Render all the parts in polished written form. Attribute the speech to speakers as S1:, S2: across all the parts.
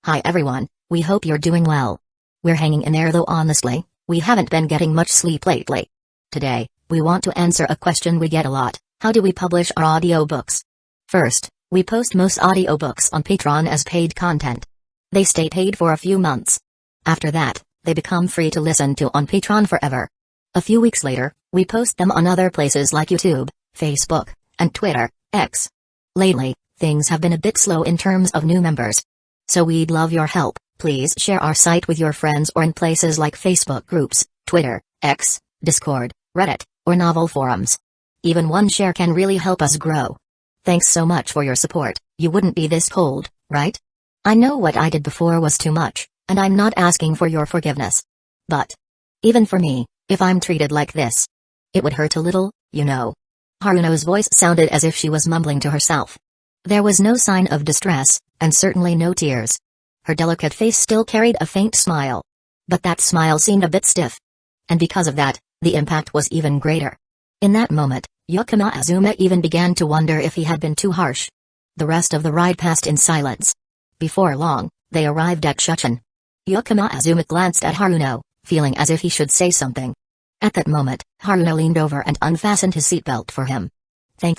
S1: Hi everyone, we hope you're doing well. We're hanging in there though honestly, we haven't been getting much sleep lately. Today, we want to answer a question we get a lot: how do we publish our audiobooks? First, we post most audiobooks on Patreon as paid content. They stay paid for a few months. After that, they become free to listen to on Patreon forever. A few weeks later, we post them on other places like YouTube, Facebook, and Twitter, X. Lately, things have been a bit slow in terms of new members. So we'd love your help. Please share our site with your friends or in places like Facebook groups, Twitter, X, Discord, Reddit, or novel forums. Even one share can really help us grow. Thanks so much for your support. You wouldn't be this cold, right? I know what I did before was too much, and I'm not asking for your forgiveness. But even for me, if I'm treated like this, it would hurt a little, you know. Haruno's voice sounded as if she was mumbling to herself. There was no sign of distress, and certainly no tears. Her delicate face still carried a faint smile. But that smile seemed a bit stiff. And because of that, the impact was even greater. In that moment, Yukima Azuma even began to wonder if he had been too harsh. The rest of the ride passed in silence. Before long, they arrived at Shuchen. Yukima Azuma glanced at Haruno, feeling as if he should say something. At that moment, Haruno leaned over and unfastened his seatbelt for him.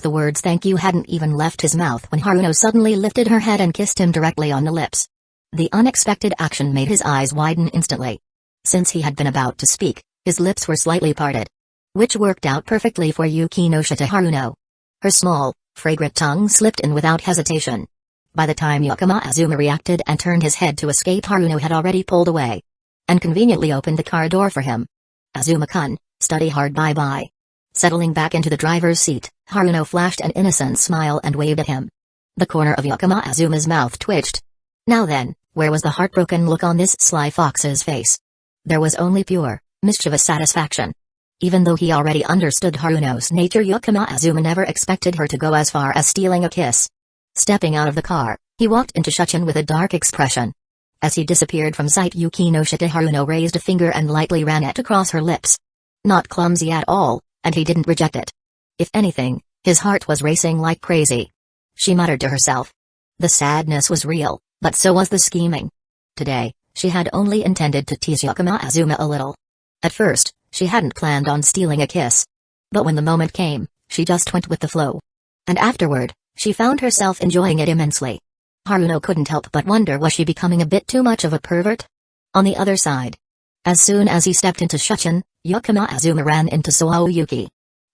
S1: The words thank you hadn't even left his mouth when Haruno suddenly lifted her head and kissed him directly on the lips. The unexpected action made his eyes widen instantly. Since he had been about to speak, his lips were slightly parted. Which worked out perfectly for Yuki no Shita Haruno. Her small, fragrant tongue slipped in without hesitation. By the time Yukima Azuma reacted and turned his head to escape, Haruno had already pulled away and conveniently opened the car door for him. Azuma-kun, study hard, bye-bye. Settling back into the driver's seat, Haruno flashed an innocent smile and waved at him. The corner of Yukima Azuma's mouth twitched. Now then, where was the heartbroken look on this sly fox's face? There was only pure, mischievous satisfaction. Even though he already understood Haruno's nature, Yukima Azuma never expected her to go as far as stealing a kiss. Stepping out of the car, he walked into Shuchen with a dark expression. As he disappeared from sight, Yuki no Shita Haruno raised a finger and lightly ran it across her lips. Not clumsy at all, and he didn't reject it. If anything, his heart was racing like crazy. She muttered to herself. The sadness was real, but so was the scheming. Today, she had only intended to tease Yukima Azuma a little. At first, she hadn't planned on stealing a kiss. But when the moment came, she just went with the flow. And afterward, she found herself enjoying it immensely. Haruno couldn't help but wonder, was she becoming a bit too much of a pervert? On the other side, as soon as he stepped into Shuchen, Yukima Azuma ran into Soaoyuki.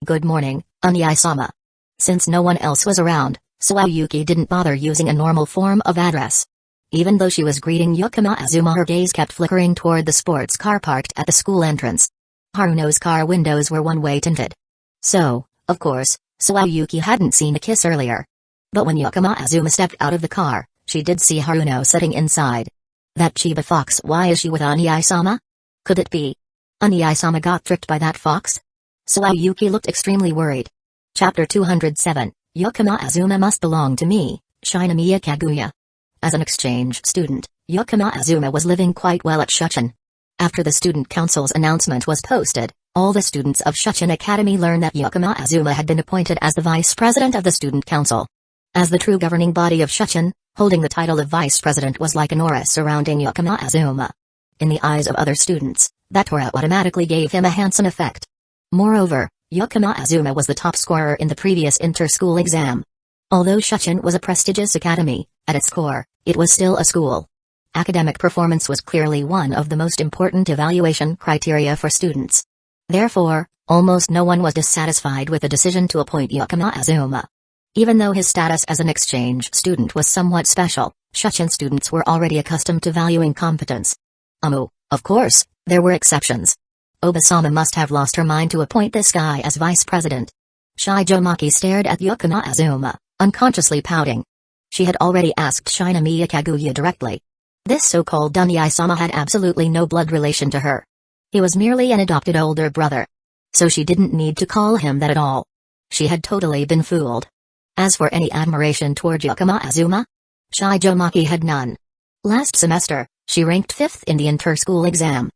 S1: Good morning, Unyai-sama. Since no one else was around, Soaoyuki didn't bother using a normal form of address. Even though she was greeting Yukima Azuma, her gaze kept flickering toward the sports car parked at the school entrance. Haruno's car windows were one-way tinted. So, of course, Soaoyuki hadn't seen a kiss earlier. But when Yukima Azuma stepped out of the car, she did see Haruno sitting inside. That Chiba fox, why is she with Unyai-sama? Could it be Unyai-sama got tricked by that fox? Soaoyuki looked extremely worried. Chapter 207, Yukima Azuma must belong to me, Shinomiya Kaguya. As an exchange student, Yukima Azuma was living quite well at Shuchen. After the student council's announcement was posted, all the students of Shuchen Academy learned that Yukima Azuma had been appointed as the vice president of the student council. As the true governing body of Shuchen, holding the title of vice president was like an aura surrounding Yukima Azuma. In the eyes of other students, that aura automatically gave him a handsome effect. Moreover, Yukima Azuma was the top scorer in the previous inter-school exam. Although Shuchen was a prestigious academy, at its core, it was still a school. Academic performance was clearly one of the most important evaluation criteria for students. Therefore, almost no one was dissatisfied with the decision to appoint Yukima Azuma. Even though his status as an exchange student was somewhat special, Shuchen students were already accustomed to valuing competence. Of course, there were exceptions. Obasama must have lost her mind to appoint this guy as vice president. Shijo Maki stared at Yukima Azuma, unconsciously pouting. She had already asked Shinomiya Kaguya directly. This so-called Unyai-sama had absolutely no blood relation to her. He was merely an adopted older brother. So she didn't need to call him that at all. She had totally been fooled. As for any admiration toward Yukima Azuma, Shijo Maki had none. Last semester, she ranked 5th in the inter-school exam.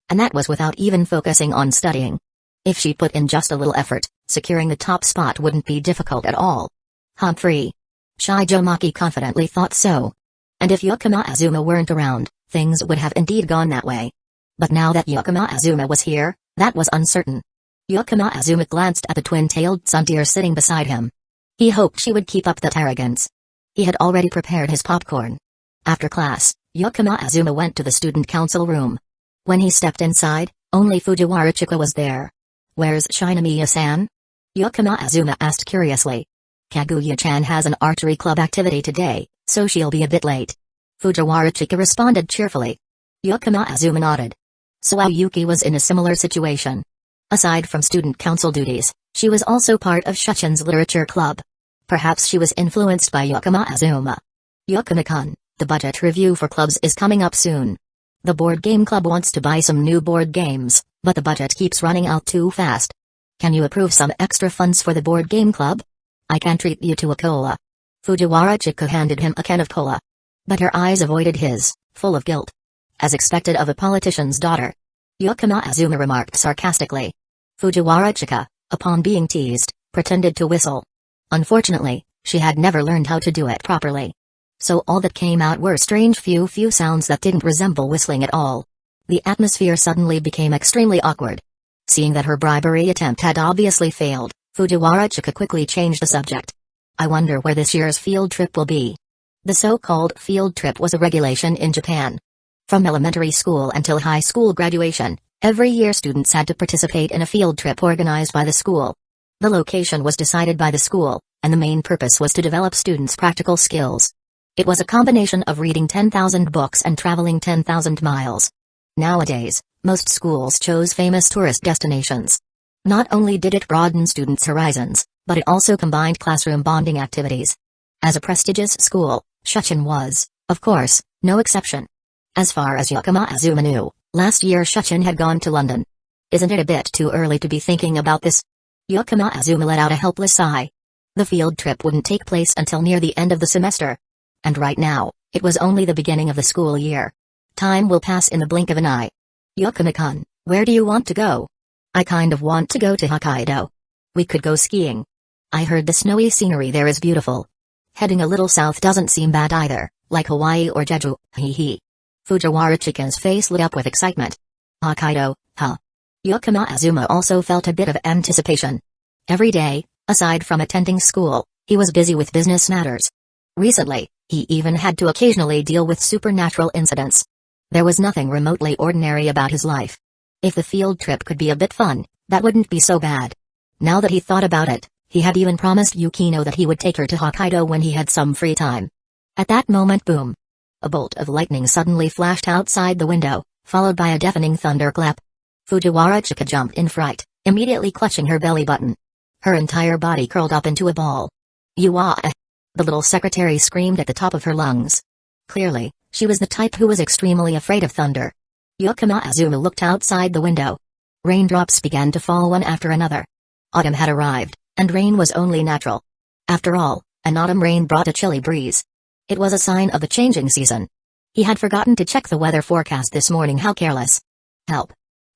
S1: And that was without even focusing on studying. If she put in just a little effort, securing the top spot wouldn't be difficult at all. Humphrey. Shijo Maki confidently thought so. And if Yakama Azuma weren't around, things would have indeed gone that way. But now that Yakama Azuma was here, that was uncertain. Yakama Azuma glanced at the twin-tailed sun deer sitting beside him. He hoped she would keep up that arrogance. He had already prepared his popcorn. After class, Yakama Azuma went to the student council room. When he stepped inside, only Fujiwara Chika was there. "Where's Shinomiya-san?" Yakama Azuma asked curiously. "Kaguya-chan has an archery club activity today, so she'll be a bit late." Fujiwara Chika responded cheerfully. Yakama Azuma nodded. So Aoyuki was in a similar situation. Aside from student council duties, she was also part of Shuchin's literature club. Perhaps she was influenced by Yakama Azuma. "Yakama-kun, the budget review for clubs is coming up soon. The board game club wants to buy some new board games, but the budget keeps running out too fast. Can you approve some extra funds for the board game club? I can treat you to a cola." Fujiwara Chika handed him a can of cola. But her eyes avoided his, full of guilt. As expected of a politician's daughter. Yakama Azuma remarked sarcastically. Fujiwara Chika, upon being teased, pretended to whistle. Unfortunately, she had never learned how to do it properly. So all that came out were strange few sounds that didn't resemble whistling at all. The atmosphere suddenly became extremely awkward. Seeing that her bribery attempt had obviously failed, Fujiwara Chika quickly changed the subject. "I wonder where this year's field trip will be." The so-called field trip was a regulation in Japan. From elementary school until high school graduation, every year students had to participate in a field trip organized by the school. The location was decided by the school, and the main purpose was to develop students' practical skills. It was a combination of reading 10,000 books and traveling 10,000 miles. Nowadays, most schools chose famous tourist destinations. Not only did it broaden students' horizons, but it also combined classroom bonding activities. As a prestigious school, Shuchin was, of course, no exception. As far as Yakama Azuma knew, last year Shuchin had gone to London. Isn't it a bit too early to be thinking about this? Yakama Azuma let out a helpless sigh. The field trip wouldn't take place until near the end of the semester. And right now, it was only the beginning of the school year. Time will pass in the blink of an eye. "Yakama-kun, where do you want to go?" "I kind of want to go to Hokkaido. We could go skiing. I heard the snowy scenery there is beautiful. Heading a little south doesn't seem bad either, like Hawaii or Jeju, hee. Fujiwara Chika's face lit up with excitement. "Hokkaido, huh?" Yakama Azuma also felt a bit of anticipation. Every day, aside from attending school, he was busy with business matters. Recently, he even had to occasionally deal with supernatural incidents. There was nothing remotely ordinary about his life. If the field trip could be a bit fun, that wouldn't be so bad. Now that he thought about it, he had even promised Yukino that he would take her to Hokkaido when he had some free time. At that moment, boom! A bolt of lightning suddenly flashed outside the window, followed by a deafening thunderclap. Fujiwara Chika jumped in fright, immediately clutching her belly button. Her entire body curled up into a ball. "You-ah!" The little secretary screamed at the top of her lungs. Clearly, she was the type who was extremely afraid of thunder. Yakama Azuma looked outside the window. Raindrops began to fall one after another. Autumn had arrived, and rain was only natural. After all, an autumn rain brought a chilly breeze. It was a sign of the changing season. He had forgotten to check the weather forecast this morning. How careless. "Help.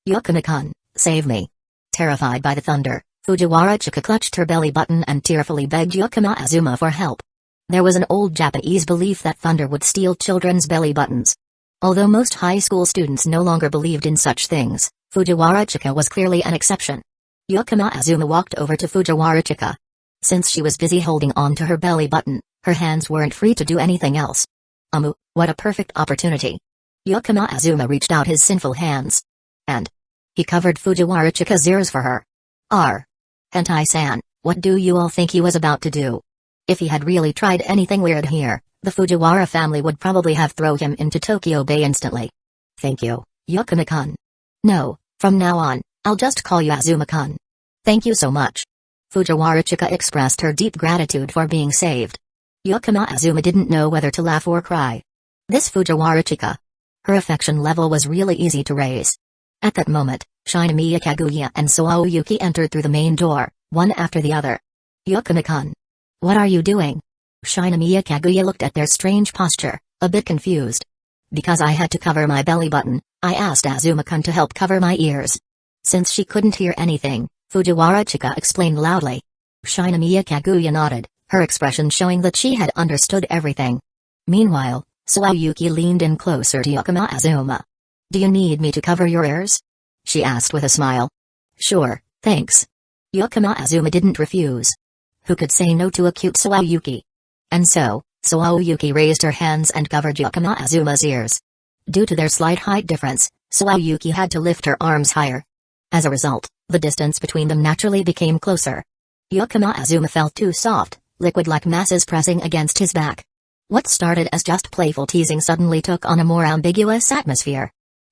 S1: Yakama-kun, save me." Terrified by the thunder, Fujiwara Chika clutched her belly button and tearfully begged Yakama Azuma for help. There was an old Japanese belief that thunder would steal children's belly buttons. Although most high school students no longer believed in such things, Fujiwara Chika was clearly an exception. Yakama Azuma walked over to Fujiwara Chika. Since she was busy holding on to her belly button, her hands weren't free to do anything else. What a perfect opportunity. Yakama Azuma reached out his sinful hands. And he covered Fujiwara Chika's ears for her. Hentai-san, what do you all think he was about to do? If he had really tried anything weird here, the Fujiwara family would probably have thrown him into Tokyo Bay instantly. "Thank you, Yakama-kun. No, from now on, I'll just call you Azuma-kun. Thank you so much." Fujiwara Chika expressed her deep gratitude for being saved. Yakama Azuma didn't know whether to laugh or cry. This Fujiwara Chika. Her affection level was really easy to raise. At that moment, Shinomiya Kaguya and Aoyuki entered through the main door, one after the other. "Yakama-kun. What are you doing?" Shinomiya Kaguya looked at their strange posture, a bit confused. "Because I had to cover my belly button, I asked Azuma-kun to help cover my ears." Since she couldn't hear anything, Fujiwara Chika explained loudly. Shinomiya Kaguya nodded, her expression showing that she had understood everything. Meanwhile, Sawayuki leaned in closer to Yakama Azuma. "Do you need me to cover your ears?" she asked with a smile. "Sure, thanks." Yakama Azuma didn't refuse. Who could say no to a cute Sawayuki? And so, Sawayuki raised her hands and covered Yakama Azuma's ears. Due to their slight height difference, Sawayuki had to lift her arms higher. As a result, the distance between them naturally became closer. Yakama Azuma felt too soft, liquid-like masses pressing against his back. What started as just playful teasing suddenly took on a more ambiguous atmosphere.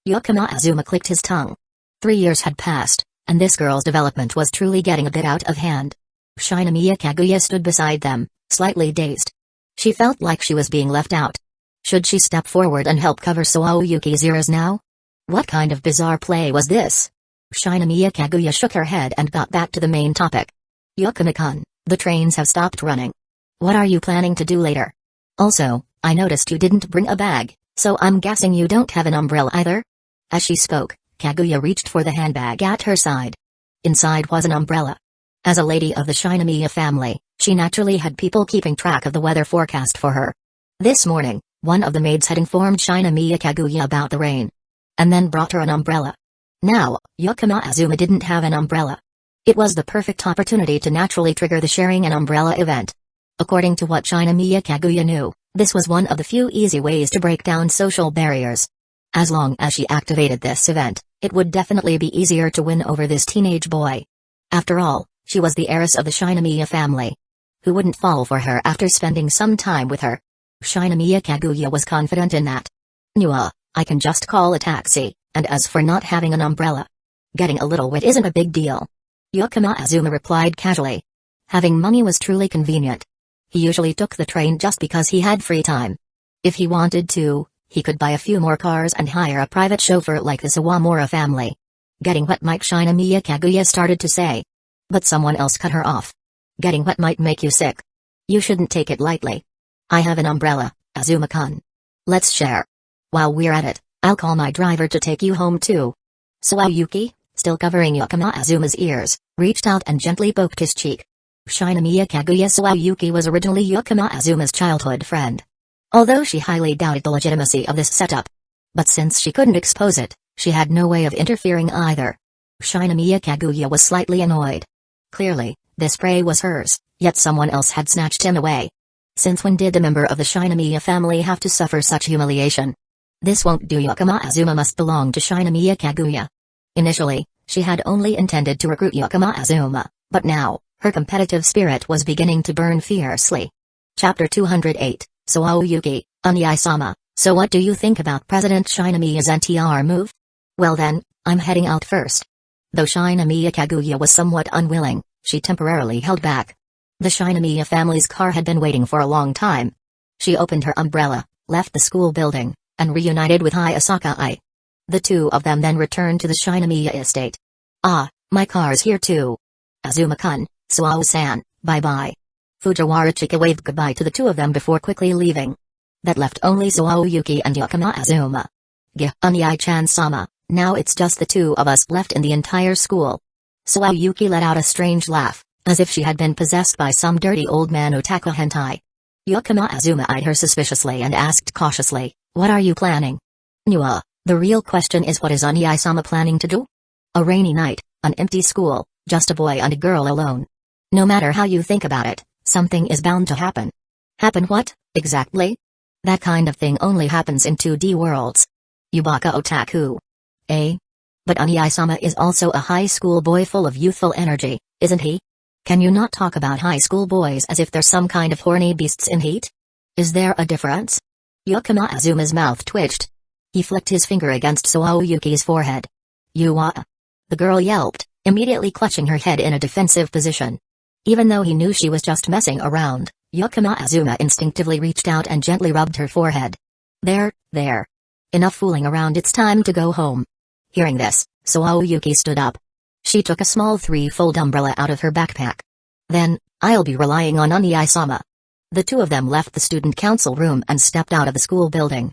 S1: Yakama Azuma clicked his tongue. 3 years had passed, and this girl's development was truly getting a bit out of hand. Shinomiya Kaguya stood beside them, slightly dazed. She felt like she was being left out. Should she step forward and help cover Sawayuki's ears now? What kind of bizarre play was this? Shinomiya Kaguya shook her head and got back to the main topic. "Yakama-kun, the trains have stopped running. What are you planning to do later? Also, I noticed you didn't bring a bag, so I'm guessing you don't have an umbrella either?" As she spoke, Kaguya reached for the handbag at her side. Inside was an umbrella. As a lady of the Shinomiya family, she naturally had people keeping track of the weather forecast for her. This morning, one of the maids had informed Shinomiya Kaguya about the rain. And then brought her an umbrella. Now, Yakama Azuma didn't have an umbrella. It was the perfect opportunity to naturally trigger the sharing an umbrella event. According to what Shinomiya Kaguya knew, this was one of the few easy ways to break down social barriers. As long as she activated this event, it would definitely be easier to win over this teenage boy. After all, she was the heiress of the Shinomiya family. Who wouldn't fall for her after spending some time with her? Shinomiya Kaguya was confident in that. I can just call a taxi, and as for not having an umbrella, getting a little wet isn't a big deal." Yakama Azuma replied casually. Having money was truly convenient. He usually took the train just because he had free time. If he wanted to, he could buy a few more cars and hire a private chauffeur like the Sawamura family. Getting wet might Shinomiya Kaguya started to say. But someone else cut her off. Getting wet might make you sick. You shouldn't take it lightly. I have an umbrella, Azuma-kun. Let's share. While we're at it, I'll call my driver to take you home too. Sawayuki, still covering Yakama Azuma's ears, reached out and gently poked his cheek. Shinomiya Kaguya Sawayuki was originally Yakama Azuma's childhood friend. Although she highly doubted the legitimacy of this setup. But since she couldn't expose it, she had no way of interfering either. Shinomiya Kaguya was slightly annoyed. Clearly, this prey was hers, yet someone else had snatched him away. Since when did a member of the Shinomiya family have to suffer such humiliation? This won't do. Yakama Azuma must belong to Shinomiya Kaguya. Initially, she had only intended to recruit Yakama Azuma, but now, her competitive spirit was beginning to burn fiercely. Chapter 208, Sawayuki, Unyai-sama, so what do you think about President Shinomiya's NTR move? Well then, I'm heading out first. Though Shinomiya Kaguya was somewhat unwilling, she temporarily held back. The Shinomiya family's car had been waiting for a long time. She opened her umbrella, left the school building, and reunited with Sakai. The two of them then returned to the Shinomiya estate. "Ah, my car's here too. Azuma-kun, Suao-san, bye-bye." Fujiwara Chika waved goodbye to the two of them before quickly leaving. That left only Sawayuki and Yakama Azuma. Unyai-chan-sama, now it's just the two of us left in the entire school. Sawayuki let out a strange laugh, as if she had been possessed by some dirty old man otaku hentai. Yakama Azuma eyed her suspiciously and asked cautiously, "What are you planning?" The real question is, what is Unyai-sama planning to do? A rainy night, an empty school, just a boy and a girl alone. No matter how you think about it, something is bound to happen. Happen what, exactly? That kind of thing only happens in 2D worlds. Yubaka otaku. Eh? But Unyai-sama is also a high school boy full of youthful energy, isn't he? Can you not talk about high school boys as if they're some kind of horny beasts in heat? Is there a difference? Yakama Azuma's mouth twitched. He flicked his finger against Sawayuki's forehead. "You The girl yelped, immediately clutching her head in a defensive position. Even though he knew she was just messing around, Yakama Azuma instinctively reached out and gently rubbed her forehead. There. Enough fooling around, it's time to go home." Hearing this, Sawayuki stood up. She took a small 3-fold umbrella out of her backpack. "Then, I'll be relying on Unyai-sama." The two of them left the student council room and stepped out of the school building.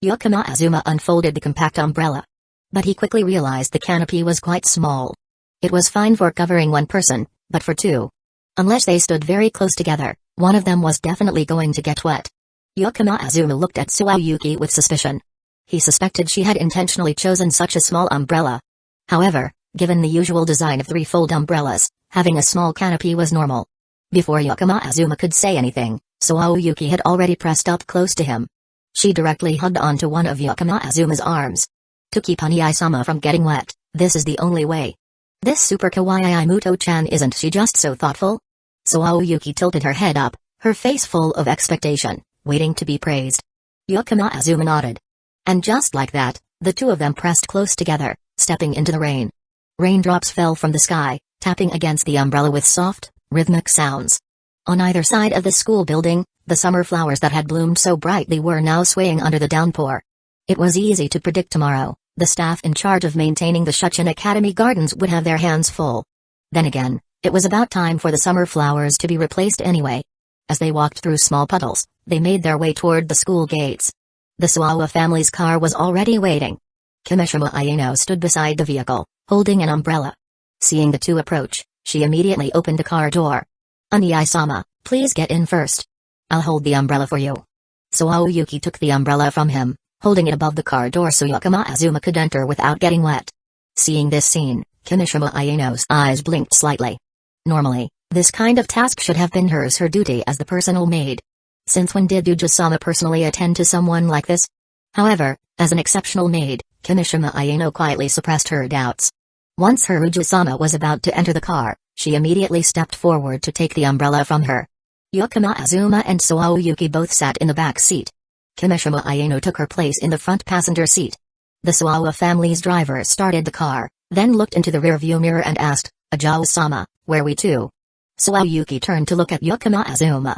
S1: Yakama Azuma unfolded the compact umbrella. But he quickly realized the canopy was quite small. It was fine for covering one person, but for two. Unless they stood very close together, one of them was definitely going to get wet. Yukima Azuma looked at Tsuayuki with suspicion. He suspected she had intentionally chosen such a small umbrella. However, given the usual design of threefold umbrellas, having a small canopy was normal. Before Yukima Azuma could say anything, Tsuayuki had already pressed up close to him. She directly hugged onto one of Yukima Azuma's arms. To keep Honey-sama from getting wet, this is the only way. This super kawaii Muto-chan, isn't she just so thoughtful? Tsuayuki tilted her head up, her face full of expectation, waiting to be praised. Yukima Azuma nodded. And just like that, the two of them pressed close together, stepping into the rain. Raindrops fell from the sky, tapping against the umbrella with soft, rhythmic sounds. On either side of the school building, the summer flowers that had bloomed so brightly were now swaying under the downpour. It was easy to predict tomorrow, the staff in charge of maintaining the Shuchen Academy gardens would have their hands full. Then again, it was about time for the summer flowers to be replaced anyway. As they walked through small puddles, they made their way toward the school gates. The Suawa family's car was already waiting. Kimishima Ayano stood beside the vehicle, holding an umbrella. Seeing the two approach, she immediately opened the car door. Anii-sama, please get in first. I'll hold the umbrella for you. Tsuayuki took the umbrella from him, holding it above the car door so Yukima Azuma could enter without getting wet. Seeing this scene, Kimishima Ayano's eyes blinked slightly. Normally, this kind of task should have been her duty as the personal maid. Since when did Uchiha-sama personally attend to someone like this? However, as an exceptional maid, Kimishima Ayano quietly suppressed her doubts. Once her Uchiha-sama was about to enter the car, she immediately stepped forward to take the umbrella from her. Yukima Azuma and Tsuayuki both sat in the back seat. Kimishima Ayano took her place in the front passenger seat. The Suawa family's driver started the car, then looked into the rearview mirror and asked, Ajao-sama, where we to? Tsuayuki turned to look at Yukima Azuma.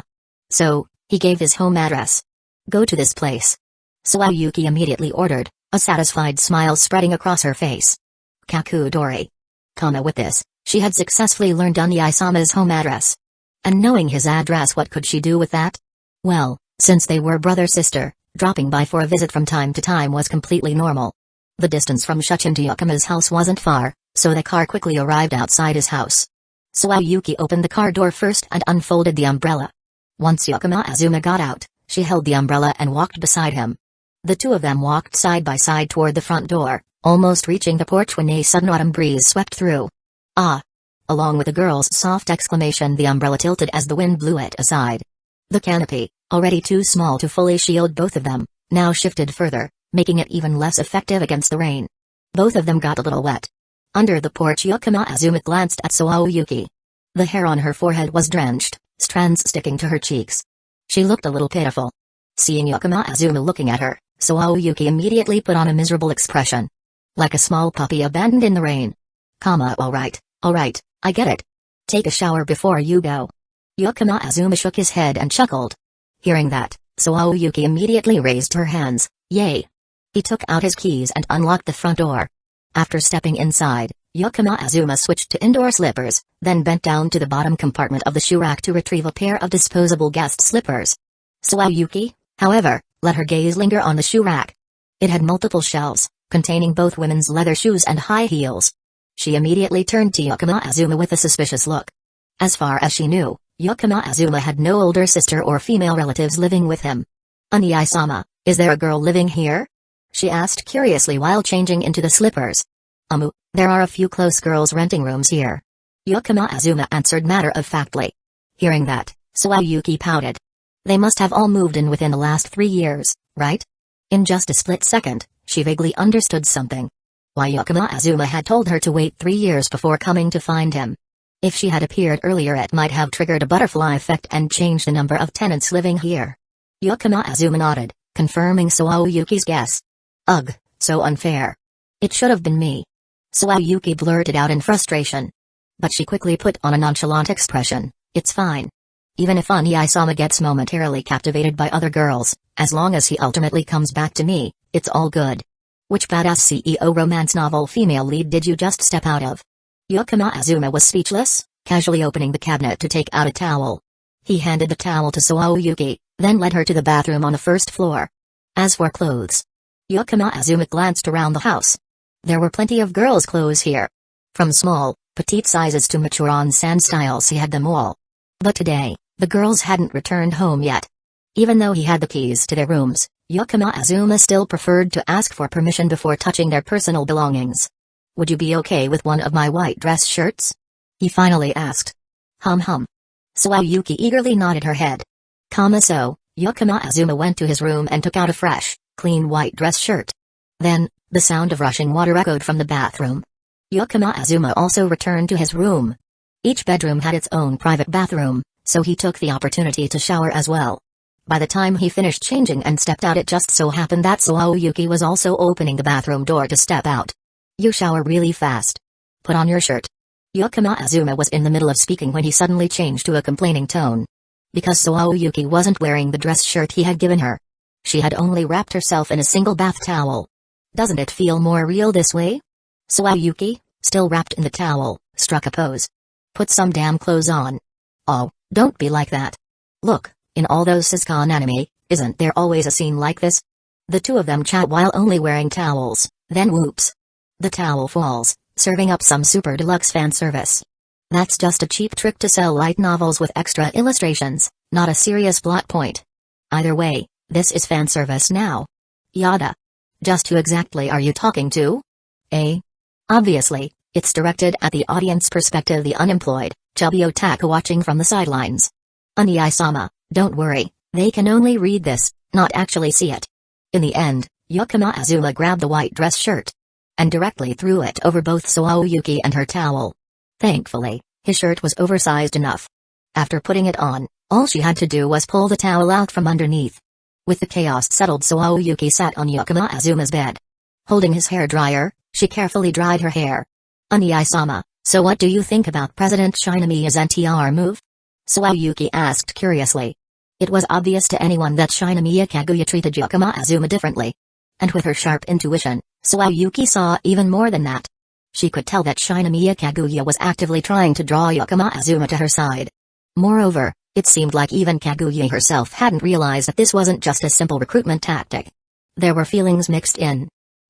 S1: So, he gave his home address. Go to this place. Tsuayuki immediately ordered, a satisfied smile spreading across her face. Kakudori. With this, she had successfully learned Anii-sama's home address. And knowing his address, what could she do with that? Well, since they were brother-sister, dropping by for a visit from time to time was completely normal. The distance from Shuchen to Yukima's house wasn't far, so the car quickly arrived outside his house. Tsuayuki opened the car door first and unfolded the umbrella. Once Yukima Azuma got out, she held the umbrella and walked beside him. The two of them walked side by side toward the front door, almost reaching the porch when a sudden autumn breeze swept through. Ah! Along with the girl's soft exclamation, the umbrella tilted as the wind blew it aside. The canopy, already too small to fully shield both of them, now shifted further, making it even less effective against the rain. Both of them got a little wet. Under the porch, Yukima Azuma glanced at Tsuayuki. The hair on her forehead was drenched, strands sticking to her cheeks. She looked a little pitiful. Seeing Yukima Azuma looking at her, Tsuayuki immediately put on a miserable expression. Like a small puppy abandoned in the rain. Alright, I get it. Take a shower before you go. Yukima Azuma shook his head and chuckled. Hearing that, Tsuayuki immediately raised her hands. Yay! He took out his keys and unlocked the front door. After stepping inside, Yukima Azuma switched to indoor slippers, then bent down to the bottom compartment of the shoe rack to retrieve a pair of disposable guest slippers. Tsuayuki, however, let her gaze linger on the shoe rack. It had multiple shelves, containing both women's leather shoes and high heels. She immediately turned to Yukima Azuma with a suspicious look. As far as she knew, Yukima Azuma had no older sister or female relatives living with him. Anii-sama, is there a girl living here? She asked curiously while changing into the slippers. There are a few close girls renting rooms here. Yukima Azuma answered matter-of-factly. Hearing that, Tsuayuki pouted. They must have all moved in within the last 3 years, right? In just a split second, she vaguely understood something. Why Yukima Azuma had told her to wait 3 years before coming to find him. If she had appeared earlier, it might have triggered a butterfly effect and changed the number of tenants living here. Yukima Azuma nodded, confirming Tsuayuki's guess. Ugh, so unfair. It should have been me. Tsuayuki blurted out in frustration. But she quickly put on a nonchalant expression. It's fine. Even if Anii-sama gets momentarily captivated by other girls, as long as he ultimately comes back to me, it's all good. Which badass CEO romance novel female lead did you just step out of? Yukima Azuma was speechless, casually opening the cabinet to take out a towel. He handed the towel to Tsuayuki, then led her to the bathroom on the first floor. As for clothes, Yukima Azuma glanced around the house. There were plenty of girls' clothes here. From small, petite sizes to mature on-san styles, he had them all. But today, the girls hadn't returned home yet. Even though he had the keys to their rooms, Yakama Azuma still preferred to ask for permission before touching their personal belongings. "Would you be okay with one of my white dress shirts?" he finally asked. Hum. Sayuki eagerly nodded her head. So, Yakama Azuma went to his room and took out a fresh, clean white dress shirt. Then, the sound of rushing water echoed from the bathroom. Yakama Azuma also returned to his room. Each bedroom had its own private bathroom, so he took the opportunity to shower as well. By the time he finished changing and stepped out, it just so happened that Sayuki was also opening the bathroom door to step out. "You shower really fast. Put on your shirt." Yakama Azuma was in the middle of speaking when he suddenly changed to a complaining tone. Because Sayuki wasn't wearing the dress shirt he had given her. She had only wrapped herself in a single bath towel. "Doesn't it feel more real this way?" Sayuki, still wrapped in the towel, struck a pose. "Put some damn clothes on." "Oh, don't be like that. Look, in all those Siscon anime, isn't there always a scene like this?" The two of them chat while only wearing towels, then whoops. The towel falls, serving up some super deluxe fan service. That's just a cheap trick to sell light novels with extra illustrations, not a serious plot point. Either way, this is fan service now. Yada. Just who exactly are you talking to? Obviously, it's directed at the audience perspective, the unemployed, chubby otaku watching from the sidelines. Anii-sama, don't worry, they can only read this, not actually see it. In the end, Yakama Azuma grabbed the white dress shirt and directly threw it over both Sayuki and her towel. Thankfully, his shirt was oversized enough. After putting it on, all she had to do was pull the towel out from underneath. With the chaos settled, Sayuki sat on Yakama Azuma's bed. Holding his hairdryer, she carefully dried her hair. "Anii-sama, so what do you think about President Shinomiya's NTR move?" Sayuki asked curiously. It was obvious to anyone that Shinomiya Kaguya treated Yakama Azuma differently. And with her sharp intuition, Sayuki saw even more than that. She could tell that Shinomiya Kaguya was actively trying to draw Yakama Azuma to her side. Moreover, it seemed like even Kaguya herself hadn't realized that this wasn't just a simple recruitment tactic. There were feelings mixed in.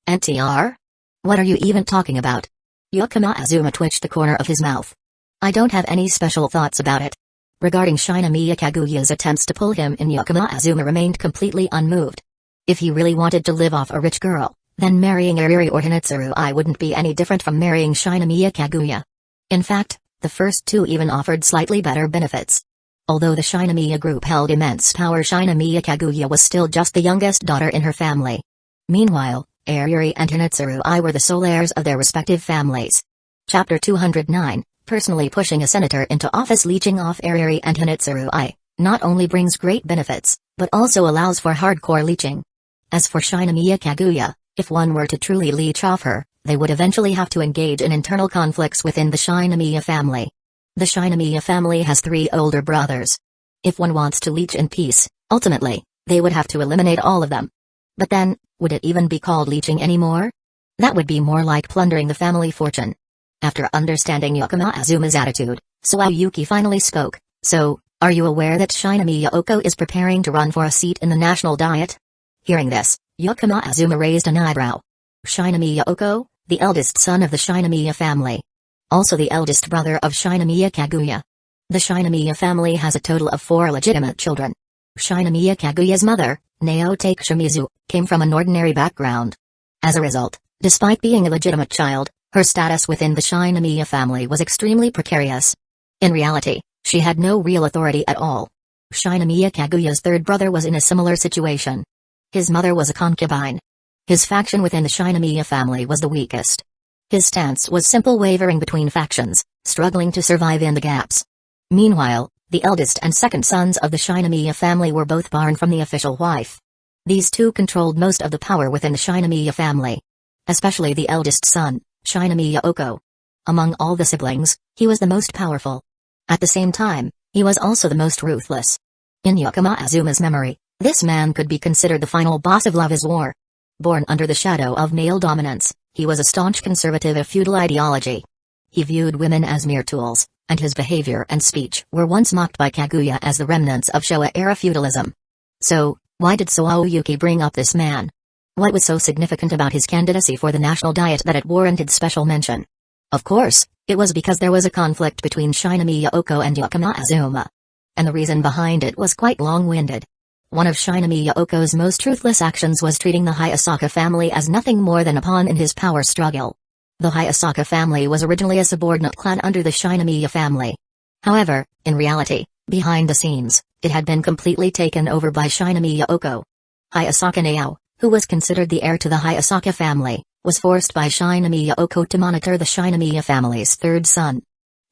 S1: "NTR? What are you even talking about?" Yakama Azuma twitched the corner of his mouth. "I don't have any special thoughts about it." Regarding Shinomiya Kaguya's attempts to pull him in, Yakama Azuma remained completely unmoved. If he really wanted to live off a rich girl, then marrying Ariri or Hinetsuru wouldn't be any different from marrying Shinomiya Kaguya. In fact, the first two even offered slightly better benefits. Although the Shinomiya group held immense power, Shinomiya Kaguya was still just the youngest daughter in her family. Meanwhile, Ariri and Hinetsuru were the sole heirs of their respective families. Chapter 209, Personally pushing a senator into office. Leeching off Ariri and Hinetsuru not only brings great benefits, but also allows for hardcore leeching. As for Shinomiya Kaguya, if one were to truly leech off her, they would eventually have to engage in internal conflicts within the Shinomiya family. The Shinomiya family has 3 older brothers. If one wants to leech in peace, ultimately, they would have to eliminate all of them. But then, would it even be called leeching anymore? That would be more like plundering the family fortune. After understanding Yakama Azuma's attitude, Sayuki finally spoke. "So, are you aware that Shinomiya Oko is preparing to run for a seat in the national diet?" Hearing this, Yakama Azuma raised an eyebrow. Shinomiya Oko, the eldest son of the Shinomiya family. Also the eldest brother of Shinomiya Kaguya. The Shinomiya family has a total of 4 legitimate children. Shinomiya Kaguya's mother, Naoto Shimizu, came from an ordinary background. As a result, despite being a legitimate child, her status within the Shinomiya family was extremely precarious. In reality, she had no real authority at all. Shinomiya Kaguya's third brother was in a similar situation. His mother was a concubine. His faction within the Shinomiya family was the weakest. His stance was simple, wavering between factions, struggling to survive in the gaps. Meanwhile, the eldest and second sons of the Shinomiya family were both born from the official wife. These two controlled most of the power within the Shinomiya family. Especially the eldest son, Shinomiya Oko. Among all the siblings, he was the most powerful. At the same time, he was also the most ruthless. In Yakama Azuma's memory, this man could be considered the final boss of Love is War. Born under the shadow of male dominance, he was a staunch conservative of feudal ideology. He viewed women as mere tools, and his behavior and speech were once mocked by Kaguya as the remnants of Showa-era feudalism. So, why did Sayuki bring up this man? What was so significant about his candidacy for the national diet that it warranted special mention? Of course, it was because there was a conflict between Shinomiya Oko and Yakama Azuma. And the reason behind it was quite long-winded. One of Shinomiya Oko's most ruthless actions was treating the Hayasaka family as nothing more than a pawn in his power struggle. The Hayasaka family was originally a subordinate clan under the Shinomiya family. However, in reality, behind the scenes, it had been completely taken over by Shinomiya Oko. Hayasaka Nao, who was considered the heir to the Hayasaka family, was forced by Shinomiya Oko to monitor the Shinomiya family's third son.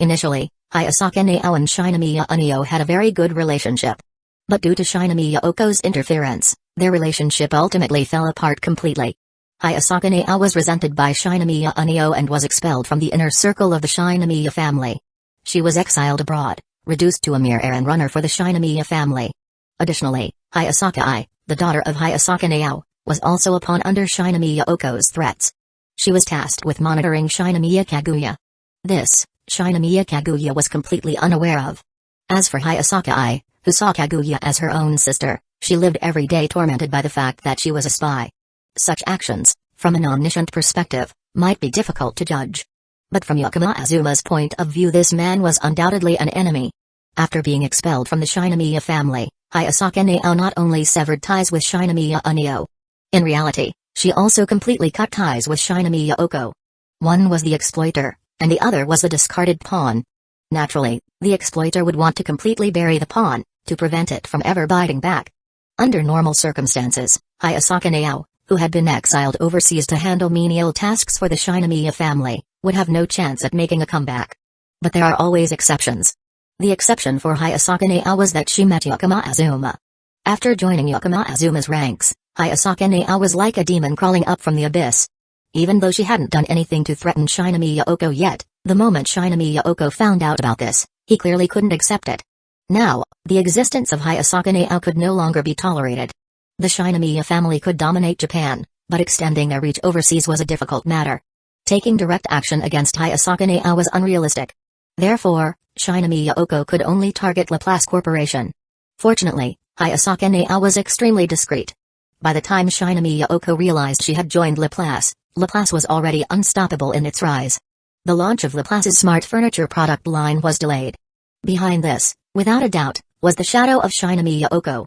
S1: Initially, Hayasaka Nao and Shinomiya Unio had a very good relationship. But due to Shinomiya Oko's interference, their relationship ultimately fell apart completely. Hayasaka Nao was resented by Shinomiya Unio and was expelled from the inner circle of the Shinomiya family. She was exiled abroad, reduced to a mere errand runner for the Shinomiya family. Additionally, Hayasaka I, the daughter of Hayasaka Nao, was also a pawn under Shinomiya Oko's threats. She was tasked with monitoring Shinomiya Kaguya. This, Shinomiya Kaguya was completely unaware of. As for Hayasaka I, who saw Kaguya as her own sister, she lived every day tormented by the fact that she was a spy. Such actions, from an omniscient perspective, might be difficult to judge. But from Yakuma Azuma's point of view, this man was undoubtedly an enemy. After being expelled from the Shinomiya family, Hayasaka Nao not only severed ties with Shinomiya Unio. In reality, she also completely cut ties with Shinomiya Oko. One was the exploiter, and the other was the discarded pawn. Naturally, the exploiter would want to completely bury the pawn, to prevent it from ever biting back. Under normal circumstances, Hayasaka Nao, who had been exiled overseas to handle menial tasks for the Shinomiya family, would have no chance at making a comeback. But there are always exceptions. The exception for Hayasaka Nao was that she met Yakuma Azuma. After joining Yakuma Azuma's ranks, Hayasaka Nao was like a demon crawling up from the abyss. Even though she hadn't done anything to threaten Shinomiya Oko yet, the moment Shinomiya Oko found out about this, he clearly couldn't accept it. Now, the existence of Hayasaka Nao could no longer be tolerated. The Shinomiya family could dominate Japan, but extending their reach overseas was a difficult matter. Taking direct action against Hayasaka Nao was unrealistic. Therefore, Shinomiya Oko could only target Laplace Corporation. Fortunately, Hayasaka Nao was extremely discreet. By the time Shinomiya Oko realized she had joined Laplace, Laplace was already unstoppable in its rise. The launch of Laplace's smart furniture product line was delayed. Behind this, without a doubt, was the shadow of Shinomiya Oko.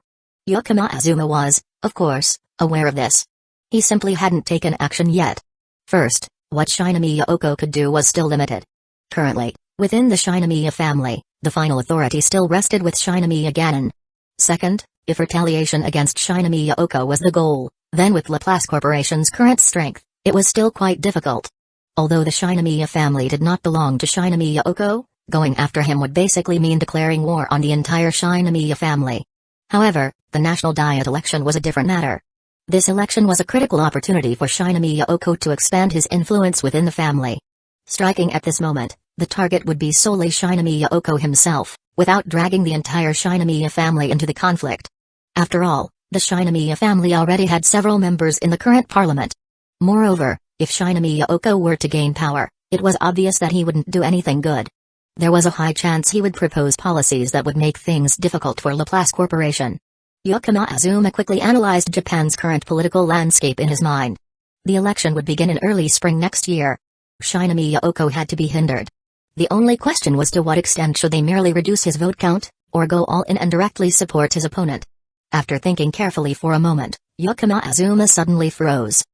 S1: Yakuma Azuma was, of course, aware of this. He simply hadn't taken action yet. First, what Shinomiya Oko could do was still limited. Currently, within the Shinomiya family, the final authority still rested with Shinomiya Ganon. Second, if retaliation against Shinomiya Oko was the goal, then with Laplace Corporation's current strength, it was still quite difficult. Although the Shinomiya family did not belong to Shinomiya Oko, going after him would basically mean declaring war on the entire Shinomiya family. However, the National Diet election was a different matter. This election was a critical opportunity for Shinomiya Oko to expand his influence within the family. Striking at this moment, the target would be solely Shinomiya Oko himself, without dragging the entire Shinomiya family into the conflict. After all, the Shinomiya family already had several members in the current parliament. Moreover, if Shinomiya Oko were to gain power, it was obvious that he wouldn't do anything good. There was a high chance he would propose policies that would make things difficult for Laplace Corporation. Yakuma Azuma quickly analyzed Japan's current political landscape in his mind. The election would begin in early spring next year. Shinomiya Oko had to be hindered. The only question was to what extent should they merely reduce his vote count, or go all in and directly support his opponent. After thinking carefully for a moment, Yakuma Azuma suddenly froze.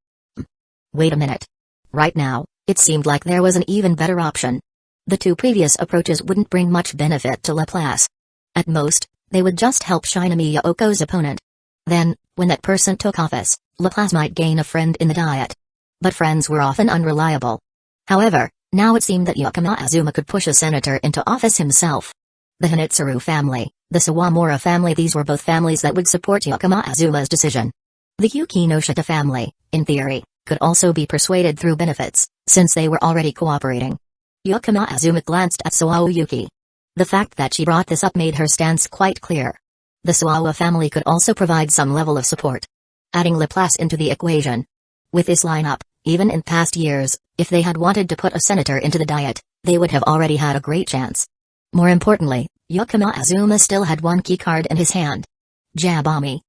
S1: Wait a minute. Right now, it seemed like there was an even better option. The two previous approaches wouldn't bring much benefit to Laplace. At most, they would just help Shinomiya Oko's opponent. Then, when that person took office, Laplace might gain a friend in the Diet. But friends were often unreliable. However, now it seemed that Yakuma Azuma could push a senator into office himself. The Hinitsuru family, the Sawamura family, these were both families that would support Yakuma Azuma's decision. The Yukinoshita family, in theory, could also be persuaded through benefits, since they were already cooperating. Yakuma Azuma glanced at Sawao Yuki. The fact that she brought this up made her stance quite clear. The Sawa family could also provide some level of support. Adding Laplace into the equation. With this lineup, even in past years, if they had wanted to put a senator into the Diet, they would have already had a great chance. More importantly, Yakuma Azuma still had one key card in his hand. Jabami.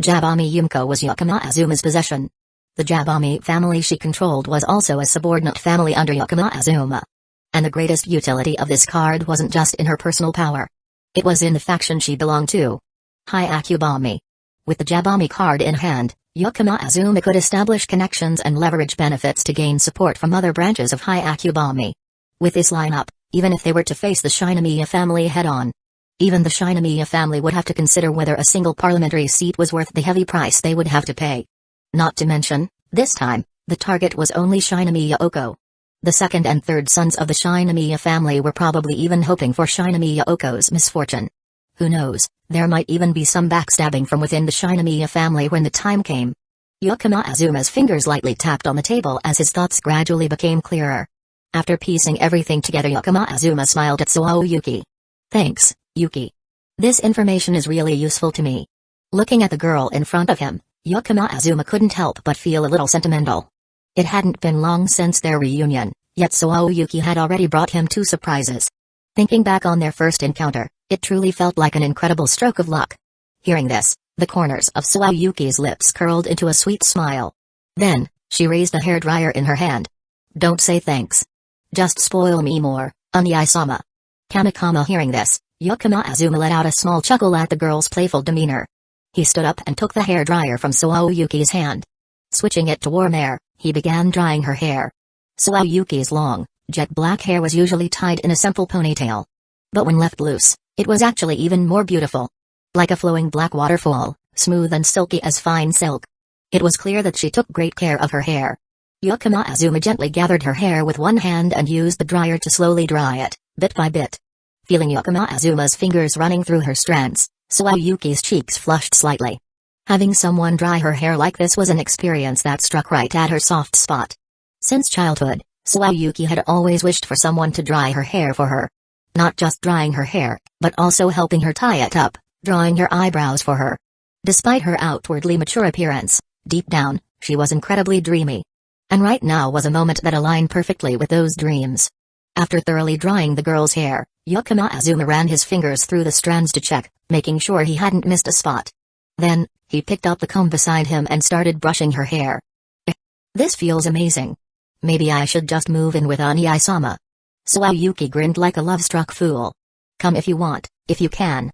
S1: Jabami Yumko was Yakuma Azuma's possession. The Jabami family she controlled was also a subordinate family under Yakuma Azuma. And the greatest utility of this card wasn't just in her personal power. It was in the faction she belonged to. Hyakubami. With the Jabami card in hand, Yukima Azuma could establish connections and leverage benefits to gain support from other branches of Hyakubami. With this lineup, even if they were to face the Shinomiya family head-on, even the Shinomiya family would have to consider whether a single parliamentary seat was worth the heavy price they would have to pay. Not to mention, this time, the target was only Shinomiya Oko. The second and third sons of the Shinomiya family were probably even hoping for Shinomiya Oko's misfortune. Who knows, there might even be some backstabbing from within the Shinomiya family when the time came. Yukima Azuma's fingers lightly tapped on the table as his thoughts gradually became clearer. After piecing everything together, Yukima Azuma smiled at Suao Yuki. "Thanks, Yuki. This information is really useful to me." Looking at the girl in front of him, Yukima Azuma couldn't help but feel a little sentimental. It hadn't been long since their reunion, yet Suao Yuki had already brought him two surprises. Thinking back on their first encounter, it truly felt like an incredible stroke of luck. Hearing this, the corners of Suao Yuki's lips curled into a sweet smile. Then, she raised a hairdryer in her hand. "Don't say thanks. Just spoil me more, Unii-sama." Kamikama hearing this, Yukima Azuma let out a small chuckle at the girl's playful demeanor. He stood up and took the hairdryer from Suao Yuki's hand. Switching it to warm air, he began drying her hair. Suao Yuki's long, jet black hair was usually tied in a simple ponytail. But when left loose, it was actually even more beautiful. Like a flowing black waterfall, smooth and silky as fine silk. It was clear that she took great care of her hair. Yukima Azuma gently gathered her hair with one hand and used the dryer to slowly dry it, bit by bit. Feeling Yukima Azuma's fingers running through her strands, Suao Yuki's cheeks flushed slightly. Having someone dry her hair like this was an experience that struck right at her soft spot. Since childhood, Suao Yuki had always wished for someone to dry her hair for her. Not just drying her hair, but also helping her tie it up, drawing her eyebrows for her. Despite her outwardly mature appearance, deep down, she was incredibly dreamy. And right now was a moment that aligned perfectly with those dreams. After thoroughly drying the girl's hair, Yukima Azuma ran his fingers through the strands to check, making sure he hadn't missed a spot. Then, he picked up the comb beside him and started brushing her hair. "This feels amazing. Maybe I should just move in with Unii-sama." Suao Yuki grinned like a love-struck fool. "Come if you want, if you can."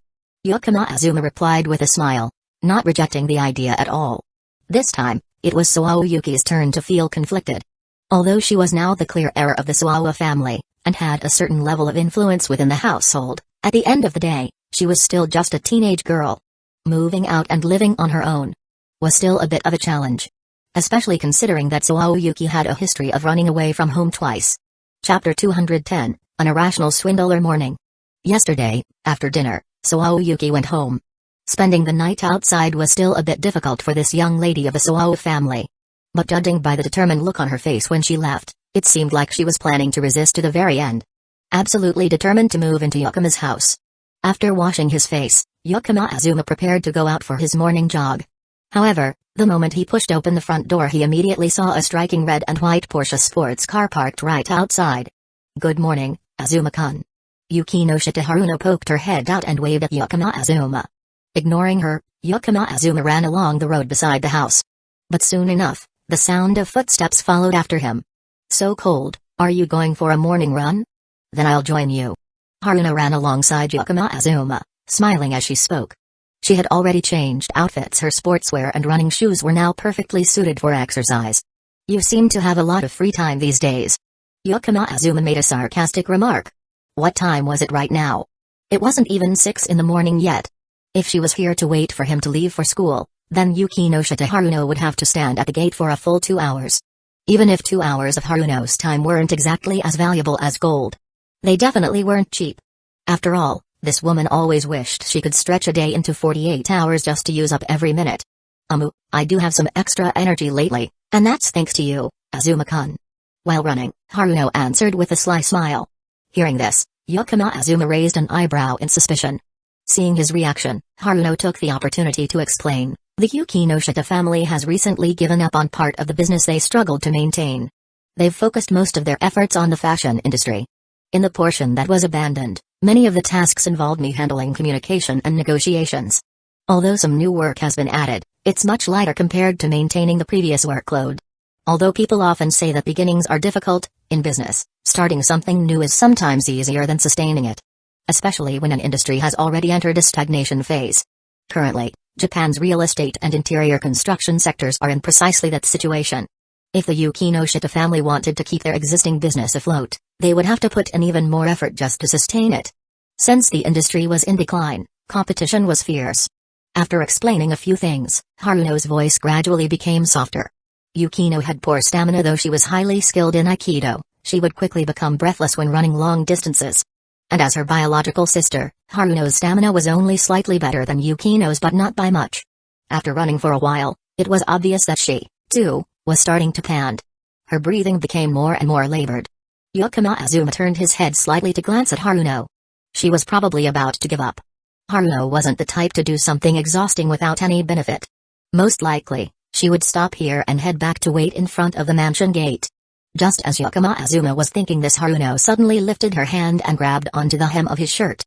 S1: Yukima Azuma replied with a smile, not rejecting the idea at all. This time, it was Suao Yuki's turn to feel conflicted. Although she was now the clear heir of the Suao family, and had a certain level of influence within the household, at the end of the day, she was still just a teenage girl. Moving out and living on her own was still a bit of a challenge. Especially considering that Suao Yuki had a history of running away from home twice. Chapter 210, An Irrational Swindler Morning. Yesterday, after dinner, Suao Yuki went home. Spending the night outside was still a bit difficult for this young lady of the Suao family. But judging by the determined look on her face when she left, it seemed like she was planning to resist to the very end. Absolutely determined to move into Yukima's house. After washing his face, Yukima Azuma prepared to go out for his morning jog. However, the moment he pushed open the front door, he immediately saw a striking red and white Porsche sports car parked right outside. "Good morning, Azuma-kun." Yukino Shitaharuno poked her head out and waved at Yukima Azuma. Ignoring her, Yukima Azuma ran along the road beside the house. But soon enough, the sound of footsteps followed after him. "So cold, are you going for a morning run? Then I'll join you." Haruno ran alongside Yukima Azuma, smiling as she spoke. She had already changed outfits. Her sportswear and running shoes were now perfectly suited for exercise. "You seem to have a lot of free time these days." Yukima Azuma made a sarcastic remark. What time was it right now? It wasn't even 6 in the morning yet. If she was here to wait for him to leave for school, then Yukino Shitaharuno would have to stand at the gate for a full 2 hours. Even if 2 hours of Haruno's time weren't exactly as valuable as gold, they definitely weren't cheap. After all, this woman always wished she could stretch a day into 48 hours just to use up every minute. I do have some extra energy lately, and that's thanks to you, Azuma-kun." While running, Haruno answered with a sly smile. Hearing this, Yukima Azuma raised an eyebrow in suspicion. Seeing his reaction, Haruno took the opportunity to explain, "The Yukinoshita family has recently given up on part of the business they struggled to maintain. They've focused most of their efforts on the fashion industry. In the portion that was abandoned, many of the tasks involved me handling communication and negotiations. Although some new work has been added, it's much lighter compared to maintaining the previous workload. Although people often say that beginnings are difficult, in business, starting something new is sometimes easier than sustaining it. Especially when an industry has already entered a stagnation phase. Currently, Japan's real estate and interior construction sectors are in precisely that situation. If the Yukinoshita family wanted to keep their existing business afloat, they would have to put in even more effort just to sustain it. Since the industry was in decline, competition was fierce. After explaining a few things, Haruno's voice gradually became softer. Yukino had poor stamina. Though she was highly skilled in Aikido, she would quickly become breathless when running long distances. And as her biological sister, Haruno's stamina was only slightly better than Yukino's, but not by much. After running for a while, it was obvious that she, too, was starting to pant. Her breathing became more and more labored. Yukino Azuma turned his head slightly to glance at Haruno. She was probably about to give up. Haruno wasn't the type to do something exhausting without any benefit. Most likely, she would stop here and head back to wait in front of the mansion gate. Just as Yukino Azuma was thinking this, Haruno suddenly lifted her hand and grabbed onto the hem of his shirt.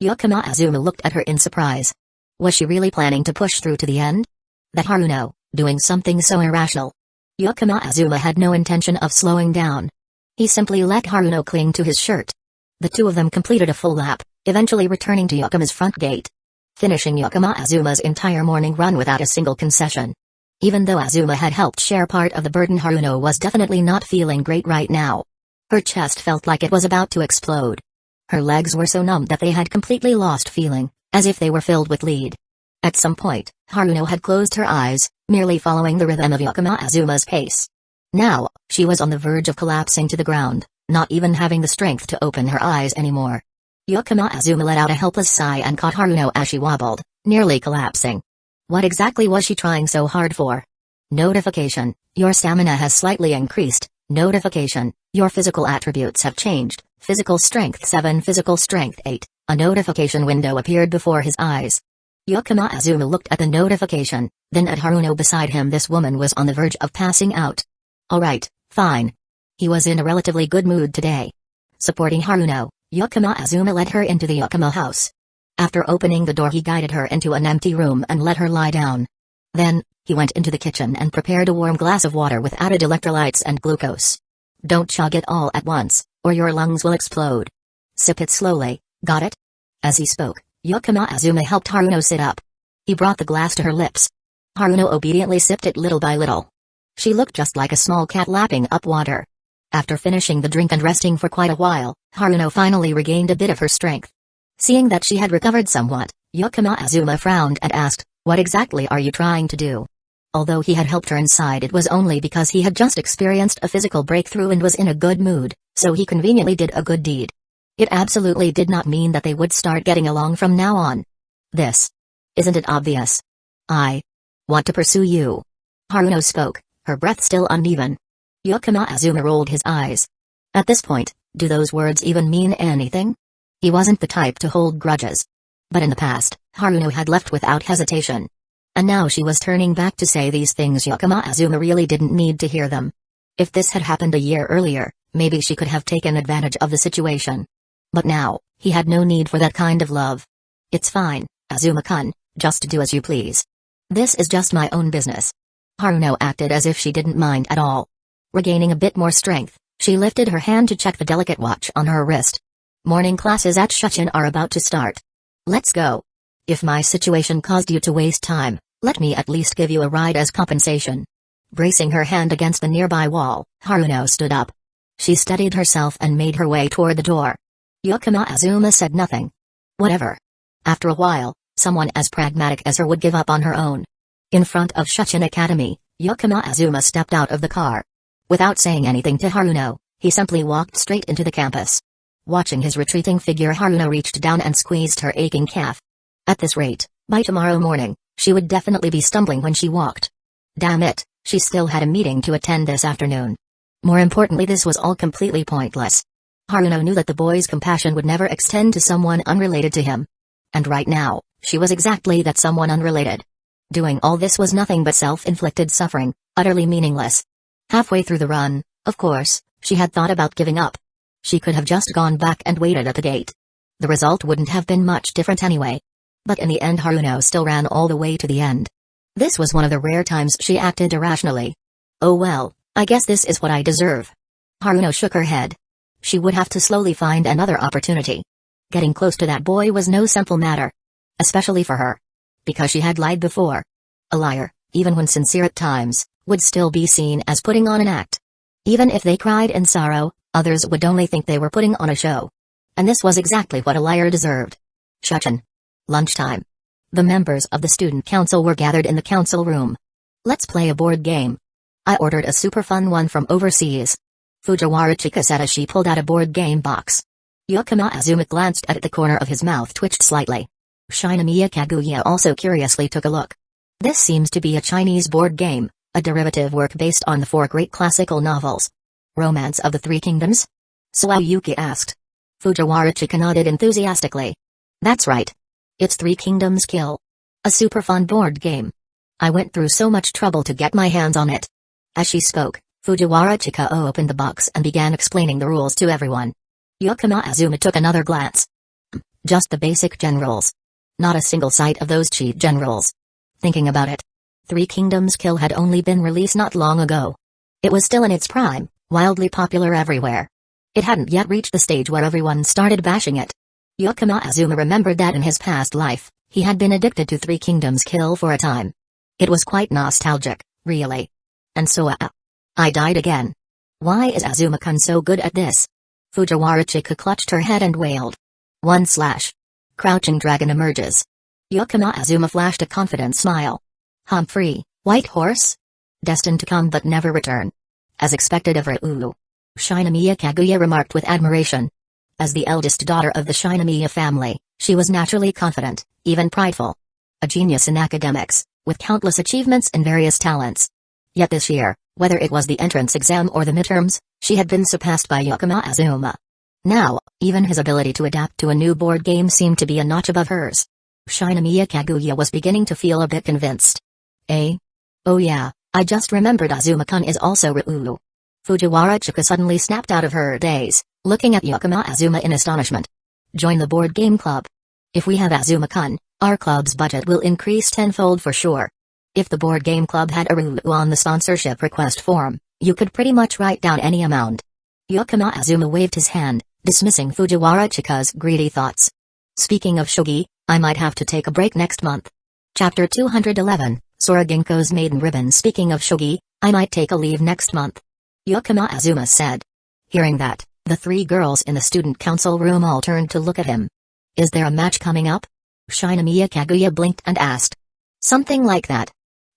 S1: Yukino Azuma looked at her in surprise. Was she really planning to push through to the end? That Haruno, doing something so irrational? Yukino Azuma had no intention of slowing down. He simply let Haruno cling to his shirt. The two of them completed a full lap, eventually returning to Yukima's front gate. Finishing Yukino Azuma's entire morning run without a single concession. Even though Azuma had helped share part of the burden, Haruno was definitely not feeling great right now. Her chest felt like it was about to explode. Her legs were so numb that they had completely lost feeling, as if they were filled with lead. At some point, Haruno had closed her eyes, merely following the rhythm of Yukino Azuma's pace. Now, she was on the verge of collapsing to the ground, not even having the strength to open her eyes anymore. Yukino Azuma let out a helpless sigh and caught Haruno as she wobbled, nearly collapsing. What exactly was she trying so hard for? Notification: your stamina has slightly increased. Notification: your physical attributes have changed. Physical strength 7, physical strength 8. A notification window appeared before his eyes. Yukino Azuma looked at the notification, then at Haruno beside him. This woman was on the verge of passing out. Alright, fine. He was in a relatively good mood today. Supporting Haruno, Yukino Azuma led her into the Yukino house. After opening the door, he guided her into an empty room and let her lie down. Then, he went into the kitchen and prepared a warm glass of water with added electrolytes and glucose. Don't chug it all at once, or your lungs will explode. Sip it slowly, got it? As he spoke, Yukino Azuma helped Haruno sit up. He brought the glass to her lips. Haruno obediently sipped it little by little. She looked just like a small cat lapping up water. After finishing the drink and resting for quite a while, Haruno finally regained a bit of her strength. Seeing that she had recovered somewhat, Yukino Azuma frowned and asked, "What exactly are you trying to do?" Although he had helped her inside, it was only because he had just experienced a physical breakthrough and was in a good mood, so he conveniently did a good deed. It absolutely did not mean that they would start getting along from now on. Isn't it obvious? I want to pursue you. Haruno spoke, her breath still uneven. Yukino Azuma rolled his eyes. At this point, do those words even mean anything? He wasn't the type to hold grudges. But in the past, Haruno had left without hesitation. And now she was turning back to say these things. Yukino Azuma really didn't need to hear them. If this had happened a year earlier, maybe she could have taken advantage of the situation. But now, he had no need for that kind of love. It's fine, Azuma-kun, just do as you please. This is just my own business. Haruno acted as if she didn't mind at all. Regaining a bit more strength, she lifted her hand to check the delicate watch on her wrist. Morning classes at Shuchin are about to start. Let's go. If my situation caused you to waste time, let me at least give you a ride as compensation. Bracing her hand against the nearby wall, Haruno stood up. She steadied herself and made her way toward the door. Yukino Azuma said nothing. Whatever. After a while, someone as pragmatic as her would give up on her own. In front of Shuchin Academy, Yukino Azuma stepped out of the car. Without saying anything to Haruno, he simply walked straight into the campus. Watching his retreating figure, Haruno reached down and squeezed her aching calf. At this rate, by tomorrow morning, she would definitely be stumbling when she walked. Damn it, she still had a meeting to attend this afternoon. More importantly, this was all completely pointless. Haruno knew that the boy's compassion would never extend to someone unrelated to him. And right now, she was exactly that someone unrelated. Doing all this was nothing but self-inflicted suffering, utterly meaningless. Halfway through the run, of course, she had thought about giving up. She could have just gone back and waited at the gate. The result wouldn't have been much different anyway. But in the end, Haruno still ran all the way to the end. This was one of the rare times she acted irrationally. Oh well, I guess this is what I deserve. Haruno shook her head. She would have to slowly find another opportunity. Getting close to that boy was no simple matter. Especially for her. Because she had lied before. A liar, even when sincere at times, would still be seen as putting on an act. Even if they cried in sorrow, others would only think they were putting on a show. And this was exactly what a liar deserved. Shuchin. Lunchtime. The members of the student council were gathered in the council room. Let's play a board game. I ordered a super fun one from overseas. Fujiwara Chika said as she pulled out a board game box. Yukima Azuma glanced at it. The corner of his mouth twitched slightly. Shinomiya Kaguya also curiously took a look. This seems to be a Chinese board game, a derivative work based on the 4 great classical novels. Romance of the Three Kingdoms? Suayuki asked. Fujiwara Chika nodded enthusiastically. That's right. It's Three Kingdoms Kill. A super fun board game. I went through so much trouble to get my hands on it. As she spoke, Fujiwara Chika opened the box and began explaining the rules to everyone. Yukima Azuma took another glance. Just the basic generals. Not a single sight of those cheat generals. Thinking about it. Three Kingdoms Kill had only been released not long ago. It was still in its prime, wildly popular everywhere. It hadn't yet reached the stage where everyone started bashing it. Yukima Azuma remembered that in his past life, he had been addicted to Three Kingdoms Kill for a time. It was quite nostalgic, really. And so I died again. Why is Azuma-kun so good at this? Fujiwara Chika clutched her head and wailed. 1 slash. Crouching dragon emerges. Yukima Azuma flashed a confident smile. Humphrey, white horse? Destined to come but never return. As expected of Ryulu. Shinomiya Kaguya remarked with admiration. As the eldest daughter of the Shinomiya family, she was naturally confident, even prideful. A genius in academics, with countless achievements and various talents. Yet this year, whether it was the entrance exam or the midterms, she had been surpassed by Yukima Azuma. Now, even his ability to adapt to a new board game seemed to be a notch above hers. Shinomiya Kaguya was beginning to feel a bit convinced. Eh? Oh yeah, I just remembered Azuma-kun is also Ryulu. Fujiwara Chika suddenly snapped out of her daze, looking at Yukima Azuma in astonishment. Join the board game club. If we have Azuma-kun, our club's budget will increase tenfold for sure. If the board game club had a Ryulu on the sponsorship request form, you could pretty much write down any amount. Yukima Azuma waved his hand, dismissing Fujiwara Chika's greedy thoughts. Speaking of shogi, I might have to take a break next month. Chapter 211, Sora Ginkgo's Maiden Ribbon. Speaking of shogi, I might take a leave next month. Yukima Azuma said. Hearing that, the 3 girls in the student council room all turned to look at him. Is there a match coming up? Shinomiya Kaguya blinked and asked. Something like that.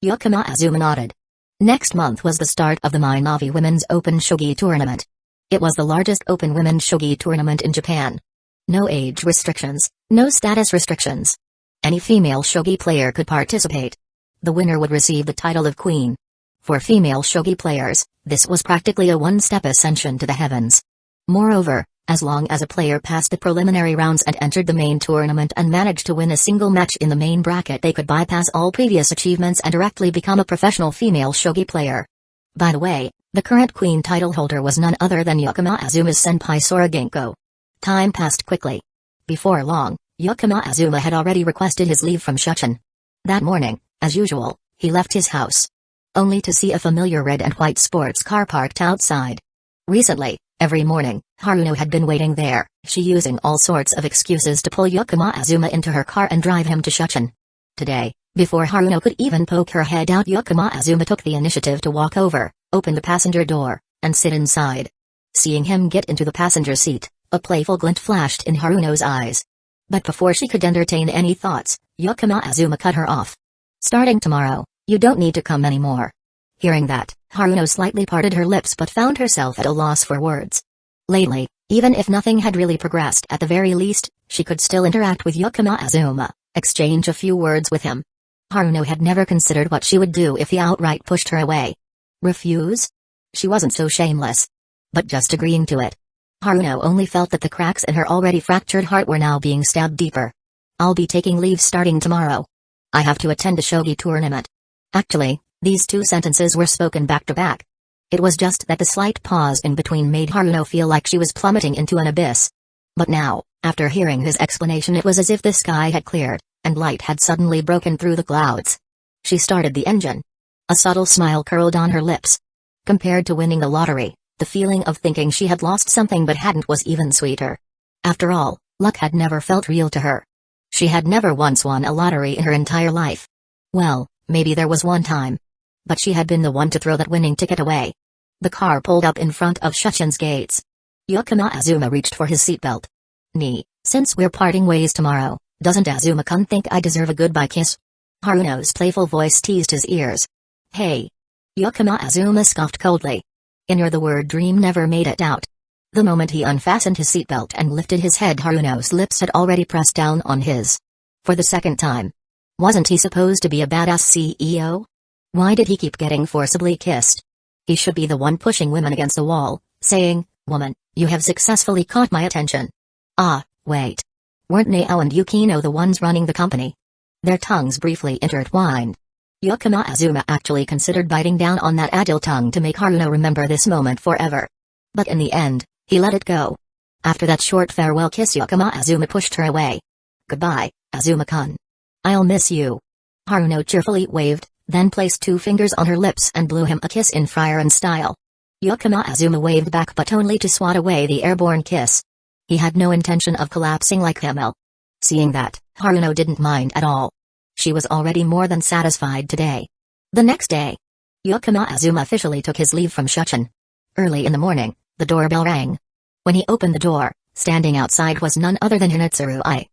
S1: Yukima Azuma nodded. Next month was the start of the Minavi Women's Open Shogi Tournament. It was the largest open women's shogi tournament in Japan. No age restrictions, no status restrictions. Any female shogi player could participate. The winner would receive the title of queen. For female shogi players, this was practically a one-step ascension to the heavens. Moreover, as long as a player passed the preliminary rounds and entered the main tournament and managed to win a single match in the main bracket, they could bypass all previous achievements and directly become a professional female shogi player. By the way, the current queen title holder was none other than Yukima Azuma's senpai Sora Ginkgo. Time passed quickly. Before long, Yukima Azuma had already requested his leave from Shuchin. That morning, as usual, he left his house. Only to see a familiar red and white sports car parked outside. Recently, every morning, Haruno had been waiting there, she using all sorts of excuses to pull Yukima Azuma into her car and drive him to Shuchin. Today, before Haruno could even poke her head out, Yukima Azuma took the initiative to walk over, open the passenger door, and sit inside. Seeing him get into the passenger seat, a playful glint flashed in Haruno's eyes. But before she could entertain any thoughts, Yukima Azuma cut her off. Starting tomorrow, you don't need to come anymore. Hearing that, Haruno slightly parted her lips but found herself at a loss for words. Lately, even if nothing had really progressed, at the very least, she could still interact with Yukima Azuma, exchange a few words with him. Haruno had never considered what she would do if he outright pushed her away. Refuse? She wasn't so shameless. But just agreeing to it. Haruno only felt that the cracks in her already fractured heart were now being stabbed deeper. I'll be taking leave starting tomorrow. I have to attend a shogi tournament. Actually, these 2 sentences were spoken back to back. It was just that the slight pause in between made Haruno feel like she was plummeting into an abyss. But now, after hearing his explanation, it was as if the sky had cleared, and light had suddenly broken through the clouds. She started the engine. A subtle smile curled on her lips. Compared to winning the lottery, the feeling of thinking she had lost something but hadn't was even sweeter. After all, luck had never felt real to her. She had never once won a lottery in her entire life. Well, maybe there was one time. But she had been the one to throw that winning ticket away. The car pulled up in front of Shuchin's gates. Yukino Azuma reached for his seatbelt. Since we're parting ways tomorrow, doesn't Azuma-kun think I deserve a goodbye kiss? Haruno's playful voice teased his ears. Hey! Yukino Azuma scoffed coldly. The word dream never made it out. The moment he unfastened his seatbelt and lifted his head, Haruno's lips had already pressed down on his. For the second time. Wasn't he supposed to be a badass CEO? Why did he keep getting forcibly kissed? He should be the one pushing women against the wall, saying, "Woman, you have successfully caught my attention." Ah, wait. Weren't Nao and Yukino the ones running the company? Their tongues briefly intertwined. Yukino Azuma actually considered biting down on that agile tongue to make Haruno remember this moment forever. But in the end, he let it go. After that short farewell kiss, Yukino Azuma pushed her away. Goodbye, Azuma-kun. I'll miss you. Haruno cheerfully waved, then placed 2 fingers on her lips and blew him a kiss in Frieren style. Yukino Azuma waved back but only to swat away the airborne kiss. He had no intention of collapsing like Himmel. Seeing that, Haruno didn't mind at all. She was already more than satisfied today. The next day, Yukino Azuma officially took his leave from Shuchin. Early in the morning, the doorbell rang. When he opened the door, standing outside was none other than Hinetsuru Ai.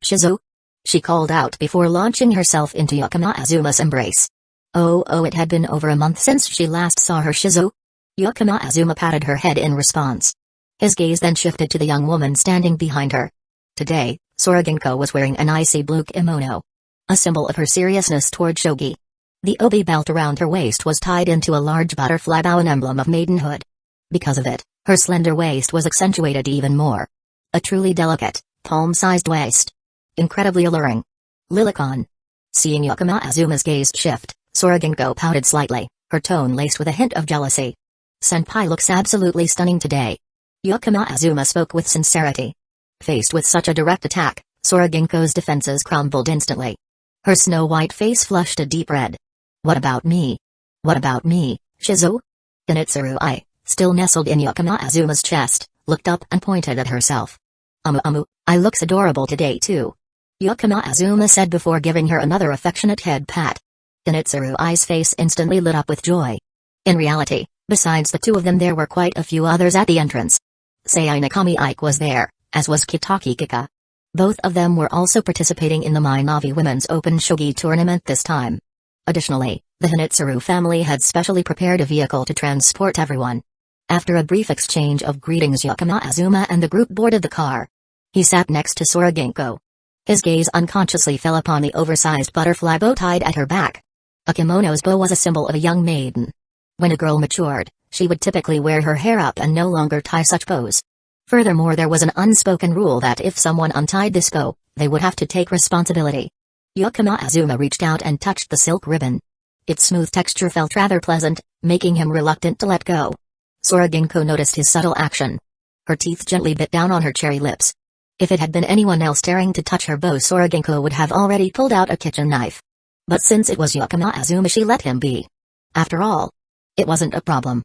S1: "Shizu?" she called out before launching herself into Yukino Azuma's embrace. Oh, it had been over a month since she last saw her Shizu. Yukino Azuma patted her head in response. His gaze then shifted to the young woman standing behind her. Today, Soroginko was wearing an icy blue kimono. A symbol of her seriousness toward shogi. The obi belt around her waist was tied into a large butterfly bow, an emblem of maidenhood. Because of it, her slender waist was accentuated even more. A truly delicate, palm-sized waist. Incredibly alluring. Lilicon. Seeing Yukino Azuma's gaze shift, Soroginko pouted slightly, her tone laced with a hint of jealousy. "Senpai looks absolutely stunning today." Yukino Azuma spoke with sincerity. Faced with such a direct attack, Soroginko's defenses crumbled instantly. Her snow-white face flushed a deep red. "What about me? What about me, Shizu?" Hinetsuru Ai, still nestled in Yukino Azuma's chest, looked up and pointed at herself. I looks adorable today too." Yukino Azuma said before giving her another affectionate head pat. Hinetsuru Ai's face instantly lit up with joy. In reality, besides the two of them, there were quite a few others at the entrance. Sei Nakami Ike was there, as was Kitaki Kika. Both of them were also participating in the Minavi Women's Open Shogi tournament this time. Additionally, the Hinetsuru family had specially prepared a vehicle to transport everyone. After a brief exchange of greetings, Yukino Azuma and the group boarded the car. He sat next to Soroginko. His gaze unconsciously fell upon the oversized butterfly bow tied at her back. A kimono's bow was a symbol of a young maiden. When a girl matured, she would typically wear her hair up and no longer tie such bows. Furthermore, there was an unspoken rule that if someone untied this bow, they would have to take responsibility. Yukino Azuma reached out and touched the silk ribbon. Its smooth texture felt rather pleasant, making him reluctant to let go. Soroginko noticed his subtle action. Her teeth gently bit down on her cherry lips. If it had been anyone else daring to touch her bow, Soroginko would have already pulled out a kitchen knife. But since it was Yukino Azuma, she let him be. After all, it wasn't a problem.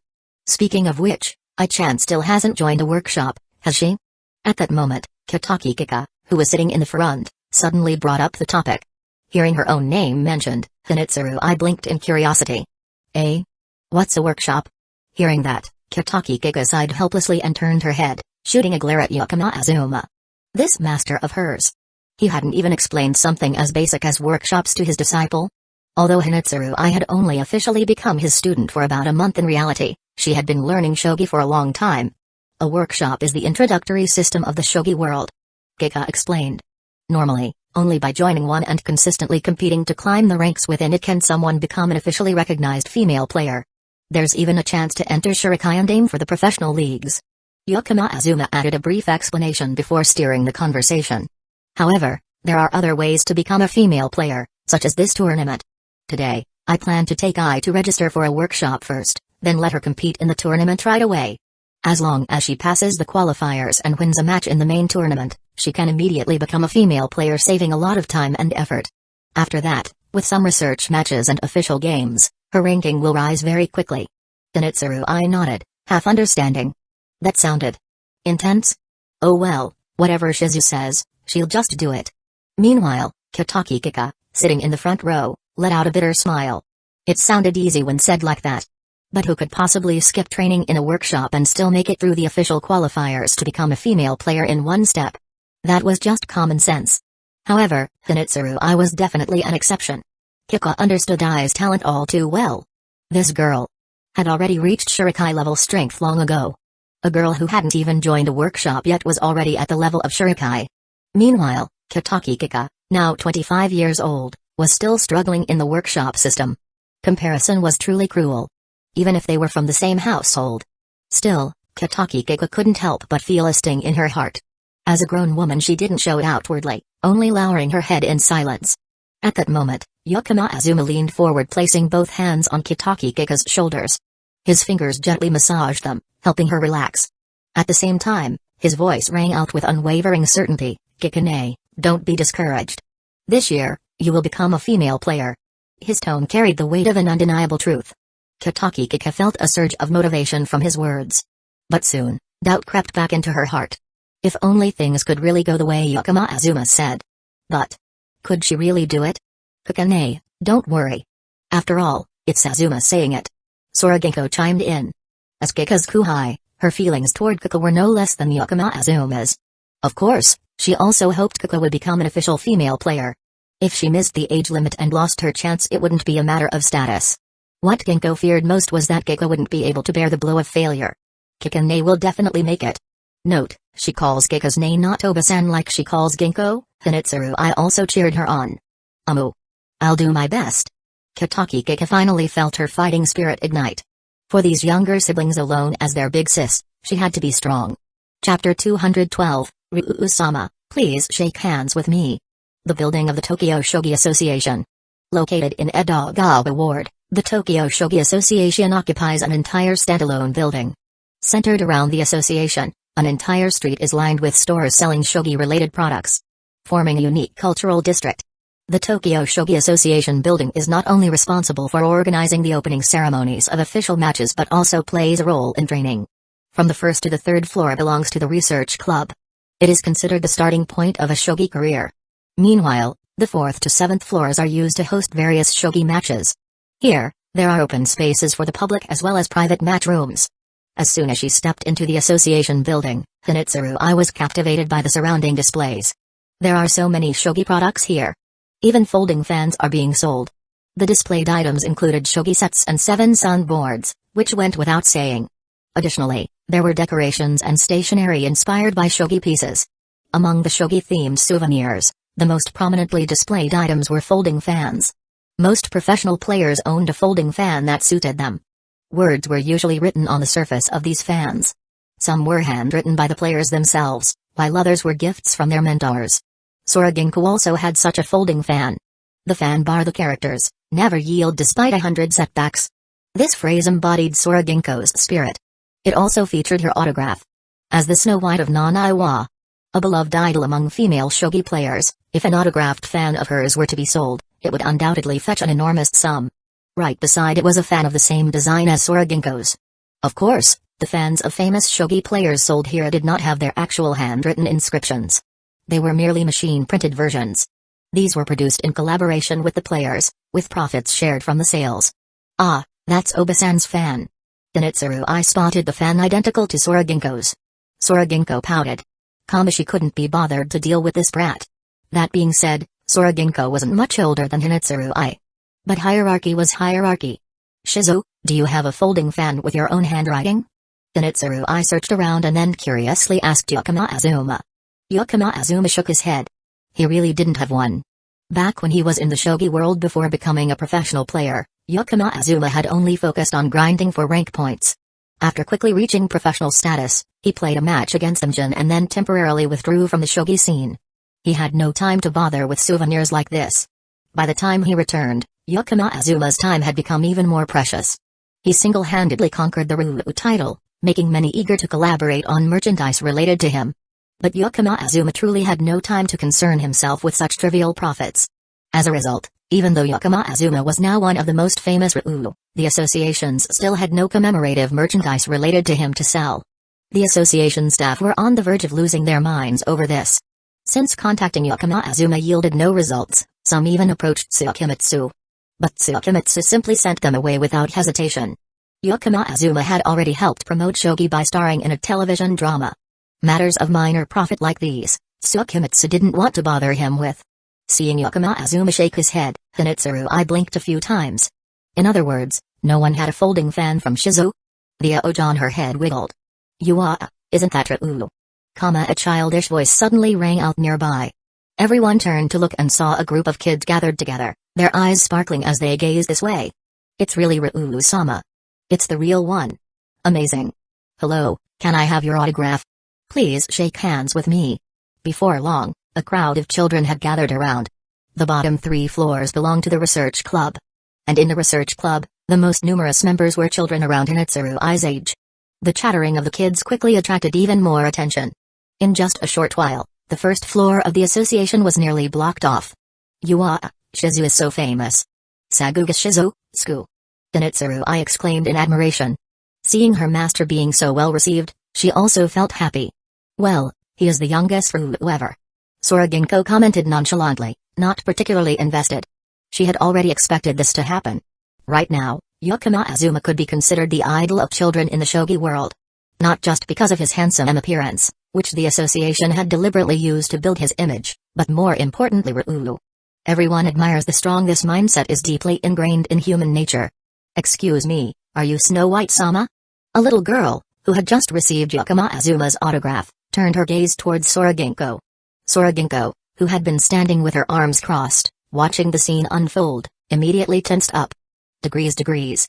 S1: Speaking of which, Ai-chan still hasn't joined a workshop, has she? At that moment, Kitaki Kika, who was sitting in the front, suddenly brought up the topic. Hearing her own name mentioned, Hinetsuru Ai blinked in curiosity. "Eh? What's a workshop?" Hearing that, Kitaki Kika sighed helplessly and turned her head, shooting a glare at Yukino Azuma. This master of hers. He hadn't even explained something as basic as workshops to his disciple. Although Hinetsuru Ai had only officially become his student for about a month, in reality, she had been learning shogi for a long time. A workshop is the introductory system of the shogi world. Kika explained. Normally, only by joining one and consistently competing to climb the ranks within it can someone become an officially recognized female player. There's even a chance to enter Shurikai and aim for the professional leagues. Yukino Azuma added a brief explanation before steering the conversation. However, there are other ways to become a female player, such as this tournament. Today, I plan to take Ai to register for a workshop first, then let her compete in the tournament right away. As long as she passes the qualifiers and wins a match in the main tournament, she can immediately become a female player, saving a lot of time and effort. After that, with some research matches and official games, her ranking will rise very quickly. Hinetsuru Ai nodded, half understanding. That sounded intense. Oh well, whatever Shizu says, she'll just do it. Meanwhile, Kitaki Kika, sitting in the front row, let out a bitter smile. It sounded easy when said like that. But who could possibly skip training in a workshop and still make it through the official qualifiers to become a female player in one step? That was just common sense. However, Hinitsuru Ai was definitely an exception. Kika understood Ai's talent all too well. This girl had already reached Shurikai level strength long ago. A girl who hadn't even joined a workshop yet was already at the level of Shurikai. Meanwhile, Kitaki Kika, now 25 years old, was still struggling in the workshop system. Comparison was truly cruel. Even if they were from the same household. Still, Kitaki Kika couldn't help but feel a sting in her heart. As a grown woman she didn't show it outwardly, only lowering her head in silence. At that moment, Yakama Azuma leaned forward, placing both hands on Kitaki Kika's shoulders. His fingers gently massaged them, helping her relax. At the same time, his voice rang out with unwavering certainty, "Kikane, don't be discouraged. This year, you will become a female player." His tone carried the weight of an undeniable truth. Kitaki Kika felt a surge of motivation from his words. But soon, doubt crept back into her heart. If only things could really go the way Yakama Azuma said. But could she really do it? "Kikane, don't worry. After all, it's Azuma saying it." Sora Ginkgo chimed in. As Kika's Kuhai, her feelings toward Kika were no less than Yakama Azuma's. Of course, she also hoped Kika would become an official female player. If she missed the age limit and lost her chance, it wouldn't be a matter of status. What Ginkgo feared most was that Kika wouldn't be able to bear the blow of failure. Kikane will definitely make it. Note, she calls Kika's name not Oba-san like she calls Ginkgo. Hinitsuru Ai also cheered her on. I'll do my best." Kitaki Kika finally felt her fighting spirit ignite. For these younger siblings alone as their big sis, she had to be strong. Chapter 212, Ryu-sama, please shake hands with me. The building of the Tokyo Shogi Association. Located in Edogawa Ward, the Tokyo Shogi Association occupies an entire standalone building. Centered around the association, an entire street is lined with stores selling shogi-related products, forming a unique cultural district. The Tokyo Shogi Association building is not only responsible for organizing the opening ceremonies of official matches but also plays a role in training. From the first to the third floor belongs to the research club. It is considered the starting point of a shogi career. Meanwhile, the fourth to seventh floors are used to host various shogi matches. Here, there are open spaces for the public as well as private match rooms. As soon as she stepped into the association building, Hinitsuru Ai was captivated by the surrounding displays. There are so many shogi products here. Even folding fans are being sold. The displayed items included shogi sets and 7 sun boards, which went without saying. Additionally, there were decorations and stationery inspired by shogi pieces. Among the shogi-themed souvenirs, the most prominently displayed items were folding fans. Most professional players owned a folding fan that suited them. Words were usually written on the surface of these fans. Some were handwritten by the players themselves, while others were gifts from their mentors. Sora Ginkgo also had such a folding fan. The fan bar the characters, "Never yield despite 100 setbacks." This phrase embodied Sora Ginkgo's spirit. It also featured her autograph. As the Snow White of Nanaiwa, a beloved idol among female shogi players, if an autographed fan of hers were to be sold, it would undoubtedly fetch an enormous sum. Right beside it was a fan of the same design as Sora Ginkgo's. Of course, the fans of famous shogi players sold here did not have their actual handwritten inscriptions. They were merely machine-printed versions. These were produced in collaboration with the players, with profits shared from the sales. "Ah, that's Oba-san's fan." Hinitsuru Ai spotted the fan identical to Sora Ginkgo's. Sora Ginkgo pouted. She couldn't be bothered to deal with this brat. That being said, Sora Ginkgo wasn't much older than Hinitsuru Ai. But hierarchy was hierarchy. "Shizu, do you have a folding fan with your own handwriting?" Hinitsuru Ai searched around and then curiously asked Yakama Azuma. Yakama Azuma shook his head. He really didn't have one. Back when he was in the shogi world before becoming a professional player, Yakama Azuma had only focused on grinding for rank points. After quickly reaching professional status, he played a match against Amjin and then temporarily withdrew from the shogi scene. He had no time to bother with souvenirs like this. By the time he returned, Yakama Azuma's time had become even more precious. He single-handedly conquered the Ryu title, making many eager to collaborate on merchandise related to him. But Yakama Azuma truly had no time to concern himself with such trivial profits. As a result, even though Yakama Azuma was now one of the most famous Ryu, the associations still had no commemorative merchandise related to him to sell. The association staff were on the verge of losing their minds over this. Since contacting Yakama Azuma yielded no results, some even approached Tsukimitsu. But Tsukimitsu simply sent them away without hesitation. Yakama Azuma had already helped promote shogi by starring in a television drama. Matters of minor profit like these, Tsukimitsu didn't want to bother him with. Seeing Yakama Azuma shake his head, Hinitsuru I blinked a few times. In other words, no one had a folding fan from Shizu? The Oji on her head wiggled. Isn't that true? A childish voice suddenly rang out nearby. Everyone turned to look and saw a group of kids gathered together, their eyes sparkling as they gazed this way. It's really Ryuu-sama. It's the real one. Amazing. Hello, can I have your autograph? Please shake hands with me. Before long, a crowd of children had gathered around. The bottom 3 floors belonged to the research club. And in the research club, the most numerous members were children around Hinitsuru I's age. The chattering of the kids quickly attracted even more attention. In just a short while, the first floor of the association was nearly blocked off. Shizu is so famous. Saguga Shizu, Sku. Hinitsuru I exclaimed in admiration. Seeing her master being so well received, she also felt happy. Well, he is the youngest Ryuu ever. Sora-ginko commented nonchalantly, not particularly invested. She had already expected this to happen. Right now, Yakama Azuma could be considered the idol of children in the shogi world. Not just because of his handsome appearance, which the association had deliberately used to build his image, but more importantly Ryuu. Everyone admires the strong this mindset is deeply ingrained in human nature. Excuse me, are you Snow White-sama? A little girl, who had just received Yakama Azuma's autograph, turned her gaze towards Sora-ginko. Sora-ginko, who had been standing with her arms crossed, watching the scene unfold, immediately tensed up. Degrees.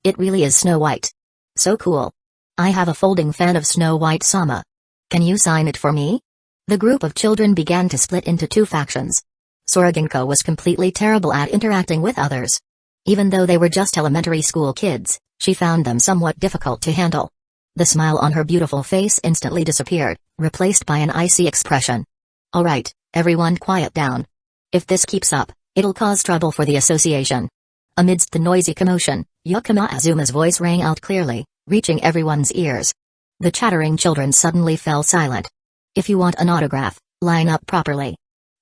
S1: It really is Snow White. So cool. I have a folding fan of Snow White-sama. Can you sign it for me? The group of children began to split into 2 factions. Sora-ginko was completely terrible at interacting with others. Even though they were just elementary school kids, she found them somewhat difficult to handle. The smile on her beautiful face instantly disappeared, replaced by an icy expression. Alright, everyone quiet down. If this keeps up, it'll cause trouble for the association. Amidst the noisy commotion, Yakama Azuma's voice rang out clearly, reaching everyone's ears. The chattering children suddenly fell silent. If you want an autograph, line up properly.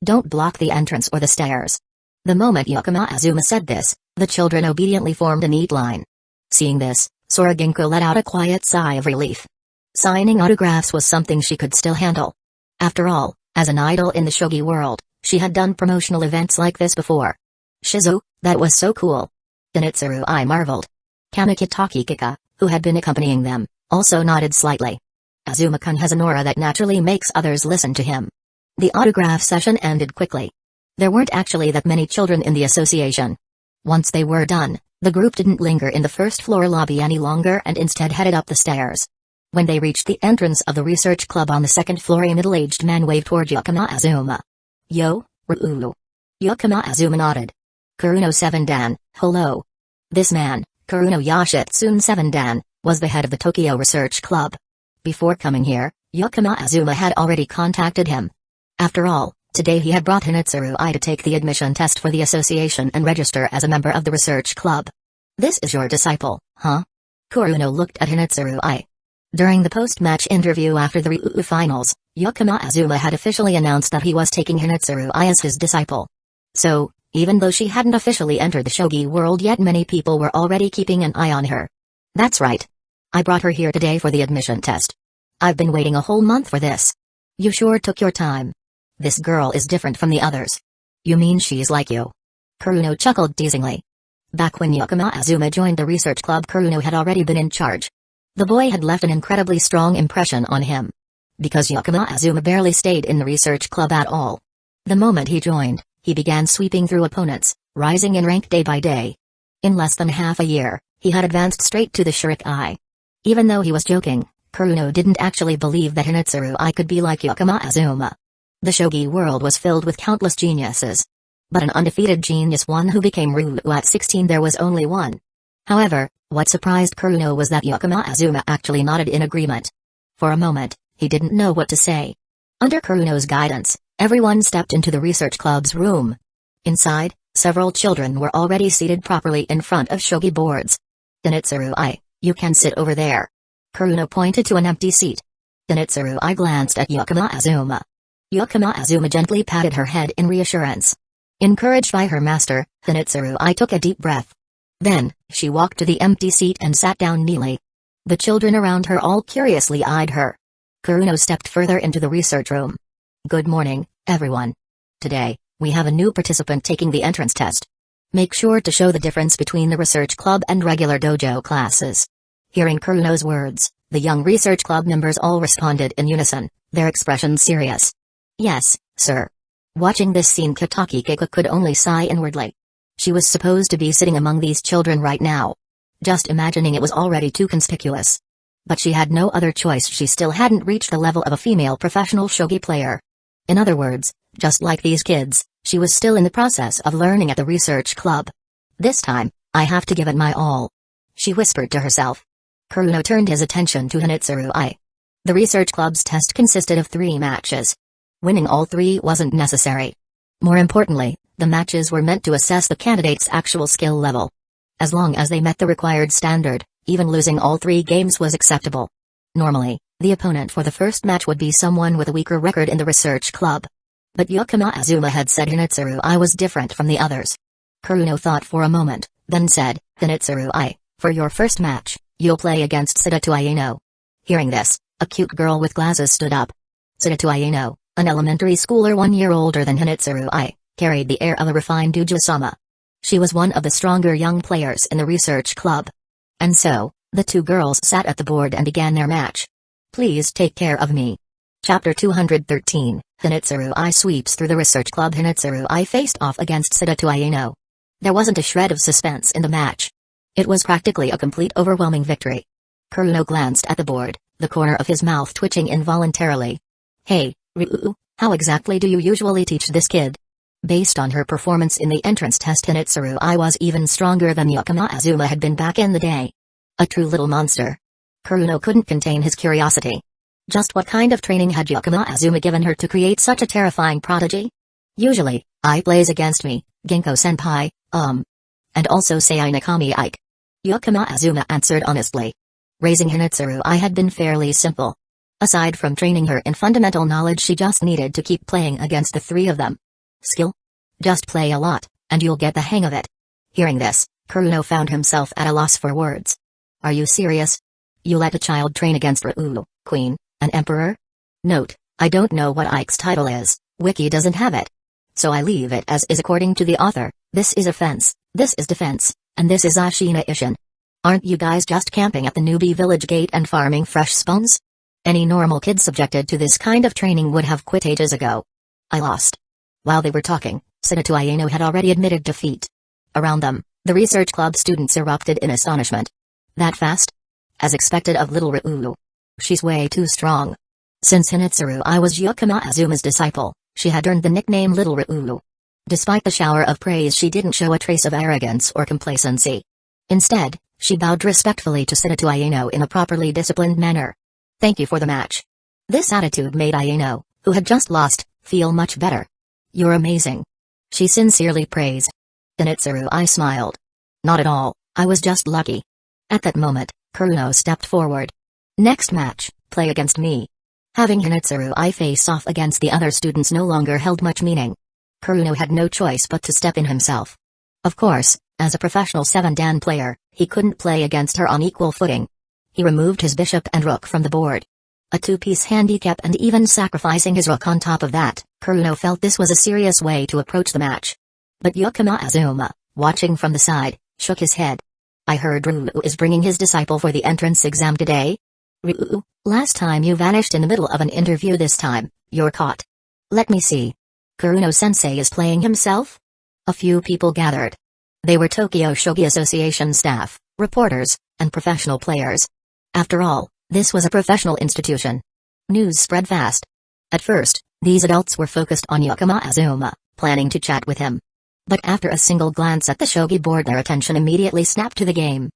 S1: Don't block the entrance or the stairs. The moment Yakama Azuma said this, the children obediently formed a neat line. Seeing this, Sora-ginko let out a quiet sigh of relief. Signing autographs was something she could still handle. After all, as an idol in the shogi world, she had done promotional events like this before. Shizu, that was so cool. Hinitsuru I marveled. Kamikitaki Kika, who had been accompanying them, also nodded slightly. Azuma-kun has an aura that naturally makes others listen to him. The autograph session ended quickly. There weren't actually that many children in the association. Once they were done, the group didn't linger in the first floor lobby any longer and instead headed up the stairs. When they reached the entrance of the research club on the 2nd floor, a middle-aged man waved toward Yakama Azuma. Yo, Ryuu. Yakama Azuma nodded. Kuruno 7 Dan, hello. This man, Kuruno Yashitsune 7 Dan, was the head of the Tokyo Research Club. Before coming here, Yakama Azuma had already contacted him. After all, today he had brought Hinitsuru I to take the admission test for the association and register as a member of the research club. This is your disciple, huh? Kuruno looked at Hinitsuru I. During the post-match interview after the Ryuu finals, Yakama Azuma had officially announced that he was taking Hinitsuru I as his disciple. So, even though she hadn't officially entered the shogi world yet, many people were already keeping an eye on her. That's right. I brought her here today for the admission test. I've been waiting a whole month for this. You sure took your time. This girl is different from the others. You mean she's like you? Kuruno chuckled teasingly. Back when Yakama Azuma joined the research club, Kuruno had already been in charge. The boy had left an incredibly strong impression on him. Because Yakama Azuma barely stayed in the research club at all. The moment he joined, he began sweeping through opponents, rising in rank day by day. In less than half a year, he had advanced straight to the Shurikai. Even though he was joking, Kuruno didn't actually believe that Hinitsuru I could be like Yakama Azuma. The shogi world was filled with countless geniuses. But an undefeated genius, one who became Ryuu at 16, there was only one. However, what surprised Kuruno was that Yakama Azuma actually nodded in agreement. For a moment, he didn't know what to say. Under Kuruno's guidance, everyone stepped into the research club's room. Inside, several children were already seated properly in front of shogi boards. Hinitsuru I, you can sit over there. Kuruno pointed to an empty seat. Hinitsuru I glanced at Yakama Azuma. Yakama Azuma gently patted her head in reassurance. Encouraged by her master, Hinitsuru took a deep breath. Then, she walked to the empty seat and sat down neatly. The children around her all curiously eyed her. Kuruno stepped further into the research room. Good morning, everyone. Today, we have a new participant taking the entrance test. Make sure to show the difference between the research club and regular dojo classes. Hearing Kuruno's words, the young research club members all responded in unison, their expressions serious. Yes, sir. Watching this scene, Kitaki Keiko could only sigh inwardly. She was supposed to be sitting among these children right now. Just imagining it was already too conspicuous. But she had no other choice. She still hadn't reached the level of a female professional shogi player. In other words, just like these kids, she was still in the process of learning at the research club. This time, I have to give it my all, she whispered to herself. Kuruno turned his attention to Hinitsuru. The research club's test consisted of 3 matches. Winning all 3 wasn't necessary. More importantly, the matches were meant to assess the candidate's actual skill level. As long as they met the required standard, even losing all 3 games was acceptable. Normally, the opponent for the first match would be someone with a weaker record in the research club. But Yakama Azuma had said Hinitsuru was different from the others. Kuruno thought for a moment, then said, Hinitsuru, for your first match, you'll play against Sadatu Ayano. Hearing this, a cute girl with glasses stood up. Sadatu Ayano, an elementary schooler 1 year older than Hinitsuru, carried the air of a refined Ujiha-sama. She was one of the stronger young players in the research club. And so, the 2 girls sat at the board and began their match. Please take care of me. Chapter 213, Hinitsuru sweeps through the research club. Hinitsuru faced off against Sadatu Ayano. There wasn't a shred of suspense in the match. It was practically a complete overwhelming victory. Kuruno glanced at the board, the corner of his mouth twitching involuntarily. Hey, Ryu, how exactly do you usually teach this kid? Based on her performance in the entrance test, Hinitsuru was even stronger than Yakama Azuma had been back in the day. A true little monster. Kuruno couldn't contain his curiosity. Just what kind of training had Yakama Azuma given her to create such a terrifying prodigy? Usually, plays against me, Genko-senpai, and also Sei Nakami Ike. Yakama Azuma answered honestly. Raising Hinitsuru had been fairly simple. Aside from training her in fundamental knowledge, she just needed to keep playing against the 3 of them. Skill? Just play a lot, and you'll get the hang of it. Hearing this, Kuruno found himself at a loss for words. Are you serious? You let a child train against Ryu, Queen, an emperor? Note, I don't know what Ike's title is, Wiki doesn't have it. So I leave it as is according to the author. This is offense, this is defense, and this is Ashina Ishin. Aren't you guys just camping at the newbie village gate and farming fresh spawns? Any normal kid subjected to this kind of training would have quit ages ago. I lost. While they were talking, Sadatu Ayano had already admitted defeat. Around them, the research club students erupted in astonishment. That fast? As expected of little Ryu. She's way too strong. Since Hinitsuru was Yakama Azuma's disciple, she had earned the nickname Little Ryu. Despite the shower of praise, she didn't show a trace of arrogance or complacency. Instead, she bowed respectfully to Sadatu Ayano in a properly disciplined manner. Thank you for the match. This attitude made Ayano, who had just lost, feel much better. You're amazing. She sincerely praised. Hinitsuru smiled. Not at all, I was just lucky. At that moment, Kuruno stepped forward. Next match, play against me. Having Hinitsuru face off against the other students no longer held much meaning. Kuruno had no choice but to step in himself. Of course, as a professional 7-dan player, he couldn't play against her on equal footing. He removed his bishop and rook from the board. A 2-piece handicap, and even sacrificing his rook on top of that, Kuruno felt this was a serious way to approach the match. But Yakama Azuma, watching from the side, shook his head. I heard Ryu is bringing his disciple for the entrance exam today? Ryu, last time you vanished in the middle of an interview, this time, you're caught. Let me see. Kuruno-sensei is playing himself? A few people gathered. They were Tokyo Shogi Association staff, reporters, and professional players. After all, this was a professional institution. News spread fast. At first, these adults were focused on Yakama Azuma, planning to chat with him. But after a single glance at the shogi board, their attention immediately snapped to the game.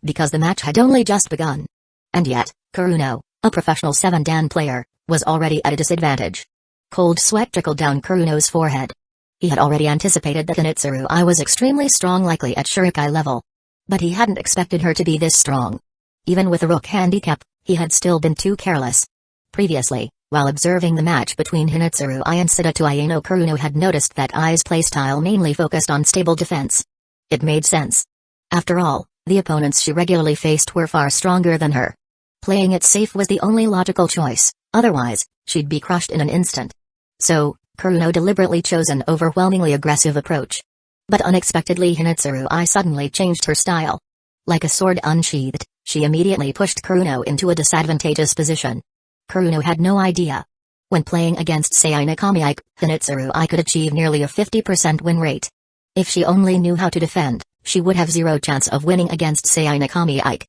S1: Because the match had only just begun. And yet, Kuruno, a professional 7-dan player, was already at a disadvantage. Cold sweat trickled down Kuruno's forehead. He had already anticipated that Hinitsuru was extremely strong, likely at Shurikai level. But he hadn't expected her to be this strong. Even with a rook handicap, he had still been too careless. Previously, While observing the match between Hinitsuru I and Sidatu Ayano, Kuruno had noticed that Ai's playstyle mainly focused on stable defense. It made sense. After all, the opponents she regularly faced were far stronger than her. Playing it safe was the only logical choice, otherwise, she'd be crushed in an instant. So, Kuruno deliberately chose an overwhelmingly aggressive approach. But unexpectedly Hinitsuru I suddenly changed her style. Like a sword unsheathed, she immediately pushed Kuruno into a disadvantageous position. Kuruno had no idea. When playing against Sei Nakami, Hinitsuru I could achieve nearly a 50% win rate. If she only knew how to defend, she would have zero chance of winning against Sei Nakami.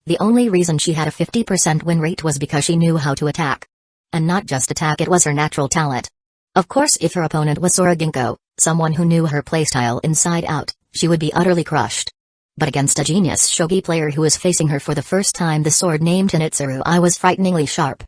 S1: The only reason she had a 50% win rate was because she knew how to attack. And not just attack, it was her natural talent. Of course, if her opponent was Sora-Ginkgo, someone who knew her playstyle inside out, she would be utterly crushed. But against a genius shogi player who was facing her for the first time, the sword named Hinitsuru I was frighteningly sharp.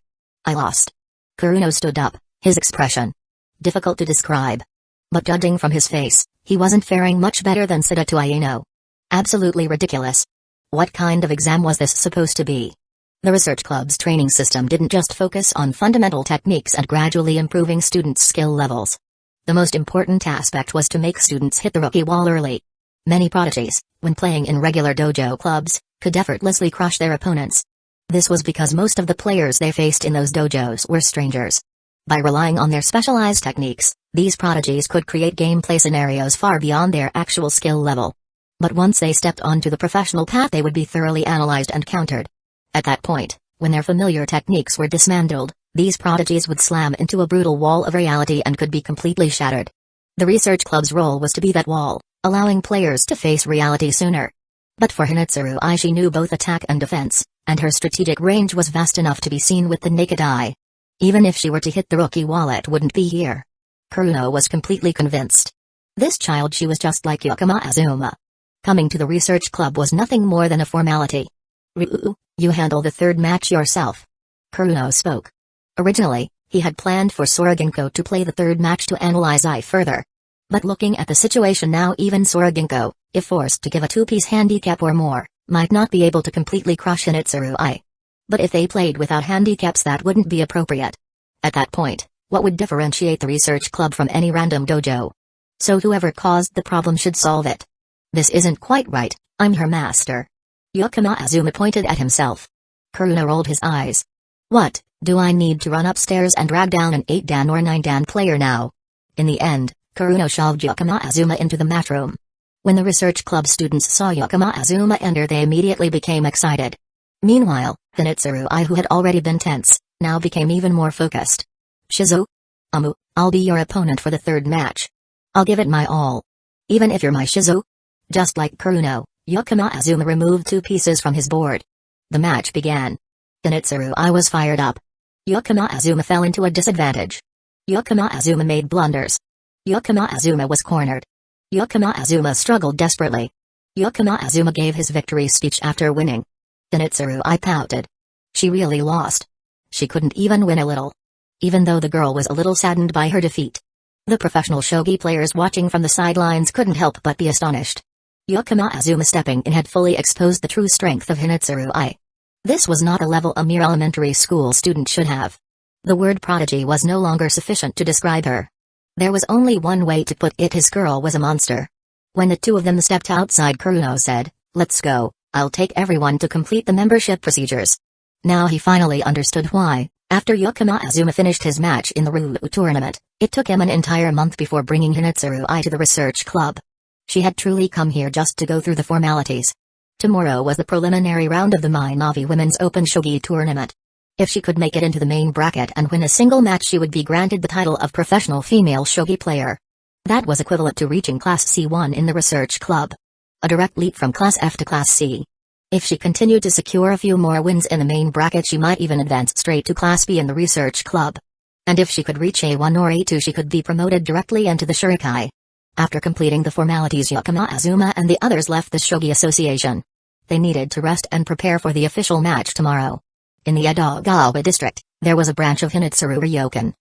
S1: I lost. Kuruno stood up, his expression difficult to describe. But judging from his face, he wasn't faring much better than Sidatu Ayano. Absolutely ridiculous. What kind of exam was this supposed to be? The research club's training system didn't just focus on fundamental techniques and gradually improving students' skill levels. The most important aspect was to make students hit the rookie wall early. Many prodigies, when playing in regular dojo clubs, could effortlessly crush their opponents. This was because most of the players they faced in those dojos were strangers. By relying on their specialized techniques, these prodigies could create gameplay scenarios far beyond their actual skill level. But once they stepped onto the professional path, they would be thoroughly analyzed and countered. At that point, when their familiar techniques were dismantled, these prodigies would slam into a brutal wall of reality and could be completely shattered. The research club's role was to be that wall, allowing players to face reality sooner. But for Hinitsuru I, she knew both attack and defense, and her strategic range was vast enough to be seen with the naked eye. Even if she were to hit the rookie wall, it wouldn't be here. Kuruno was completely convinced. This child, she was just like Yakama Azuma. Coming to the research club was nothing more than a formality. Ryu, you handle the third match yourself. Kuruno spoke. Originally, he had planned for Sora-Ginkgo to play the third match to analyze I further. But looking at the situation now, even Sora-Ginkgo, if forced to give a two-piece handicap or more, might not be able to completely crush Hinitsuru I. But if they played without handicaps, that wouldn't be appropriate. At that point, what would differentiate the research club from any random dojo? So whoever caused the problem should solve it. This isn't quite right, I'm her master. Yakama Azuma pointed at himself. Kuruno rolled his eyes. What, do I need to run upstairs and drag down an 8-dan or 9-dan player now? In the end, Kuruno shoved Yakama Azuma into the mat room. When the research club students saw Yakama Azuma enter, they immediately became excited. Meanwhile, Hinitsuru I, who had already been tense, now became even more focused. Shizu? I'll be your opponent for the third match. I'll give it my all. Even if you're my Shizu? Just like Kuruno, Yakama Azuma removed 2 pieces from his board. The match began. Hinitsuru I was fired up. Yakama Azuma fell into a disadvantage. Yakama Azuma made blunders. Yakama Azuma was cornered. Yakama Azuma struggled desperately. Yakama Azuma gave his victory speech after winning. Hinitsuru I pouted. She really lost. She couldn't even win a little. Even though the girl was a little saddened by her defeat. The professional shogi players watching from the sidelines couldn't help but be astonished. Yakama Azuma stepping in had fully exposed the true strength of Hinitsuru I. This was not a level a mere elementary school student should have. The word prodigy was no longer sufficient to describe her. There was only one way to put it: his girl was a monster. When the two of them stepped outside, Kuruno said, "Let's go, I'll take everyone to complete the membership procedures." Now he finally understood why, after Yakama Azuma finished his match in the Ryu tournament, it took him an entire month before bringing Hinitsuru I to the research club. She had truly come here just to go through the formalities. Tomorrow was the preliminary round of the Minavi Women's Open Shogi Tournament. If she could make it into the main bracket and win a single match, she would be granted the title of professional female shogi player. That was equivalent to reaching Class C1 in the research club. A direct leap from Class F to Class C. If she continued to secure a few more wins in the main bracket, she might even advance straight to Class B in the research club. And if she could reach A1 or A2, she could be promoted directly into the Shurikai. After completing the formalities, Yakama Azuma and the others left the Shogi Association. They needed to rest and prepare for the official match tomorrow. In the Edagawa district, there was a branch of Hinitsuru Ryokan.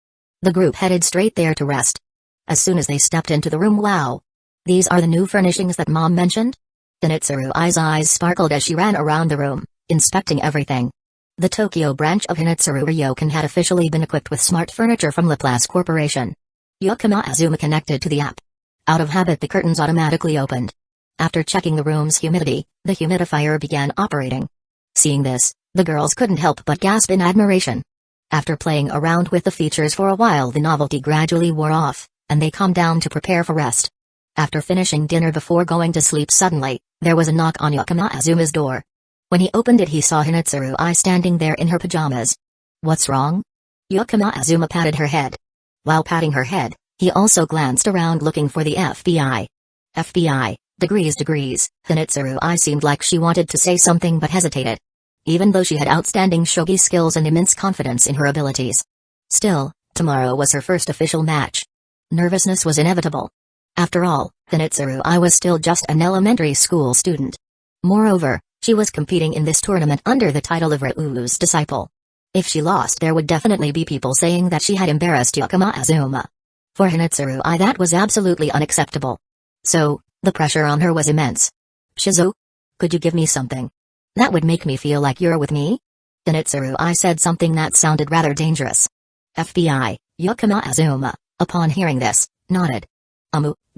S1: The group headed straight there to rest. As soon as they stepped into the room, wow! These are the new furnishings that Mom mentioned? Hinitsuru I's eyes sparkled as she ran around the room, inspecting everything. The Tokyo branch of Hinetsuru Ryokan had officially been equipped with smart furniture from Laplace Corporation. Yakama Azuma connected to the app. Out of habit, the curtains automatically opened. After checking the room's humidity, the humidifier began operating. Seeing this, the girls couldn't help but gasp in admiration. After playing around with the features for a while, the novelty gradually wore off, and they calmed down to prepare for rest. After finishing dinner before going to sleep, suddenly, there was a knock on Yakama Azuma's door. When he opened it, he saw Hinetsuru Ai standing there in her pajamas. "What's wrong?" Yakama Azuma patted her head. While patting her head, he also glanced around looking for the FBI. FBI, degrees. Hinetsuru Ai seemed like she wanted to say something but hesitated. Even though she had outstanding shogi skills and immense confidence in her abilities. Still, tomorrow was her first official match. Nervousness was inevitable. After all, Hinetsuru Ai was still just an elementary school student. Moreover, she was competing in this tournament under the title of Ryu's disciple. If she lost, there would definitely be people saying that she had embarrassed Yakama Azuma. For Hinetsuru Ai, that was absolutely unacceptable. So, the pressure on her was immense. "Shizu? Could you give me something? That would make me feel like you're with me?" Hinetsuru Ai said something that sounded rather dangerous. FBI, Yakama Azuma, upon hearing this, nodded.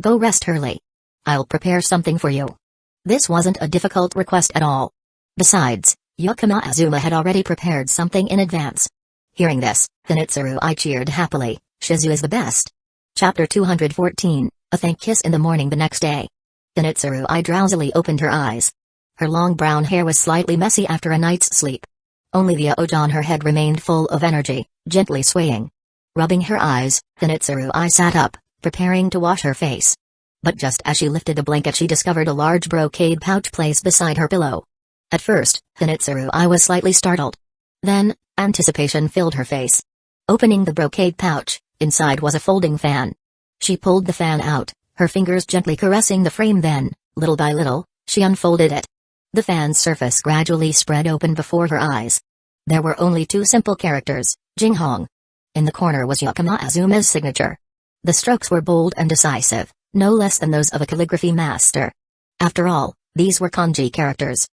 S1: Go rest early. I'll prepare something for you." This wasn't a difficult request at all. Besides, Yakama Azuma had already prepared something in advance. Hearing this, Hinetsuru Ai cheered happily. Shizu is the best. Chapter 214, A Thank Kiss in the morning the next day. Hinetsuru Ai drowsily opened her eyes. Her long brown hair was slightly messy after a night's sleep. Only the ouge on her head remained full of energy, gently swaying. Rubbing her eyes, Hinetsuru Ai sat up, preparing to wash her face. But just as she lifted the blanket, she discovered a large brocade pouch placed beside her pillow. At first, Hinetsuru Ai was slightly startled. Then, anticipation filled her face. Opening the brocade pouch, inside was a folding fan. She pulled the fan out, her fingers gently caressing the frame, then, little by little, she unfolded it. The fan's surface gradually spread open before her eyes. There were only two simple characters, Jinghong. In the corner was Yakama Azuma's signature. The strokes were bold and decisive, no less than those of a calligraphy master. After all, these were kanji characters.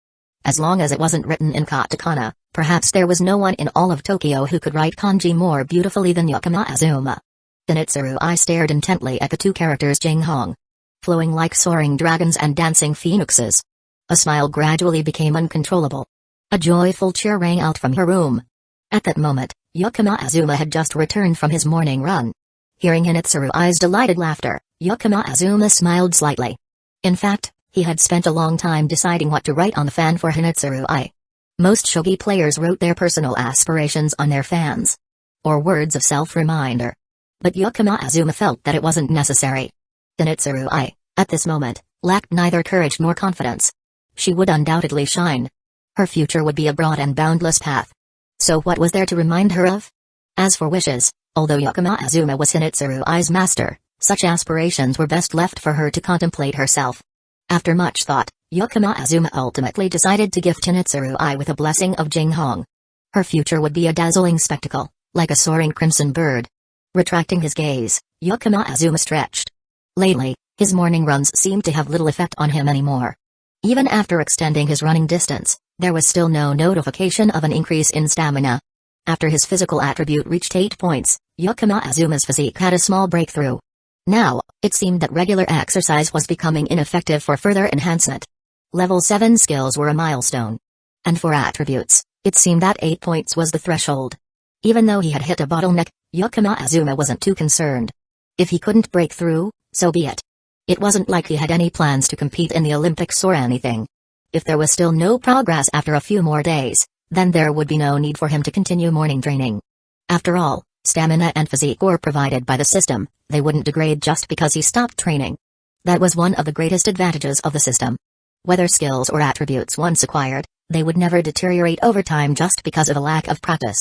S1: As long as it wasn't written in katakana, perhaps there was no one in all of Tokyo who could write kanji more beautifully than Yakama Azuma. Hinetsuru Ai stared intently at the two characters Jinghong. Flowing like soaring dragons and dancing phoenixes. A smile gradually became uncontrollable. A joyful cheer rang out from her room. At that moment, Yakama Azuma had just returned from his morning run. Hearing Hinetsuru Ai's delighted laughter, Yakama Azuma smiled slightly. In fact, he had spent a long time deciding what to write on the fan for Hinetsuru Ai. Most shogi players wrote their personal aspirations on their fans. Or words of self-reminder. But Yakama Azuma felt that it wasn't necessary. Hinetsuru Ai, at this moment, lacked neither courage nor confidence. She would undoubtedly shine. Her future would be a broad and boundless path. So what was there to remind her of? As for wishes, although Yakama Azuma was Hinetsuru Ai's master, such aspirations were best left for her to contemplate herself. After much thought, Yakama Azuma ultimately decided to gift Hinetsuru Ai with a blessing of Jinghong. Her future would be a dazzling spectacle, like a soaring crimson bird. Retracting his gaze, Yakama Azuma stretched. Lately, his morning runs seemed to have little effect on him anymore. Even after extending his running distance, there was still no notification of an increase in stamina. After his physical attribute reached 8 points, Yakama Azuma's physique had a small breakthrough. Now, it seemed that regular exercise was becoming ineffective for further enhancement. Level 7 skills were a milestone. And for attributes, it seemed that 8 points was the threshold. Even though he had hit a bottleneck, Yakama Azuma wasn't too concerned. If he couldn't break through, so be it. It wasn't like he had any plans to compete in the Olympics or anything. If there was still no progress after a few more days, then there would be no need for him to continue morning training. After all, stamina and physique were provided by the system, they wouldn't degrade just because he stopped training. That was one of the greatest advantages of the system. Whether skills or attributes once acquired, they would never deteriorate over time just because of a lack of practice.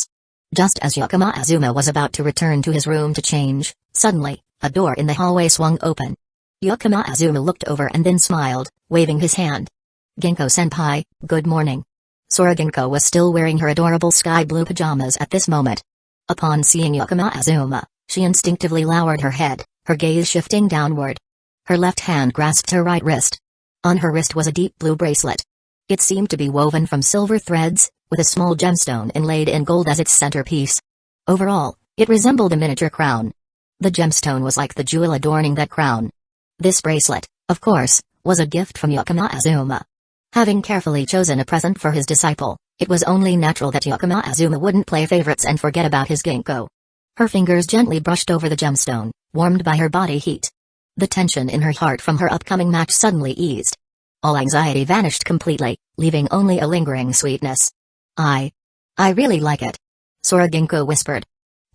S1: Just as Yakama Azuma was about to return to his room to change, suddenly, a door in the hallway swung open. Yakama Azuma looked over and then smiled, waving his hand. Genko-senpai, good morning. Sora Genko was still wearing her adorable sky blue pajamas at this moment. Upon seeing Yakama Azuma, she instinctively lowered her head, her gaze shifting downward. Her left hand grasped her right wrist. On her wrist was a deep blue bracelet. It seemed to be woven from silver threads, with a small gemstone inlaid in gold as its centerpiece. Overall, it resembled a miniature crown. The gemstone was like the jewel adorning that crown. This bracelet, of course, was a gift from Yakama Azuma. Having carefully chosen a present for his disciple, it was only natural that Yakama Azuma wouldn't play favorites and forget about his ginkgo. Her fingers gently brushed over the gemstone, warmed by her body heat. The tension in her heart from her upcoming match suddenly eased. All anxiety vanished completely, leaving only a lingering sweetness. I really like it. Sora Ginkgo whispered.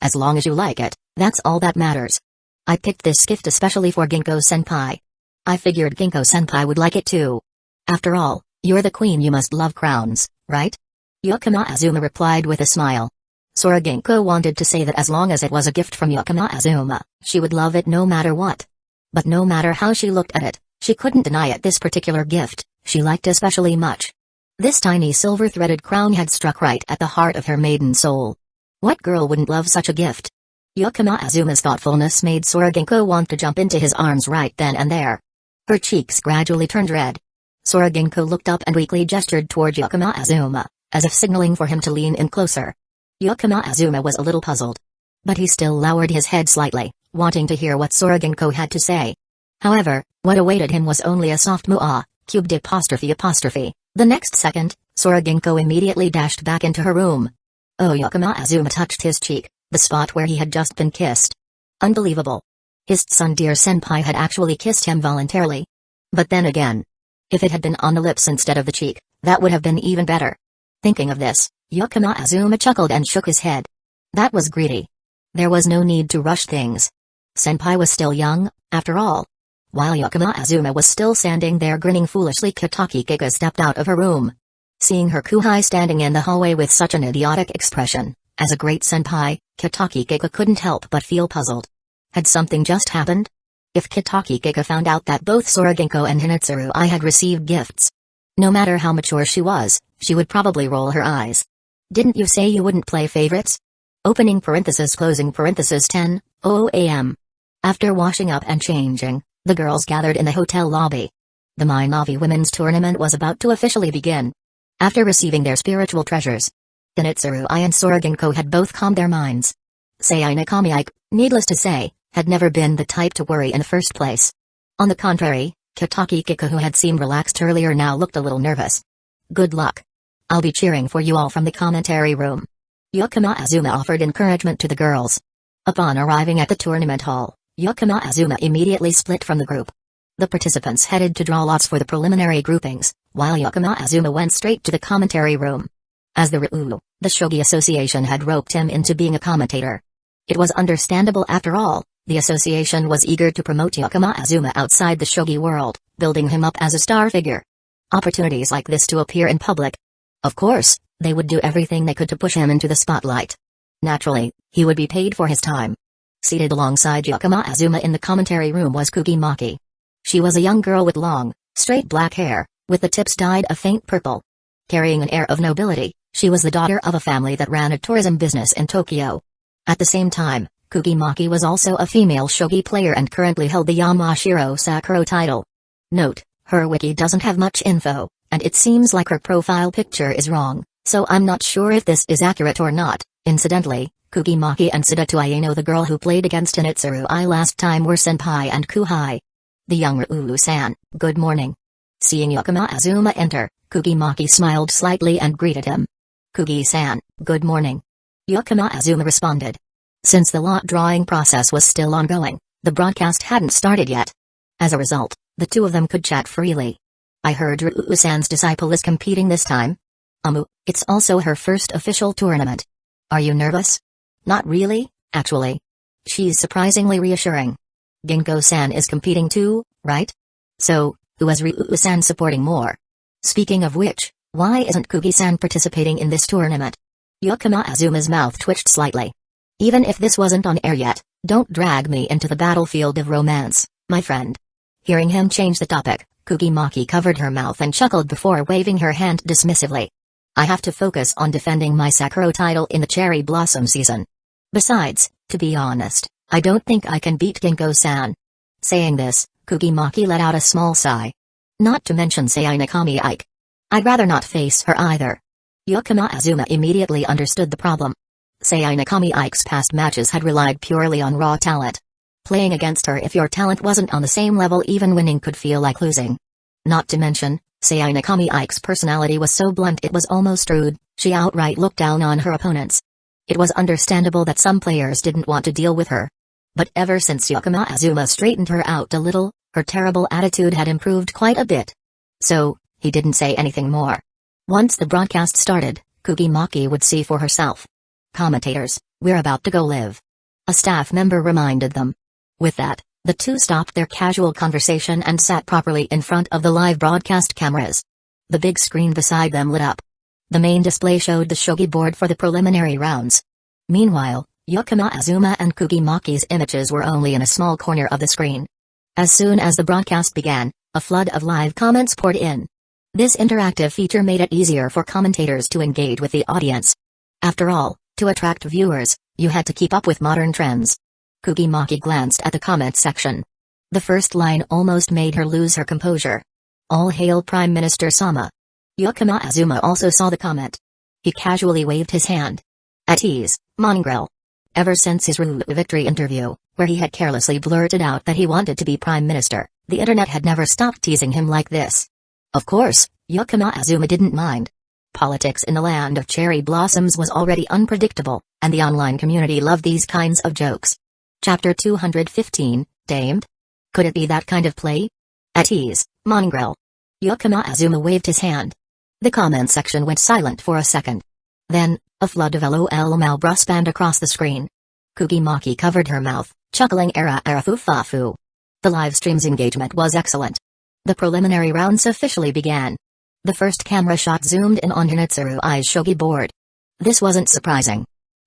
S1: As long as you like it, that's all that matters. I picked this gift especially for Ginkgo-senpai. I figured Ginkgo-senpai would like it too. After all, you're the queen, you must love crowns, right? Yakama Azuma replied with a smile. Sora Ginkgo wanted to say that as long as it was a gift from Yakama Azuma, she would love it no matter what. But no matter how she looked at it, she couldn't deny it this particular gift, she liked especially much. This tiny silver-threaded crown had struck right at the heart of her maiden soul. What girl wouldn't love such a gift? Yakama Azuma's thoughtfulness made Sora Ginkgo want to jump into his arms right then and there. Her cheeks gradually turned red. Sora Ginkgo looked up and weakly gestured toward Yakama Azuma, as if signaling for him to lean in closer. Yakama Azuma was a little puzzled. But he still lowered his head slightly, wanting to hear what Sora Ginkgo had to say. However, what awaited him was only a soft "muah," cubed apostrophe. The next second, Sora Ginkgo immediately dashed back into her room. Oh, Yakama Azuma touched his cheek, the spot where he had just been kissed. Unbelievable. His tsundere senpai had actually kissed him voluntarily. But then again, if it had been on the lips instead of the cheek, that would have been even better. Thinking of this, Yakama Azuma chuckled and shook his head. That was greedy. There was no need to rush things. Senpai was still young, after all. While Yakama Azuma was still standing there grinning foolishly, Kitakikika stepped out of her room. Seeing her kuhai standing in the hallway with such an idiotic expression, as a great senpai, Kitakikika couldn't help but feel puzzled. Had something just happened? If Kitakikika found out that both Sora Ginkgo and Hinatsurui had received gifts, no matter how mature she was, she would probably roll her eyes. Didn't you say you wouldn't play favorites? Opening parenthesis closing parenthesis 10:00 a.m. After washing up and changing, the girls gathered in the hotel lobby. The Minavi women's tournament was about to officially begin. After receiving their spiritual treasures, Hinatsurui and Sora Ginkgo had both calmed their minds. Sei Nakami, needless to say, had never been the type to worry in the first place. On the contrary, Kitakikika, who had seemed relaxed earlier, now looked a little nervous. Good luck. I'll be cheering for you all from the commentary room. Yakama Azuma offered encouragement to the girls. Upon arriving at the tournament hall, Yakama Azuma immediately split from the group. The participants headed to draw lots for the preliminary groupings, while Yakama Azuma went straight to the commentary room. As the Ryū, the Shogi Association had roped him into being a commentator. It was understandable after all, the association was eager to promote Yakama Azuma outside the shogi world, building him up as a star figure. Opportunities like this to appear in public. Of course, they would do everything they could to push him into the spotlight. Naturally, he would be paid for his time. Seated alongside Yakama Azuma in the commentary room was Kugimaki. She was a young girl with long, straight black hair, with the tips dyed a faint purple. Carrying an air of nobility, she was the daughter of a family that ran a tourism business in Tokyo. At the same time, Kugimaki was also a female shogi player and currently held the Yamashiro Sakura title. Note, her wiki doesn't have much info, and it seems like her profile picture is wrong, so I'm not sure if this is accurate or not. Incidentally, Kugimaki and Sadatu Ayano, the girl who played against Hinatsurui last time, were senpai and kuhai. The young Ryū-san, good morning. Seeing Yakama Azuma enter, Kugimaki smiled slightly and greeted him. Kugi-san, good morning. Yakama Azuma responded. Since the lot drawing process was still ongoing, the broadcast hadn't started yet. As a result, the two of them could chat freely. I heard Ryū-san's disciple is competing this time? It's also her first official tournament. Are you nervous? Not really, actually. She's surprisingly reassuring. Ginkgo-san is competing too, right? So, who is Ryū-san supporting more? Speaking of which, why isn't Kugi-san participating in this tournament? Yakama Azuma's mouth twitched slightly. Even if this wasn't on air yet, don't drag me into the battlefield of romance, my friend. Hearing him change the topic, Kugimaki covered her mouth and chuckled before waving her hand dismissively. I have to focus on defending my Sakura title in the cherry blossom season. Besides, to be honest, I don't think I can beat Ginkgo-san. Saying this, Kugimaki let out a small sigh. Not to mention Sei Nakami Ike. I'd rather not face her either. Yukima Azuma immediately understood the problem. Sei Ike's past matches had relied purely on raw talent. Playing against her if your talent wasn't on the same level, even winning could feel like losing. Not to mention, Sei Ike's personality was so blunt it was almost rude. She outright looked down on her opponents. It was understandable that some players didn't want to deal with her. But ever since Yukima Azuma straightened her out a little, her terrible attitude had improved quite a bit. So, he didn't say anything more. Once the broadcast started, Kugi would see for herself. "Commentators, we're about to go live," a staff member reminded them. With that, the two stopped their casual conversation and sat properly in front of the live broadcast cameras. The big screen beside them lit up. The main display showed the shogi board for the preliminary rounds. Meanwhile, Yukima Azuma and Kugimaki's images were only in a small corner of the screen. As soon as the broadcast began, a flood of live comments poured in. This interactive feature made it easier for commentators to engage with the audience. After all, to attract viewers, you had to keep up with modern trends. Kugimaki glanced at the comment section. The first line almost made her lose her composure. "All hail Prime Minister Sama." Yukima Azuma also saw the comment. He casually waved his hand. At ease, mongrel. Ever since his victory interview, where he had carelessly blurted out that he wanted to be Prime Minister, the internet had never stopped teasing him like this. Of course, Yukima Azuma didn't mind. Politics in the land of cherry blossoms was already unpredictable, and the online community loved these kinds of jokes. Chapter 215, Damed? Could it be that kind of play? At ease, mongrel. Yukima Azuma waved his hand. The comment section went silent for a second. Then, a flood of LOL malbra spanned across the screen. Kugimaki covered her mouth, chuckling era fufafu. The live stream's engagement was excellent. The preliminary rounds officially began. The first camera shot zoomed in on Hinatsurui's shogi board. This wasn't surprising.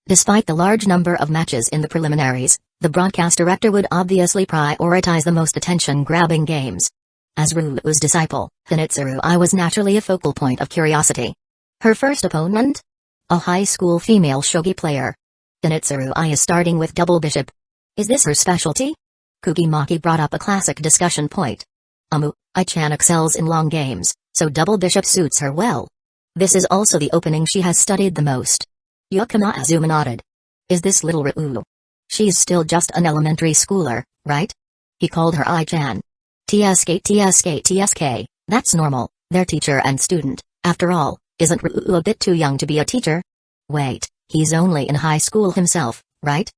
S1: Despite the large number of matches in the preliminaries, the broadcast director would obviously prioritize the most attention-grabbing games. As Ryu's disciple, Hinatsurui was naturally a focal point of curiosity. Her first opponent? A high school female shogi player. Hinatsurui is starting with double bishop. Is this her specialty? Kugimaki brought up a classic discussion point. I-chan excels in long games, so double bishop suits her well. This is also the opening she has studied the most. Yukima Azuma nodded. Is this little Ryu? She's still just an elementary schooler, right? He called her I-chan. TSK, that's normal, they're teacher and student, after all, isn't Ryu a bit too young to be a teacher? Wait, he's only in high school himself, right?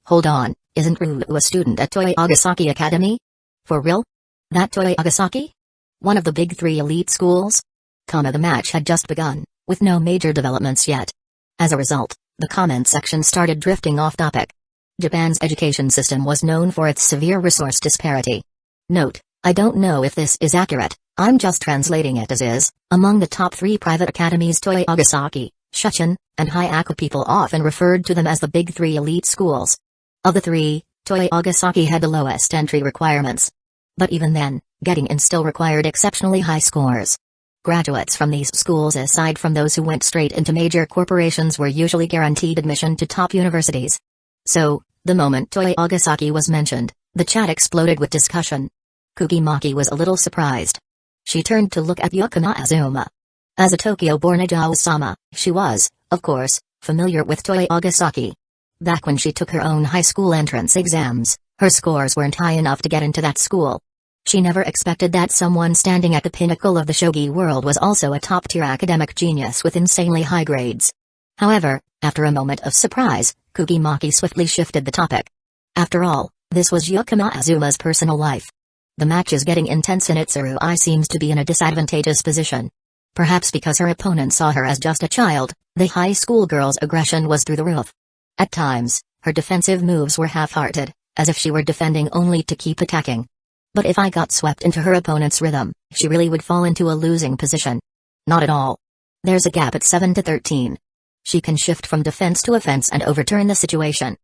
S1: Hold on, isn't Ryu a student at Toei Agasaki Academy? For real? That Toei Agasaki? One of the big three elite schools? The match had just begun, with no major developments yet. As a result, the comment section started drifting off topic. Japan's education system was known for its severe resource disparity. Note, I don't know if this is accurate, I'm just translating it as is. Among the top three private academies, Toei Agasaki, Shuchen, and Hueco, people often referred to them as the big three elite schools. Of the three, Toei Agasaki had the lowest entry requirements. But even then, getting in still required exceptionally high scores. Graduates from these schools, aside from those who went straight into major corporations, were usually guaranteed admission to top universities. So, the moment Toei Agasaki was mentioned, the chat exploded with discussion. Kugimaki was a little surprised. She turned to look at Yukima Azuma. As a Tokyo-born Ajao-sama, she was, of course, familiar with Toei Agasaki. Back when she took her own high school entrance exams, her scores weren't high enough to get into that school. She never expected that someone standing at the pinnacle of the shogi world was also a top-tier academic genius with insanely high grades. However, after a moment of surprise, Kugimaki swiftly shifted the topic. After all, this was Yukima Azuma's personal life. The match is getting intense and Hinatsurui seems to be in a disadvantageous position. Perhaps because her opponent saw her as just a child, the high school girl's aggression was through the roof. At times, her defensive moves were half-hearted, as if she were defending only to keep attacking. But if I got swept into her opponent's rhythm, she really would fall into a losing position. Not at all. There's a gap at 7-13. She can shift from defense to offense and overturn the situation.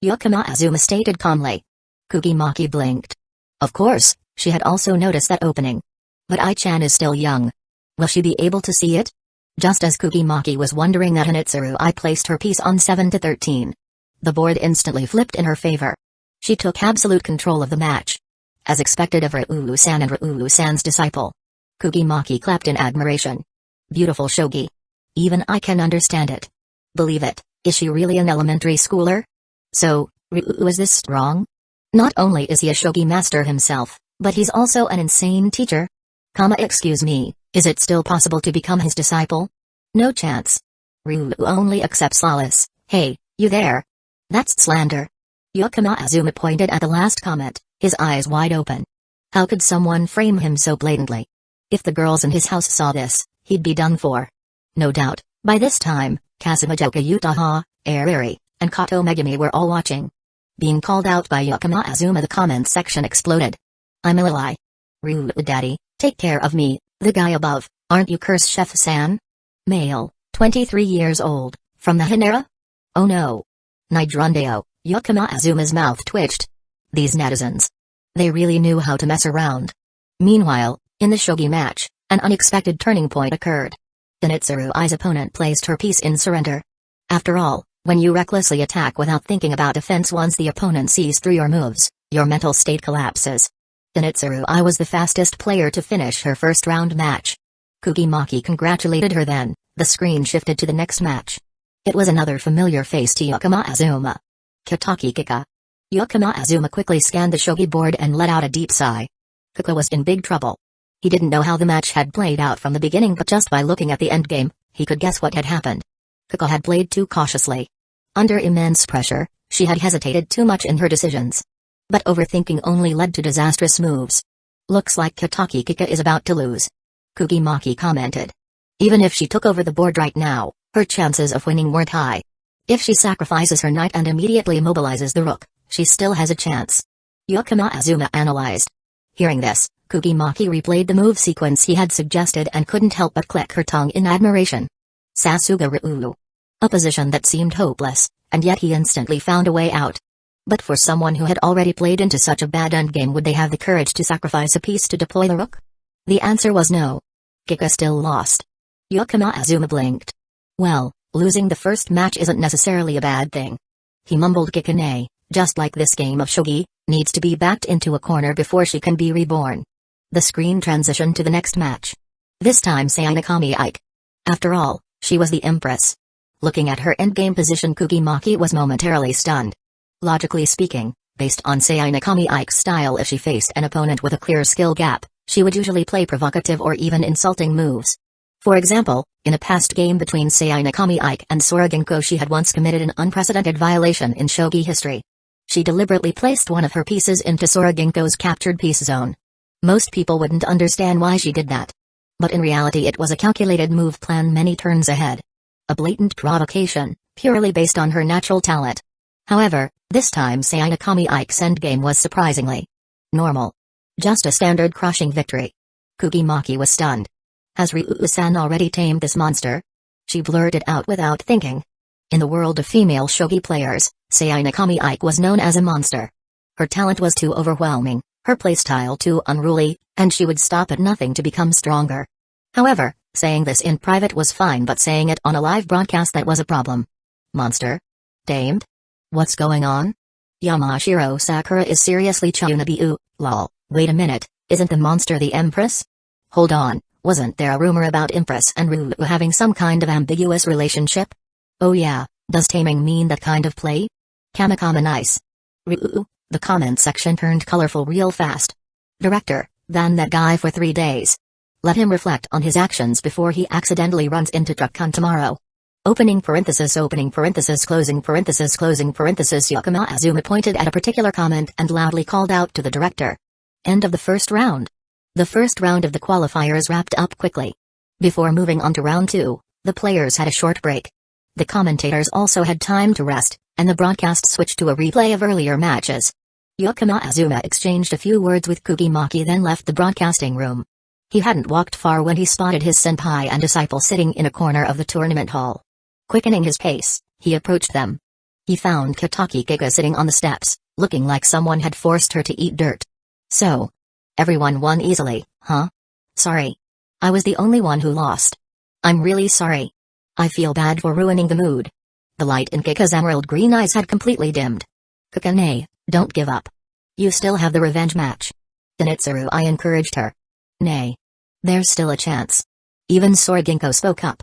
S1: Yukima Azuma stated calmly. Kugimaki blinked. Of course, she had also noticed that opening. But I-chan is still young. Will she be able to see it? Just as Kugimaki was wondering that Hinatsurui placed her piece on 7-13. The board instantly flipped in her favor. She took absolute control of the match. As expected of Ryu-san and Ryu-san's disciple. Kugimaki clapped in admiration. Beautiful shogi. Even I can understand it. Believe it, is she really an elementary schooler? So, Ryu is this strong? Not only is he a shogi master himself, but he's also an insane teacher. Excuse me, is it still possible to become his disciple? No chance. Ryu only accepts solace. Hey, you there? That's slander. Azuma pointed at the last comment, his eyes wide open. How could someone frame him so blatantly? If the girls in his house saw this, he'd be done for. No doubt, by this time, Kasumijoka Uchiha, Ariri, and Kato Megumi were all watching. Being called out by Azuma, the comment section exploded. I'm a lie. Ryu daddy, take care of me, the guy above, aren't you Curse Chef-san? Male, 23 years old, from the Hinera? Oh no. Nigrundeo, Azuma's mouth twitched. These netizens. They really knew how to mess around. Meanwhile, in the shogi match, an unexpected turning point occurred. Zenitsurui's opponent placed her piece in surrender. After all, when you recklessly attack without thinking about defense once the opponent sees through your moves, your mental state collapses. Zenitsurui was the fastest player to finish her first round match. Kugimaki congratulated her then, the screen shifted to the next match. It was another familiar face to Azuma. Kitaki Kika. Azuma quickly scanned the shogi board and let out a deep sigh. Kika was in big trouble. He didn't know how the match had played out from the beginning, but just by looking at the endgame, he could guess what had happened. Kika had played too cautiously. Under immense pressure, she had hesitated too much in her decisions. But overthinking only led to disastrous moves. Looks like Kitaki Kika is about to lose. Kugimaki commented. Even if she took over the board right now, her chances of winning weren't high. If she sacrifices her knight and immediately mobilizes the rook, she still has a chance. Azuma analyzed. Hearing this, Kugimaki replayed the move sequence he had suggested and couldn't help but click her tongue in admiration. Sasuga Ryulu. A position that seemed hopeless, and yet he instantly found a way out. But for someone who had already played into such a bad endgame, would they have the courage to sacrifice a piece to deploy the rook? The answer was no. Kika still lost. Azuma blinked. Well, losing the first match isn't necessarily a bad thing. He mumbled. Kikane, just like this game of shogi, needs to be backed into a corner before she can be reborn. The screen transitioned to the next match. This time Sainakami Ike. After all, she was the empress. Looking at her endgame position, Kugimaki was momentarily stunned. Logically speaking, based on Sainakami Ike's style, if she faced an opponent with a clear skill gap, she would usually play provocative or even insulting moves. For example, in a past game between Sainakami Ike and Soroginko, she had once committed an unprecedented violation in shogi history. She deliberately placed one of her pieces into Soroginko's captured piece zone. Most people wouldn't understand why she did that. But in reality it was a calculated move planned many turns ahead. A blatant provocation, purely based on her natural talent. However, this time Sainakami Ike's endgame was surprisingly normal. Just a standard crushing victory. Kugimaki was stunned. Has Ryu-san already tamed this monster? She blurted out without thinking. In the world of female shogi players, Sainakami Ike was known as a monster. Her talent was too overwhelming, her playstyle too unruly, and she would stop at nothing to become stronger. However, saying this in private was fine, but saying it on a live broadcast, that was a problem. Monster? Tamed? What's going on? Yamashiro Sakura is seriously Chunabiu, lol, wait a minute, isn't the monster the empress? Hold on, wasn't there a rumor about empress and Ryu having some kind of ambiguous relationship? Oh yeah, does taming mean that kind of play? Kamikama nice. Ryu, the comment section turned colorful real fast. Director, ban that guy for 3 days. Let him reflect on his actions before he accidentally runs into Truck-kun tomorrow. Opening parenthesis, closing parenthesis, closing parenthesis. Azuma pointed at a particular comment and loudly called out to the director. End of the first round. The first round of the qualifiers wrapped up quickly. Before moving on to round 2, the players had a short break. The commentators also had time to rest, and the broadcast switched to a replay of earlier matches. Azuma exchanged a few words with Kugimaki, then left the broadcasting room. He hadn't walked far when he spotted his senpai and disciple sitting in a corner of the tournament hall. Quickening his pace, he approached them. He found Kitaki Kika sitting on the steps, looking like someone had forced her to eat dirt. So, everyone won easily, huh? Sorry. I was the only one who lost. I'm really sorry. I feel bad for ruining the mood. The light in Kika's emerald green eyes had completely dimmed. Kika, don't give up. You still have the revenge match. Zenitsurui encouraged her. Nay. There's still a chance. Even Soroginko spoke up.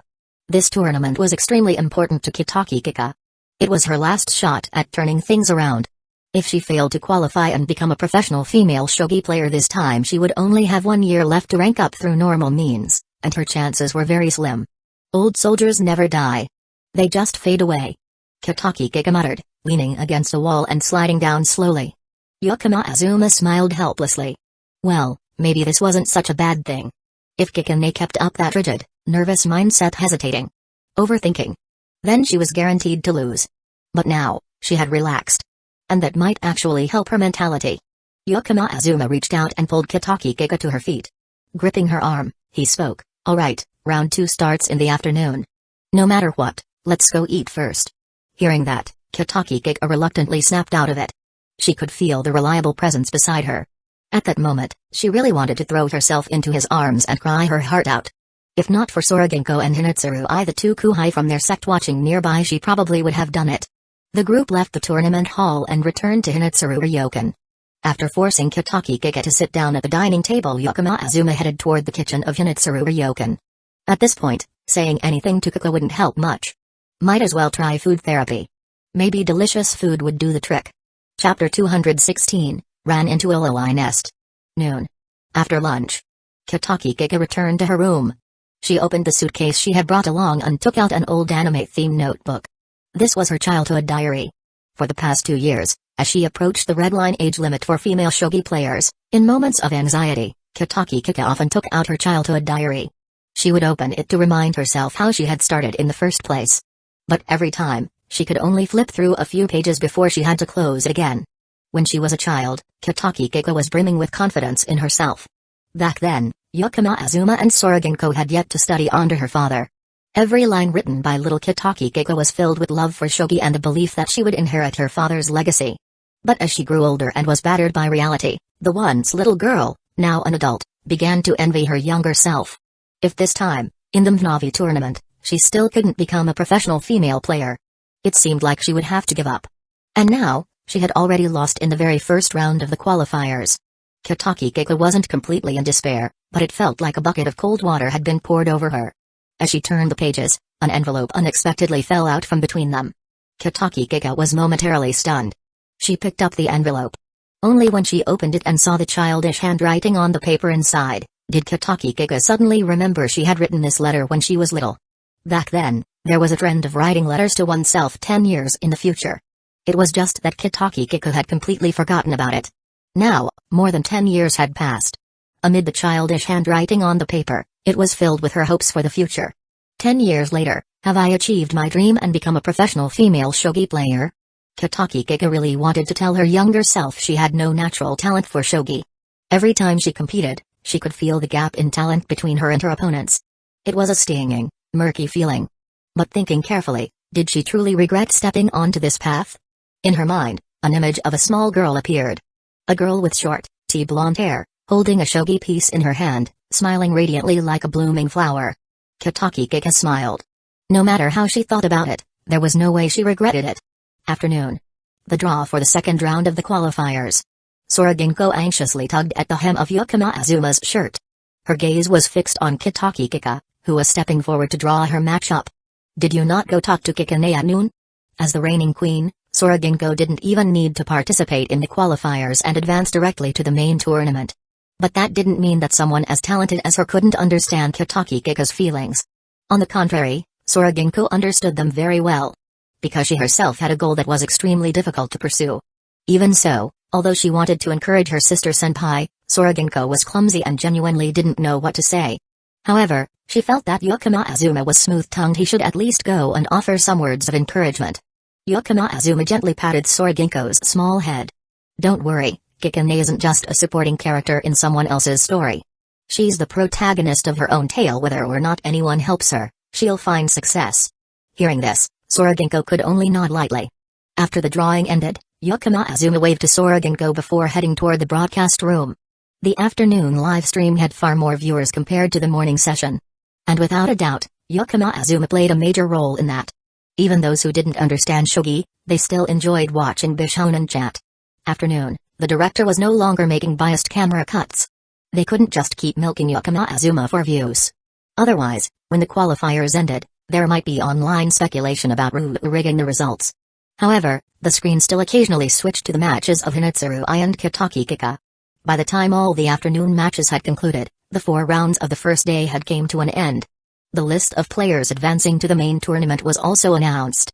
S1: This tournament was extremely important to Kitaki. It was her last shot at turning things around. If she failed to qualify and become a professional female shogi player this time, she would only have 1 year left to rank up through normal means, and her chances were very slim. Old soldiers never die. They just fade away. Kitaki muttered, leaning against a wall and sliding down slowly. Yukino Azuma smiled helplessly. Well, maybe this wasn't such a bad thing. If Kikane kept up that rigid, nervous mindset, hesitating, overthinking, then she was guaranteed to lose. But now, she had relaxed. And that might actually help her mentality. Yukino Azuma reached out and pulled Kitaki to her feet. Gripping her arm, he spoke, "Alright, round 2 starts in the afternoon. No matter what, let's go eat first." Hearing that, Kitaki reluctantly snapped out of it. She could feel the reliable presence beside her. At that moment, she really wanted to throw herself into his arms and cry her heart out. If not for Soroginko and Hinatsurui, the 2 kuhai from their sect watching nearby, she probably would have done it. The group left the tournament hall and returned to Hinatsurui Ryokan. After forcing Kitaki to sit down at the dining table, Yukino Azuma headed toward the kitchen of Hinatsurui Ryokan. At this point, saying anything to Kiko wouldn't help much. Might as well try food therapy. Maybe delicious food would do the trick. Chapter 216, Ran into Iloi Nest. Noon. After lunch, Kitaki returned to her room. She opened the suitcase she had brought along and took out an old anime-themed notebook. This was her childhood diary. For the past 2 years, as she approached the red line age limit for female shogi players, in moments of anxiety, Kitaki often took out her childhood diary. She would open it to remind herself how she had started in the first place. But every time, she could only flip through a few pages before she had to close it again. When she was a child, Kitaki was brimming with confidence in herself. Back then, Yukino Azuma and Soroginko had yet to study under her father. Every line written by little Kitaki was filled with love for shogi and the belief that she would inherit her father's legacy. But as she grew older and was battered by reality, the once little girl, now an adult, began to envy her younger self. If this time, in the Mnavi tournament, she still couldn't become a professional female player, it seemed like she would have to give up. And now, she had already lost in the very first round of the qualifiers. Kitaki wasn't completely in despair, but it felt like a bucket of cold water had been poured over her. As she turned the pages, an envelope unexpectedly fell out from between them. Kitaki was momentarily stunned. She picked up the envelope. Only when she opened it and saw the childish handwriting on the paper inside, did Kitaki suddenly remember she had written this letter when she was little. Back then, there was a trend of writing letters to oneself 10 years in the future. It was just that Kitaki had completely forgotten about it. Now, more than 10 years had passed. Amid the childish handwriting on the paper, it was filled with her hopes for the future. 10 years later, have I achieved my dream and become a professional female shogi player? Kitaki really wanted to tell her younger self she had no natural talent for shogi. Every time she competed, she could feel the gap in talent between her and her opponents. It was a stinging, murky feeling. But thinking carefully, did she truly regret stepping onto this path? In her mind, an image of a small girl appeared. A girl with short, tea-blonde hair, holding a shogi piece in her hand, smiling radiantly like a blooming flower. Kitaki smiled. No matter how she thought about it, there was no way she regretted it. Afternoon. The draw for the second round of the qualifiers. Soroginko anxiously tugged at the hem of Yukino Azuma's shirt. Her gaze was fixed on Kitaki, who was stepping forward to draw her match-up. Did you not go talk to Kikane at noon? As the reigning queen, Soroginko didn't even need to participate in the qualifiers and advance directly to the main tournament. But that didn't mean that someone as talented as her couldn't understand Kitaki feelings. On the contrary, Soroginko understood them very well. Because she herself had a goal that was extremely difficult to pursue. Even so, although she wanted to encourage her sister senpai, Soroginko was clumsy and genuinely didn't know what to say. However, she felt that Yukino Azuma was smooth-tongued. He should at least go and offer some words of encouragement. Yukino Azuma gently patted Soroginko's small head. Don't worry, Kikane isn't just a supporting character in someone else's story. She's the protagonist of her own tale. Whether or not anyone helps her, she'll find success. Hearing this, Soroginko could only nod lightly. After the drawing ended, Yukino Azuma waved to Soroginko before heading toward the broadcast room. The afternoon live stream had far more viewers compared to the morning session. And without a doubt, Yukino Azuma played a major role in that. Even those who didn't understand shogi, they still enjoyed watching Bishonen chat. Afternoon, the director was no longer making biased camera cuts. They couldn't just keep milking Yukino Azuma for views. Otherwise, when the qualifiers ended, There might be online speculation about Ryu rigging the results. However, the screen still occasionally switched to the matches of Hinetsuru I and Kitaki Kika. By the time all the afternoon matches had concluded, the 4 rounds of the first day had came to an end. The list of players advancing to the main tournament was also announced.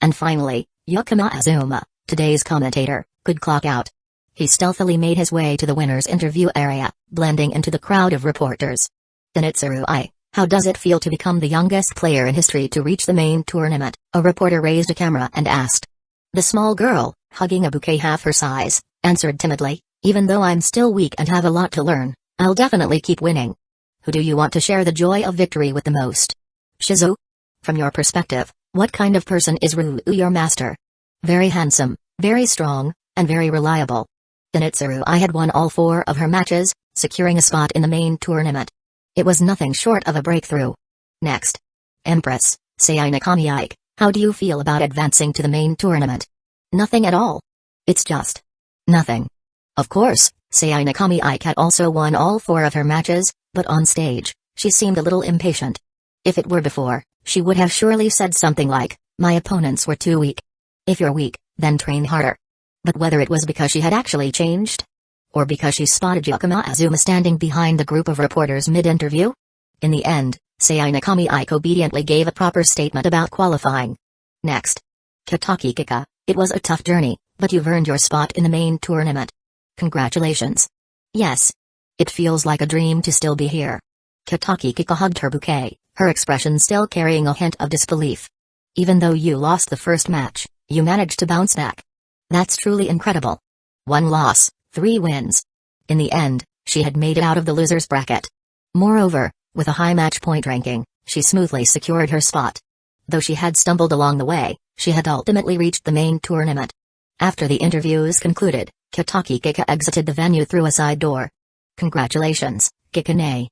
S1: And finally, Yukima Azuma, today's commentator, could clock out. He stealthily made his way to the winner's interview area, blending into the crowd of reporters. Hinetsuru I, how does it feel to become the youngest player in history to reach the main tournament? A reporter raised a camera and asked. The small girl, hugging a bouquet half her size, answered timidly, even though I'm still weak and have a lot to learn, I'll definitely keep winning. Who do you want to share the joy of victory with the most? Shizu? From your perspective, what kind of person is Ryu your master? Very handsome, very strong, and very reliable. Hinetsuru I had won all 4 of her matches, securing a spot in the main tournament. It was nothing short of a breakthrough. Next. Empress, Sei Nakami Ike, how do you feel about advancing to the main tournament? Nothing at all. It's just nothing. Of course, Sei Nakami Ike had also won all 4 of her matches, but on stage, she seemed a little impatient. If it were before, she would have surely said something like, my opponents were too weak. If you're weak, then train harder. But whether it was because she had actually changed? Or because she spotted Yukima Azuma standing behind the group of reporters mid-interview? In the end, Sei Nakami Ike obediently gave a proper statement about qualifying. Next. Kitaki Kika, it was a tough journey, but you've earned your spot in the main tournament. Congratulations. Yes. It feels like a dream to still be here. Kitaki Kika hugged her bouquet, her expression still carrying a hint of disbelief. Even though you lost the first match, you managed to bounce back. That's truly incredible. 1 loss, 3 wins. In the end, she had made it out of the losers bracket. Moreover, with a high match point ranking, she smoothly secured her spot. Though she had stumbled along the way, she had ultimately reached the main tournament. After the interviews concluded, Kitaki Kika exited the venue through a side door. Congratulations, Kikane.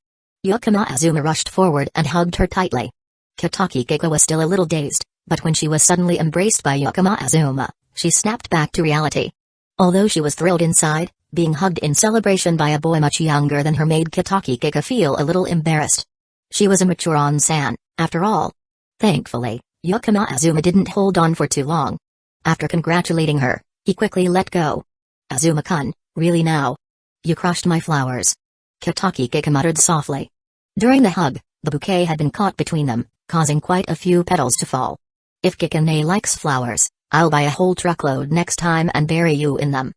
S1: Yukima Azuma rushed forward and hugged her tightly. Kitaki Kika was still a little dazed, but when she was suddenly embraced by Yukima Azuma, she snapped back to reality. Although she was thrilled inside, being hugged in celebration by a boy much younger than her made Kitaki Kika feel a little embarrassed. She was a mature on-san, after all. Thankfully, Yukima Azuma didn't hold on for too long. After congratulating her, he quickly let go. Azuma-kun, really now? You crushed my flowers. Kitaki Kika muttered softly. During the hug, the bouquet had been caught between them, causing quite a few petals to fall. If Kikane likes flowers, I'll buy a whole truckload next time and bury you in them.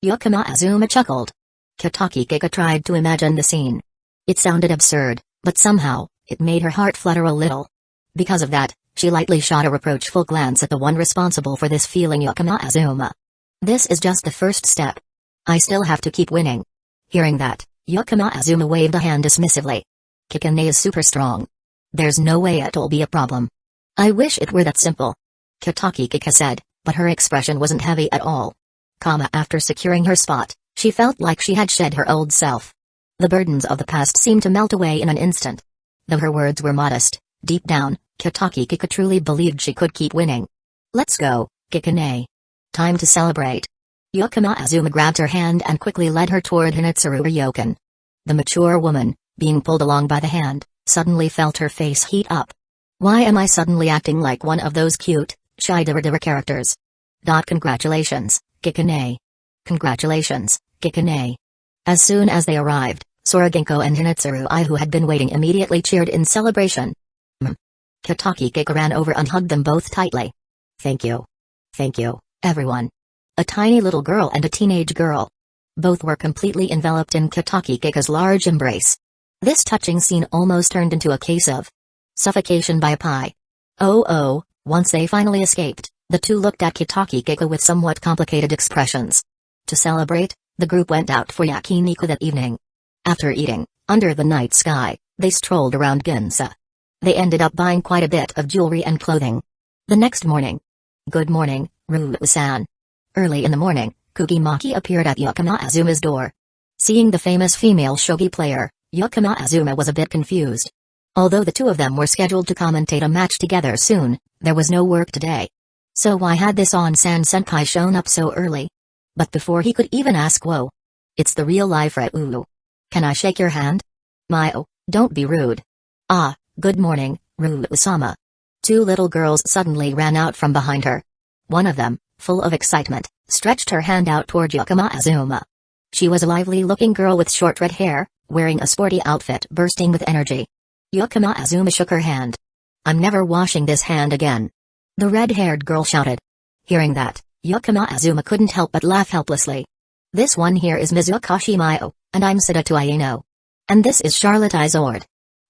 S1: Yukima Azuma chuckled. Kitaki Kika tried to imagine the scene. It sounded absurd, but somehow, it made her heart flutter a little. Because of that, she lightly shot a reproachful glance at the one responsible for this feeling, Yukima Azuma. This is just the first step. I still have to keep winning. Hearing that, Yukima Azuma waved a hand dismissively. Kikane is super strong. There's no way it'll be a problem. I wish it were that simple. Kitaki Kika said, but her expression wasn't heavy at all. After securing her spot, she felt like she had shed her old self. The burdens of the past seemed to melt away in an instant. Though her words were modest, deep down, Kitaki Kika truly believed she could keep winning. Let's go, Kikane. Time to celebrate. Yukima Azuma grabbed her hand and quickly led her toward Hinetsuru Ryokan. The mature woman, being pulled along by the hand, suddenly felt her face heat up. Why am I suddenly acting like one of those cute, shy Dara characters? Congratulations, Kikane. Congratulations, Kikane. As soon as they arrived, Soroginko and Hinetsuru I, who had been waiting, immediately cheered in celebration. Kitaki Kika ran over and hugged them both tightly. Thank you. Thank you, everyone. A tiny little girl and a teenage girl. Both were completely enveloped in Kitaki Kika's large embrace. This touching scene almost turned into a case of suffocation by a pie. Once they finally escaped, the two looked at Kitaki Kika with somewhat complicated expressions. To celebrate, the group went out for yakiniku that evening. After eating, under the night sky, they strolled around Ginza. They ended up buying quite a bit of jewelry and clothing. The next morning. Good morning, Ryu-san. Early in the morning, Kugimaki appeared at Yukima Azuma's door. Seeing the famous female shogi player, Yukima Azuma was a bit confused. Although the two of them were scheduled to commentate a match together soon, there was no work today. So why had this on-san senkai shown up so early? But before he could even ask, whoa. It's the real-life Ryu. Can I shake your hand? Don't be rude. Good morning, Ryu-sama. Two little girls suddenly ran out from behind her. One of them, full of excitement, stretched her hand out toward Yakama Azuma. She was a lively-looking girl with short red hair, wearing a sporty outfit bursting with energy. Yakama Azuma shook her hand. "I'm never washing this hand again," the red-haired girl shouted. Hearing that, Yakama Azuma couldn't help but laugh helplessly. "This one here is Mizukashi Mayo, and I'm Sadatu Aino. And this is Charlotte Izord.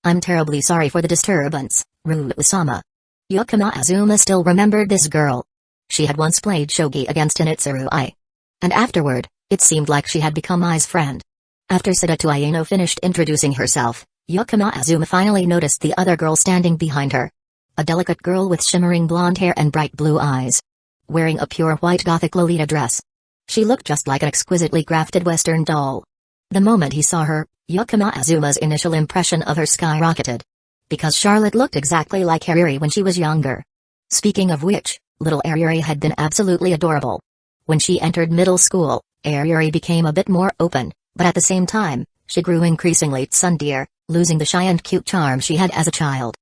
S1: I'm terribly sorry for the disturbance, Ruru-sama." Yakama Azuma still remembered this girl. She had once played shogi against Hinitsuru Ai. And afterward, it seemed like she had become Ai's friend. After Sadatu Aino finished introducing herself, Yakama Azuma finally noticed the other girl standing behind her. A delicate girl with shimmering blonde hair and bright blue eyes. Wearing a pure white gothic Lolita dress. She looked just like an exquisitely crafted Western doll. The moment he saw her, Yakama Azuma's initial impression of her skyrocketed. Because Charlotte looked exactly like Hariri when she was younger. Speaking of which, little Hariri had been absolutely adorable. When she entered middle school, Hariri became a bit more open, but at the same time, she grew increasingly tsundere, losing the shy and cute charm she had as a child.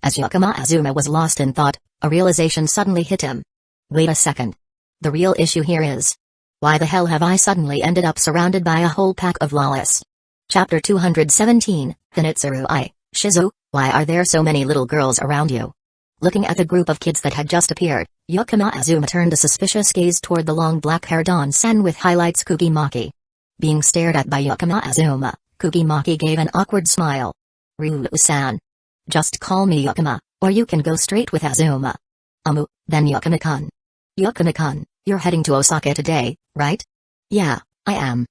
S1: As Yakama Azuma was lost in thought, a realization suddenly hit him. Wait a second. The real issue here is, why the hell have I suddenly ended up surrounded by a whole pack of lawless? Chapter 217, Hinitsuru Ai, Shizu, why are there so many little girls around you? Looking at the group of kids that had just appeared, Yakama Azuma turned a suspicious gaze toward the long black-haired Don-san with highlights Kugimaki. Being stared at by Yakama Azuma, Kugimaki gave an awkward smile. "Ruru-san. Just call me Yakama, or you can go straight with Azuma." Then Yakama-kun. "Yakama-kun, you're heading to Osaka today, right?" "Yeah, I am."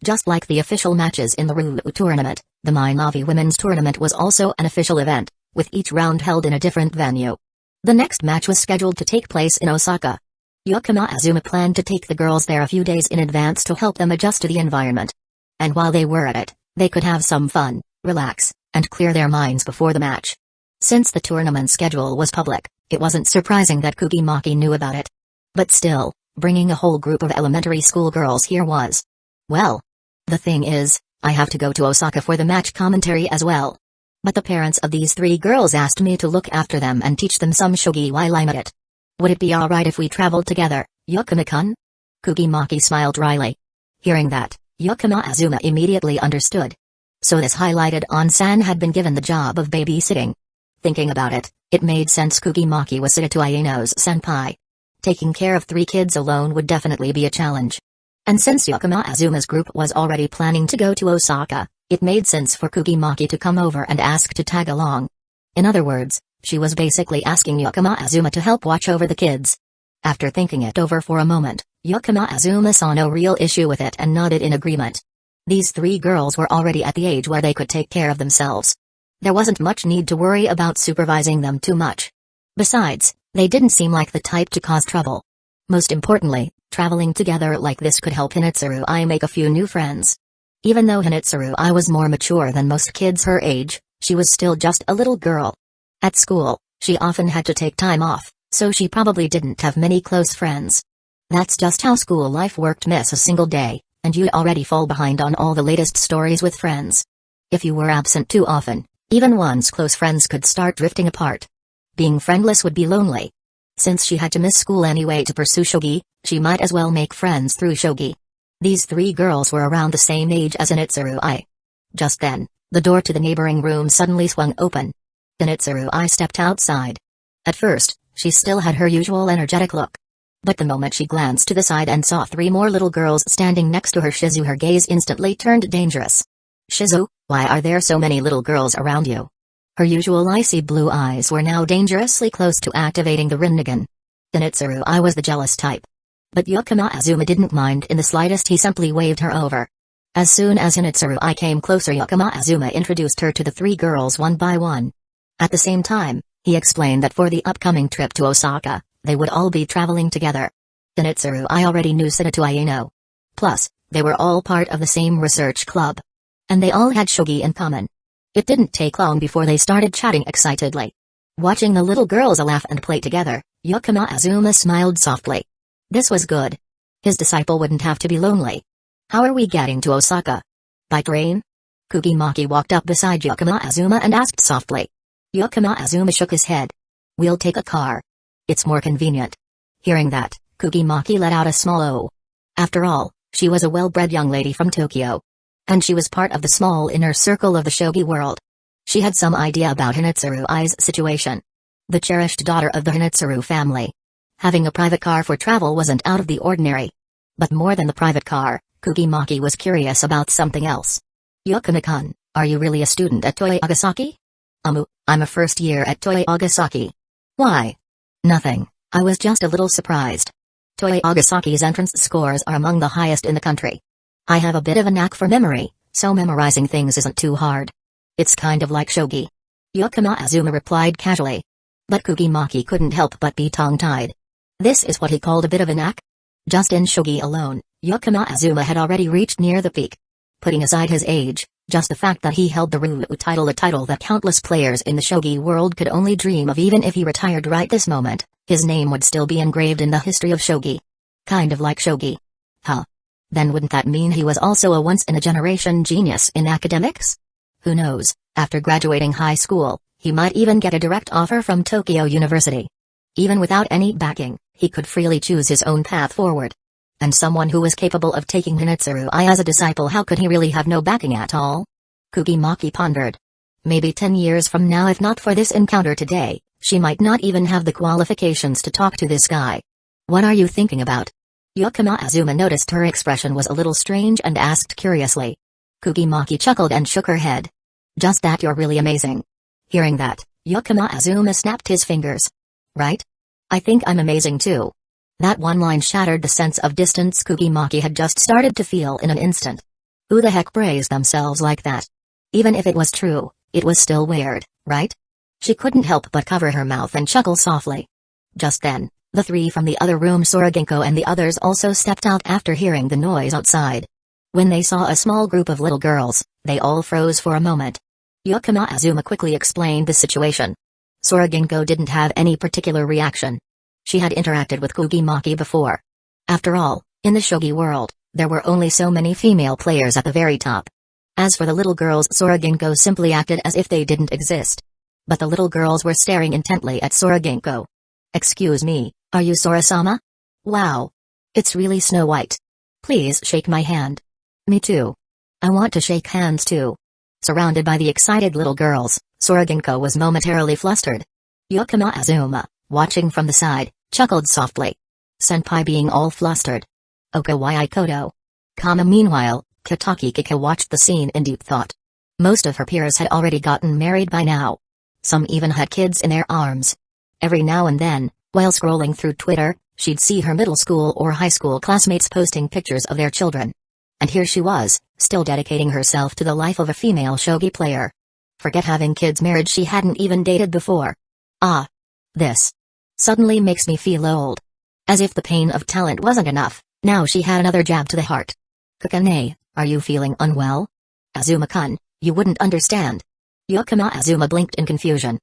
S1: Just like the official matches in the Ruru tournament, the Minavi Women's Tournament was also an official event, with each round held in a different venue. The next match was scheduled to take place in Osaka. Yakama Azuma planned to take the girls there a few days in advance to help them adjust to the environment. And while they were at it, they could have some fun, relax, and clear their minds before the match. Since the tournament schedule was public, it wasn't surprising that Kugimaki knew about it. But still, bringing a whole group of elementary school girls here was... Well, the thing is, I have to go to Osaka for the match commentary as well. But the parents of these three girls asked me to look after them and teach them some shogi while I'm at it. Would it be alright if we traveled together, Yakama-kun? Kugimaki smiled wryly. Hearing that, Yakama Azuma immediately understood. So this highlighted Onsan had been given the job of babysitting. Thinking about it, it made sense Kugimaki was Sadatu Aino's senpai. Taking care of three kids alone would definitely be a challenge. And since Yakama Azuma's group was already planning to go to Osaka, it made sense for Kugimaki to come over and ask to tag along. In other words, she was basically asking Yakama Azuma to help watch over the kids. After thinking it over for a moment, Yakama Azuma saw no real issue with it and nodded in agreement. These three girls were already at the age where they could take care of themselves. There wasn't much need to worry about supervising them too much. Besides, they didn't seem like the type to cause trouble. Most importantly, traveling together like this could help Hinitsuru Ai make a few new friends. Even though Hinitsuru Ai was more mature than most kids her age, she was still just a little girl. At school, she often had to take time off, so she probably didn't have many close friends. That's just how school life worked. Miss a single day, and you'd already fall behind on all the latest stories with friends. If you were absent too often, even one's close friends could start drifting apart. Being friendless would be lonely. Since she had to miss school anyway to pursue shogi, she might as well make friends through shogi. These three girls were around the same age as Hinitsuru Ai. Just then, the door to the neighboring room suddenly swung open. Hinitsuru Ai stepped outside. At first, she still had her usual energetic look. But the moment she glanced to the side and saw three more little girls standing next to her, her gaze instantly turned dangerous. "Shizu, why are there so many little girls around you?" Her usual icy blue eyes were now dangerously close to activating the Rinnegan. Hinitsuru Ai was the jealous type. But Yakama Azuma didn't mind in the slightest. He simply waved her over. As soon as Hinitsuru Ai came closer, Yakama Azuma introduced her to the three girls one by one. At the same time, he explained that for the upcoming trip to Osaka, they would all be traveling together. Hinitsuru Ai already knew Sadatu Aino. Plus, they were all part of the same research club. And they all had shogi in common. It didn't take long before they started chatting excitedly. Watching the little girls laugh and play together, Yakama Azuma smiled softly. This was good. His disciple wouldn't have to be lonely. "How are we getting to Osaka?" "By train?" Kugimaki walked up beside Yakama Azuma and asked softly. Yakama Azuma shook his head. We'll take a car. It's more convenient. Hearing that, Kugi-maki let out a small "oh." After all, she was a well-bred young lady from Tokyo. And she was part of the small inner circle of the shogi world. She had some idea about Hinitsuru Ai's situation. The cherished daughter of the Hinitsuru family. Having a private car for travel wasn't out of the ordinary. But more than the private car, Kugi-maki was curious about something else. Yukina-kun, are you really a student at Toei Agasaki? I'm a first year at Toei Agasaki. Why? Nothing, I was just a little surprised. Toei Agasaki's entrance scores are among the highest in the country. I have a bit of a knack for memory, so memorizing things isn't too hard. It's kind of like shogi. Yukina Azuma replied casually. But Kugi-maki couldn't help but be tongue-tied. This is what he called a bit of a knack? Just in shogi alone, Yukina Azuma had already reached near the peak. Putting aside his age, just the fact that he held the Ryu title, a title that countless players in the shogi world could only dream of, even if he retired right this moment, his name would still be engraved in the history of shogi. Kind of like shogi. Huh. Then wouldn't that mean he was also a once-in-a-generation genius in academics? Who knows, after graduating high school, he might even get a direct offer from Tokyo University. Even without any backing, he could freely choose his own path forward. And someone who was capable of taking Hinitsuru Ai as a disciple, how could he really have no backing at all? Kugi-maki pondered. Maybe 10 years from now, if not for this encounter today, she might not even have the qualifications to talk to this guy. What are you thinking about? Yukina Azuma noticed her expression was a little strange and asked curiously. Kugi-maki chuckled and shook her head. Just that you're really amazing. Hearing that, Yukina Azuma snapped his fingers. Right? I think I'm amazing too. That one line shattered the sense of distance Kugi-maki had just started to feel in an instant. Who the heck praised themselves like that? Even if it was true, it was still weird, right? She couldn't help but cover her mouth and chuckle softly. Just then, the three from the other room, Sora-ginko and the others, also stepped out after hearing the noise outside. When they saw a small group of little girls, they all froze for a moment. Yukina Azuma quickly explained the situation. Sora-ginko didn't have any particular reaction. She had interacted with Kugi-maki before. After all, in the shogi world, there were only so many female players at the very top. As for the little girls, Sora-ginko simply acted as if they didn't exist. But the little girls were staring intently at Sora-ginko. Excuse me, are you Sora-sama? Wow. It's really Snow White. Please shake my hand. Me too. I want to shake hands too. Surrounded by the excited little girls, Sora-ginko was momentarily flustered. Yukina Azuma, watching from the side, chuckled softly. Senpai being all flustered. Okawai Kodo. Meanwhile, Kitaki Kika watched the scene in deep thought. Most of her peers had already gotten married by now. Some even had kids in their arms. Every now and then, while scrolling through Twitter, she'd see her middle school or high school classmates posting pictures of their children. And here she was, still dedicating herself to the life of a female shogi player. Forget having kids, marriage she hadn't even dated before. Ah. This suddenly makes me feel old. As if the pain of talent wasn't enough, now she had another jab to the heart. Kukane, are you feeling unwell? Azuma-kun, you wouldn't understand. Yukina Azuma blinked in confusion.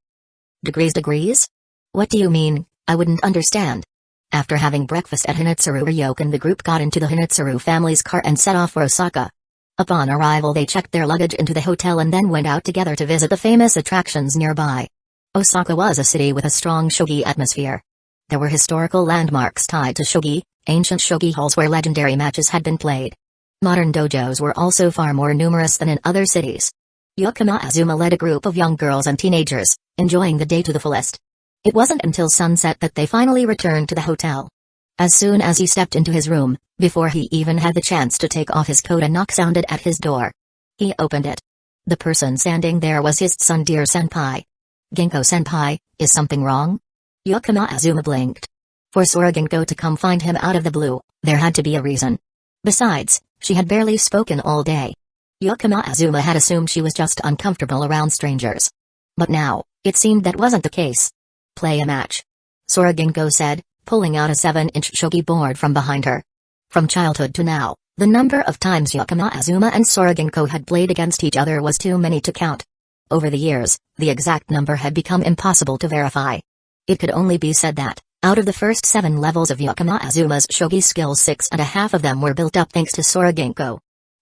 S1: Degrees? What do you mean, I wouldn't understand? After having breakfast at Hinitsuru Ryokan, the group got into the Hinitsuru family's car and set off for Osaka. Upon arrival, they checked their luggage into the hotel and then went out together to visit the famous attractions nearby. Osaka was a city with a strong shogi atmosphere. There were historical landmarks tied to shogi, ancient shogi halls where legendary matches had been played. Modern dojos were also far more numerous than in other cities. Yukina Azuma led a group of young girls and teenagers, enjoying the day to the fullest. It wasn't until sunset that they finally returned to the hotel. As soon as he stepped into his room, before he even had the chance to take off his coat, a knock sounded at his door. He opened it. The person standing there was his tsundere senpai. Ginko-senpai, is something wrong? Yukina Azuma blinked. For Sora-ginko to come find him out of the blue, there had to be a reason. Besides, she had barely spoken all day. Yukina Azuma had assumed she was just uncomfortable around strangers. But now, it seemed that wasn't the case. Play a match. Sora-ginko said, pulling out a 7-inch shogi board from behind her. From childhood to now, the number of times Yukina Azuma and Sora-ginko had played against each other was too many to count. Over the years, the exact number had become impossible to verify. It could only be said that, out of the first 7 levels of Yukina Azuma's shogi skills, 6.5 of them were built up thanks to Sora-ginko.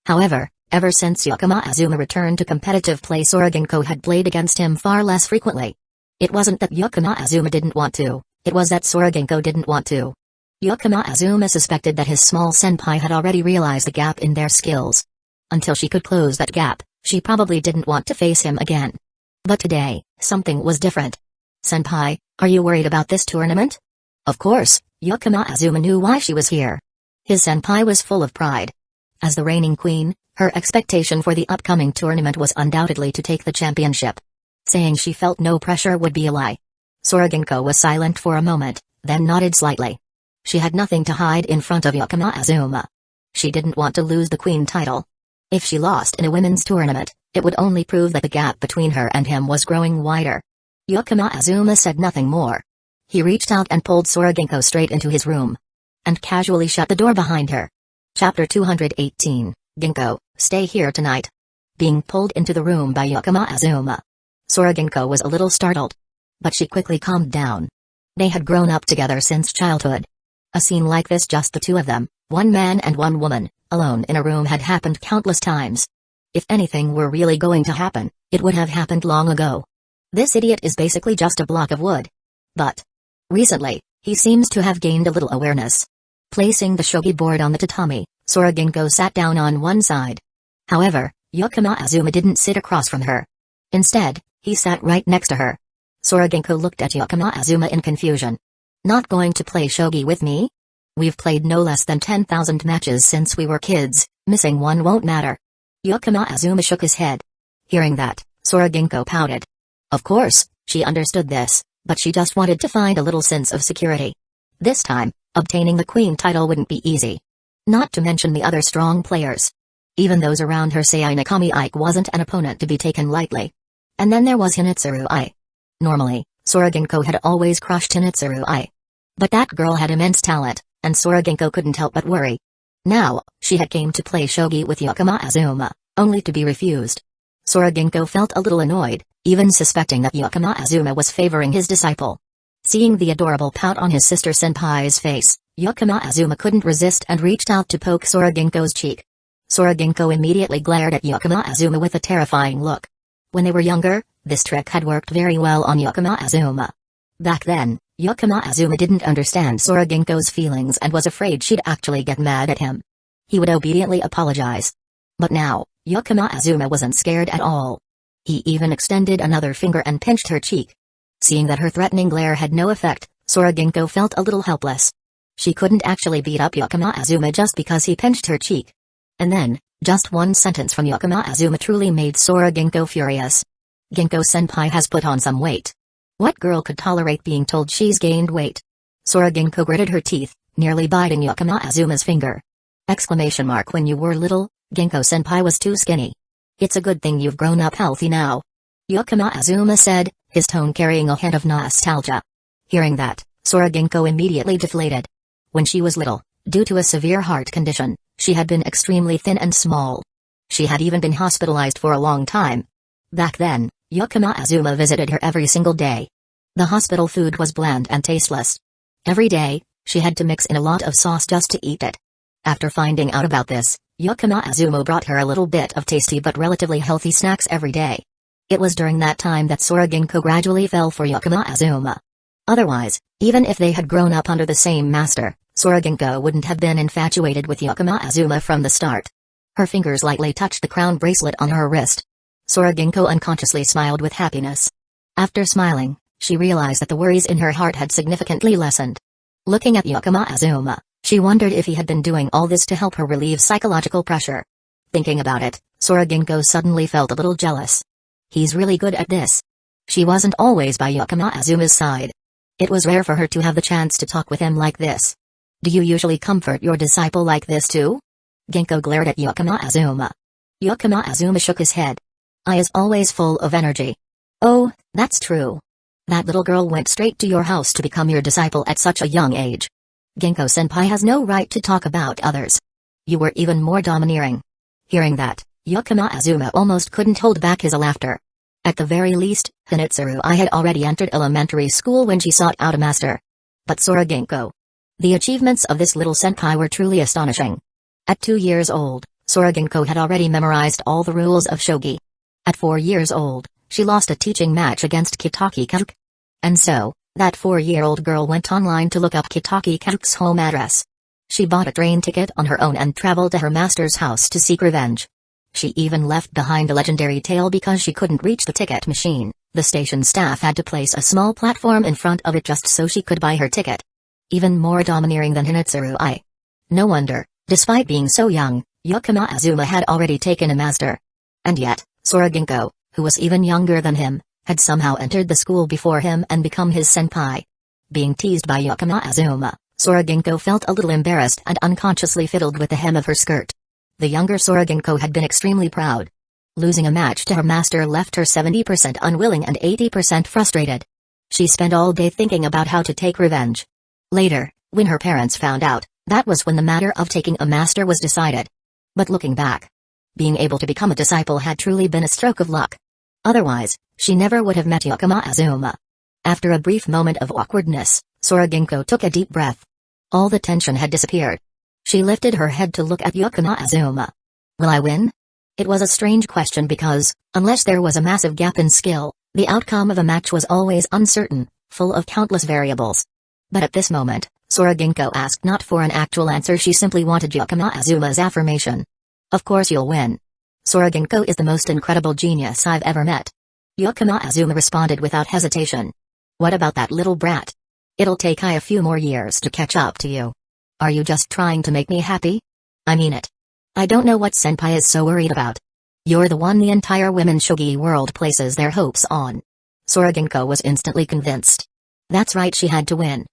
S1: However, ever since Yukina Azuma returned to competitive play, Sora-ginko had played against him far less frequently. It wasn't that Yukima Azuma didn't want to, it was that Sora-Genko didn't want to. Yukima Azuma suspected that his small senpai had already realized the gap in their skills. Until she could close that gap, she probably didn't want to face him again. But today, something was different. "Senpai, are you worried about this tournament?" Of course, Yukima Azuma knew why she was here. His senpai was full of pride. As the reigning queen, her expectation for the upcoming tournament was undoubtedly to take the championship. Saying she felt no pressure would be a lie. Sora-Genko was silent for a moment, then nodded slightly. She had nothing to hide in front of Yukima Azuma. She didn't want to lose the queen title. If she lost in a women's tournament, it would only prove that the gap between her and him was growing wider. Yukima Azuma said nothing more. He reached out and pulled Sora-Genko straight into his room. And casually shut the door behind her. Chapter 218, Genko, stay here tonight. Being pulled into the room by Yukima Azuma. Sora-Genko was a little startled. But she quickly calmed down. They had grown up together since childhood. A scene like this, just the two of them, one man and one woman, alone in a room, had happened countless times. If anything were really going to happen, it would have happened long ago. This idiot is basically just a block of wood. But recently, he seems to have gained a little awareness. Placing the shogi board on the tatami, Sora-Genko sat down on one side. However, Yukima Azuma didn't sit across from her. Instead, he sat right next to her. Sora-Genko looked at Yukima Azuma in confusion. "Not going to play shogi with me? We've played no less than 10,000 matches since we were kids, missing one won't matter." Yukima Azuma shook his head. Hearing that, Sora-Genko pouted. Of course, she understood this, but she just wanted to find a little sense of security. This time, obtaining the queen title wouldn't be easy. Not to mention the other strong players. Even those around her say Inakami Ike wasn't an opponent to be taken lightly. And then there was Hinitsuru Ai. Normally, Sora-Genko had always crushed Hinitsuru Ai. But that girl had immense talent, and Sora-Genko couldn't help but worry. Now, she had came to play shogi with Yukima Azuma, only to be refused. Sora-Genko felt a little annoyed, even suspecting that Yukima Azuma was favoring his disciple. Seeing the adorable pout on his sister senpai's face, Yukima Azuma couldn't resist and reached out to poke Sora-Genko's cheek. Sora-Genko immediately glared at Yukima Azuma with a terrifying look. When they were younger, this trick had worked very well on Yukima Azuma. Back then, Yukima Azuma didn't understand Sora-Genko's feelings and was afraid she'd actually get mad at him. He would obediently apologize. But now, Yukima Azuma wasn't scared at all. He even extended another finger and pinched her cheek. Seeing that her threatening glare had no effect, Sora-Genko felt a little helpless. She couldn't actually beat up Yukima Azuma just because he pinched her cheek. And then, just one sentence from Yukima Azuma truly made Sora-Genko furious. "Genko-senpai has put on some weight." What girl could tolerate being told she's gained weight? Sora-Genko gritted her teeth, nearly biting Yukima Azuma's finger. Exclamation mark. "When you were little, Genko-senpai was too skinny. It's a good thing you've grown up healthy now," Yukima Azuma said, his tone carrying a hint of nostalgia. Hearing that, Sora-Genko immediately deflated. When she was little, due to a severe heart condition, she had been extremely thin and small. She had even been hospitalized for a long time. Back then, Yukima Azuma visited her every single day. The hospital food was bland and tasteless. Every day, she had to mix in a lot of sauce just to eat it. After finding out about this, Yukima Azuma brought her a little bit of tasty but relatively healthy snacks every day. It was during that time that Sora-Genko gradually fell for Yukima Azuma. Otherwise, even if they had grown up under the same master, Sora-Genko wouldn't have been infatuated with Yukima Azuma from the start. Her fingers lightly touched the crown bracelet on her wrist. Sora-Genko unconsciously smiled with happiness. After smiling, she realized that the worries in her heart had significantly lessened. Looking at Yukima Azuma, she wondered if he had been doing all this to help her relieve psychological pressure. Thinking about it, Sora-Genko suddenly felt a little jealous. He's really good at this. She wasn't always by Yukima Azuma's side. It was rare for her to have the chance to talk with him like this. "Do you usually comfort your disciple like this too?" Genko glared at Yukima Azuma. Yukima Azuma shook his head. "I is always full of energy." "Oh, that's true. That little girl went straight to your house to become your disciple at such a young age. Genko-senpai has no right to talk about others. You were even more domineering." Hearing that, Yukima Azuma almost couldn't hold back his laughter. At the very least, Hinitsuru Ai had already entered elementary school when she sought out a master. But Sora-Genko. The achievements of this little senpai were truly astonishing. At 2 years old, Sora-Genko had already memorized all the rules of shogi. At 4 years old, she lost a teaching match against Kitaki Kazuki. And so, that 4-year-old girl went online to look up Kitaki Kaku's home address. She bought a train ticket on her own and traveled to her master's house to seek revenge. She even left behind a legendary tale because she couldn't reach the ticket machine. The station staff had to place a small platform in front of it just so she could buy her ticket. Even more domineering than Hinetsuru I. No wonder, despite being so young, Yukima Azuma had already taken a master. And yet, Sora-Ginko, who was even younger than him, had somehow entered the school before him and become his senpai. Being teased by Yukima Azuma, Sora-Ginko felt a little embarrassed and unconsciously fiddled with the hem of her skirt. The younger Sora-Ginko had been extremely proud. Losing a match to her master left her 70% unwilling and 80% frustrated. She spent all day thinking about how to take revenge. Later, when her parents found out, that was when the matter of taking a master was decided. But looking back, being able to become a disciple had truly been a stroke of luck. Otherwise, she never would have met Yukima Azuma. After a brief moment of awkwardness, Sora-Ginko took a deep breath. All the tension had disappeared. She lifted her head to look at Yukima Azuma. Will I win? It was a strange question because, unless there was a massive gap in skill, the outcome of a match was always uncertain, full of countless variables. But at this moment, Sora-Ginko asked not for an actual answer, she simply wanted Yukima Azuma's affirmation. Of course you'll win. Sora-Ginko is the most incredible genius I've ever met. Yukima Azuma responded without hesitation. What about that little brat? It'll take a few more years to catch up to you. Are you just trying to make me happy? I mean it. I don't know what senpai is so worried about. You're the one the entire women's shogi world places their hopes on. Sora-Ginko was instantly convinced. That's right, she had to win.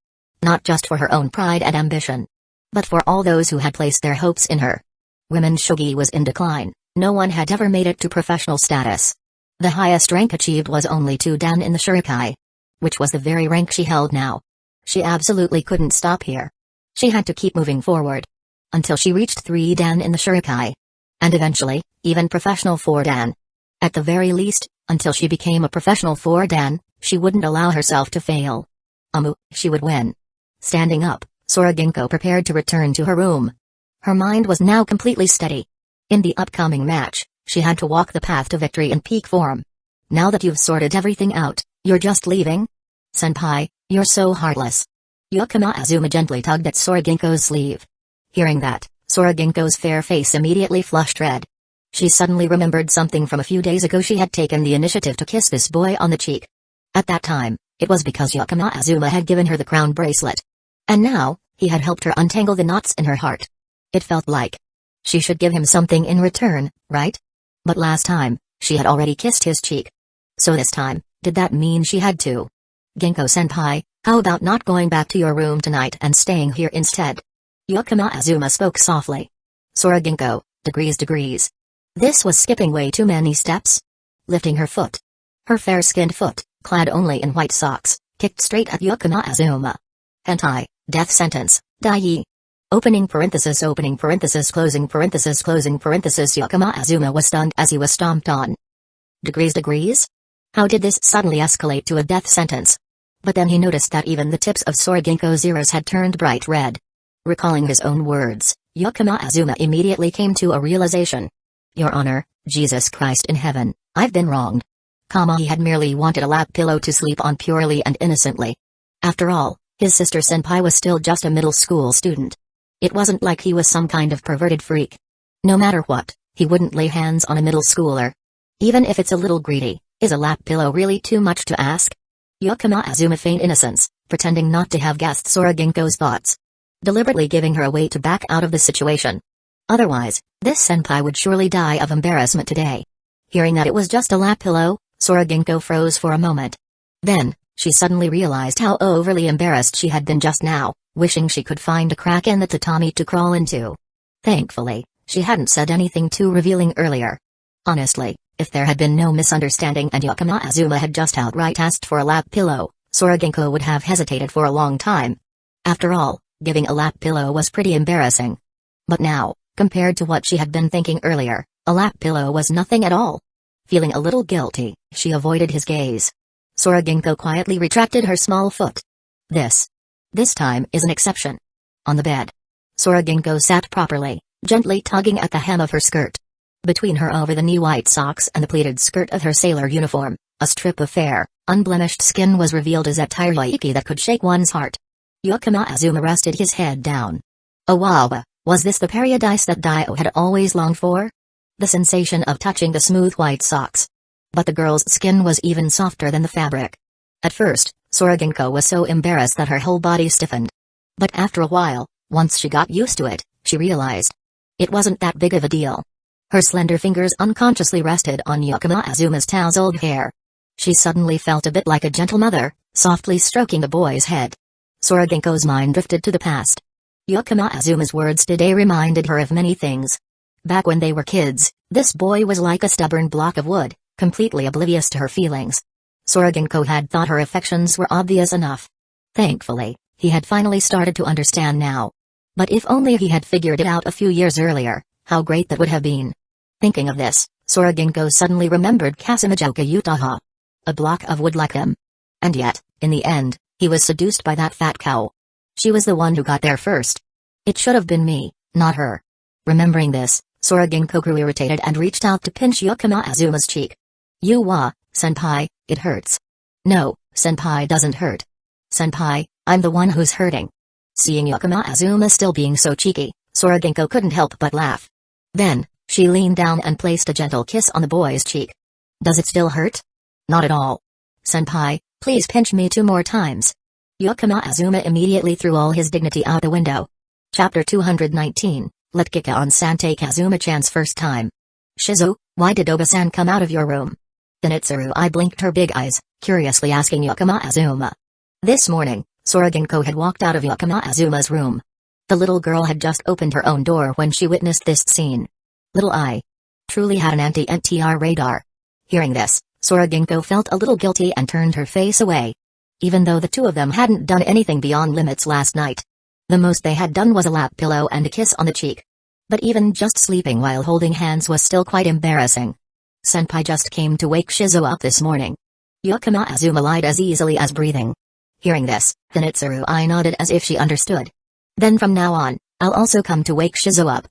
S1: Not just for her own pride and ambition, but for all those who had placed their hopes in her. Women's shogi was in decline, no one had ever made it to professional status. The highest rank achieved was only 2 dan in the shurikai, which was the very rank she held now. She absolutely couldn't stop here. She had to keep moving forward. Until she reached 3 dan in the shurikai. And eventually, even professional 4 dan. At the very least, until she became a professional 4 dan, she wouldn't allow herself to fail. She would win. Standing up, Sora-Ginko prepared to return to her room. Her mind was now completely steady. In the upcoming match, she had to walk the path to victory in peak form. Now that you've sorted everything out, you're just leaving? Senpai, you're so heartless. Yukima Azuma gently tugged at Sora-Ginko's sleeve. Hearing that, Sora-Ginko's fair face immediately flushed red. She suddenly remembered something from a few days ago. She had taken the initiative to kiss this boy on the cheek. At that time, it was because Yukima Azuma had given her the crown bracelet. And now, he had helped her untangle the knots in her heart. It felt like she should give him something in return, right? But last time, she had already kissed his cheek. So this time, did that mean she had to? Ginko-senpai, how about not going back to your room tonight and staying here instead? Yukima Azuma spoke softly. Sora-Ginko, degrees. This was skipping way too many steps. Lifting her foot. Her fair-skinned foot, clad only in white socks, kicked straight at Yukima Azuma. Hentai, death sentence, dai. Opening parenthesis, closing parenthesis. Yukima Azuma was stunned as he was stomped on. Degrees? How did this suddenly escalate to a death sentence? But then he noticed that even the tips of Sora-Ginko's ears had turned bright red. Recalling his own words, Yukima Azuma immediately came to a realization. Your Honor, Jesus Christ in heaven, I've been wronged. He had merely wanted a lap pillow to sleep on purely and innocently. After all, his sister senpai was still just a middle school student. It wasn't like he was some kind of perverted freak. No matter what, he wouldn't lay hands on a middle schooler. Even if it's a little greedy, is a lap pillow really too much to ask? Yukima Azuma feigned innocence, pretending not to have guessed Sora-Ginko's thoughts. Deliberately giving her a way to back out of the situation. Otherwise, this senpai would surely die of embarrassment today. Hearing that it was just a lap pillow, Sora-Ginko froze for a moment. Then, she suddenly realized how overly embarrassed she had been just now, wishing she could find a crack in the tatami to crawl into. Thankfully, she hadn't said anything too revealing earlier. Honestly, if there had been no misunderstanding and Yukima Azuma had just outright asked for a lap pillow, Sora-Ginko would have hesitated for a long time. After all, giving a lap pillow was pretty embarrassing. But now, compared to what she had been thinking earlier, a lap pillow was nothing at all. Feeling a little guilty, she avoided his gaze. Sora-Ginko quietly retracted her small foot. This time is an exception. On the bed, Sora-Ginko sat properly, gently tugging at the hem of her skirt. Between her over-the-knee white socks and the pleated skirt of her sailor uniform, a strip of fair, Unblemished skin was revealed as a Ecchi that could shake one's heart. Yukima Azuma rested his head down. Oh wow, was this the paradise that Dio had always longed for? The sensation of touching the smooth white socks. But the girl's skin was even softer than the fabric. At first, Soroginko was so embarrassed that her whole body stiffened. But after a while, once she got used to it, she realized it wasn't that big of a deal. Her slender fingers unconsciously rested on Yukima Azuma's tousled hair. She suddenly felt a bit like a gentle mother, softly stroking the boy's head. Soroginko's mind drifted to the past. Yukima Azuma's words today reminded her of many things. Back when they were kids, this boy was like a stubborn block of wood, completely oblivious to her feelings. Soroginko had thought her affections were obvious enough. Thankfully, he had finally started to understand now. But if only he had figured it out a few years earlier, how great that would have been. Thinking of this, Soroginko suddenly remembered Kasumijoka Uchiha. A block of wood like him. And yet, in the end, he was seduced by that fat cow. She was the one who got there first. It should have been me, not her. Remembering this, Soroginko grew irritated and reached out to pinch Yukima Azuma's cheek. Senpai, it hurts. No, senpai doesn't hurt. Senpai, I'm the one who's hurting. Seeing Yukima Azuma still being so cheeky, Soroginko couldn't help but laugh. Then, she leaned down and placed a gentle kiss on the boy's cheek. Does it still hurt? Not at all. Senpai, please pinch me 2 more times. Yukima Azuma immediately threw all his dignity out the window. Chapter 219, Let Kika-on-san take Azuma-chan's first time. Shizu, why did Oba-san come out of your room? Zenitsu blinked her big eyes, curiously asking Yukima Azuma. This morning, Soroginko had walked out of Yukima Azuma's room. The little girl had just opened her own door when she witnessed this scene. Little I truly had an anti-NTR radar. Hearing this, Soroginko felt a little guilty and turned her face away. Even though the two of them hadn't done anything beyond limits last night. The most they had done was a lap pillow and a kiss on the cheek. But even just sleeping while holding hands was still quite embarrassing. Senpai just came to wake Shizu up this morning. Yukima Azuma lied as easily as breathing. Hearing this, Zenitsu nodded as if she understood. Then from now on, I'll also come to wake Shizu up.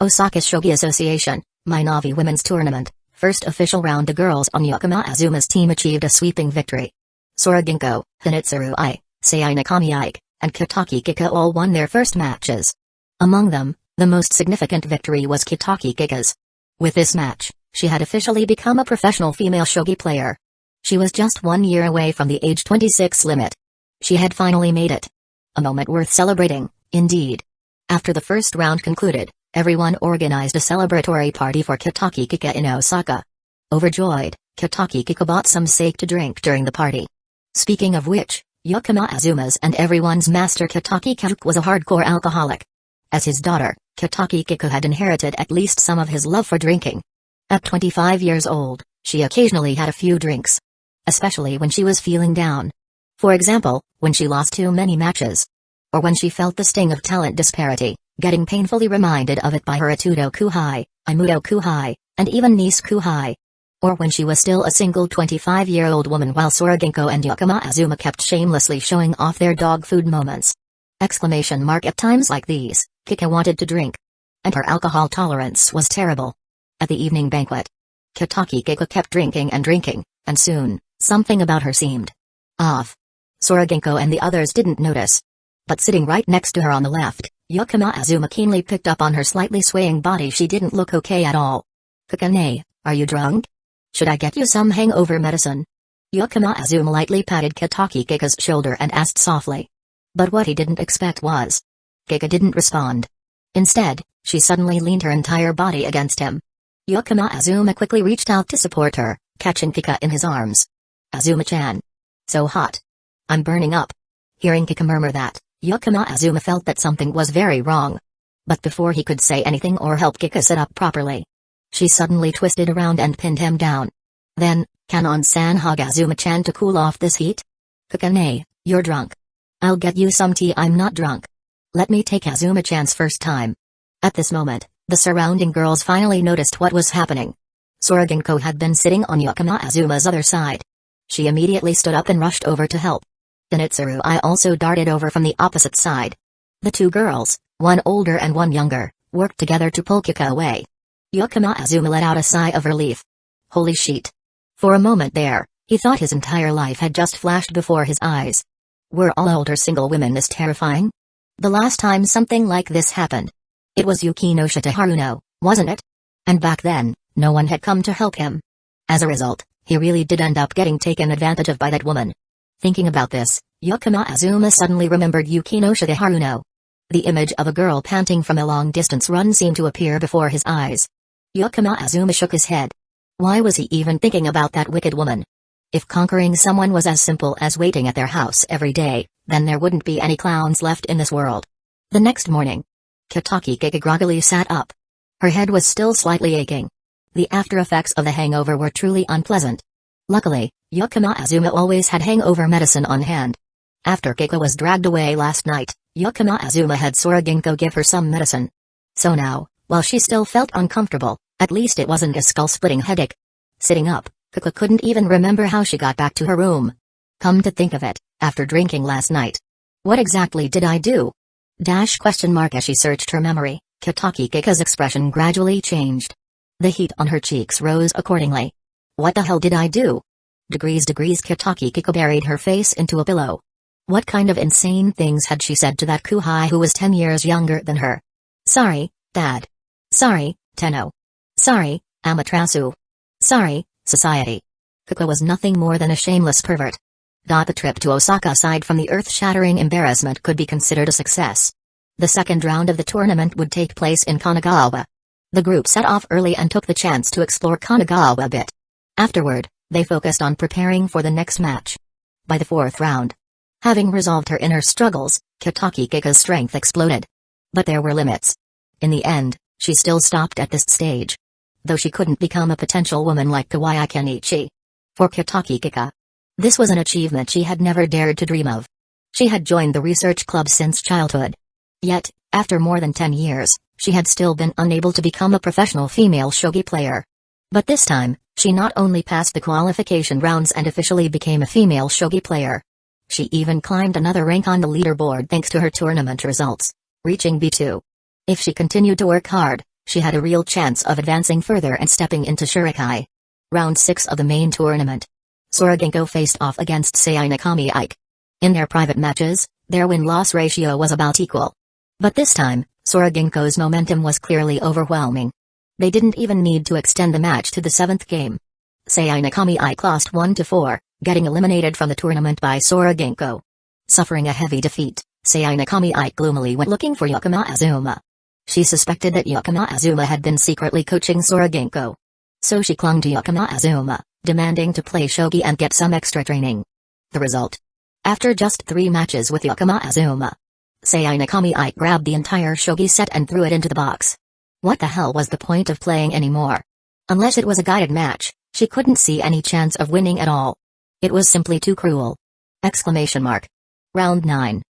S1: Osaka Shogi Association, my Navi Women's Tournament, first official round. The girls on Yukima Azuma's team achieved a sweeping victory. Soroginko, Zenitsu Sei Nakami and Kitaki Kika all won their first matches. Among them, the most significant victory was Kitaki Kika's. With this match, she had officially become a professional female shogi player. She was just 1 year away from the age 26 limit. She had finally made it. A moment worth celebrating, indeed. After the first round concluded, everyone organized a celebratory party for Kitaki Kika in Osaka. Overjoyed, Kitaki Kika bought some sake to drink during the party. Speaking of which, Yukima Azuma's and everyone's master Kitaki Kika was a hardcore alcoholic. As his daughter, Kitaki Kika had inherited at least some of his love for drinking. At 25 years old, she occasionally had a few drinks. Especially when she was feeling down. For example, when she lost too many matches. Or when she felt the sting of talent disparity, getting painfully reminded of it by her Atudo Kuhai, Imudo Kuhai, and even niece Kuhai. Or when she was still a single 25-year-old woman while Soroginko and Yukima Azuma kept shamelessly showing off their dog food moments. Exclamation mark at times like these, Kika wanted to drink. And her alcohol tolerance was terrible. At the evening banquet, Kitaki Kika kept drinking, and soon, something about her seemed off. Soroginko and the others didn't notice. But sitting right next to her on the left, Yukima Azuma keenly picked up on her slightly swaying body. She didn't look okay at all. Kikane, are you drunk? Should I get you some hangover medicine? Yukima Azuma lightly patted Kitaki Kika's shoulder and asked softly. But what he didn't expect was, Kika didn't respond. Instead, she suddenly leaned her entire body against him. Yukima Azuma quickly reached out to support her, catching Kika in his arms. Azuma-chan. So hot. I'm burning up. Hearing Kika murmur that, Yukima Azuma felt that something was very wrong. But before he could say anything or help Kika sit up properly, she suddenly twisted around and pinned him down. Then, Kanon-san hug Azuma-chan to cool off this heat? Kikane, you're drunk. I'll get you some tea. I'm not drunk. Let me take Azuma-chan's first time. At this moment, the surrounding girls finally noticed what was happening. Soroginko had been sitting on Yukima Azuma's other side. She immediately stood up and rushed over to help. Zenitsu also darted over from the opposite side. The two girls, one older and one younger, worked together to pull Kika away. Yukima Azuma let out a sigh of relief. Holy shit. For a moment there, He thought his entire life had just flashed before his eyes. Were all older single women this terrifying? The last time something like this happened, it was Yukino Shitaharuno, wasn't it? And back then, no one had come to help him. As a result, he really did end up getting taken advantage of by that woman. Thinking about this, Yukino Azuma suddenly remembered Yukino Shitaharuno. The image of a girl panting from a long-distance run seemed to appear before his eyes. Yukino Azuma shook his head. Why was he even thinking about that wicked woman? If conquering someone was as simple as waiting at their house every day, then there wouldn't be any clowns left in this world. The next morning, Kusagakure groggily sat up. Her head was still slightly aching. The after effects of the hangover were truly unpleasant. Luckily, Yukino Azuma always had hangover medicine on hand. After Keiko was dragged away last night, Yukino Azuma had Sora-Ginkgo give her some medicine. So now, while she still felt uncomfortable, at least it wasn't a skull-splitting headache. Sitting up, Keiko couldn't even remember how she got back to her room. Come to think of it, after drinking last night, what exactly did I do? As she searched her memory, Kusagakure's expression gradually changed. The heat on her cheeks rose accordingly. What the hell did I do? Degrees Kusagakure buried her face into a pillow. What kind of insane things had she said to that Kuhai who was 10 years younger than her? Sorry, Dad. Sorry, Tenno. Sorry, Amaterasu. Sorry, Society. Keiko was nothing more than a shameless pervert. The trip to Osaka, aside from the earth-shattering embarrassment, could be considered a success. The second round of the tournament would take place in Kanagawa. The group set off early and took the chance to explore Kanagawa a bit. Afterward, they focused on preparing for the next match. By the fourth round, having resolved her inner struggles, Kusagakure's strength exploded. But there were limits. In the end, she still stopped at this stage. Though she couldn't become a potential woman like Kawaii Kenichi. For Kusagakure, this was an achievement she had never dared to dream of. She had joined the research club since childhood. Yet, after more than 10 years, she had still been unable to become a professional female shogi player. But this time, she not only passed the qualification rounds and officially became a female shogi player. She even climbed another rank on the leaderboard thanks to her tournament results, reaching B2. If she continued to work hard, she had a real chance of advancing further and stepping into Shurikai. Round 6 of the main tournament. Sora-Ginkgo faced off against Sei Nakami-Ike. In their private matches, their win-loss ratio was about equal. But this time, Sora-Ginkgo's momentum was clearly overwhelming. They didn't even need to extend the match to the 7th game. Sei Nakami-Ike lost 1-4, getting eliminated from the tournament by Sora-Ginkgo. Suffering a heavy defeat, Sei Nakami-Ike gloomily went looking for Yukino Azuma. She suspected that Yukino Azuma had been secretly coaching Sora-Ginkgo. So she clung to Yukino Azuma, demanding to play shogi and get some extra training. The result? After just 3 matches with Yukino Azuma, Sei Nakami-Ike grabbed the entire shogi set and threw it into the box. What the hell was the point of playing anymore? Unless it was a guided match, she couldn't see any chance of winning at all. It was simply too cruel. Exclamation mark. Round 9.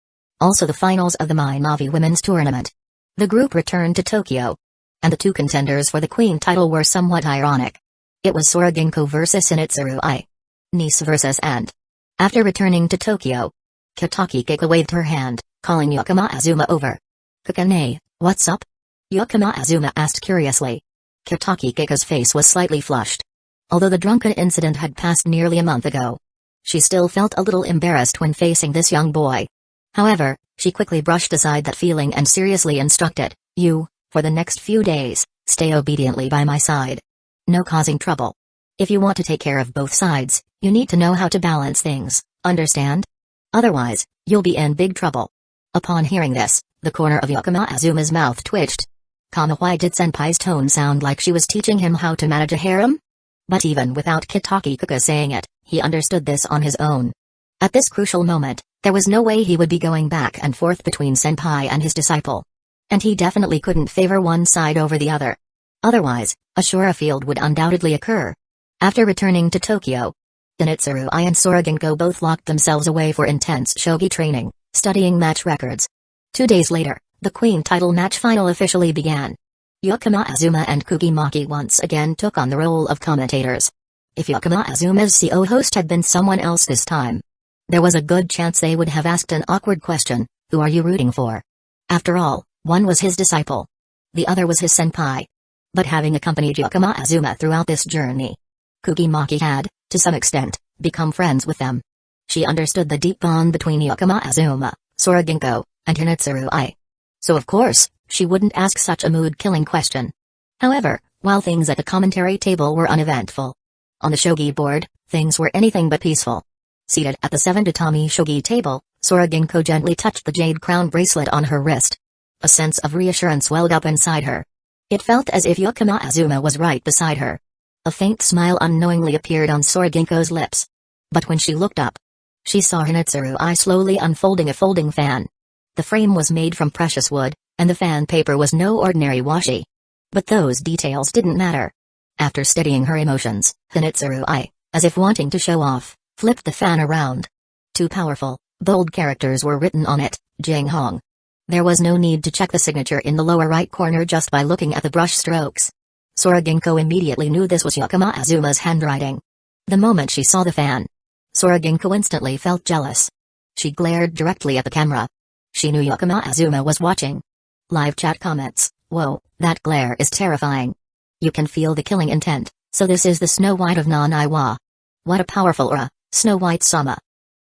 S1: Also the finals of the Minavi Women's Tournament. The group returned to Tokyo. And the 2 contenders for the Queen title were somewhat ironic. It was Sora-Ginkgo versus Initsurui. Nice versus Ant. After returning to Tokyo, Kusagakure waved her hand, calling Yukino Azuma over. "Kakane, what's up?" Yukino Azuma asked curiously. Kusagakure's face was slightly flushed. Although the drunken incident had passed nearly a month ago, she still felt a little embarrassed when facing this young boy. However, she quickly brushed aside that feeling and seriously instructed, "You, for the next few days, stay obediently by my side. No causing trouble. If you want to take care of both sides, you need to know how to balance things, understand? Otherwise, you'll be in big trouble." Upon hearing this, the corner of Yukino Azuma's mouth twitched. Why did Senpai's tone sound like she was teaching him how to manage a harem? But even without Kusagakure saying it, he understood this on his own. At this crucial moment, there was no way he would be going back and forth between Senpai and his disciple. And he definitely couldn't favor one side over the other. Otherwise, a Shura field would undoubtedly occur. After returning to Tokyo, Initsurui and Sora-Ginkgo both locked themselves away for intense shogi training, studying match records. 2 days later, the Queen title match final officially began. Yukino Azuma and Kugimaki once again took on the role of commentators. If Yukino Azuma's CO host had been someone else this time, there was a good chance they would have asked an awkward question: who are you rooting for? After all, one was his disciple. The other was his senpai. But having accompanied Yukino Azuma throughout this journey, Kugimaki had, to some extent, become friends with them. She understood the deep bond between Yakama Azuma, Sora Ginkgo, and Hinitsuru I. So of course, she wouldn't ask such a mood-killing question. However, while things at the commentary table were uneventful, on the shogi board, things were anything but peaceful. Seated at the 7-tatami shogi table, Sora Ginkgo gently touched the jade crown bracelet on her wrist. A sense of reassurance welled up inside her. It felt as if Yakama Azuma was right beside her. A faint smile unknowingly appeared on Sora Ginkgo's lips. But when she looked up, she saw Hinitsuru I slowly unfolding a folding fan. The frame was made from precious wood, and the fan paper was no ordinary washi. But those details didn't matter. After steadying her emotions, Hinitsuru I, as if wanting to show off, flipped the fan around. Two powerful, bold characters were written on it, Jing Hong. There was no need to check the signature in the lower right corner just by looking at the brush strokes. Sora Ginkgo immediately knew this was Yakama Azuma's handwriting. The moment she saw the fan, Sora Ginkgo instantly felt jealous. She glared directly at the camera. She knew Yakama Azuma was watching. Live chat comments, "Whoa, that glare is terrifying. You can feel the killing intent, so this is the Snow White of Nanaiwa. What a powerful aura, Snow White-sama.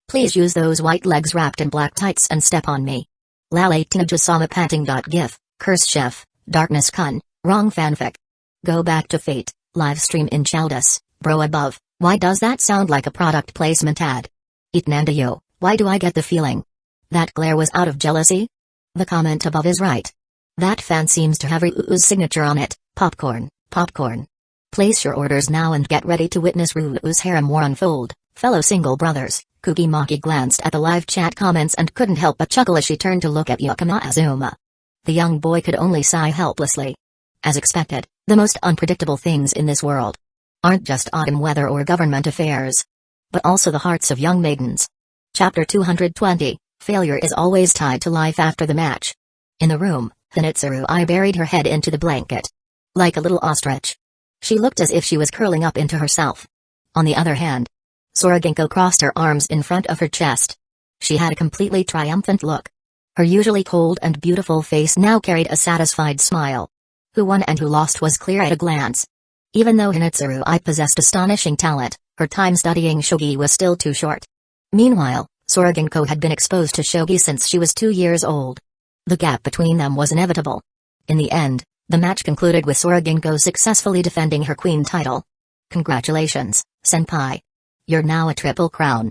S1: Please use those white legs wrapped in black tights and step on me. Lalatinajasama panting. GIF, Curse Chef, Darkness Kun, wrong fanfic. Go back to Fate, livestream in Chaldus, bro above, why does that sound like a product placement ad? Itnandayo, why do I get the feeling that glare was out of jealousy? The comment above is right. That fan seems to have Ryu's signature on it, popcorn, popcorn. Place your orders now and get ready to witness Ryu's harem war unfold, fellow single brothers. Kukimaki glanced at the live chat comments and couldn't help but chuckle as she turned to look at Yakama Azuma. The young boy could only sigh helplessly. As expected, the most unpredictable things in this world aren't just autumn weather or government affairs, but also the hearts of young maidens. Chapter 220, Failure is always tied to life after the match. In the room, Hinitsuru I buried her head into the blanket. Like a little ostrich. She looked as if she was curling up into herself. On the other hand, Sora Ginkgo crossed her arms in front of her chest. She had a completely triumphant look. Her usually cold and beautiful face now carried a satisfied smile. Who won and who lost was clear at a glance. Even though Hinitsuru I possessed astonishing talent, her time studying shogi was still too short. Meanwhile, Sora Ginkgo had been exposed to shogi since she was 2 years old. The gap between them was inevitable. In the end, the match concluded with Sora Ginkgo successfully defending her queen title. Congratulations, senpai. You're now a triple crown.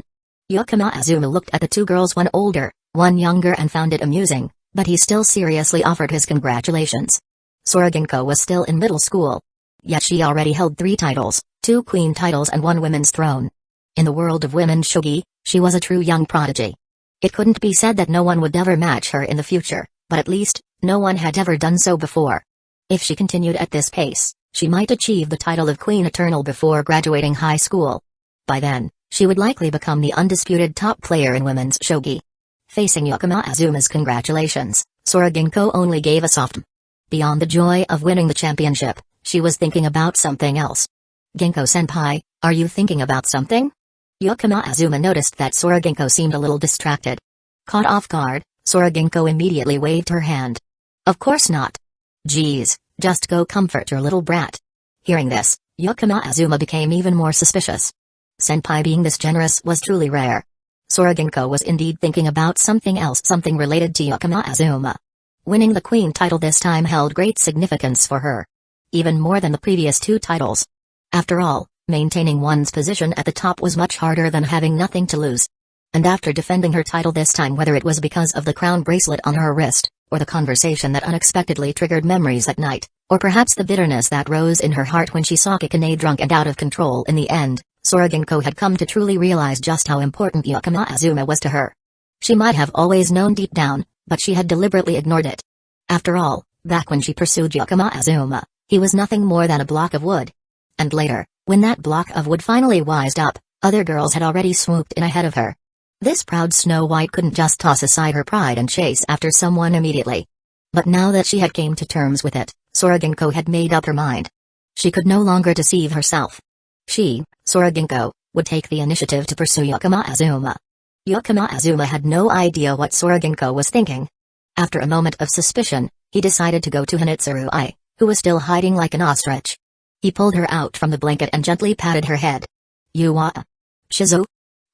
S1: Yakama Azuma looked at the two girls, one older, one younger, and found it amusing, but he still seriously offered his congratulations. Sora Ginkgo was still in middle school. Yet she already held 3 titles, 2 queen titles and 1 women's throne. In the world of women's shogi, she was a true young prodigy. It couldn't be said that no one would ever match her in the future, but at least, no one had ever done so before. If she continued at this pace, she might achieve the title of Queen Eternal before graduating high school. By then, she would likely become the undisputed top player in women's shogi. Facing Yakama Azuma's congratulations, Sora Ginkgo only gave a soft m. Beyond the joy of winning the championship, she was thinking about something else. Ginkgo-senpai, are you thinking about something? Yakama Azuma noticed that Sora Ginkgo seemed a little distracted. Caught off guard, Sora Ginkgo immediately waved her hand. Of course not. Geez, just go comfort your little brat. Hearing this, Yakama Azuma became even more suspicious. Senpai being this generous was truly rare. Sora Ginkgo was indeed thinking about something else, something related to Yakama Azuma. Winning the queen title this time held great significance for her. Even more than the previous 2 titles. After all, maintaining one's position at the top was much harder than having nothing to lose. And after defending her title this time, whether it was because of the crown bracelet on her wrist, or the conversation that unexpectedly triggered memories at night, or perhaps the bitterness that rose in her heart when she saw Kikane drunk and out of control in the end, Sora Ginkgo had come to truly realize just how important Yakama Azuma was to her. She might have always known deep down, but she had deliberately ignored it. After all, back when she pursued Yakama Azuma, he was nothing more than a block of wood. And later, when that block of wood finally wised up, other girls had already swooped in ahead of her. This proud Snow White couldn't just toss aside her pride and chase after someone immediately. But now that she had came to terms with it, Sora Ginkgo had made up her mind. She could no longer deceive herself. She, Sora Ginkgo, would take the initiative to pursue Yakama Azuma. Yakama Azuma had no idea what Sora Ginkgo was thinking. After a moment of suspicion, he decided to go to Hinitsuru I, who was still hiding like an ostrich. He pulled her out from the blanket and gently patted her head. You Shizu?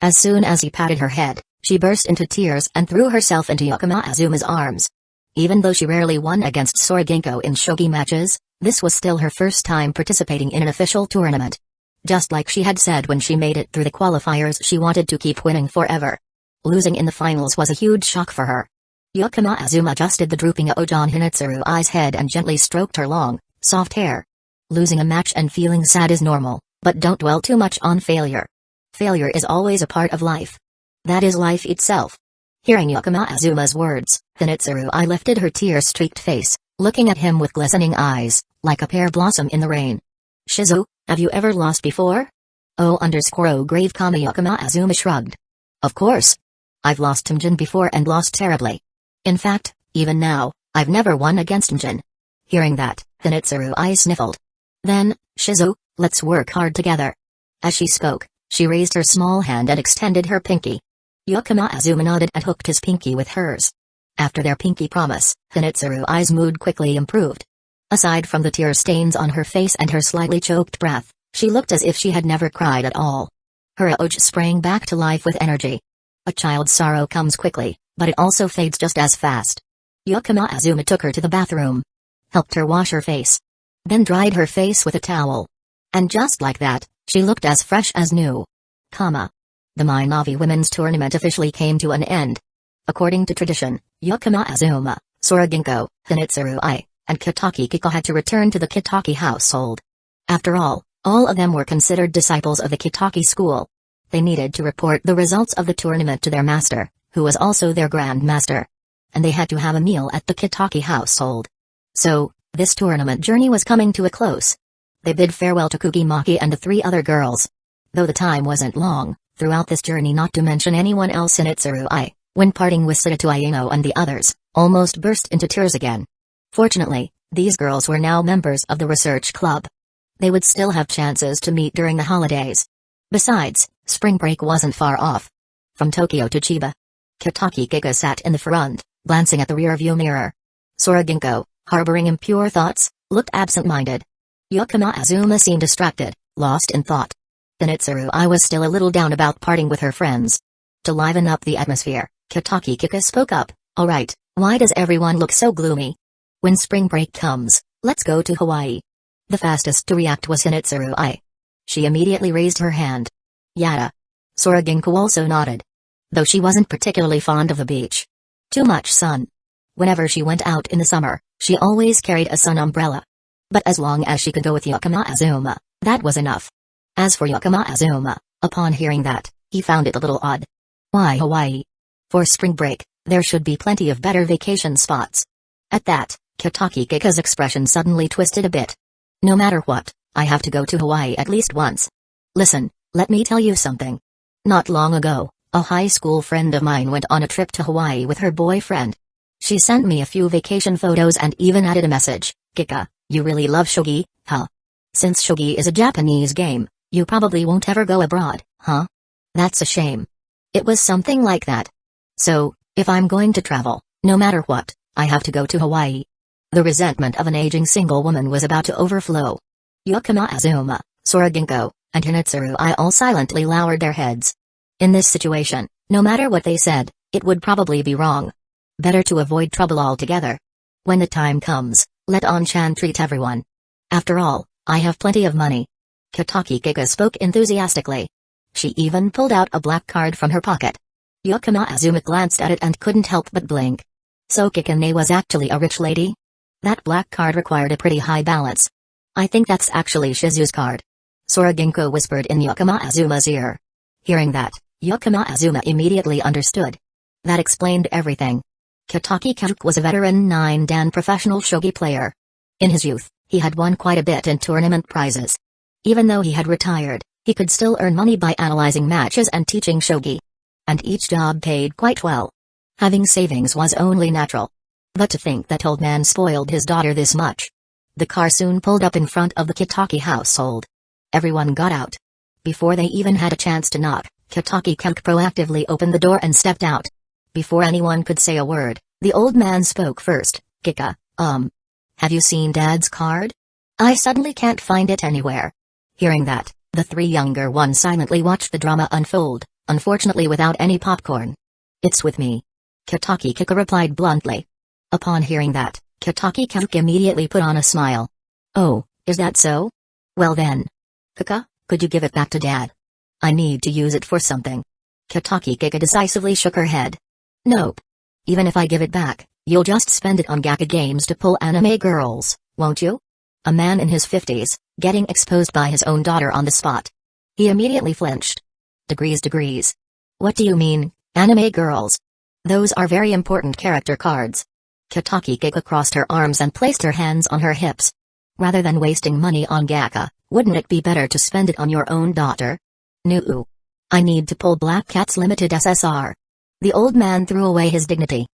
S1: As soon as he patted her head, she burst into tears and threw herself into Yakama Azuma's arms. Even though she rarely won against Soroginko in shogi matches, this was still her first time participating in an official tournament. Just like she had said when she made it through the qualifiers, she wanted to keep winning forever. Losing in the finals was a huge shock for her. Yakama Azuma adjusted the drooping Ojo on Hinatsurui's head and gently stroked her long, soft hair. Losing a match and feeling sad is normal, but don't dwell too much on failure. Failure is always a part of life. That is life itself. Hearing Yakama Azuma's words, Hinatsurui lifted her tear-streaked face, looking at him with glistening eyes, like a pear blossom in the rain. Shizu, have you ever lost before? Grave Kama Yakama Azuma shrugged. Of course. I've lost Timjin before and lost terribly. In fact, even now, I've never won against Timjin. Hearing that, Hinatsurui sniffled. Then, Shizu, let's work hard together. As she spoke, she raised her small hand and extended her pinky. Yakama Azuma nodded and hooked his pinky with hers. After their pinky promise, Hinatsurui's mood quickly improved. Aside from the tear stains on her face and her slightly choked breath, she looked as if she had never cried at all. Her Oj sprang back to life with energy. A child's sorrow comes quickly, but it also fades just as fast. Yakama Azuma took her to the bathroom, helped her wash her face, then dried her face with a towel. And just like that, she looked as fresh as new. The Minavi Women's Tournament officially came to an end. According to tradition, Yakama Azuma, Soroginko, Hinatsurui, and Kitaki Kiko had to return to the Kitaki household. After all of them were considered disciples of the Kitaki school. They needed to report the results of the tournament to their master, who was also their Grand Master. And they had to have a meal at the Kitaki household. So, this tournament journey was coming to a close. They bid farewell to Kugimaki and the 3 other girls. Though the time wasn't long, throughout this journey, not to mention anyone else in Hinatsurui, when parting with Sadato Aino and the others, almost burst into tears again. Fortunately, these girls were now members of the research club. They would still have chances to meet during the holidays. Besides, spring break wasn't far off. From Tokyo to Chiba, Kitaki Kiko sat in the front, glancing at the rear-view mirror. Soroginko, harboring impure thoughts, looked absent-minded. Yakama Azuma seemed distracted, lost in thought. Hinatsurui was still a little down about parting with her friends. To liven up the atmosphere, Kitaki Kiko spoke up, "Alright, why does everyone look so gloomy? When spring break comes, let's go to Hawaii." The fastest to react was Hinatsurui. She immediately raised her hand. Yada. Soroginko also nodded. Though she wasn't particularly fond of the beach. Too much sun. Whenever she went out in the summer, she always carried a sun umbrella. But as long as she could go with Yakama Azuma, that was enough. As for Yakama Azuma, upon hearing that, he found it a little odd. Why Hawaii? For spring break, there should be plenty of better vacation spots. At that, Kitaki Kiko's expression suddenly twisted a bit. No matter what, I have to go to Hawaii at least once. Listen, let me tell you something. Not long ago, a high school friend of mine went on a trip to Hawaii with her boyfriend. She sent me a few vacation photos and even added a message. Kika, you really love shogi, huh? Since shogi is a Japanese game, you probably won't ever go abroad, huh? That's a shame. It was something like that. So, if I'm going to travel, no matter what, I have to go to Hawaii. The resentment of an aging single woman was about to overflow. Yakama Azuma, Soroginko, and Hinatsurui all silently lowered their heads. In this situation, no matter what they said, it would probably be wrong. Better to avoid trouble altogether. When the time comes, let On-chan treat everyone. After all, I have plenty of money. Kitaki Kiko spoke enthusiastically. She even pulled out a black card from her pocket. Yakama Azuma glanced at it and couldn't help but blink. So Kikane was actually a rich lady? That black card required a pretty high balance. I think that's actually Shizu's card. Soroginko whispered in Yakama Azuma's ear. Hearing that, Yakama Azuma immediately understood. That explained everything. Kitaki Kiko was a veteran 9-dan professional shogi player. In his youth, he had won quite a bit in tournament prizes. Even though he had retired, he could still earn money by analyzing matches and teaching shogi. And each job paid quite well. Having savings was only natural. But to think that old man spoiled his daughter this much. The car soon pulled up in front of the Kitaki household. Everyone got out. Before they even had a chance to knock, Kitaki Kiko proactively opened the door and stepped out. Before anyone could say a word, the old man spoke first. Kika, have you seen Dad's card? I suddenly can't find it anywhere. Hearing that, The three younger ones silently watched the drama unfold, unfortunately without any popcorn. "It's with me," Kitaki Kika replied bluntly. Upon hearing that, Kitaki Kika immediately put on a smile. "Oh, is that so? Well then. Kika, could you give it back to Dad? I need to use it for something." Kitaki Kika decisively shook her head. "Nope. Even if I give it back, you'll just spend it on gacha games to pull anime girls, won't you?" A man in his 50s, getting exposed by his own daughter on the spot. He immediately flinched. Degrees. What do you mean, anime girls? Those are very important character cards." Kitaki Kika crossed her arms and placed her hands on her hips. "Rather than wasting money on gacha, wouldn't it be better to spend it on your own daughter?" "No. I need to pull Black Cat's limited SSR." The old man threw away his dignity.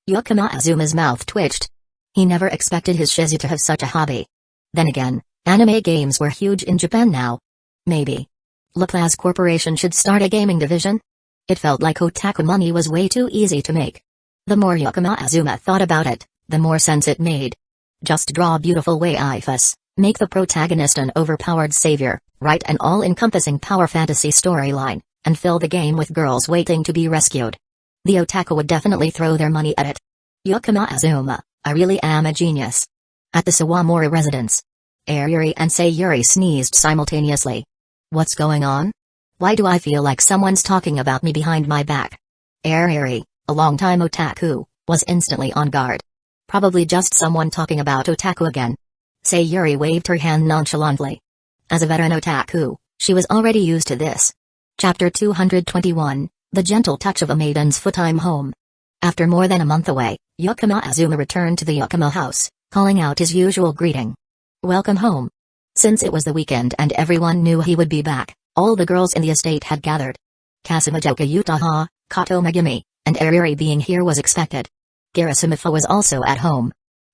S1: Yukima Azuma's mouth twitched. He never expected his Shizu to have such a hobby. Then again, anime games were huge in Japan now. Maybe Laplace Corporation should start a gaming division? It felt like otaku money was way too easy to make. The more Yukima Azuma thought about it, the more sense it made. Just draw beautiful waifus, make the protagonist an overpowered savior, write an all-encompassing power fantasy storyline, and fill the game with girls waiting to be rescued. The otaku would definitely throw their money at it. "Yukima Azuma, I really am a genius." At the Sawamori residence, Ayuri and Sayuri sneezed simultaneously. "What's going on? Why do I feel like someone's talking about me behind my back?" Ayuri, a longtime otaku, was instantly on guard. Probably just someone talking about otaku again. Sayuri waved her hand nonchalantly. As a veteran otaku, she was already used to this. Chapter 221, The Gentle Touch of a Maiden's Full-Time Home. After more than a month away, Yukima Azuma returned to the Yukima house, calling out his usual greeting. "Welcome home." Since it was the weekend and everyone knew he would be back, all the girls in the estate had gathered. Kasumijoka Utaha, Kato Megumi, and Ayuri being here was expected. Garasumifa was also at home.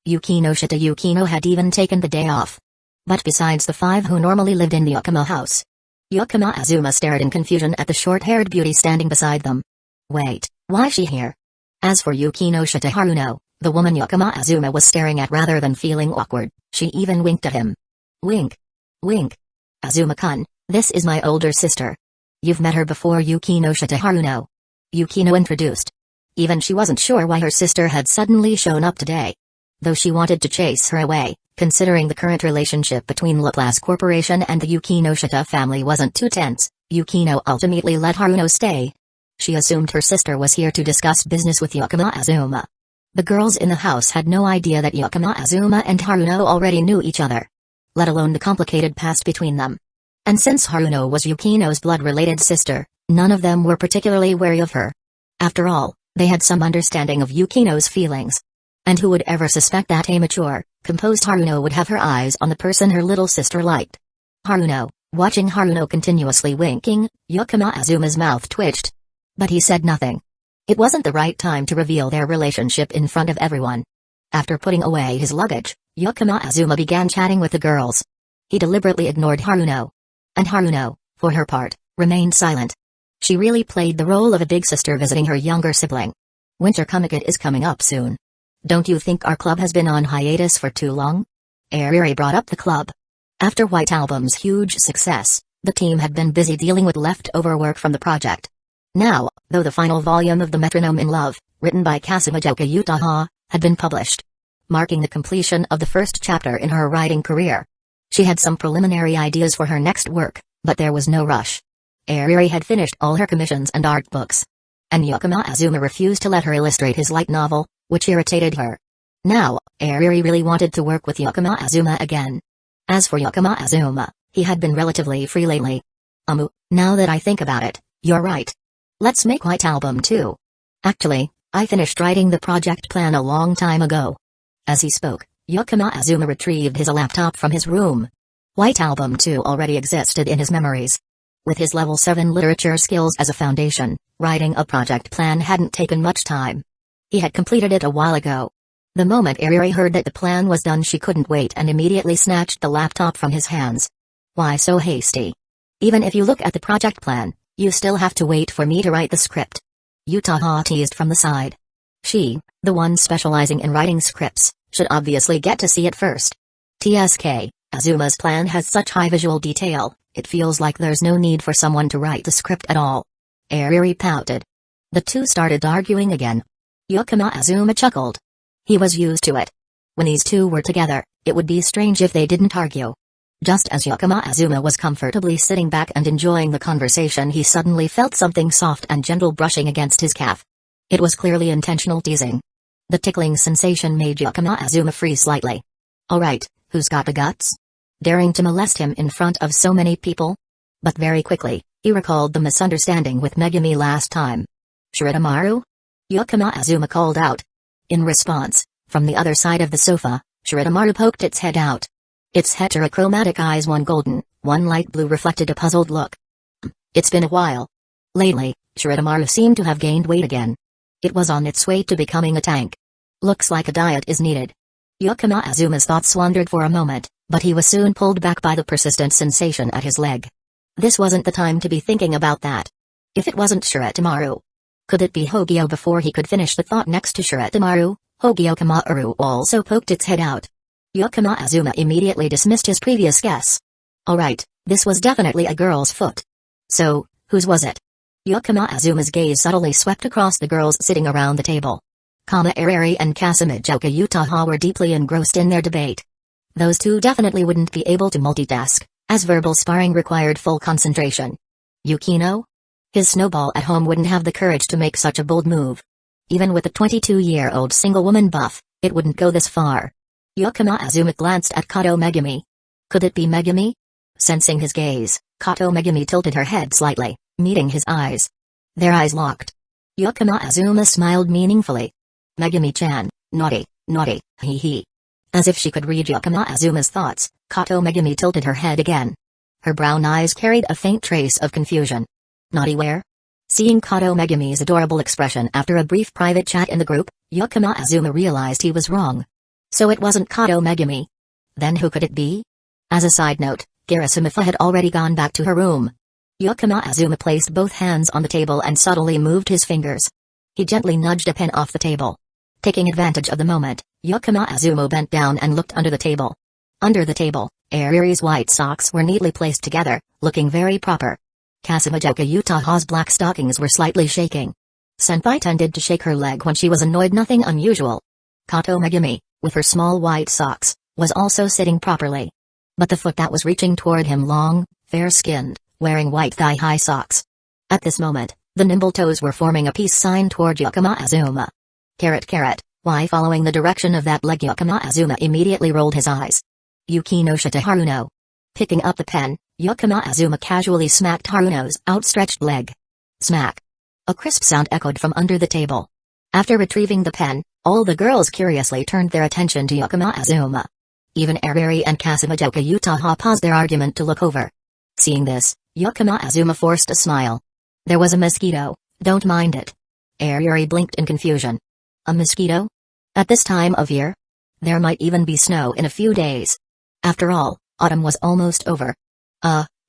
S1: Yukino Shita Yukino had even taken the day off. But besides the five who normally lived in the Yukima house, Yukima Azuma stared in confusion at the short-haired beauty standing beside them. Wait, why's she here? As for Yukino Shita Haruno, the woman Yukima Azuma was staring at rather than feeling awkward, she even winked at him. Wink. Wink. Azuma-kun, this is my older sister. You've met her before. Yukino Shita Haruno. Yukino introduced. Even she wasn't sure why her sister had suddenly shown up today. Though she wanted to chase her away, considering the current relationship between Laplace Corporation and the Yukino Shita family wasn't too tense, Yukino ultimately let Haruno stay. She assumed her sister was here to discuss business with Yukima Azuma. The girls in the house had no idea that Yukima Azuma and Haruno already knew each other, let alone the complicated past between them. And since Haruno was Yukino's blood-related sister, none of them were particularly wary of her. After all, they had some understanding of Yukino's feelings. And who would ever suspect that a mature, composed Haruno would have her eyes on the person her little sister liked? Haruno, watching Haruno continuously winking, Yukima Azuma's mouth twitched. But he said nothing. It wasn't the right time to reveal their relationship in front of everyone. After putting away his luggage, Yukima Azuma began chatting with the girls. He deliberately ignored Haruno. And Haruno, for her part, remained silent. She really played the role of a big sister visiting her younger sibling. Winter Comiket is coming up soon. Don't you think our club has been on hiatus for too long? Ayuri brought up the club. After White Album's huge success, the team had been busy dealing with leftover work from the project. Now, though the final volume of The Metronome in Love, written by Kasumijoka Utaha, had been published, marking the completion of the first chapter in her writing career. She had some preliminary ideas for her next work, but there was no rush. Ayuri had finished all her commissions and art books. And Yukima Azuma refused to let her illustrate his light novel, which irritated her. Now, Ayuri really wanted to work with Yukima Azuma again. As for Yukima Azuma, he had been relatively free lately. Now that I think about it, you're right. Let's make White Album 2. Actually, I finished writing the project plan a long time ago. As he spoke, Yukima Azuma retrieved his laptop from his room. White Album 2 already existed in his memories. With his level 7 literature skills as a foundation, writing a project plan hadn't taken much time. He had completed it a while ago. The moment Ayuri heard that the plan was done, she couldn't wait and immediately snatched the laptop from his hands. Why so hasty? Even if you look at the project plan, you still have to wait for me to write the script. Utaha teased from the side. She, the one specializing in writing scripts, should obviously get to see it first. TSK, Azuma's plan has such high visual detail, It feels like there's no need for someone to write the script at all. Ariri pouted. The two started arguing again. Yakama Azuma chuckled. He was used to it. When these two were together, it would be strange if they didn't argue. Just as Yakama Azuma was comfortably sitting back and enjoying the conversation, he suddenly felt something soft and gentle brushing against his calf. It was clearly intentional teasing. The tickling sensation made Yakama Azuma freeze slightly. Alright, who's got the guts? Daring to molest him in front of so many people? But very quickly, he recalled the misunderstanding with Megumi last time. Shirotamaru? Yakama Azuma called out. In response, from the other side of the sofa, Shirotamaru poked its head out. Its heterochromatic eyes, one golden, one light blue, reflected a puzzled look. It's been a while. Lately, Shirotamaru seemed to have gained weight again. It was on its way to becoming a tank. Looks like a diet is needed. Yakama Azuma's thoughts wandered for a moment, but he was soon pulled back by the persistent sensation at his leg. This wasn't the time to be thinking about that. If it wasn't Shirotamaru. Could it be Hogio? Before he could finish the thought, next to Shirotamaru, Hogio Kamaru also poked its head out. Yakama Azuma immediately dismissed his previous guess. Alright, this was definitely a girl's foot. So, whose was it? Yakama Azuma's gaze subtly swept across the girls sitting around the table. Kama Ariri and Kasamijoka Uchiha were deeply engrossed in their debate. Those two definitely wouldn't be able to multitask, as verbal sparring required full concentration. Yukino? His snowball at home wouldn't have the courage to make such a bold move. Even with a 22-year-old single woman buff, it wouldn't go this far. Yakama Azuma glanced at Kato Megumi. Could it be Megumi? Sensing his gaze, Kato Megumi tilted her head slightly, meeting his eyes. Their eyes locked. Yakama Azuma smiled meaningfully. Megumi-chan, naughty, naughty, hee hee. As if she could read Yakama Azuma's thoughts, Kato Megumi tilted her head again. Her brown eyes carried a faint trace of confusion. Naughty where? Seeing Kato Megumi's adorable expression after a brief private chat in the group, Yakama Azuma realized he was wrong. So it wasn't Kato Megumi. Then who could it be? As a side note, Garasamitha had already gone back to her room. Yakama Azuma placed both hands on the table and subtly moved his fingers. He gently nudged a pen off the table. Taking advantage of the moment, Yakama Azuma bent down and looked under the table. Under the table, Ariri's white socks were neatly placed together, looking very proper. Kasamijoka Uchiha's black stockings were slightly shaking. Senpai tended to shake her leg when she was annoyed, nothing unusual. Kato Megumi, with her small white socks, was also sitting properly. But the foot that was reaching toward him, long, fair-skinned, wearing white thigh-high socks. At this moment, the nimble toes were forming a peace sign toward Yakama Azuma. Carrot carrot, why following the direction of that leg? Yakama Azuma immediately rolled his eyes. Yuki no shita Haruno. Picking up the pen, Yakama Azuma casually smacked Haruno's outstretched leg. Smack. A crisp sound echoed from under the table. After retrieving the pen, all the girls curiously turned their attention to Yakama Azuma. Even Ariri and Kasamijoka Uchiha paused their argument to look over. Seeing this, Yakama Azuma forced a smile. There was a mosquito, don't mind it. Ariri blinked in confusion. A mosquito? At this time of year? There might even be snow in a few days. After all, autumn was almost over.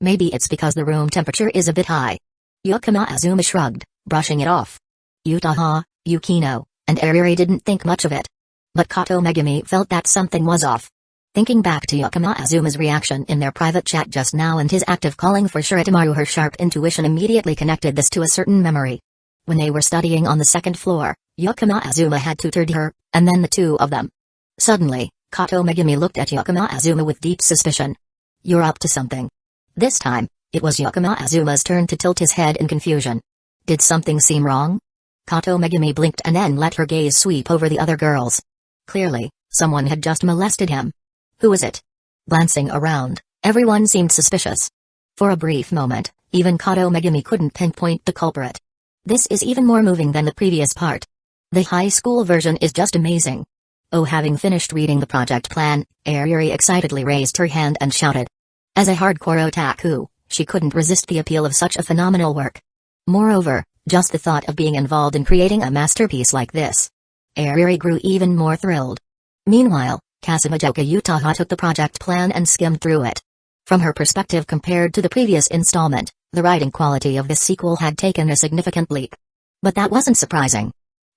S1: Maybe it's because the room temperature is a bit high. Yakama Azuma shrugged, brushing it off. Uchiha, Yukino, and Ariri didn't think much of it. But Kato Megumi felt that something was off. Thinking back to Yakama Azuma's reaction in their private chat just now and his active calling for Shirotamaru, her sharp intuition immediately connected this to a certain memory. When they were studying on the second floor, Yakama Azuma had tutored her, and then the two of them. Suddenly, Kato Megumi looked at Yakama Azuma with deep suspicion. You're up to something. This time, it was Yakama Azuma's turn to tilt his head in confusion. Did something seem wrong? Kato Megumi blinked and then let her gaze sweep over the other girls. Clearly, someone had just molested him. Who was it? Glancing around, everyone seemed suspicious. For a brief moment, even Kato Megumi couldn't pinpoint the culprit. This is even more moving than the previous part. The high school version is just amazing. Oh, having finished reading the project plan, Ariri excitedly raised her hand and shouted. As a hardcore otaku, she couldn't resist the appeal of such a phenomenal work. Moreover, just the thought of being involved in creating a masterpiece like this. Ariri grew even more thrilled. Meanwhile, Kasamijoka Uchiha took the project plan and skimmed through it. From her perspective, compared to the previous installment, the writing quality of this sequel had taken a significant leap. But that wasn't surprising.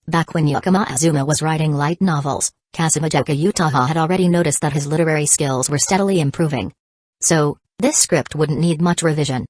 S1: Back when Yakama Azuma was writing light novels, Kasamijoka Uchiha had already noticed that his literary skills were steadily improving. So, This script wouldn't need much revision.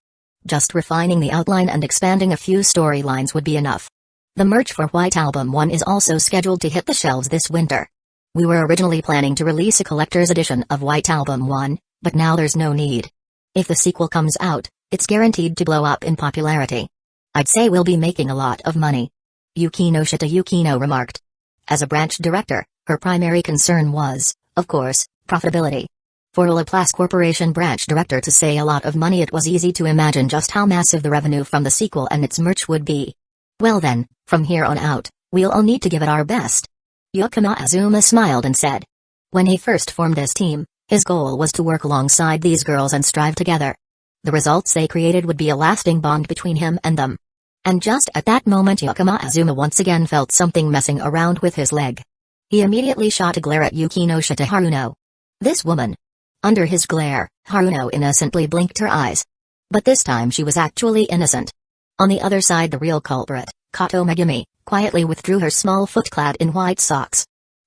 S1: Just refining the outline and expanding a few storylines would be enough. The merch for White Album 1 is also scheduled to hit the shelves this winter. We were originally planning to release a collector's edition of White Album 1, but now there's no need. If the sequel comes out, it's guaranteed to blow up in popularity. I'd say we'll be making a lot of money. Yukino remarked. As a branch director, her primary concern was, of course, profitability. For a Laplace Corporation branch director to say a lot of money, it was easy to imagine just how massive the revenue from the sequel and its merch would be. Well then, from here on out, we'll all need to give it our best. Yukino Azuma smiled and said. When he first formed this team, his goal was to work alongside these girls and strive together. The results they created would be a lasting bond between him and them. And just at that moment Yukino Azuma once again felt something messing around with his leg. He immediately shot a glare at Yukino-shita Haruno. This woman. Under his glare, Haruno innocently blinked her eyes. But this time she was actually innocent. On the other side, the real culprit, Kato Megumi, quietly withdrew her small foot clad in white socks.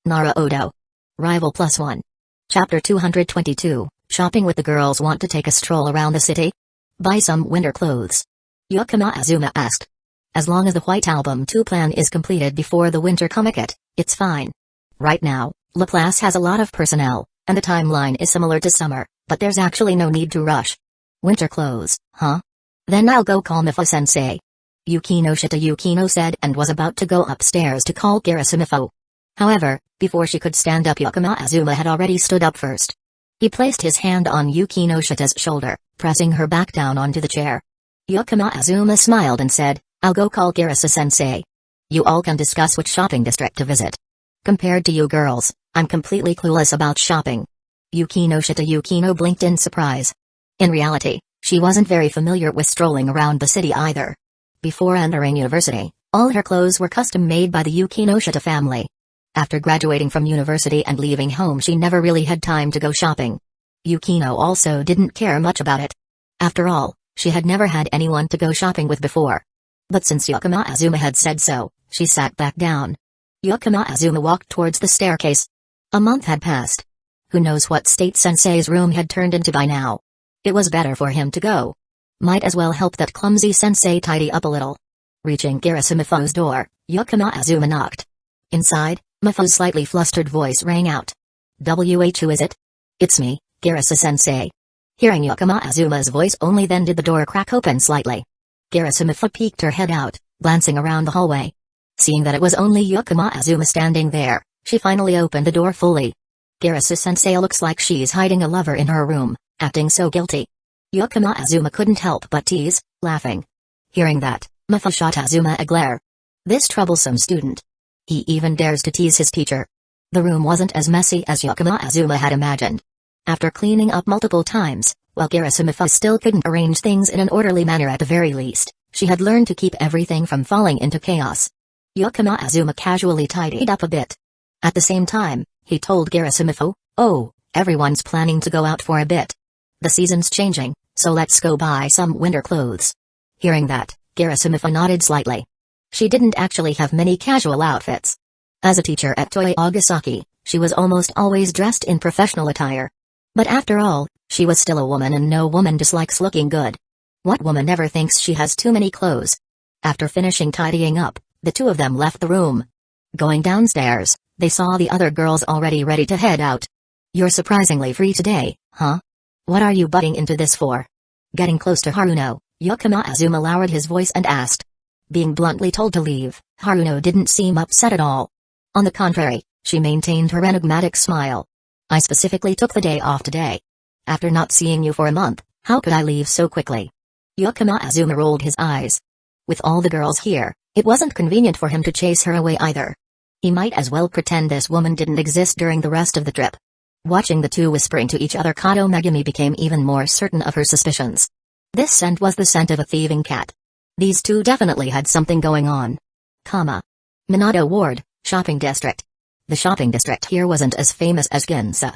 S1: Naruto. Rival +1. Chapter 222, Shopping with the girls. Want to take a stroll around the city? Buy some winter clothes? Yukino Azuma asked. As long as the White Album 2 plan is completed before the winter comiket, it's fine. Right now, Laplace has a lot of personnel, and the timeline is similar to summer, but there's actually no need to rush. Winter clothes, huh? Then I'll go call Mifo-sensei. Yukino said and was about to go upstairs to call Mifo. However, before she could stand up, Yukino Azuma had already stood up first. He placed his hand on Yukino-shita's shoulder, pressing her back down onto the chair. Yukino Azuma smiled and said, I'll go call Sensei. You all can discuss which shopping district to visit. Compared to you girls, I'm completely clueless about shopping. Yukino blinked in surprise. In reality, she wasn't very familiar with strolling around the city either. Before entering university, all her clothes were custom made by the Yukino-shita family. After graduating from university and leaving home, she never really had time to go shopping. Yukino also didn't care much about it. After all, she had never had anyone to go shopping with before. But since Yukino Azuma had said so, she sat back down. Yukino Azuma walked towards the staircase. A month had passed. Who knows what state Sensei's room had turned into by now. It was better for him to go. Might as well help that clumsy Sensei tidy up a little. Reaching Mifo's door, Yukino Azuma knocked. Inside, Mifo's slightly flustered voice rang out. Who is it? It's me, Sensei. Hearing Yukino Azuma's voice, only then did the door crack open slightly. Mifo peeked her head out, glancing around the hallway. Seeing that it was only Yukino Azuma standing there, she finally opened the door fully. Sensei looks like she's hiding a lover in her room, acting so guilty. Yukino Azuma couldn't help but tease, laughing. Hearing that, Mifo shot Azuma a glare. This troublesome student. He even dares to tease his teacher. The room wasn't as messy as Yukino Azuma had imagined. After cleaning up multiple times, while Mifo still couldn't arrange things in an orderly manner at the very least, she had learned to keep everything from falling into chaos. Yukino Azuma casually tidied up a bit. At the same time, he told Mifo, oh, everyone's planning to go out for a bit. The season's changing, so let's go buy some winter clothes. Hearing that, Mifo nodded slightly. She didn't actually have many casual outfits. As a teacher at Toei Agasaki, she was almost always dressed in professional attire. But after all, she was still a woman and no woman dislikes looking good. What woman ever thinks she has too many clothes? After finishing tidying up, the two of them left the room. Going downstairs, they saw the other girls already ready to head out. You're surprisingly free today, huh? What are you butting into this for? Getting close to Haruno, Yukino Azuma lowered his voice and asked. Being bluntly told to leave, Haruno didn't seem upset at all. On the contrary, she maintained her enigmatic smile. I specifically took the day off today. After not seeing you for a month, how could I leave so quickly? Yukino Azuma rolled his eyes. With all the girls here, it wasn't convenient for him to chase her away either. He might as well pretend this woman didn't exist during the rest of the trip. Watching the two whispering to each other, Kato Megumi became even more certain of her suspicions. This scent was the scent of a thieving cat. These two definitely had something going on. Minato Ward, Shopping District. The shopping district here wasn't as famous as Ginza.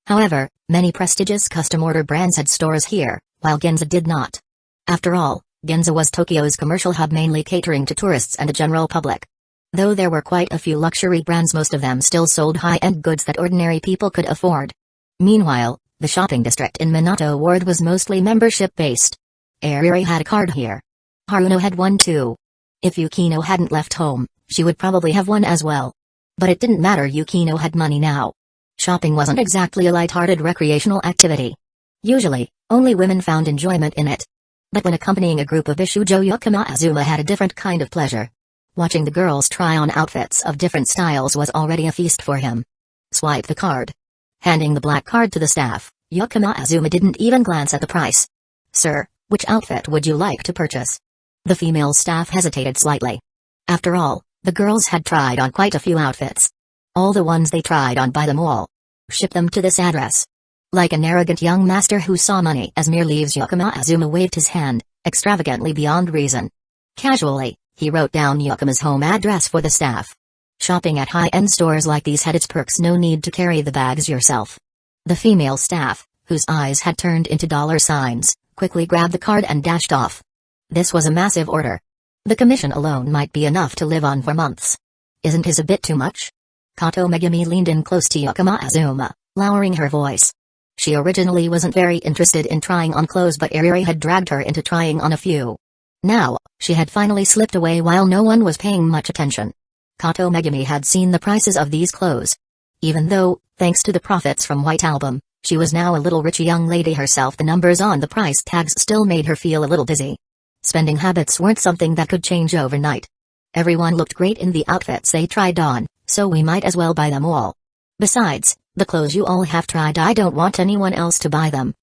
S1: However, many prestigious custom-order brands had stores here, while Ginza did not. After all, Ginza was Tokyo's commercial hub, mainly catering to tourists and the general public. Though there were quite a few luxury brands, most of them still sold high-end goods that ordinary people could afford. Meanwhile, The shopping district in Minato Ward was mostly membership-based. Ariri had a card here. Haruno had one too. If Yukino hadn't left home, she would probably have one as well. But it didn't matter, Yukino had money now. Shopping wasn't exactly a light-hearted recreational activity. Usually, only women found enjoyment in it. But when accompanying a group of Bishujo, Yukino Azuma had a different kind of pleasure. Watching the girls try on outfits of different styles was already a feast for him. Swipe the card. Handing the black card to the staff, Yukino Azuma didn't even glance at the price. Sir, which outfit would you like to purchase? The female staff hesitated slightly. After all, the girls had tried on quite a few outfits. All the ones they tried on, buy them all. Ship them to this address. Like an arrogant young master who saw money as mere leaves, Yukino Azuma waved his hand, extravagantly beyond reason. Casually, he wrote down Yukima's home address for the staff. Shopping at high-end stores like these had its perks, no need to carry the bags yourself. The female staff, whose eyes had turned into dollar signs, quickly grabbed the card and dashed off. This was a massive order. The commission alone might be enough to live on for months. Isn't his a bit too much? Kato Megumi leaned in close to Yukino Azuma, lowering her voice. She originally wasn't very interested in trying on clothes, but Ariri had dragged her into trying on a few. Now, she had finally slipped away while no one was paying much attention. Kato Megumi had seen the prices of these clothes. Even though, thanks to the profits from White Album, she was now a little rich young lady herself, the numbers on the price tags still made her feel a little dizzy. Spending habits weren't something that could change overnight. Everyone looked great in the outfits they tried on, so we might as well buy them all. Besides, the clothes you all have tried, I don't want anyone else to buy them.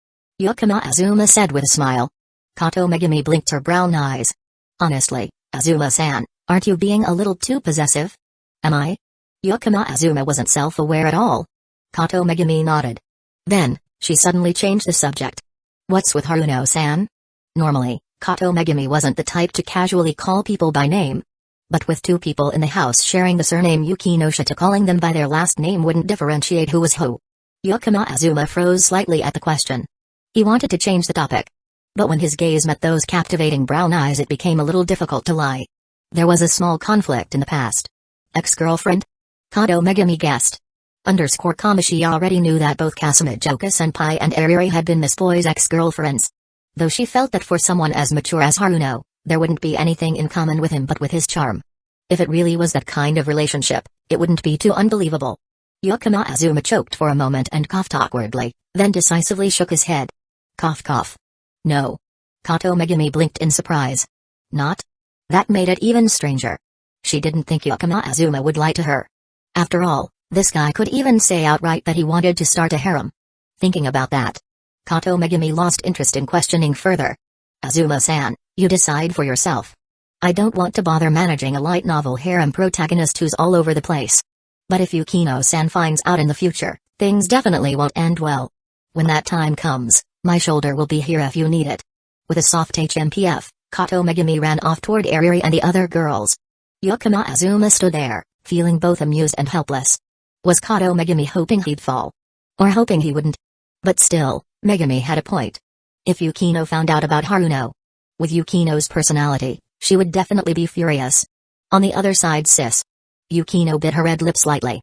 S1: Yukino Azuma said with a smile. Kato Megumi blinked her brown eyes. Honestly, Azuma-san, aren't you being a little too possessive? Am I? Yukino Azuma wasn't self-aware at all. Kato Megumi nodded. Then, she suddenly changed the subject. What's with Haruno-san? Normally, Kato Megumi wasn't the type to casually call people by name. But with two people in the house sharing the surname Yukinoshita, calling them by their last name wouldn't differentiate who was who. Yukino Azuma froze slightly at the question. He wanted to change the topic. But when his gaze met those captivating brown eyes, it became a little difficult to lie. There was a small conflict in the past. Ex-girlfriend? Kato Megumi guessed. She already knew that both Kasumijoka-senpai and Ariri had been Miss Boy's ex-girlfriends. Though she felt that for someone as mature as Haruno, there wouldn't be anything in common with him but with his charm. If it really was that kind of relationship, it wouldn't be too unbelievable. Yukino Azuma choked for a moment and coughed awkwardly, then decisively shook his head. Cough cough. No. Kato Megumi blinked in surprise. Not? That made it even stranger. She didn't think Yukino Azuma would lie to her. After all, this guy could even say outright that he wanted to start a harem. Thinking about that, Kato Megumi lost interest in questioning further. Azuma-san, you decide for yourself. I don't want to bother managing a light novel harem protagonist who's all over the place. But if Yukino-san finds out in the future, things definitely won't end well. When that time comes, my shoulder will be here if you need it. With a soft HMPF, Kato Megumi ran off toward Ariri and the other girls. Yukino Azuma stood there, feeling both amused and helpless. Was Kato Megumi hoping he'd fall? Or hoping he wouldn't? But still, Megumi had a point. If Yukino found out about Haruno, with Yukino's personality, she would definitely be furious. On the other side, sis. Yukino bit her red lip slightly.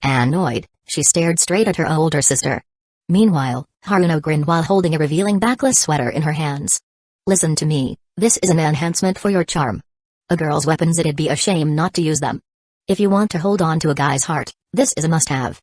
S1: Annoyed, she stared straight at her older sister. Meanwhile, Haruno grinned while holding a revealing backless sweater in her hands. Listen to me, this is an enhancement for your charm. A girl's weapons, it'd be a shame not to use them. If you want to hold on to a guy's heart, this is a must-have.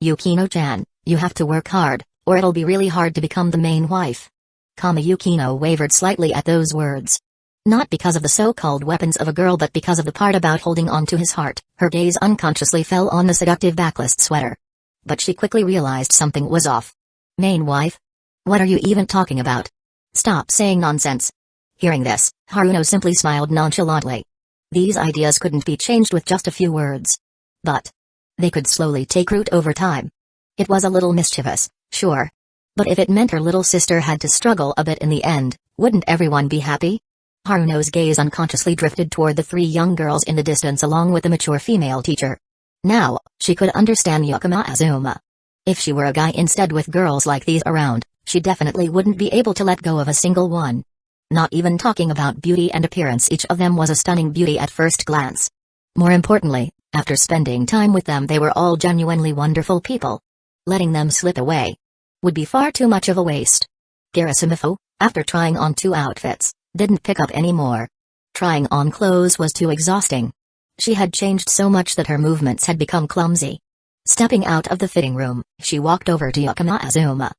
S1: Yukino-chan, you have to work hard, or it'll be really hard to become the main wife. Kama Yukino wavered slightly at those words. Not because of the so-called weapons of a girl, but because of the part about holding on to his heart. Her gaze unconsciously fell on the seductive backless sweater. But she quickly realized something was off. Main wife? What are you even talking about? Stop saying nonsense. Hearing this, Haruno simply smiled nonchalantly. These ideas couldn't be changed with just a few words. But they could slowly take root over time. It was a little mischievous, sure. But if it meant her little sister had to struggle a bit in the end, wouldn't everyone be happy? Haruno's gaze unconsciously drifted toward the three young girls in the distance along with the mature female teacher. Now, she could understand Yukino Azuma. If she were a guy instead with girls like these around, she definitely wouldn't be able to let go of a single one. Not even talking about beauty and appearance, each of them was a stunning beauty at first glance. More importantly, after spending time with them, they were all genuinely wonderful people. Letting them slip away. would be far too much of a waste. Garasimifo, after trying on 2 outfits, didn't pick up any more. Trying on clothes was too exhausting. She had changed so much that her movements had become clumsy. Stepping out of the fitting room, she walked over to Yakama Azuma.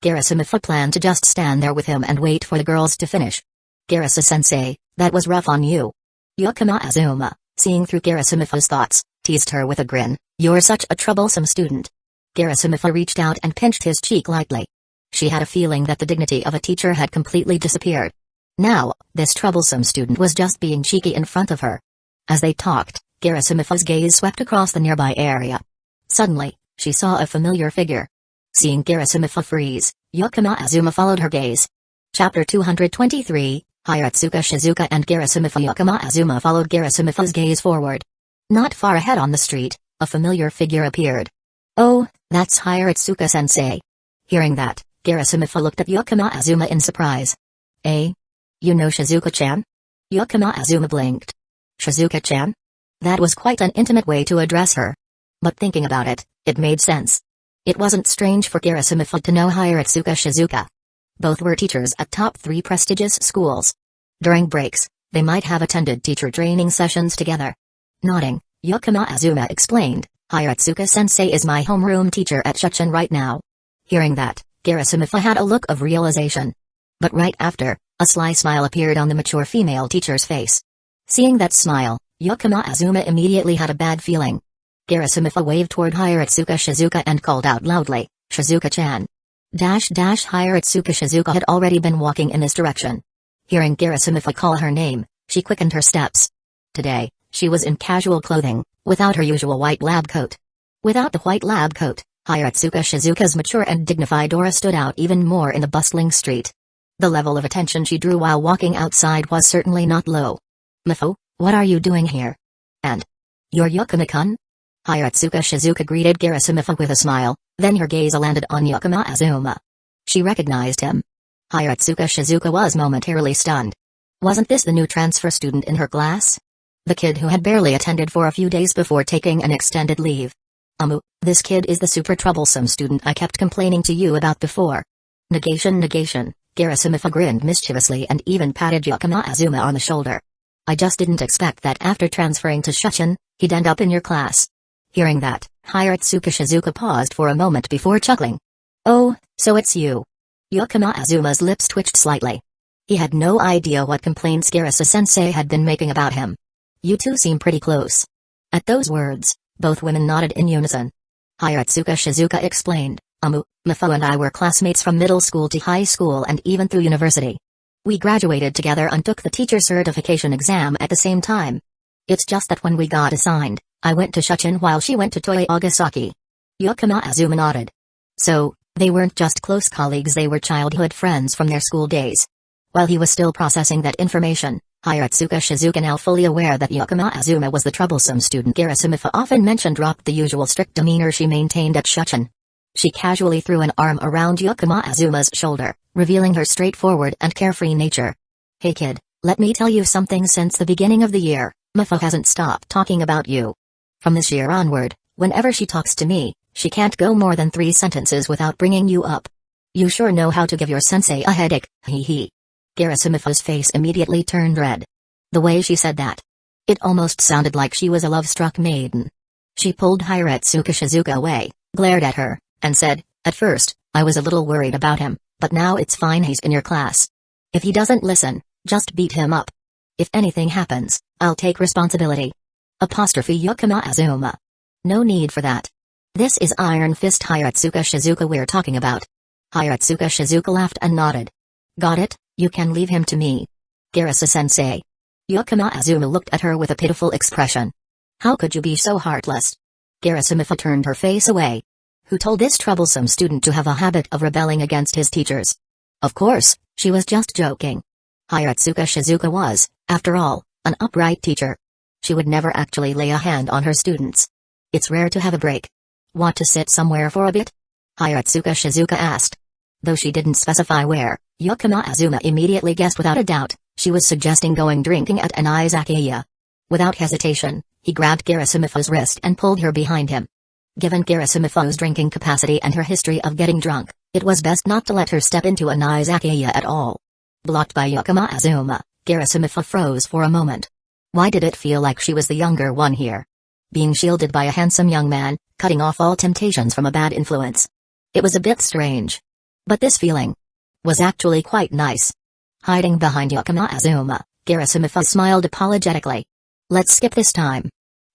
S1: Garasimifo planned to just stand there with him and wait for the girls to finish. Garasa-sensei, that was rough on you. Yakama Azuma, seeing through Garasimifo's thoughts, teased her with a grin. You're such a troublesome student. Garasimifo reached out and pinched his cheek lightly. She had a feeling that the dignity of a teacher had completely disappeared. Now, this troublesome student was just being cheeky in front of her. As they talked, Garasimifo's gaze swept across the nearby area. Suddenly, she saw a familiar figure. Seeing Garasimifo freeze, Yakama Azuma followed her gaze. Chapter 223, Hiratsuka Shizuka and Garasimifo. Yakama Azuma followed Garasimifo's gaze forward. Not far ahead on the street, a familiar figure appeared. Oh, that's Hiratsuka-sensei. Hearing that, Garasimifo looked at Yakama Azuma in surprise. Eh? You know Shizuka-chan? Yakama Azuma blinked. Shizuka-chan? That was quite an intimate way to address her. But thinking about it, it made sense. It wasn't strange for Garasimifo to know Hiratsuka Shizuka. Both were teachers at top 3 prestigious schools. During breaks, they might have attended teacher training sessions together. Nodding, Yakama Azuma explained, Hiratsuka-sensei is my homeroom teacher at Shuchen right now. Hearing that, Garasimifo had a look of realization. But right after, a sly smile appeared on the mature female teacher's face. Seeing that smile, Yakama Azuma immediately had a bad feeling. Garasimifo waved toward Hiratsuka Shizuka and called out loudly, Shizuka-chan. Hiratsuka Shizuka had already been walking in this direction. Hearing Garasimifo call her name, she quickened her steps. Today, she was in casual clothing, without her usual white lab coat. Without the white lab coat, Hiratsuka Shizuka's mature and dignified aura stood out even more in the bustling street. The level of attention she drew while walking outside was certainly not low. Mifo, what are you doing here? And you're Yakama-kun? Hiratsuka Shizuka greeted Garasimifo with a smile, then her gaze landed on Yakama Azuma. She recognized him. Hiratsuka Shizuka was momentarily stunned. Wasn't this the new transfer student in her class? The kid who had barely attended for a few days before taking an extended leave. This kid is the super troublesome student I kept complaining to you about before. Negation. Garasimifo grinned mischievously and even patted Yakama Azuma on the shoulder. I just didn't expect that after transferring to Shuchen, he'd end up in your class. Hearing that, Hiratsuka Shizuka paused for a moment before chuckling. Oh, so it's you. Yakama Azuma's lips twitched slightly. He had no idea what complaints Garasa-sensei had been making about him. You two seem pretty close. At those words, both women nodded in unison. Hiratsuka Shizuka explained, Mifo and I were classmates from middle school to high school and even through university. We graduated together and took the teacher certification exam at the same time. It's just that when we got assigned, I went to Shuchen while she went to Toyogasaki. Yakama Azuma nodded. So, they weren't just close colleagues, they were childhood friends from their school days. While he was still processing that information, Hiratsuka Shizuka, now fully aware that Yakama Azuma was the troublesome student Garasimifo often mentioned, dropped the usual strict demeanor she maintained at Shuchen. She casually threw an arm around Yakama Azuma's shoulder, revealing her straightforward and carefree nature. Hey kid, let me tell you something. Since the beginning of the year, Mifo hasn't stopped talking about you. From this year onward, whenever she talks to me, she can't go more than 3 sentences without bringing you up. You sure know how to give your sensei a headache, hee. Garasimifo's face immediately turned red. The way she said that, it almost sounded like she was a love-struck maiden. She pulled Hiratsuka Shizuka away, glared at her, and said, at first, I was a little worried about him, but now it's fine, he's in your class. If he doesn't listen, just beat him up. If anything happens, I'll take responsibility. Yakama Azuma. No need for that. This is Iron Fist Hiratsuka Shizuka we're talking about. Hiratsuka Shizuka laughed and nodded. Got it, you can leave him to me. Garasa-sensei. Yakama Azuma looked at her with a pitiful expression. How could you be so heartless? Garasimifo turned her face away. Who told this troublesome student to have a habit of rebelling against his teachers? Of course, she was just joking. Hiratsuka Shizuka was, after all, an upright teacher. She would never actually lay a hand on her students. It's rare to have a break. Want to sit somewhere for a bit? Hiratsuka Shizuka asked. Though she didn't specify where, Yakama Azuma immediately guessed without a doubt, she was suggesting going drinking at an izakaya. Without hesitation, he grabbed Garasimifo's wrist and pulled her behind him. Given Garasimifo's drinking capacity and her history of getting drunk, It was best not to let her step into an Izakaya at all. Blocked by Yakama Azuma, Garasamitha froze for a moment. Why did it feel like she was the younger one here? Being shielded by a handsome young man, cutting off all temptations from a bad influence. It was a bit strange. But this feeling was actually quite nice. Hiding behind Yakama Azuma, Garasamitha smiled apologetically. Let's skip this time.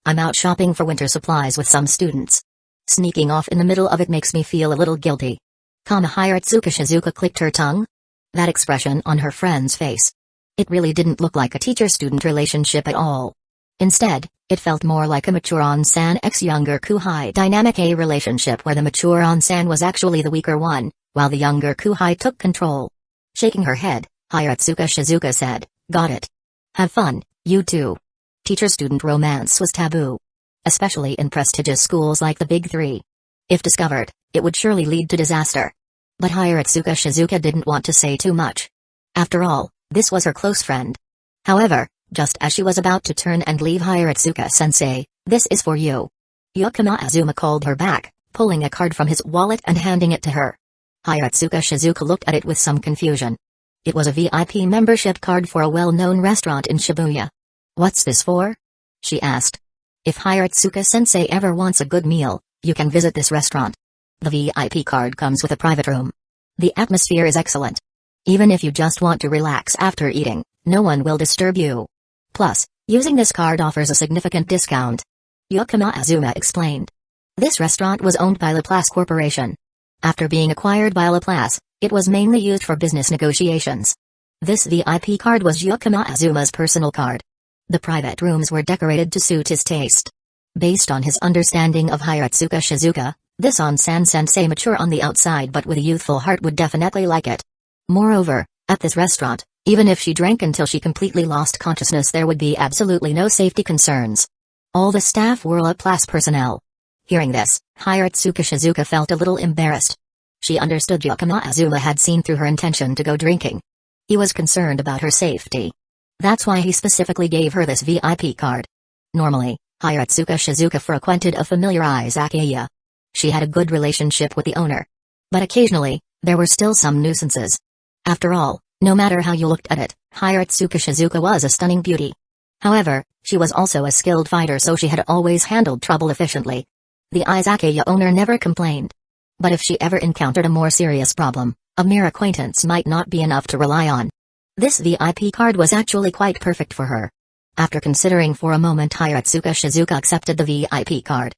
S1: I'm out shopping for winter supplies with some students. Sneaking off in the middle of it makes me feel a little guilty. Hiratsuka Shizuka clicked her tongue. That expression on her friend's face. It really didn't look like a teacher-student relationship at all. Instead, it felt more like a mature on-san ex-younger Kuhai dynamic, a relationship where the mature on-san was actually the weaker one, while the younger Kuhai took control. Shaking her head, Hiratsuka Shizuka said, "Got it. Have fun, you two." Teacher-student romance was taboo. Especially in prestigious schools like the Big Three. If discovered, it would surely lead to disaster. But Hiratsuka Shizuka didn't want to say too much. After all, this was her close friend. However, just as she was about to turn and leave, Hiratsuka-sensei, "This is for you." Yakama Azuma called her back, pulling a card from his wallet and handing it to her. Hiratsuka Shizuka looked at it with some confusion. It was a VIP membership card for a well-known restaurant in Shibuya. "What's this for?" she asked. "If Hiratsuka-sensei ever wants a good meal, you can visit this restaurant. The VIP card comes with a private room. The atmosphere is excellent. Even if you just want to relax after eating, no one will disturb you. Plus, using this card offers a significant discount." Yakama Azuma explained. This restaurant was owned by Laplace Corporation. After being acquired by Laplace, it was mainly used for business negotiations. This VIP card was Yakama Azuma's personal card. The private rooms were decorated to suit his taste. Based on his understanding of Hiratsuka Shizuka, this on-san sensei, mature on the outside but with a youthful heart, would definitely like it. Moreover, at this restaurant, even if she drank until she completely lost consciousness, there would be absolutely no safety concerns. All the staff were Laplace personnel. Hearing this, Hiratsuka Shizuka felt a little embarrassed. She understood Yakama Azuma had seen through her intention to go drinking. He was concerned about her safety. That's why he specifically gave her this VIP card. Normally, Hiratsuka Shizuka frequented a familiar izakaya. She had a good relationship with the owner. But occasionally, there were still some nuisances. After all, no matter how you looked at it, Hiratsuka Shizuka was a stunning beauty. However, she was also a skilled fighter, so she had always handled trouble efficiently. The izakaya owner never complained. But if she ever encountered a more serious problem, a mere acquaintance might not be enough to rely on. This VIP card was actually quite perfect for her. After considering for a moment, Hiratsuka Shizuka accepted the VIP card.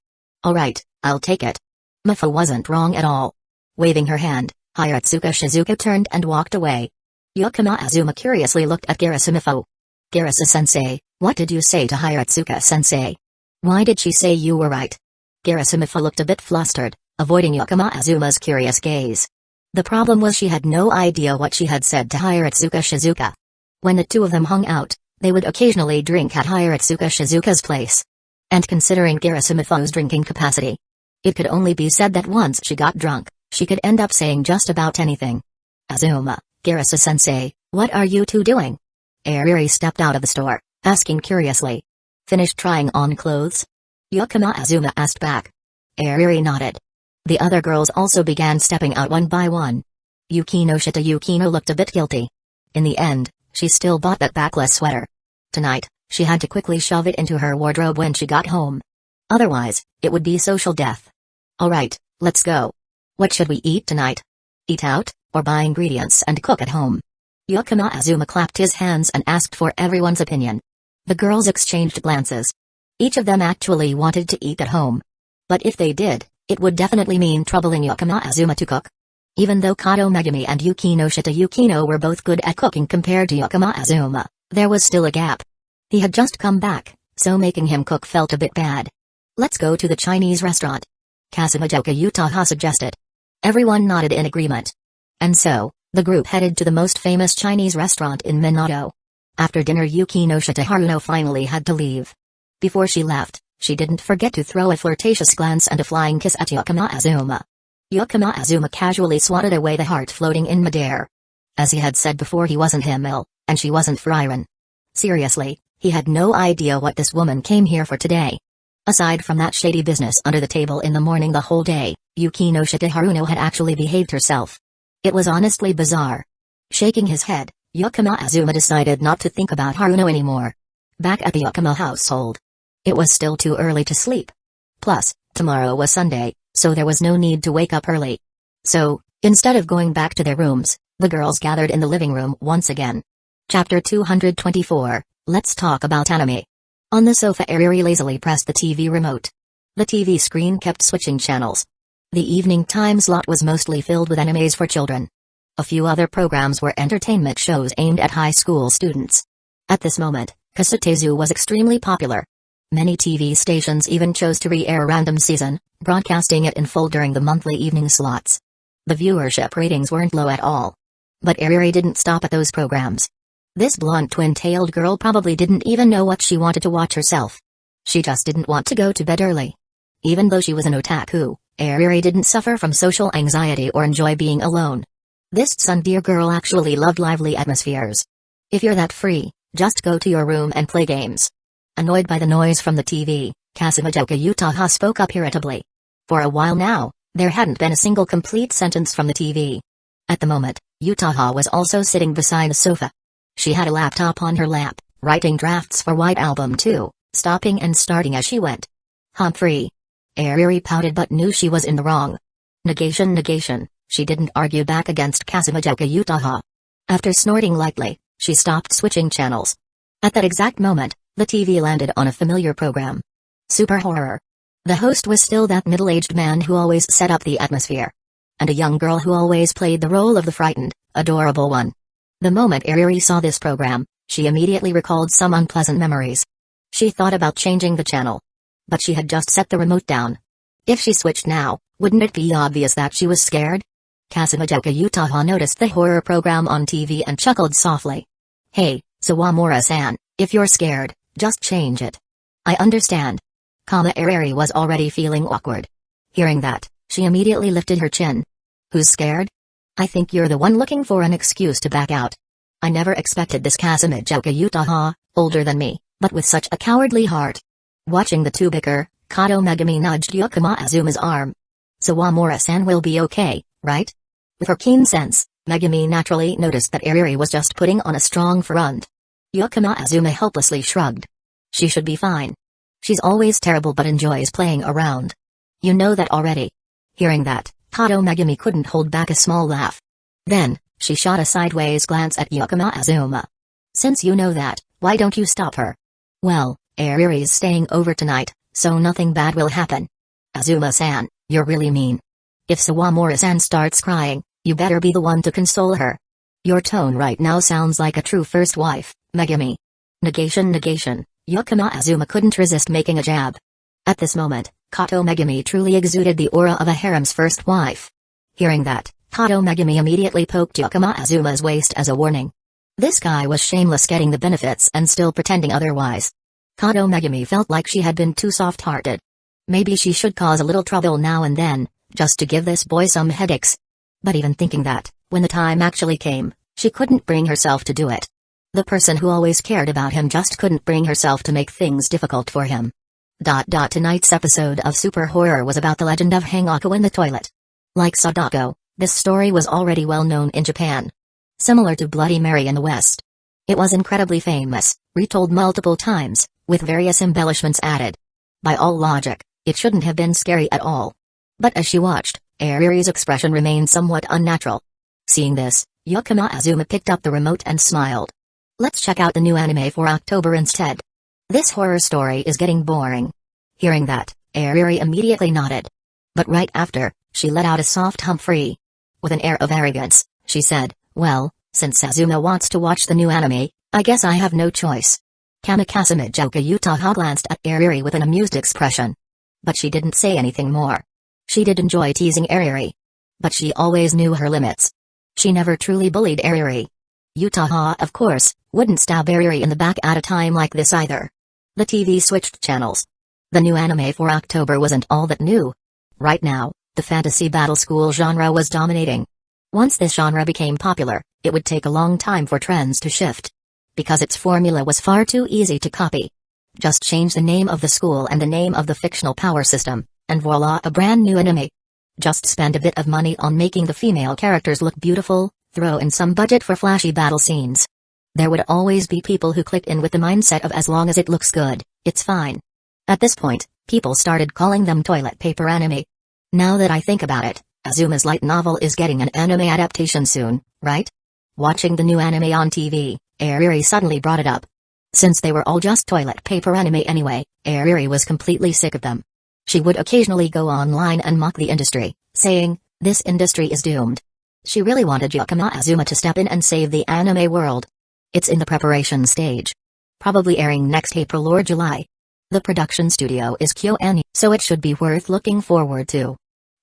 S1: "Alright, I'll take it." Mifa wasn't wrong at all. Waving her hand, Hiratsuka Shizuka turned and walked away. Yakama Azuma curiously looked at Garasamitha. "Garasa-sensei, what did you say to Hiratsuka-sensei? Why did she say you were right?" Garasamitha looked a bit flustered, avoiding Yakama Azuma's curious gaze. The problem was she had no idea what she had said to Hiratsuka Shizuka. When the two of them hung out, they would occasionally drink at Hiratsuka Shizuka's place. And considering Garasamitha's drinking capacity, it could only be said that once she got drunk, she could end up saying just about anything. "Azuma, Garasa-sensei, what are you two doing?" Ariri stepped out of the store, asking curiously. "Finished trying on clothes?" Yakama Azuma asked back. Ariri nodded. The other girls also began stepping out one by one. Yukino looked a bit guilty. In the end, she still bought that backless sweater. Tonight, she had to quickly shove it into her wardrobe when she got home. Otherwise, it would be social death. "Alright, let's go. What should we eat tonight? Eat out, or buy ingredients and cook at home?" Yakama Azuma clapped his hands and asked for everyone's opinion. The girls exchanged glances. Each of them actually wanted to eat at home. But if they did, it would definitely mean troubling Yakama Azuma to cook. Even though Kato Megumi and Yukino were both good at cooking compared to Yakama Azuma, there was still a gap. He had just come back, so making him cook felt a bit bad. "Let's go to the Chinese restaurant," Kasumijoka Utaha suggested. Everyone nodded in agreement. And so, the group headed to the most famous Chinese restaurant in Minato. After dinner, Yukino Haruno finally had to leave. Before she left, she didn't forget to throw a flirtatious glance and a flying kiss at Yakama Azuma. Yakama Azuma casually swatted away the heart floating in midair. As he had said before, he wasn't Himmel, and she wasn't Frieren. Seriously, he had no idea what this woman came here for today. Aside from that shady business under the table in the morning the whole day, Yuki no Shite Haruno had actually behaved herself. It was honestly bizarre. Shaking his head, Yakama Azuma decided not to think about Haruno anymore. Back at the Yakama household. It was still too early to sleep. Plus, tomorrow was Sunday, so there was no need to wake up early. So, instead of going back to their rooms, the girls gathered in the living room once again. Chapter 224, Let's Talk About Anime. On the sofa Ariri lazily pressed the TV remote. The TV screen kept switching channels. The evening time slot was mostly filled with animes for children. A few other programs were entertainment shows aimed at high school students. At this moment, Kusateizu was extremely popular. Many TV stations even chose to re-air random season, broadcasting it in full during the monthly evening slots. The viewership ratings weren't low at all. But Ariri didn't stop at those programs. This blonde twin-tailed girl probably didn't even know what she wanted to watch herself. She just didn't want to go to bed early. Even though she was an otaku, Ariri didn't suffer from social anxiety or enjoy being alone. This tsundere girl actually loved lively atmospheres. If you're that free, just go to your room and play games. Annoyed by the noise from the TV, Kasumijoka Utaha spoke up irritably. For a while now, there hadn't been a single complete sentence from the TV. At the moment, Utaha was also sitting beside the sofa. She had a laptop on her lap, writing drafts for White Album 2, stopping and starting as she went. Humphrey. Ariri pouted but knew she was in the wrong. Negation. She didn't argue back against Kasumijoka Utaha. After snorting lightly, she stopped switching channels. At that exact moment, the TV landed on a familiar program. Super Horror. The host was still that middle-aged man who always set up the atmosphere. And a young girl who always played the role of the frightened, adorable one. The moment Ariri saw this program, she immediately recalled some unpleasant memories. She thought about changing the channel. But she had just set the remote down. If she switched now, wouldn't it be obvious that she was scared? Kasumijoka Utaha noticed the horror program on TV and chuckled softly. Hey, Sawamura-san, if you're scared, just change it. I understand. Ariri was already feeling awkward. Hearing that, she immediately lifted her chin. Who's scared? I think you're the one looking for an excuse to back out. I never expected this Kasumijoka Utaha, older than me, but with such a cowardly heart. Watching the two bicker, Kato Megami nudged Yakama Azuma's arm. Sawamura-san will be okay, right? With her keen sense, Megami naturally noticed that Ariri was just putting on a strong front. Yakama Azuma helplessly shrugged. She should be fine. She's always terrible but enjoys playing around. You know that already. Hearing that, Kato Megami couldn't hold back a small laugh. Then, she shot a sideways glance at Yakama Azuma. Since you know that, why don't you stop her? Well, Ariri's staying over tonight, so nothing bad will happen. Azuma-san, you're really mean. If Sawamura-san starts crying, you better be the one to console her. Your tone right now sounds like a true first wife, Megami. Negation. Yakama Azuma couldn't resist making a jab. At this moment, Kato Megami truly exuded the aura of a harem's first wife. Hearing that, Kato Megami immediately poked Yakama Azuma's waist as a warning. This guy was shameless getting the benefits and still pretending otherwise. Kato Megami felt like she had been too soft-hearted. Maybe she should cause a little trouble now and then, just to give this boy some headaches. But even thinking that, when the time actually came, she couldn't bring herself to do it. The person who always cared about him just couldn't bring herself to make things difficult for him. Tonight's episode of Super Horror was about the legend of Hangaku in the toilet. Like Sadako, this story was already well known in Japan. Similar to Bloody Mary in the West. It was incredibly famous, retold multiple times, with various embellishments added. By all logic, it shouldn't have been scary at all. But as she watched, Ariri's expression remained somewhat unnatural. Seeing this, Yakama Azuma picked up the remote and smiled. Let's check out the new anime for October instead. This horror story is getting boring. Hearing that, Ariri immediately nodded. But right after, she let out a soft Humphrey. With an air of arrogance, she said, well, since Azuma wants to watch the new anime, I guess I have no choice. Kasumijoka Utaha glanced at Ariri with an amused expression. But she didn't say anything more. She did enjoy teasing Ariri. But she always knew her limits. She never truly bullied Ariri. Utaha, of course, wouldn't stab Ariri in the back at a time like this either. The TV switched channels. The new anime for October wasn't all that new. Right now, the fantasy battle school genre was dominating. Once this genre became popular, it would take a long time for trends to shift. Because its formula was far too easy to copy. Just change the name of the school and the name of the fictional power system, and voila, a brand new anime. Just spend a bit of money on making the female characters look beautiful, throw in some budget for flashy battle scenes. There would always be people who clicked in with the mindset of as long as it looks good, it's fine. At this point, people started calling them toilet paper anime. Now that I think about it, Azuma's light novel is getting an anime adaptation soon, right? Watching the new anime on TV, Ariri suddenly brought it up. Since they were all just toilet paper anime anyway, Ariri was completely sick of them. She would occasionally go online and mock the industry, saying, "This industry is doomed." She really wanted Yakama Azuma to step in and save the anime world. It's in the preparation stage. Probably airing next April or July. The production studio is KyoAni, so it should be worth looking forward to.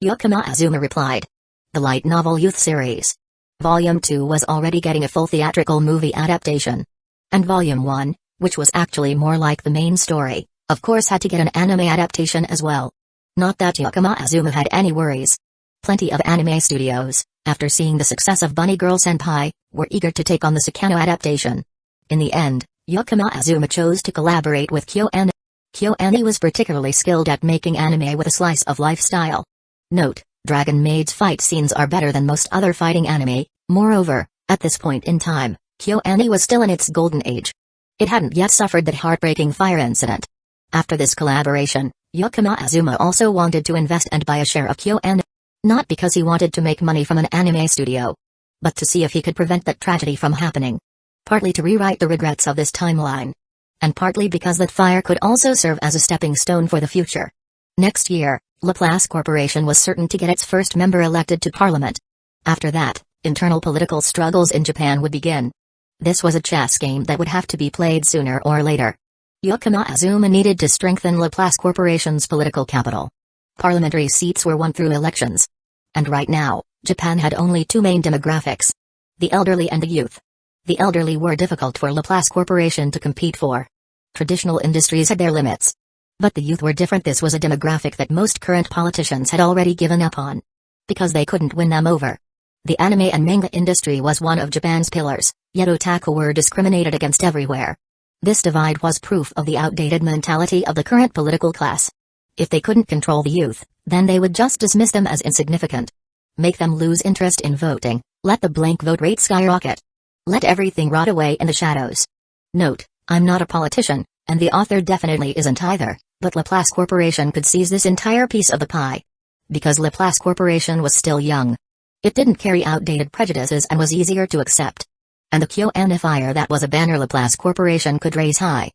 S1: Yakama Azuma replied. The light novel youth series. Volume 2 was already getting a full theatrical movie adaptation. And Volume 1, which was actually more like the main story, of course had to get an anime adaptation as well. Not that Yakama Azuma had any worries. Plenty of anime studios, after seeing the success of Bunny Girl Senpai, were eager to take on the Sakano adaptation. In the end, Yakama Azuma chose to collaborate with KyoAni. KyoAni was particularly skilled at making anime with a slice of lifestyle. Note, Dragon Maid's fight scenes are better than most other fighting anime. Moreover, at this point in time, KyoAni was still in its golden age. It hadn't yet suffered that heartbreaking fire incident. After this collaboration, Yakama Azuma also wanted to invest and buy a share of KyoAni. Not because he wanted to make money from an anime studio, but to see if he could prevent that tragedy from happening. Partly to rewrite the regrets of this timeline. And partly because that fire could also serve as a stepping stone for the future. Next year, Laplace Corporation was certain to get its first member elected to parliament. After that, internal political struggles in Japan would begin. This was a chess game that would have to be played sooner or later. Yakama Azuma needed to strengthen Laplace Corporation's political capital. Parliamentary seats were won through elections. And right now, Japan had only two main demographics. The elderly and the youth. The elderly were difficult for Laplace Corporation to compete for. Traditional industries had their limits. But the youth were different. This was a demographic that most current politicians had already given up on. Because they couldn't win them over. The anime and manga industry was one of Japan's pillars, yet otaku were discriminated against everywhere. This divide was proof of the outdated mentality of the current political class. If they couldn't control the youth, then they would just dismiss them as insignificant. Make them lose interest in voting, let the blank vote rate skyrocket. Let everything rot away in the shadows. Note, I'm not a politician, and the author definitely isn't either, but Laplace Corporation could seize this entire piece of the pie. Because Laplace Corporation was still young. It didn't carry outdated prejudices and was easier to accept. And the KyoAni fire, that was a banner Laplace Corporation could raise high.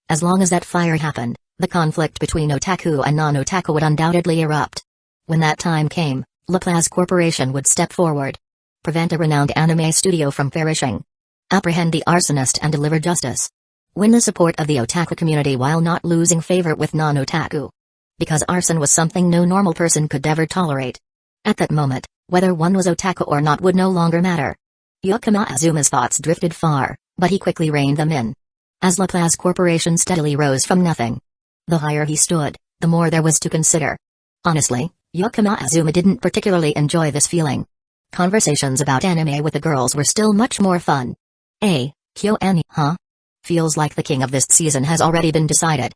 S1: As long as that fire happened, the conflict between otaku and non-otaku would undoubtedly erupt. When that time came, Laplace Corporation would step forward. Prevent a renowned anime studio from perishing. Apprehend the arsonist and deliver justice. Win the support of the otaku community while not losing favor with non-otaku. Because arson was something no normal person could ever tolerate. At that moment, whether one was otaku or not would no longer matter. Yakama Azuma's thoughts drifted far, but he quickly reined them in. As Laplace Corporation steadily rose from nothing. The higher he stood, the more there was to consider. Honestly, Yakama Azuma didn't particularly enjoy this feeling. Conversations about anime with the girls were still much more fun. KyoAni, huh? Feels like the king of this season has already been decided.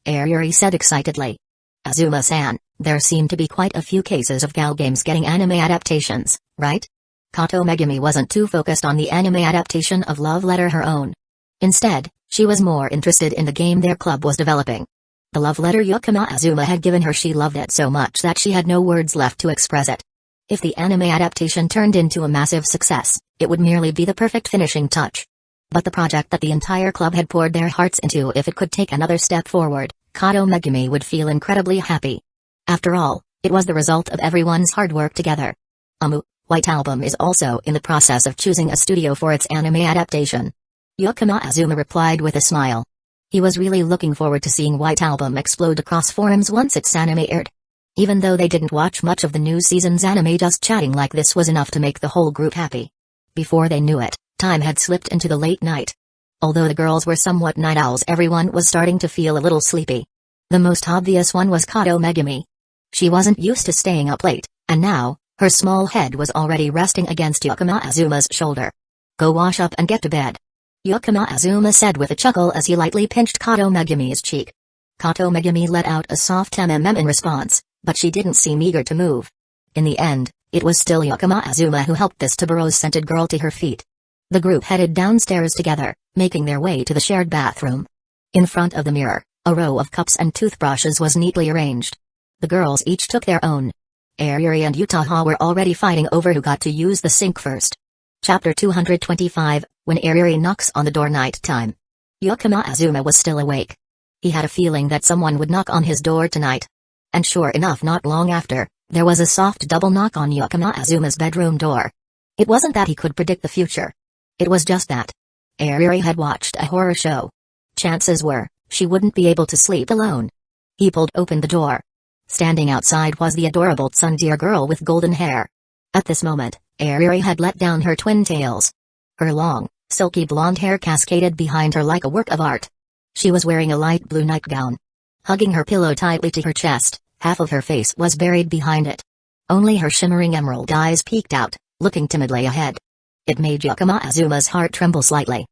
S1: Ariri said excitedly. Azuma-san, there seem to be quite a few cases of gal games getting anime adaptations, right? Kato Megumi wasn't too focused on the anime adaptation of Love Letter her own. Instead, she was more interested in the game their club was developing. The love letter Yakama Azuma had given her, she loved it so much that she had no words left to express it. If the anime adaptation turned into a massive success, it would merely be the perfect finishing touch. But the project that the entire club had poured their hearts into, if it could take another step forward, Kato Megumi would feel incredibly happy. After all, it was the result of everyone's hard work together. White Album is also in the process of choosing a studio for its anime adaptation. Yakama Azuma replied with a smile. He was really looking forward to seeing White Album explode across forums once its anime aired. Even though they didn't watch much of the new season's anime, just chatting like this was enough to make the whole group happy. Before they knew it, time had slipped into the late night. Although the girls were somewhat night owls, everyone was starting to feel a little sleepy. The most obvious one was Kato Megumi. She wasn't used to staying up late, and now, her small head was already resting against Yakama Azuma's shoulder. Go wash up and get to bed. Yukima Azuma said with a chuckle as he lightly pinched Kato Megumi's cheek. Kato Megumi let out a soft in response, but she didn't seem eager to move. In the end, it was still Yukima Azuma who helped this tuberose-scented girl to her feet. The group headed downstairs together, making their way to the shared bathroom. In front of the mirror, a row of cups and toothbrushes was neatly arranged. The girls each took their own. Ariri and Uchiha were already fighting over who got to use the sink first. Chapter 225, When Ariri Knocks on the Door. Night time. Yukima Azuma was still awake. He had a feeling that someone would knock on his door tonight. And sure enough, not long after, there was a soft double knock on Yukima Azuma's bedroom door. It wasn't that he could predict the future. It was just that Ariri had watched a horror show. Chances were, she wouldn't be able to sleep alone. He pulled open the door. Standing outside was the adorable tsundere girl with golden hair. At this moment, Ariri had let down her twin tails. Her long, silky blonde hair cascaded behind her like a work of art. She was wearing a light blue nightgown. Hugging her pillow tightly to her chest, half of her face was buried behind it. Only her shimmering emerald eyes peeked out, looking timidly ahead. It made Yukima Azuma's heart tremble slightly.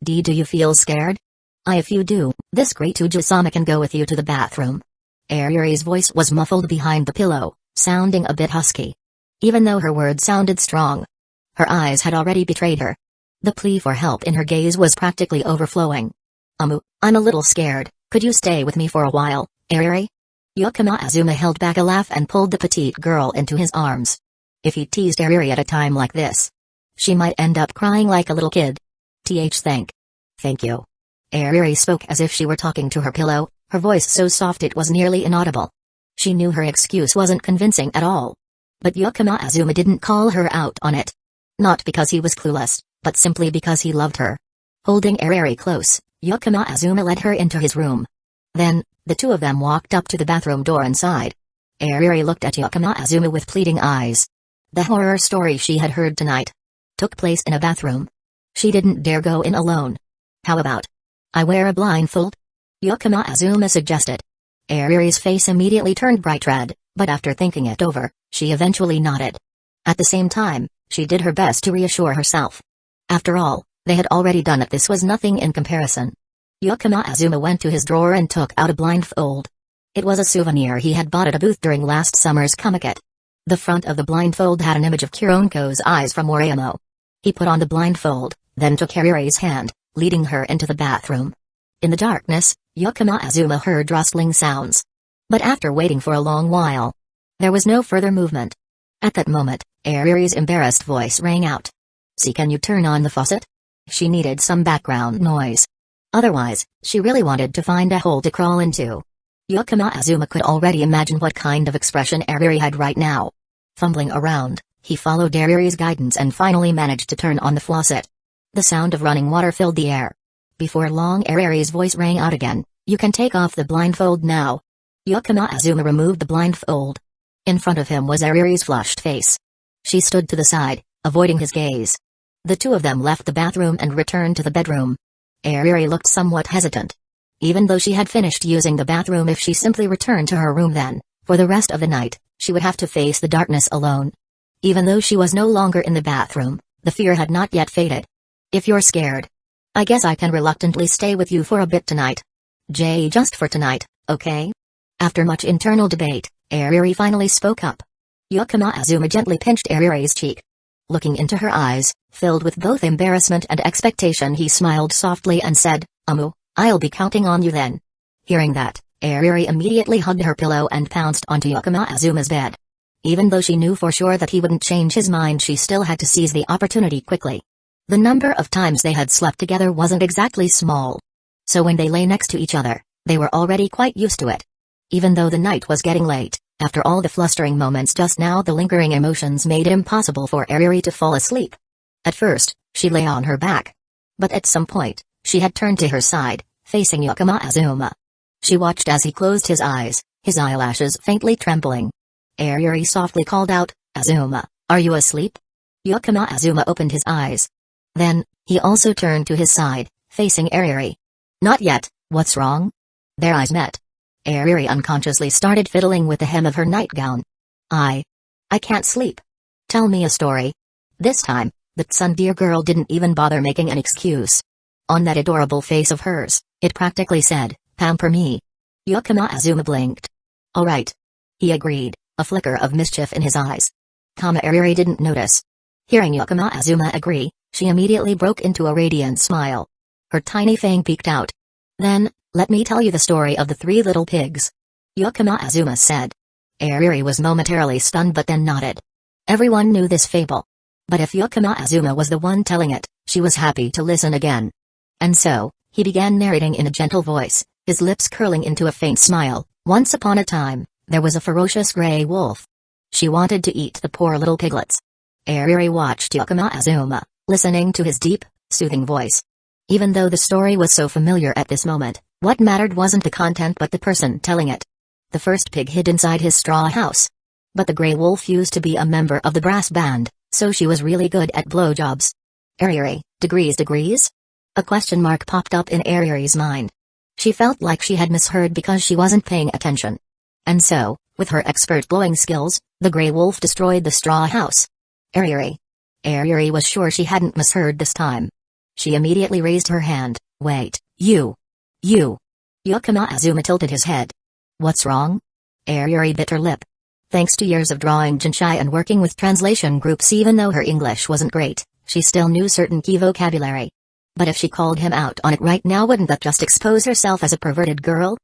S1: Do you feel scared? If you do, this great Uji-sama can go with you to the bathroom. Ariri's voice was muffled behind the pillow, sounding a bit husky. Even though her words sounded strong, her eyes had already betrayed her. The plea for help in her gaze was practically overflowing. I'm a little scared, could you stay with me for a while, Ariri? Yukima Azuma held back a laugh and pulled the petite girl into his arms. If he teased Ariri at a time like this, she might end up crying like a little kid. Thank you. Ariri spoke as if she were talking to her pillow, her voice so soft it was nearly inaudible. She knew her excuse wasn't convincing at all. But Yukima Azuma didn't call her out on it. Not because he was clueless, but simply because he loved her. Holding Ariri close, Yukima Azuma led her into his room. Then, the two of them walked up to the bathroom door and sighed. Ariri looked at Yukima Azuma with pleading eyes. The horror story she had heard tonight took place in a bathroom. She didn't dare go in alone. How about I wear a blindfold? Yukima Azuma suggested. Ariri's face immediately turned bright red, but after thinking it over, she eventually nodded. At the same time, she did her best to reassure herself. After all, they had already done it. This was nothing in comparison. Yukima Azuma went to his drawer and took out a blindfold. It was a souvenir he had bought at a booth during last summer's Comiket. The front of the blindfold had an image of Kuronko's eyes from Moriyama. He put on the blindfold, then took Ariri's hand, leading her into the bathroom. In the darkness, Yukima Azuma heard rustling sounds. But after waiting for a long while, there was no further movement. At that moment, Ariri's embarrassed voice rang out. Can you turn on the faucet? She needed some background noise. Otherwise, she really wanted to find a hole to crawl into. Yukima Azuma could already imagine what kind of expression Ariri had right now. Fumbling around, he followed Ariri's guidance and finally managed to turn on the faucet. The sound of running water filled the air. Before long, Ariri's voice rang out again. You can take off the blindfold now. Yukima Azuma removed the blindfold. In front of him was Ariri's flushed face. She stood to the side, avoiding his gaze. The two of them left the bathroom and returned to the bedroom. Ariri looked somewhat hesitant. Even though she had finished using the bathroom, if she simply returned to her room then, for the rest of the night, she would have to face the darkness alone. Even though she was no longer in the bathroom, the fear had not yet faded. If you're scared, I guess I can reluctantly stay with you for a bit tonight. Just for tonight, okay? After much internal debate, Ariri finally spoke up. Yukima Azuma gently pinched Ariri's cheek. Looking into her eyes, filled with both embarrassment and expectation, he smiled softly and said, I'll be counting on you then. Hearing that, Ariri immediately hugged her pillow and pounced onto Yukima Azuma's bed. Even though she knew for sure that he wouldn't change his mind, she still had to seize the opportunity quickly. The number of times they had slept together wasn't exactly small. So when they lay next to each other, they were already quite used to it. Even though the night was getting late, after all the flustering moments just now, the lingering emotions made it impossible for Ariri to fall asleep. At first, she lay on her back. But at some point, she had turned to her side, facing Yukima Azuma. She watched as he closed his eyes, his eyelashes faintly trembling. Ariri softly called out, Azuma, are you asleep? Yukima Azuma opened his eyes. Then, he also turned to his side, facing Ariri. Not yet, what's wrong? Their eyes met. Ariri unconsciously started fiddling with the hem of her nightgown. I can't sleep. Tell me a story. This time, the tsundere girl didn't even bother making an excuse. On that adorable face of hers, it practically said, "Pamper me." Yakama Azuma blinked. "All right." He agreed, a flicker of mischief in his eyes. Kama Ariri didn't notice. Hearing Yakama Azuma agree, she immediately broke into a radiant smile. Her tiny fang peeked out. "Then, let me tell you the story of the three little pigs," Yakama Azuma said. Ariri was momentarily stunned but then nodded. Everyone knew this fable. But if Yakama Azuma was the one telling it, she was happy to listen again. And so, he began narrating in a gentle voice, his lips curling into a faint smile. "Once upon a time, there was a ferocious gray wolf. She wanted to eat the poor little piglets." Ariri watched Yakama Azuma, listening to his deep, soothing voice. Even though the story was so familiar at this moment, what mattered wasn't the content but the person telling it. The first pig hid inside his straw house. But the gray wolf used to be a member of the brass band, so she was really good at blowjobs. Ariri, degrees? A question mark popped up in Ariri's mind. She felt like she had misheard because she wasn't paying attention. And so, with her expert blowing skills, the gray wolf destroyed the straw house. Ariri was sure she hadn't misheard this time. She immediately raised her hand. "Wait, you. Yakama Azuma tilted his head. "What's wrong?" Ariri bit her lip. Thanks to years of drawing Jinchai and working with translation groups, even though her English wasn't great, she still knew certain key vocabulary. But if she called him out on it right now, wouldn't that just expose herself as a perverted girl?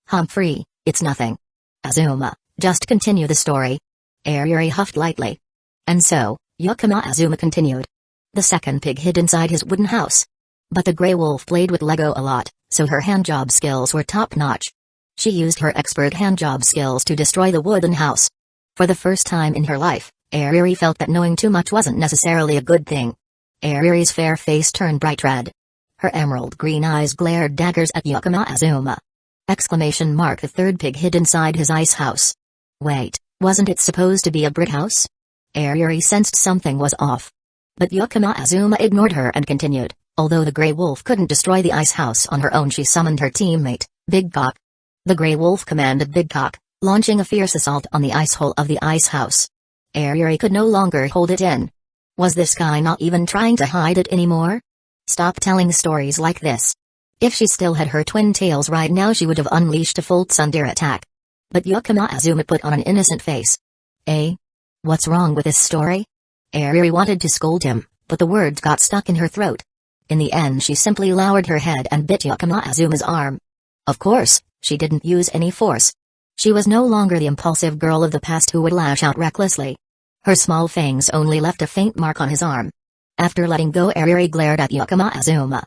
S1: "Humphrey, it's nothing. Azuma, just continue the story." Ariri huffed lightly. And so, Yakama Azuma continued. The second pig hid inside his wooden house. But the gray wolf played with Lego a lot, so her handjob skills were top-notch. She used her expert handjob skills to destroy the wooden house. For the first time in her life, Ariri felt that knowing too much wasn't necessarily a good thing. Ariri's fair face turned bright red. Her emerald green eyes glared daggers at Yakama Azuma. The third pig hid inside his ice house. Wait, wasn't it supposed to be a brick house? Ariri sensed something was off. But Yakama Azuma ignored her and continued. Although the gray wolf couldn't destroy the ice house on her own, she summoned her teammate, Big Cock. The gray wolf commanded Big Cock, launching a fierce assault on the ice hole of the ice house. Ariri could no longer hold it in. Was this guy not even trying to hide it anymore? Stop telling stories like this. If she still had her twin tails right now, she would have unleashed a full tsundere attack. But Yakama Azuma put on an innocent face. What's wrong with this story? Ariri wanted to scold him, but the words got stuck in her throat. In the end, she simply lowered her head and bit Yakama Azuma's arm. Of course, she didn't use any force. She was no longer the impulsive girl of the past who would lash out recklessly. Her small fangs only left a faint mark on his arm. After letting go, Ariri glared at Yakama Azuma.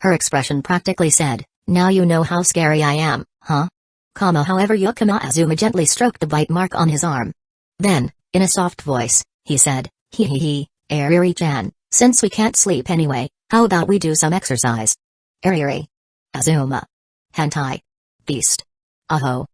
S1: Her expression practically said, "Now you know how scary I am, huh?" However, Yakama Azuma gently stroked the bite mark on his arm. Then, in a soft voice, he said, Ariri-chan, since we can't sleep anyway, how about we do some exercise? Ariri. Azuma. Hentai. Beast. Aho.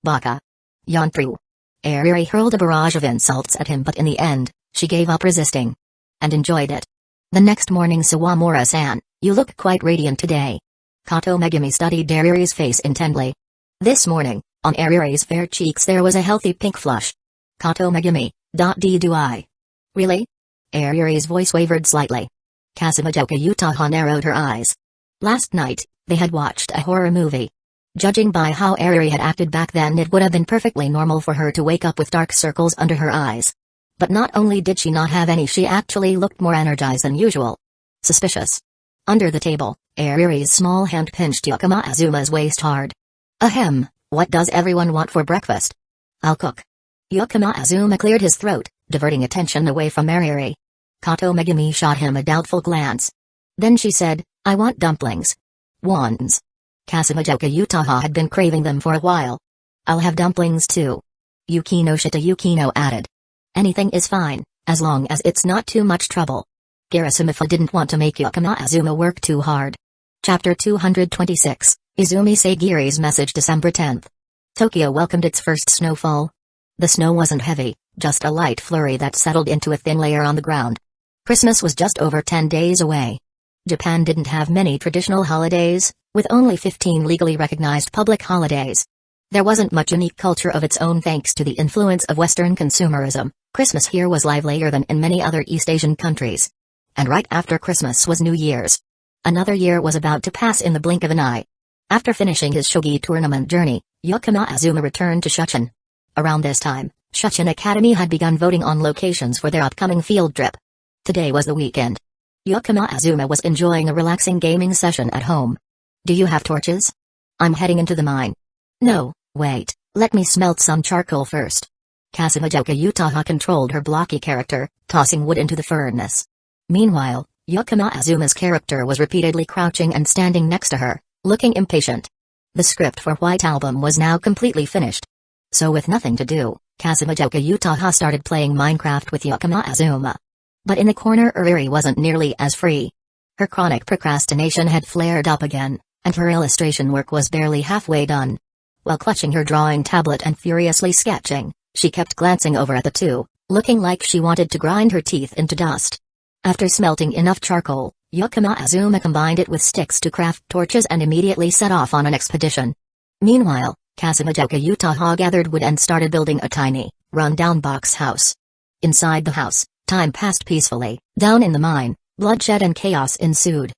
S1: Baka. Yonpru. Ariri hurled a barrage of insults at him, but in the end, she gave up resisting. And enjoyed it. The next morning, Sawamura-san, you look quite radiant today. Kato Megumi studied Ariri's face intently. This morning, on Ariri's fair cheeks there was a healthy pink flush. Kato Megumi, do I? Really? Ariri's voice wavered slightly. Kasumijoka Utaha narrowed her eyes. Last night, they had watched a horror movie. Judging by how Ariri had acted back then, it would have been perfectly normal for her to wake up with dark circles under her eyes. But not only did she not have any, she actually looked more energized than usual. Suspicious. Under the table, Ariri's small hand pinched Yakama Azuma's waist hard. Ahem, what does everyone want for breakfast? I'll cook. Yakama Azuma cleared his throat, diverting attention away from Ariri. Kato Megumi shot him a doubtful glance. Then she said, I want dumplings. Wands. Kasumijoka Utaha had been craving them for a while. I'll have dumplings too. Yukino Shita added. Anything is fine, as long as it's not too much trouble. Garasumifa didn't want to make Yakama Azuma work too hard. Chapter 226, Izumi Sagiri's Message. December 10th. Tokyo welcomed its first snowfall. The snow wasn't heavy, just a light flurry that settled into a thin layer on the ground. Christmas was just over 10 days away. Japan didn't have many traditional holidays, with only 15 legally recognized public holidays. There wasn't much unique culture of its own thanks to the influence of Western consumerism. Christmas here was livelier than in many other East Asian countries. And right after Christmas was New Year's. Another year was about to pass in the blink of an eye. After finishing his shogi tournament journey, Yukima Azuma returned to Shuchen. Around this time, Shuchen Academy had begun voting on locations for their upcoming field trip. Today was the weekend. Yukima Azuma was enjoying a relaxing gaming session at home. Do you have torches? I'm heading into the mine. No, wait, let me smelt some charcoal first. Kasumijoka Utaha controlled her blocky character, tossing wood into the furnace. Meanwhile, Yukima Azuma's character was repeatedly crouching and standing next to her, looking impatient. The script for White Album was now completely finished. So with nothing to do, Kasumijoka Utaha started playing Minecraft with Yukima Azuma. But in the corner Uriri wasn't nearly as free. Her chronic procrastination had flared up again, and her illustration work was barely halfway done. While clutching her drawing tablet and furiously sketching, she kept glancing over at the two, looking like she wanted to grind her teeth into dust. After smelting enough charcoal, Yukima Azuma combined it with sticks to craft torches and immediately set off on an expedition. Meanwhile, Kasumijoka Utaha gathered wood and started building a tiny, run-down box house. Inside the house, time passed peacefully. Down in the mine, bloodshed and chaos ensued.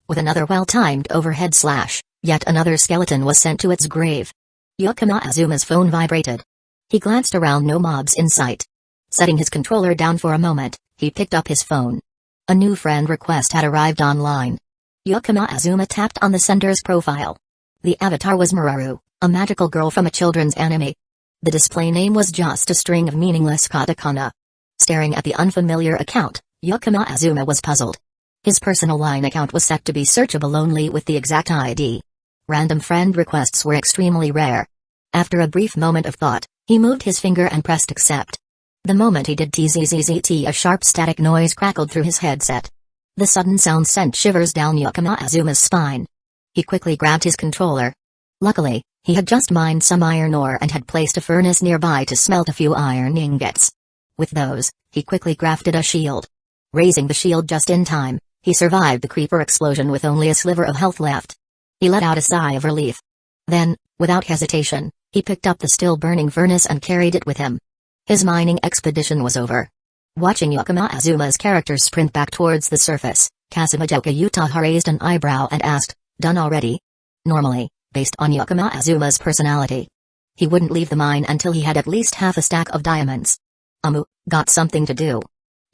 S1: With another well-timed overhead slash, yet another skeleton was sent to its grave. Yukima Azuma's phone vibrated. He glanced around, no mobs in sight. Setting his controller down for a moment, he picked up his phone. A new friend request had arrived online. Yukima Azuma tapped on the sender's profile. The avatar was Muraru, a magical girl from a children's anime. The display name was just a string of meaningless katakana. Staring at the unfamiliar account, Yukima Azuma was puzzled. His personal line account was set to be searchable only with the exact ID. Random friend requests were extremely rare. After a brief moment of thought, he moved his finger and pressed accept. The moment he did tzzzt, a sharp static noise crackled through his headset. The sudden sound sent shivers down Yukima Azuma's spine. He quickly grabbed his controller. Luckily, he had just mined some iron ore and had placed a furnace nearby to smelt a few iron ingots. With those, he quickly crafted a shield. Raising the shield just in time, he survived the creeper explosion with only a sliver of health left. He let out a sigh of relief. Then, without hesitation, he picked up the still-burning furnace and carried it with him. His mining expedition was over. Watching Yukima Azuma's character sprint back towards the surface, Kasumijoka Utaha raised an eyebrow and asked, "Done already?" Normally, based on Yukima Azuma's personality, he wouldn't leave the mine until he had at least half a stack of diamonds. Got something to do."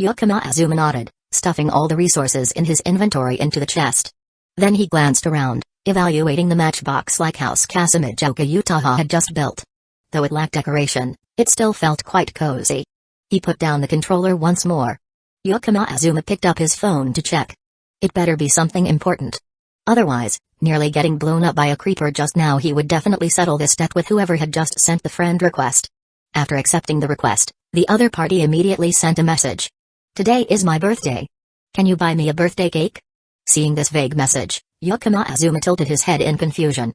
S1: Yukima Azuma nodded, stuffing all the resources in his inventory into the chest. Then he glanced around, evaluating the matchbox-like house Kasumijoka Utaha had just built. Though it lacked decoration, it still felt quite cozy. He put down the controller once more. Yukima Azuma picked up his phone to check. It better be something important. Otherwise, nearly getting blown up by a creeper just now, he would definitely settle this debt with whoever had just sent the friend request. After accepting the request, the other party immediately sent a message. "Today is my birthday. Can you buy me a birthday cake?" Seeing this vague message, Yukima Azuma tilted his head in confusion.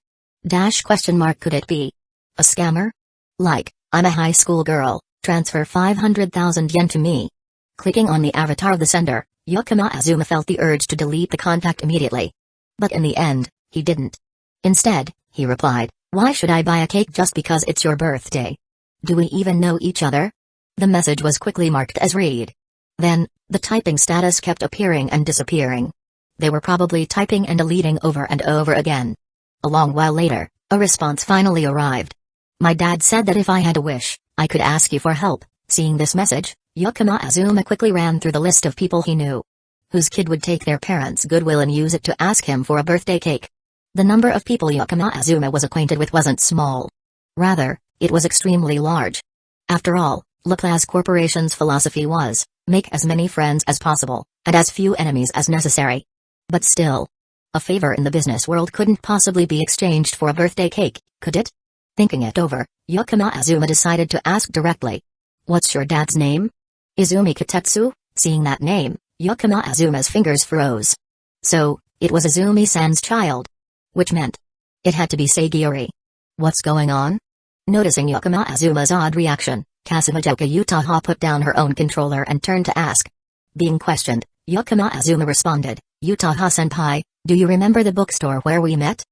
S1: Could it be a scammer? Like, "I'm a high school girl, transfer 500,000 yen to me." Clicking on the avatar of the sender, Yukima Azuma felt the urge to delete the contact immediately. But in the end, he didn't. Instead, he replied, "Why should I buy a cake just because it's your birthday? Do we even know each other?" The message was quickly marked as read. Then, the typing status kept appearing and disappearing. They were probably typing and deleting over and over again. A long while later, a response finally arrived. "My dad said that if I had a wish, I could ask you for help." Seeing this message, Yukima Azuma quickly ran through the list of people he knew whose kid would take their parents' goodwill and use it to ask him for a birthday cake. The number of people Yukima Azuma was acquainted with wasn't small. Rather, it was extremely large. After all, Laplace Corporation's philosophy was, make as many friends as possible, and as few enemies as necessary. But still, a favor in the business world couldn't possibly be exchanged for a birthday cake, could it? Thinking it over, Yukima Azuma decided to ask directly. "What's your dad's name?" "Izumi Katetsu." Seeing that name, Yukima Azuma's fingers froze. So, it was Izumi-san's child. Which meant it had to be Sagiori. What's going on? Noticing Yukima Azuma's odd reaction, Kasumijoka Utaha put down her own controller and turned to ask. Being questioned, Yukima Azuma responded, "Utaha-senpai, do you remember the bookstore where we met?"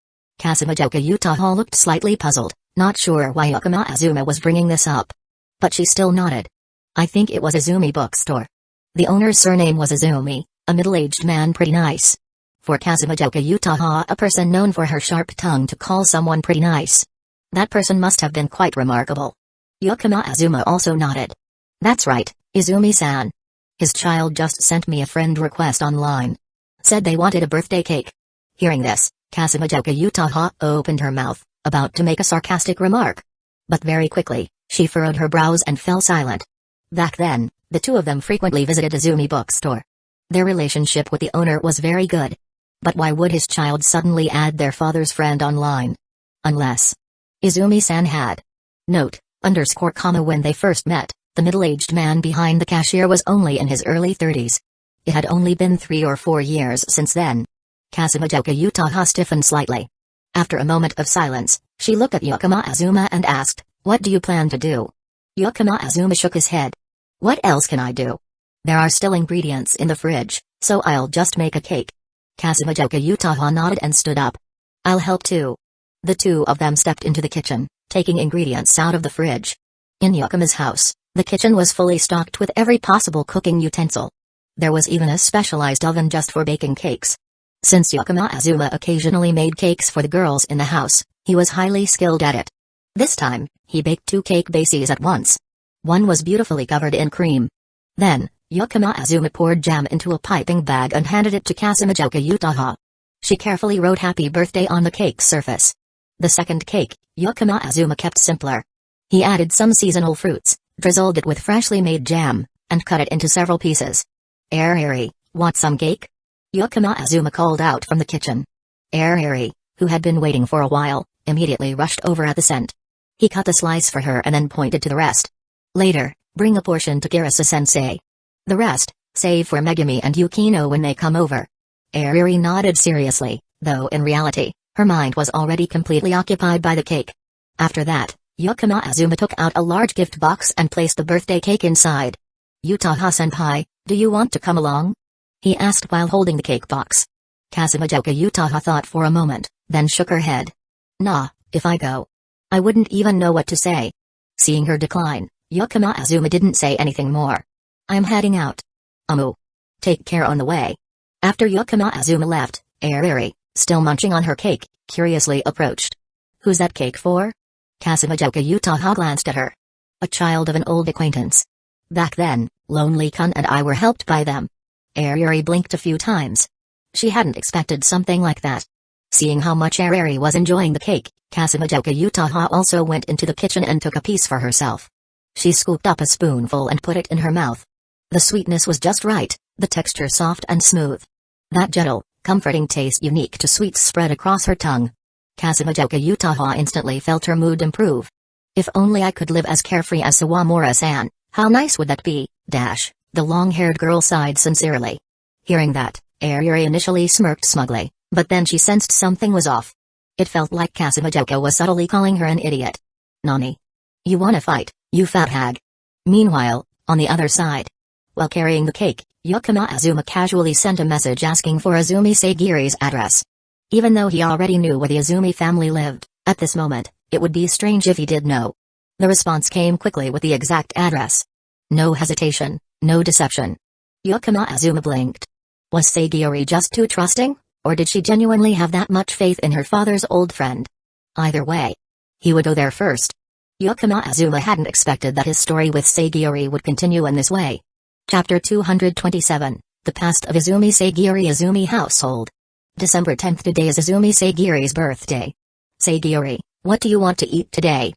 S1: Kasumijoka Utaha looked slightly puzzled, not sure why Yukima Azuma was bringing this up. But she still nodded. "I think it was Izumi bookstore. The owner's surname was Izumi, a middle-aged man, pretty nice." For Kusagakure Uchiha, a person known for her sharp tongue to call someone pretty nice. That person must have been quite remarkable. Yukima Azuma also nodded. That's right, Izumi-san. His child just sent me a friend request online. Said they wanted a birthday cake. Hearing this, Kusagakure Uchiha opened her mouth, about to make a sarcastic remark. But very quickly, she furrowed her brows and fell silent. Back then, the two of them frequently visited Izumi bookstore. Their relationship with the owner was very good. But why would his child suddenly add their father's friend online? Unless Izumi-san had. Note, _ when they first met, the middle-aged man behind the cashier was only in his early 30s. It had only been 3 or 4 years since then. Kusagakure Uchiha stiffened slightly. After a moment of silence, she looked at Yukima Azuma and asked, "What do you plan to do?" Yukima Azuma shook his head. "What else can I do? There are still ingredients in the fridge, so I'll just make a cake." Kusagakure Uchiha nodded and stood up. "I'll help too." The two of them stepped into the kitchen, taking ingredients out of the fridge. In Yukima's house, the kitchen was fully stocked with every possible cooking utensil. There was even a specialized oven just for baking cakes. Since Yukima Azuma occasionally made cakes for the girls in the house, he was highly skilled at it. This time, he baked 2 cake bases at once. One was beautifully covered in cream. Then, Yukima Azuma poured jam into a piping bag and handed it to Kusagakure Uchiha. She carefully wrote "Happy Birthday" on the cake's surface. The second cake, Yukima Azuma kept simpler. He added some seasonal fruits, drizzled it with freshly made jam, and cut it into several pieces. "Eri, want some cake?" Yukima Azuma called out from the kitchen. Eri, who had been waiting for a while, immediately rushed over at the scent. He cut a slice for her and then pointed to the rest. "Later, bring a portion to Kirisa-sensei. The rest, save for Megumi and Yukino when they come over." Eri nodded seriously, though in reality, her mind was already completely occupied by the cake. After that, Yukima Azuma took out a large gift box and placed the birthday cake inside. "Uchiha-senpai, do you want to come along?" he asked while holding the cake box. Kusagakure Uchiha thought for a moment, then shook her head. "Nah, if I go, I wouldn't even know what to say." Seeing her decline, Yukima Azuma didn't say anything more. "I'm heading out. Take care on the way." After Yukima Azuma left, Eri, still munching on her cake, curiously approached. "Who's that cake for?" Kusagakure Uchiha glanced at her. "A child of an old acquaintance. Back then, Lonely Kun and I were helped by them." Eri blinked a few times. She hadn't expected something like that. Seeing how much Eri was enjoying the cake, Kusagakure Uchiha also went into the kitchen and took a piece for herself. She scooped up a spoonful and put it in her mouth. The sweetness was just right, the texture soft and smooth. That gentle, comforting taste unique to sweets spread across her tongue. Kusagakure Uchiha instantly felt her mood improve. "If only I could live as carefree as Sawamura-san, how nice would that be?" The long-haired girl sighed sincerely. Hearing that, Eri initially smirked smugly, but then she sensed something was off. It felt like Kusagakure was subtly calling her an idiot. "Nani? You wanna fight, you fat hag?" Meanwhile, on the other side, while carrying the cake, Yukima Azuma casually sent a message asking for Izumi Sagiri's address. Even though he already knew where the Izumi family lived, at this moment, it would be strange if he did know. The response came quickly with the exact address. No hesitation, no deception. Yukima Azuma blinked. Was Sagiri just too trusting, or did she genuinely have that much faith in her father's old friend? Either way, he would go there first. Yukima Azuma hadn't expected that his story with Sagiri would continue in this way. Chapter 227, The Past of Izumi Sagiri. Izumi Household. December 10th. Today is Izumi Sagiri's birthday. "Sagiri, what do you want to eat today?"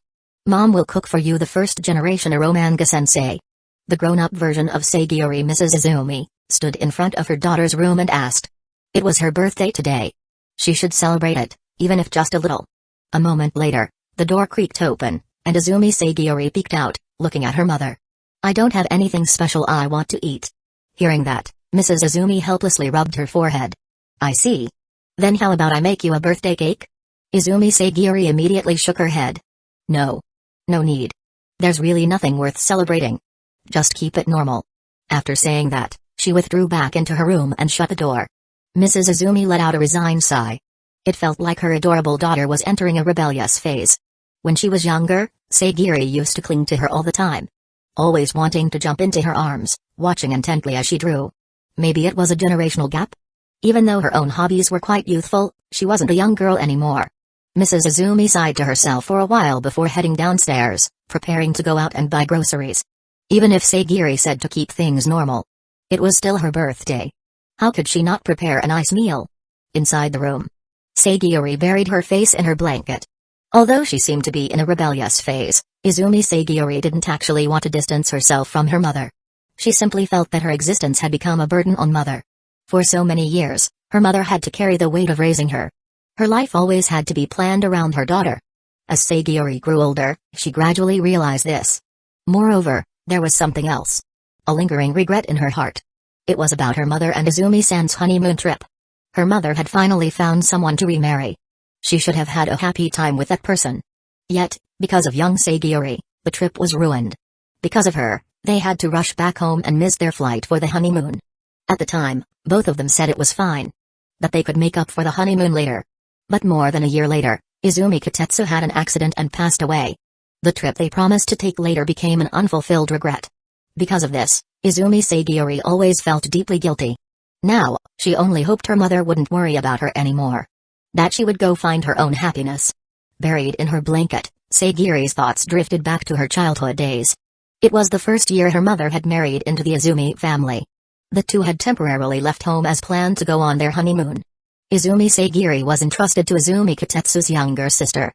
S1: "Mom will cook for you the first generation Aromanga sensei." The grown-up version of Sagiri, Mrs. Izumi, stood in front of her daughter's room and asked. It was her birthday today. She should celebrate it, even if just a little. A moment later, the door creaked open, and Izumi Sagiri peeked out, looking at her mother. "I don't have anything special I want to eat." Hearing that, Mrs. Izumi helplessly rubbed her forehead. "I see. Then how about I make you a birthday cake?" Izumi Sagiri immediately shook her head. "No. No need. There's really nothing worth celebrating. Just keep it normal." After saying that, she withdrew back into her room and shut the door. Mrs. Izumi let out a resigned sigh. It felt like her adorable daughter was entering a rebellious phase. When she was younger, Sagiri used to cling to her all the time. Always wanting to jump into her arms, watching intently as she drew. Maybe it was a generational gap? Even though her own hobbies were quite youthful, she wasn't a young girl anymore. Mrs. Izumi sighed to herself for a while before heading downstairs, preparing to go out and buy groceries. Even if Sagiri said to keep things normal, it was still her birthday. How could she not prepare a nice meal? Inside the room, Sagiri buried her face in her blanket. Although she seemed to be in a rebellious phase, Izumi Sagiri didn't actually want to distance herself from her mother. She simply felt that her existence had become a burden on mother. For so many years, her mother had to carry the weight of raising her. Her life always had to be planned around her daughter. As Sagiri grew older, she gradually realized this. Moreover, there was something else. A lingering regret in her heart. It was about her mother and Izumi-san's honeymoon trip. Her mother had finally found someone to remarry. She should have had a happy time with that person. Yet, because of young Sagiri, the trip was ruined. Because of her, they had to rush back home and miss their flight for the honeymoon. At the time, both of them said it was fine. That they could make up for the honeymoon later. But more than a year later, Izumi Kotetsu had an accident and passed away. The trip they promised to take later became an unfulfilled regret. Because of this, Izumi Sagiri always felt deeply guilty. Now, she only hoped her mother wouldn't worry about her anymore. That she would go find her own happiness. Buried in her blanket, Sagiri's thoughts drifted back to her childhood days. It was the first year her mother had married into the Izumi family. The two had temporarily left home as planned to go on their honeymoon. Izumi Sagiri was entrusted to Izumi Kotetsu's younger sister.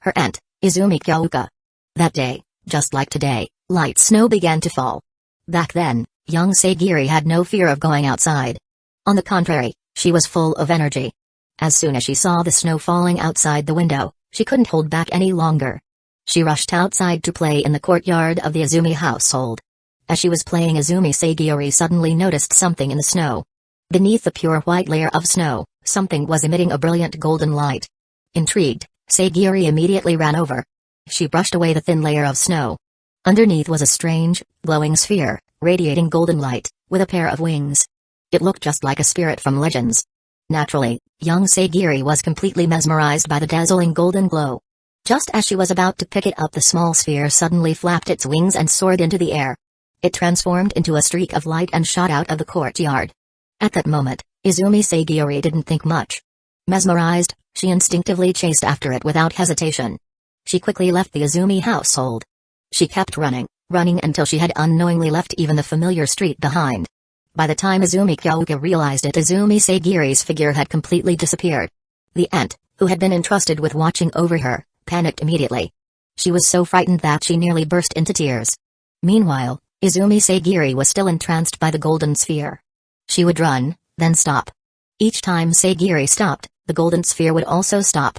S1: Her aunt, Izumi Kyouka. That day, just like today, light snow began to fall. Back then, young Sagiri had no fear of going outside. On the contrary, she was full of energy. As soon as she saw the snow falling outside the window, she couldn't hold back any longer. She rushed outside to play in the courtyard of the Izumi household. As she was playing, Izumi Sagiri suddenly noticed something in the snow. Beneath the pure white layer of snow, something was emitting a brilliant golden light. Intrigued, Sagiri immediately ran over. She brushed away the thin layer of snow. Underneath was a strange, glowing sphere, radiating golden light, with a pair of wings. It looked just like a spirit from legends. Naturally, young Sagiri was completely mesmerized by the dazzling golden glow. Just as she was about to pick it up, the small sphere suddenly flapped its wings and soared into the air. It transformed into a streak of light and shot out of the courtyard. At that moment, Izumi Sagiri didn't think much. Mesmerized, she instinctively chased after it without hesitation. She quickly left the Izumi household. She kept running until she had unknowingly left even the familiar street behind. By the time Izumi Kyouka realized it, Izumi Sagiri's figure had completely disappeared. The aunt, who had been entrusted with watching over her, panicked immediately. She was so frightened that she nearly burst into tears. Meanwhile, Izumi Sagiri was still entranced by the golden sphere. She would run, then stop. Each time Sagiri stopped, the golden sphere would also stop.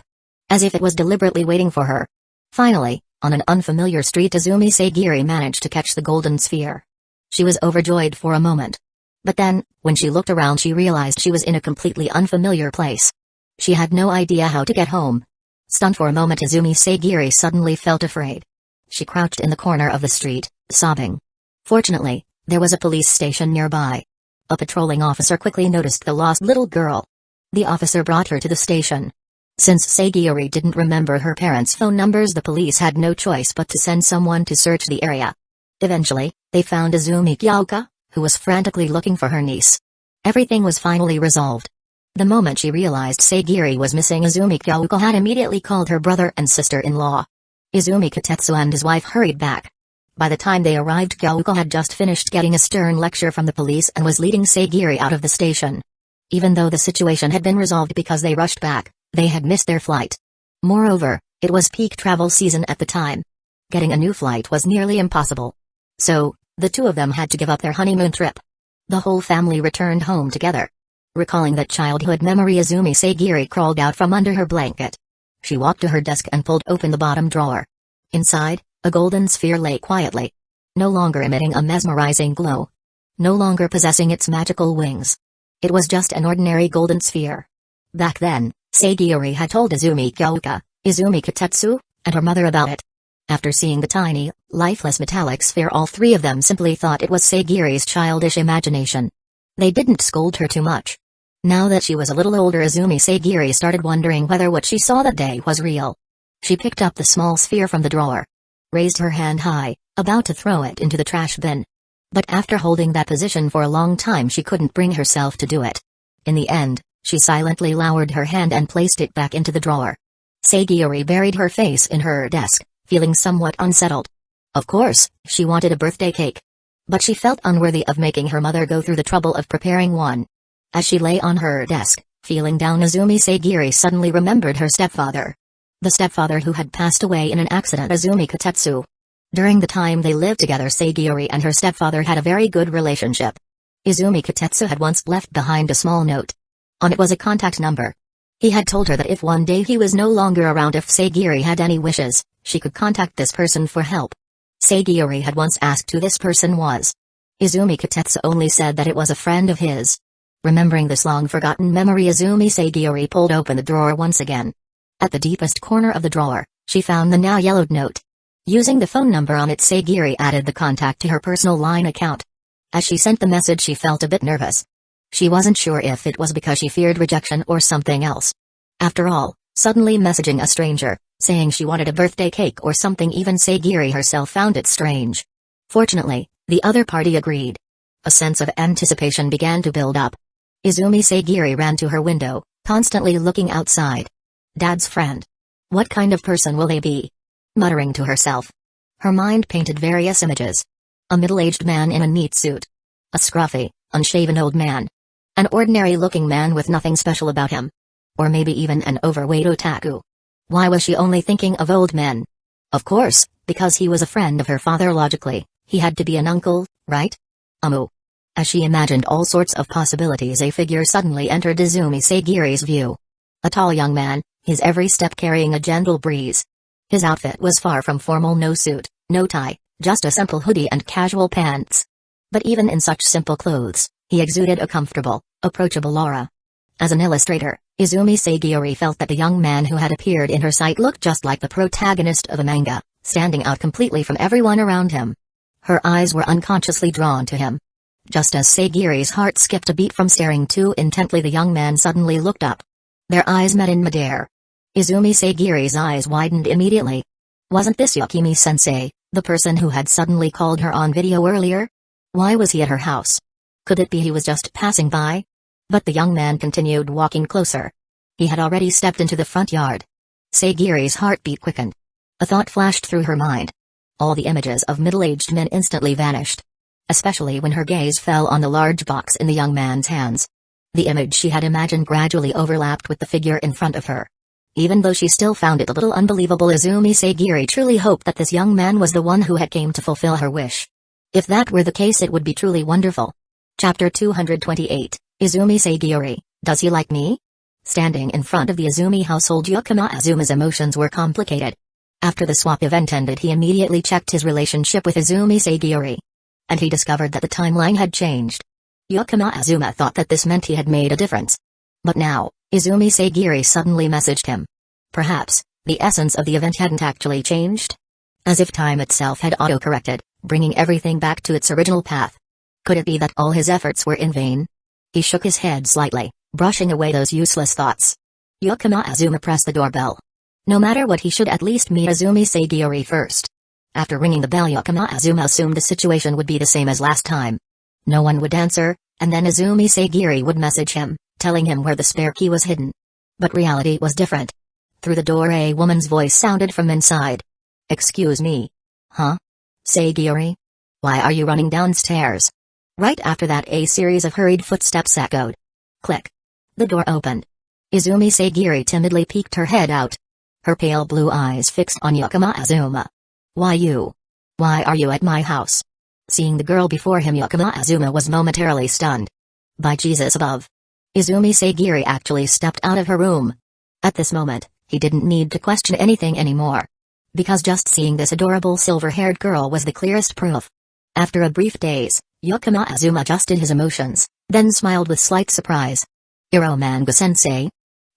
S1: As if it was deliberately waiting for her. Finally, on an unfamiliar street, Izumi Sagiri managed to catch the golden sphere. She was overjoyed for a moment. But then, when she looked around, she realized she was in a completely unfamiliar place. She had no idea how to get home. Stunned for a moment, Izumi Sagiri suddenly felt afraid. She crouched in the corner of the street, sobbing. Fortunately, there was a police station nearby. A patrolling officer quickly noticed the lost little girl. The officer brought her to the station. Since Sagiri didn't remember her parents' phone numbers, the police had no choice but to send someone to search the area. Eventually, they found Izumi Kyouka, who was frantically looking for her niece. Everything was finally resolved. The moment she realized Sagiri was missing, Izumi Kyouka had immediately called her brother and sister-in-law. Izumi Kotetsu and his wife hurried back. By the time they arrived, Kyouka had just finished getting a stern lecture from the police and was leading Sagiri out of the station. Even though the situation had been resolved because they rushed back, they had missed their flight. Moreover, it was peak travel season at the time. Getting a new flight was nearly impossible. So, the two of them had to give up their honeymoon trip. The whole family returned home together. Recalling that childhood memory, Izumi Sagiri crawled out from under her blanket. She walked to her desk and pulled open the bottom drawer. Inside, a golden sphere lay quietly. No longer emitting a mesmerizing glow. No longer possessing its magical wings. It was just an ordinary golden sphere. Back then, Sagiri had told Izumi Kyouka, Izumi Kotetsu, and her mother about it. After seeing the tiny, lifeless metallic sphere, all three of them simply thought it was Sagiri's childish imagination. They didn't scold her too much. Now that she was a little older, Izumi Sagiri started wondering whether what she saw that day was real. She picked up the small sphere from the drawer. Raised her hand high, about to throw it into the trash bin. But after holding that position for a long time, she couldn't bring herself to do it. In the end, she silently lowered her hand and placed it back into the drawer. Sagiori buried her face in her desk, feeling somewhat unsettled. Of course, she wanted a birthday cake. But she felt unworthy of making her mother go through the trouble of preparing one. As she lay on her desk, feeling down, Izumi Sagiori suddenly remembered her stepfather. The stepfather who had passed away in an accident, Izumi Kotetsu. During the time they lived together, Sagiori and her stepfather had a very good relationship. Izumi Kotetsu had once left behind a small note. On it was a contact number. He had told her that if one day he was no longer around, if Sagiori had any wishes, she could contact this person for help. Sagiori had once asked who this person was. Izumi Kotetsu only said that it was a friend of his. Remembering this long-forgotten memory, Izumi Sagiori pulled open the drawer once again. At the deepest corner of the drawer, she found the now yellowed note. Using the phone number on it, Sagiori added the contact to her personal line account. As she sent the message, she felt a bit nervous. She wasn't sure if it was because she feared rejection or something else. After all, suddenly messaging a stranger, saying she wanted a birthday cake or something, even Sagiori herself found it strange. Fortunately, the other party agreed. A sense of anticipation began to build up. Izumi Sagiori ran to her window, constantly looking outside. Dad's friend. What kind of person will they be? Muttering to herself. Her mind painted various images. A middle-aged man in a neat suit. A scruffy, unshaven old man. An ordinary-looking man with nothing special about him. Or maybe even an overweight otaku. Why was she only thinking of old men? Of course, because he was a friend of her father. Logically, he had to be an uncle, right? As she imagined all sorts of possibilities, a figure suddenly entered Izumi Sagiori's view. A tall young man, his every step carrying a gentle breeze. His outfit was far from formal, no suit, no tie, just a simple hoodie and casual pants. But even in such simple clothes, he exuded a comfortable, approachable aura. As an illustrator, Izumi Sagiori felt that the young man who had appeared in her sight looked just like the protagonist of a manga, standing out completely from everyone around him. Her eyes were unconsciously drawn to him. Just as Sagiori's heart skipped a beat from staring too intently, the young man suddenly looked up. Their eyes met in midair. Izumi Sagiori's eyes widened immediately. Wasn't this Yakimi-sensei, the person who had suddenly called her on video earlier? Why was he at her house? Could it be he was just passing by? But the young man continued walking closer. He had already stepped into the front yard. Sagiori's heartbeat quickened. A thought flashed through her mind. All the images of middle-aged men instantly vanished. Especially when her gaze fell on the large box in the young man's hands. The image she had imagined gradually overlapped with the figure in front of her. Even though she still found it a little unbelievable, Izumi Sagiori truly hoped that this young man was the one who had came to fulfill her wish. If that were the case, it would be truly wonderful. Chapter 228, Izumi Sagiori, Does He Like Me? Standing in front of the Izumi household, Yukima Azuma's emotions were complicated. After the swap event ended, he immediately checked his relationship with Izumi Sagiori. And he discovered that the timeline had changed. Yukima Azuma thought that this meant he had made a difference. But now, Izumi Sagiori suddenly messaged him. Perhaps, the essence of the event hadn't actually changed? As if time itself had auto-corrected, bringing everything back to its original path. Could it be that all his efforts were in vain? He shook his head slightly, brushing away those useless thoughts. Yukima Azuma pressed the doorbell. No matter what, he should at least meet Izumi Sagiori first. After ringing the bell, Yukima Azuma assumed the situation would be the same as last time. No one would answer, and then Izumi Sagiori would message him, telling him where the spare key was hidden. But reality was different. Through the door, a woman's voice sounded from inside. Excuse me. Huh? Sagiori? Why are you running downstairs? Right after that, a series of hurried footsteps echoed. Click. The door opened. Izumi Sagiori timidly peeked her head out. Her pale blue eyes fixed on Yukima Azuma. Why you? Why are you at my house? Seeing the girl before him, Yukima Azuma was momentarily stunned. By Jesus above. Izumi Sagiori actually stepped out of her room. At this moment, he didn't need to question anything anymore. Because just seeing this adorable silver-haired girl was the clearest proof. After a brief daze, Yukima Azuma adjusted his emotions, then smiled with slight surprise. Iromanga-sensei?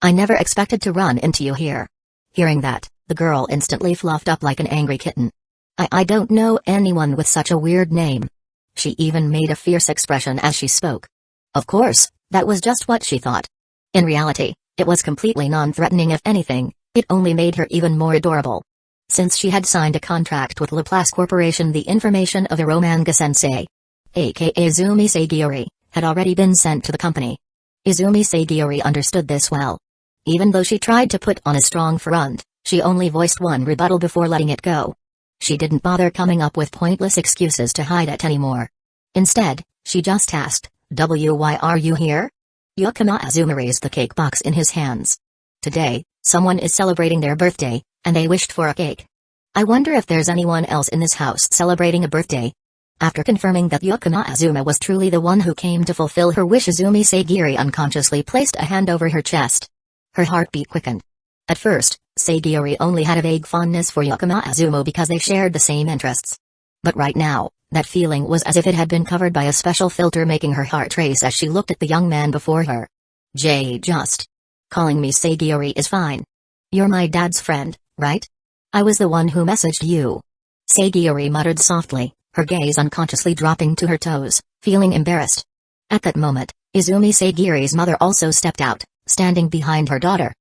S1: I never expected to run into you here. Hearing that, the girl instantly fluffed up like an angry kitten. I don't know anyone with such a weird name. She even made a fierce expression as she spoke. Of course, that was just what she thought. In reality, it was completely non-threatening. If anything, it only made her even more adorable. Since she had signed a contract with Laplace Corporation, the information of Iromanga-sensei, aka Izumi Sagiori, had already been sent to the company. Izumi Sagiori understood this well. Even though she tried to put on a strong front, she only voiced one rebuttal before letting it go. She didn't bother coming up with pointless excuses to hide it anymore. Instead, she just asked, "Why are you here?" Yakama Azuma raised the cake box in his hands. "Today, someone is celebrating their birthday, and they wished for a cake. I wonder if there's anyone else in this house celebrating a birthday." After confirming that Yakama Azuma was truly the one who came to fulfill her wish, Izumi Sagiori unconsciously placed a hand over her chest. Her heartbeat quickened. At first, Sagiori only had a vague fondness for Yakama Azuma because they shared the same interests. But right now, that feeling was as if it had been covered by a special filter, making her heart race as she looked at the young man before her. Just calling me Sagiori is fine. You're my dad's friend, right? I was the one who messaged you. Sagiori muttered softly, her gaze unconsciously dropping to her toes, feeling embarrassed. At that moment, Izumi Sagiori's mother also stepped out, standing behind her daughter.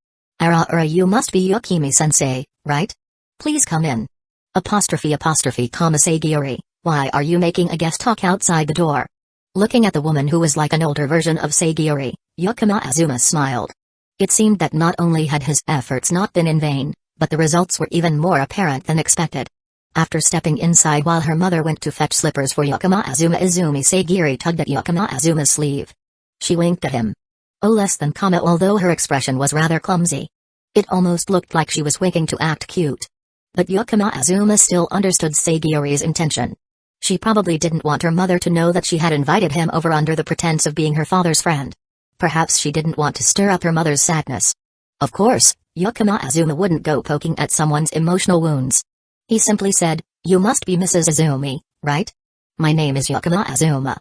S1: You must be Yukimi-sensei, right? Please come in. Sagiori, why are you making a guest talk outside the door? Looking at the woman who was like an older version of Sagiori, Yakama Azuma smiled. It seemed that not only had his efforts not been in vain, but the results were even more apparent than expected. After stepping inside while her mother went to fetch slippers for Yakama Azuma, Izumi Sagiori tugged at Yakama Azuma's sleeve. She winked at him. Less than comma, although her expression was rather clumsy. It almost looked like she was winking to act cute. But Yakama Azuma still understood Sagiori's intention. She probably didn't want her mother to know that she had invited him over under the pretense of being her father's friend. Perhaps she didn't want to stir up her mother's sadness. Of course, Yakama Azuma wouldn't go poking at someone's emotional wounds. He simply said, "You must be Mrs. Izumi, right? My name is Yakama Azuma.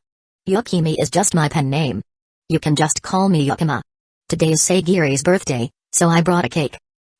S1: Yukimi is just my pen name. You can just call me Yakama. Today is Sagiori's birthday, so I brought a cake."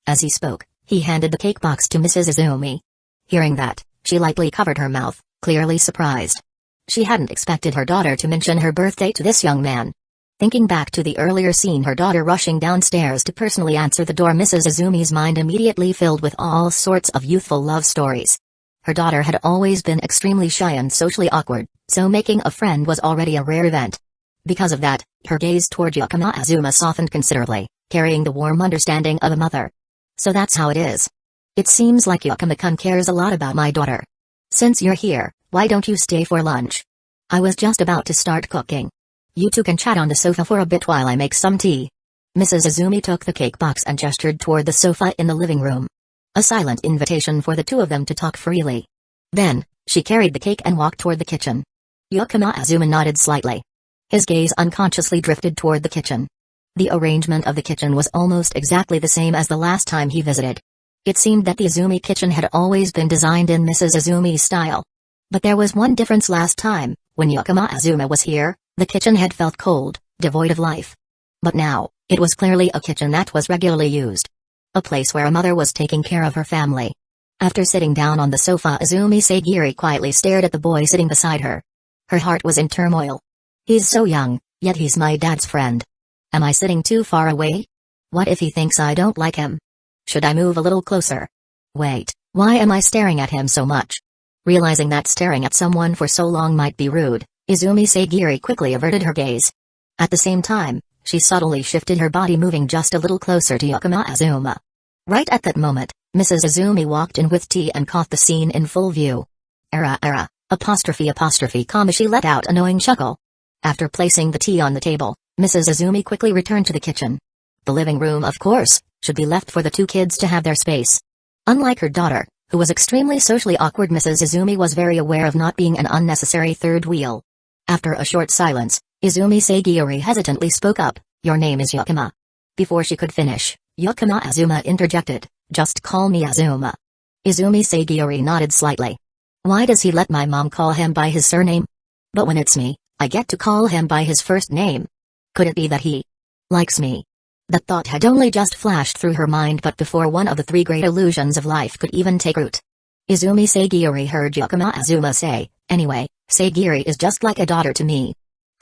S1: As he spoke, he handed the cake box to Mrs. Izumi. Hearing that, she lightly covered her mouth, clearly surprised. She hadn't expected her daughter to mention her birthday to this young man. Thinking back to the earlier scene, her daughter rushing downstairs to personally answer the door, Mrs. Izumi's mind immediately filled with all sorts of youthful love stories. Her daughter had always been extremely shy and socially awkward, so making a friend was already a rare event. Because of that, her gaze toward Yakama Azuma softened considerably, carrying the warm understanding of a mother. "So that's how it is. It seems like Yakama-kun cares a lot about my daughter. Since you're here, why don't you stay for lunch? I was just about to start cooking. You two can chat on the sofa for a bit while I make some tea." Mrs. Izumi took the cake box and gestured toward the sofa in the living room. A silent invitation for the two of them to talk freely. Then, she carried the cake and walked toward the kitchen. Yakama Azuma nodded slightly. His gaze unconsciously drifted toward the kitchen. The arrangement of the kitchen was almost exactly the same as the last time he visited. It seemed that the Izumi kitchen had always been designed in Mrs. Izumi's style. But there was one difference last time. When Yakama Azuma was here, the kitchen had felt cold, devoid of life. But now, it was clearly a kitchen that was regularly used. A place where a mother was taking care of her family. After sitting down on the sofa, Izumi Sagiori quietly stared at the boy sitting beside her. Her heart was in turmoil. He's so young, yet he's my dad's friend. Am I sitting too far away? What if he thinks I don't like him? Should I move a little closer? Wait, why am I staring at him so much? Realizing that staring at someone for so long might be rude, Izumi Sagiori quickly averted her gaze. At the same time, she subtly shifted her body, moving just a little closer to Yakama Azuma. Right at that moment, Mrs. Izumi walked in with tea and caught the scene in full view. She let out a knowing chuckle. After placing the tea on the table, Mrs. Izumi quickly returned to the kitchen. The living room, of course, should be left for the two kids to have their space. Unlike her daughter, who was extremely socially awkward, Mrs. Izumi was very aware of not being an unnecessary third wheel. After a short silence, Izumi Sagiori hesitantly spoke up, "Your name is Yakama." Before she could finish, Yakama Azuma interjected, "Just call me Azuma." Izumi Sagiori nodded slightly. Why does he let my mom call him by his surname? But when it's me, I get to call him by his first name. Could it be that he likes me? That thought had only just flashed through her mind, but before one of the three great illusions of life could even take root. Izumi Sagiori heard Yakama Azuma say, "Anyway, Sagiori is just like a daughter to me."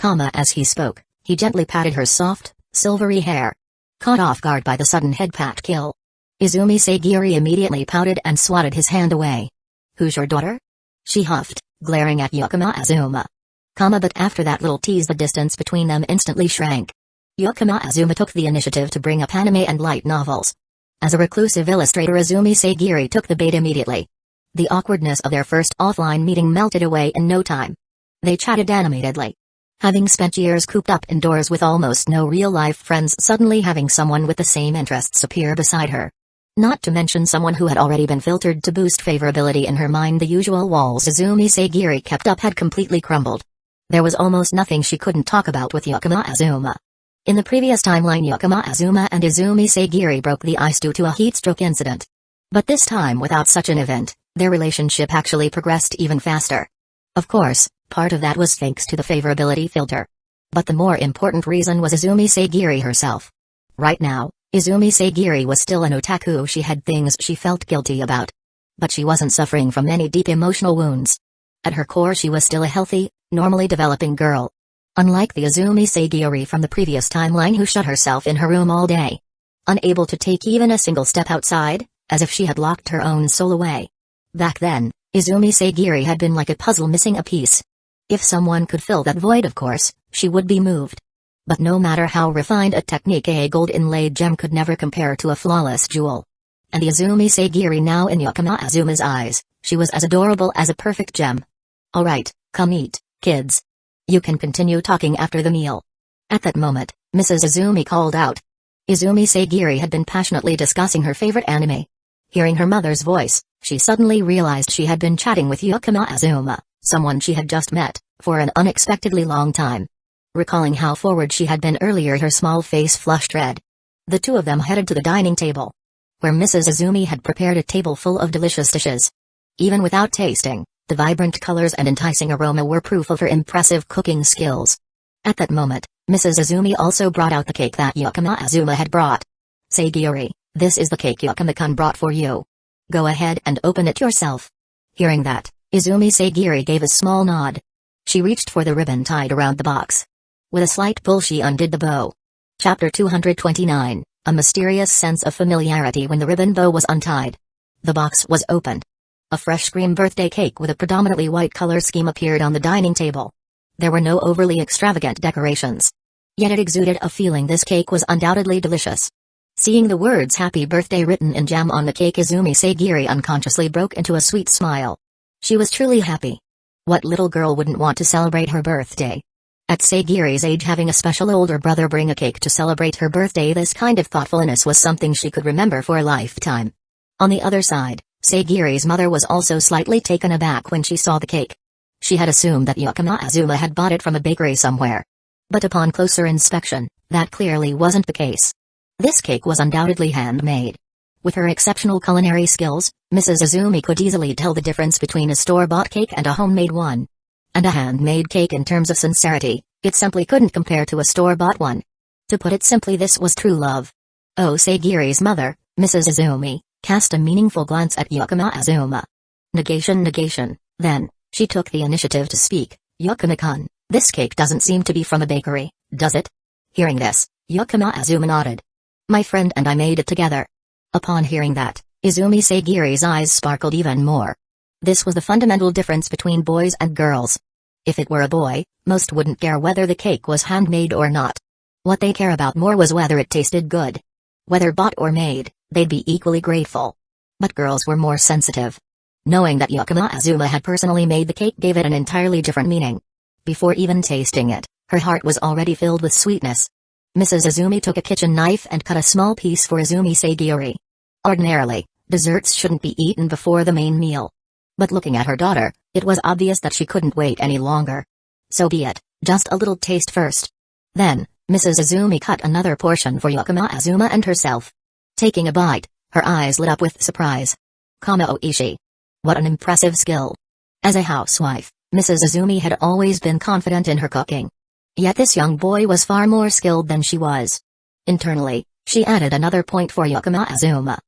S1: As he spoke, he gently patted her soft, silvery hair. Caught off guard by the sudden head pat kill, Izumi Sagiori immediately pouted and swatted his hand away. "Who's your daughter?" she huffed, glaring at Yakama Azuma. But after that little tease, the distance between them instantly shrank. Yukima Azuma took the initiative to bring up anime and light novels. As a reclusive illustrator, Izumi Sagiri took the bait immediately. The awkwardness of their first offline meeting melted away in no time. They chatted animatedly. Having spent years cooped up indoors with almost no real-life friends, suddenly having someone with the same interests appear beside her. Not to mention someone who had already been filtered to boost favorability in her mind, the usual walls Izumi Sagiri kept up had completely crumbled. There was almost nothing she couldn't talk about with Yukima Azuma. In the previous timeline, Yukima Azuma and Izumi Sagiri broke the ice due to a heatstroke incident. But this time, without such an event, their relationship actually progressed even faster. Of course, part of that was thanks to the favorability filter. But the more important reason was Izumi Sagiri herself. Right now, Izumi Sagiri was still an otaku. She had things she felt guilty about. But she wasn't suffering from any deep emotional wounds. At her core, she was still a healthy, normally developing girl. Unlike the Izumi Sagiri from the previous timeline who shut herself in her room all day. Unable to take even a single step outside, as if she had locked her own soul away. Back then, Izumi Sagiri had been like a puzzle missing a piece. If someone could fill that void, of course, she would be moved. But no matter how refined a technique, a gold-inlaid gem could never compare to a flawless jewel. And the Izumi Sagiri now in Yukima Azuma's eyes, she was as adorable as a perfect gem. Alright, come eat, kids. You can continue talking after the meal. At that moment, Mrs. Izumi called out. Izumi Sagiri had been passionately discussing her favorite anime. Hearing her mother's voice, she suddenly realized she had been chatting with Yukima Azuma, someone she had just met, for an unexpectedly long time. Recalling how forward she had been earlier, her small face flushed red. The two of them headed to the dining table, where Mrs. Izumi had prepared a table full of delicious dishes. Even without tasting, the vibrant colors and enticing aroma were proof of her impressive cooking skills. At that moment, Mrs. Izumi also brought out the cake that Yukima Azuma had brought. Sagiri, this is the cake Yukima-kun brought for you. Go ahead and open it yourself. Hearing that, Izumi Sagiri gave a small nod. She reached for the ribbon tied around the box. With a slight pull, she undid the bow. Chapter 229, a mysterious sense of familiarity when the ribbon bow was untied. The box was opened. A fresh cream birthday cake with a predominantly white color scheme appeared on the dining table. There were no overly extravagant decorations. Yet it exuded a feeling this cake was undoubtedly delicious. Seeing the words "Happy Birthday" written in jam on the cake, Izumi Sagiri unconsciously broke into a sweet smile. She was truly happy. What little girl wouldn't want to celebrate her birthday? At Sagiri's age, having a special older brother bring a cake to celebrate her birthday, this kind of thoughtfulness was something she could remember for a lifetime. On the other side, Sagiri's mother was also slightly taken aback when she saw the cake. She had assumed that Yukima Azuma had bought it from a bakery somewhere. But upon closer inspection, that clearly wasn't the case. This cake was undoubtedly handmade. With her exceptional culinary skills, Mrs. Izumi could easily tell the difference between a store-bought cake and a homemade one. And a handmade cake, in terms of sincerity, it simply couldn't compare to a store-bought one. To put it simply, this was true love. Oh, Sagiri's mother, Mrs. Izumi, cast a meaningful glance at Yukima Azuma. Negation. Then, she took the initiative to speak. Yukima-kun, this cake doesn't seem to be from a bakery, does it? Hearing this, Yukima Azuma nodded. My friend and I made it together. Upon hearing that, Izumi Sagiri's eyes sparkled even more. This was the fundamental difference between boys and girls. If it were a boy, most wouldn't care whether the cake was handmade or not. What they care about more was whether it tasted good. Whether bought or made, they'd be equally grateful. But girls were more sensitive. Knowing that Yukima Azuma had personally made the cake gave it an entirely different meaning. Before even tasting it, her heart was already filled with sweetness. Mrs. Izumi took a kitchen knife and cut a small piece for Izumi Sagiri. Ordinarily, desserts shouldn't be eaten before the main meal. But looking at her daughter, it was obvious that she couldn't wait any longer. So be it, just a little taste first. Then, Mrs. Izumi cut another portion for Yukima Azuma and herself. Taking a bite, her eyes lit up with surprise. Kama oishi. What an impressive skill. As a housewife, Mrs. Izumi had always been confident in her cooking. Yet this young boy was far more skilled than she was. Internally, she added another point for Yukima Azuma.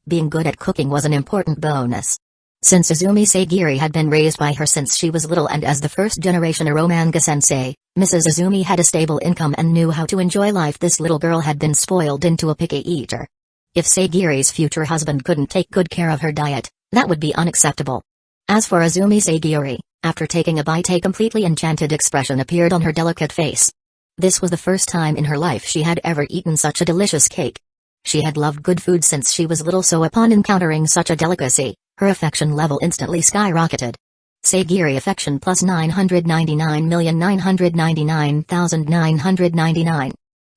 S1: Being good at cooking was an important bonus. Since Izumi Sagiri had been raised by her since she was little, and as the first-generation Eromanga sensei, Mrs. Izumi had a stable income and knew how to enjoy life. This little girl had been spoiled into a picky eater. If Sagiri's future husband couldn't take good care of her diet, that would be unacceptable. As for Izumi Sagiri, after taking a bite, a completely enchanted expression appeared on her delicate face. This was the first time in her life she had ever eaten such a delicious cake. She had loved good food since she was little, so upon encountering such a delicacy, her affection level instantly skyrocketed. Sagiri affection plus 999,999,999.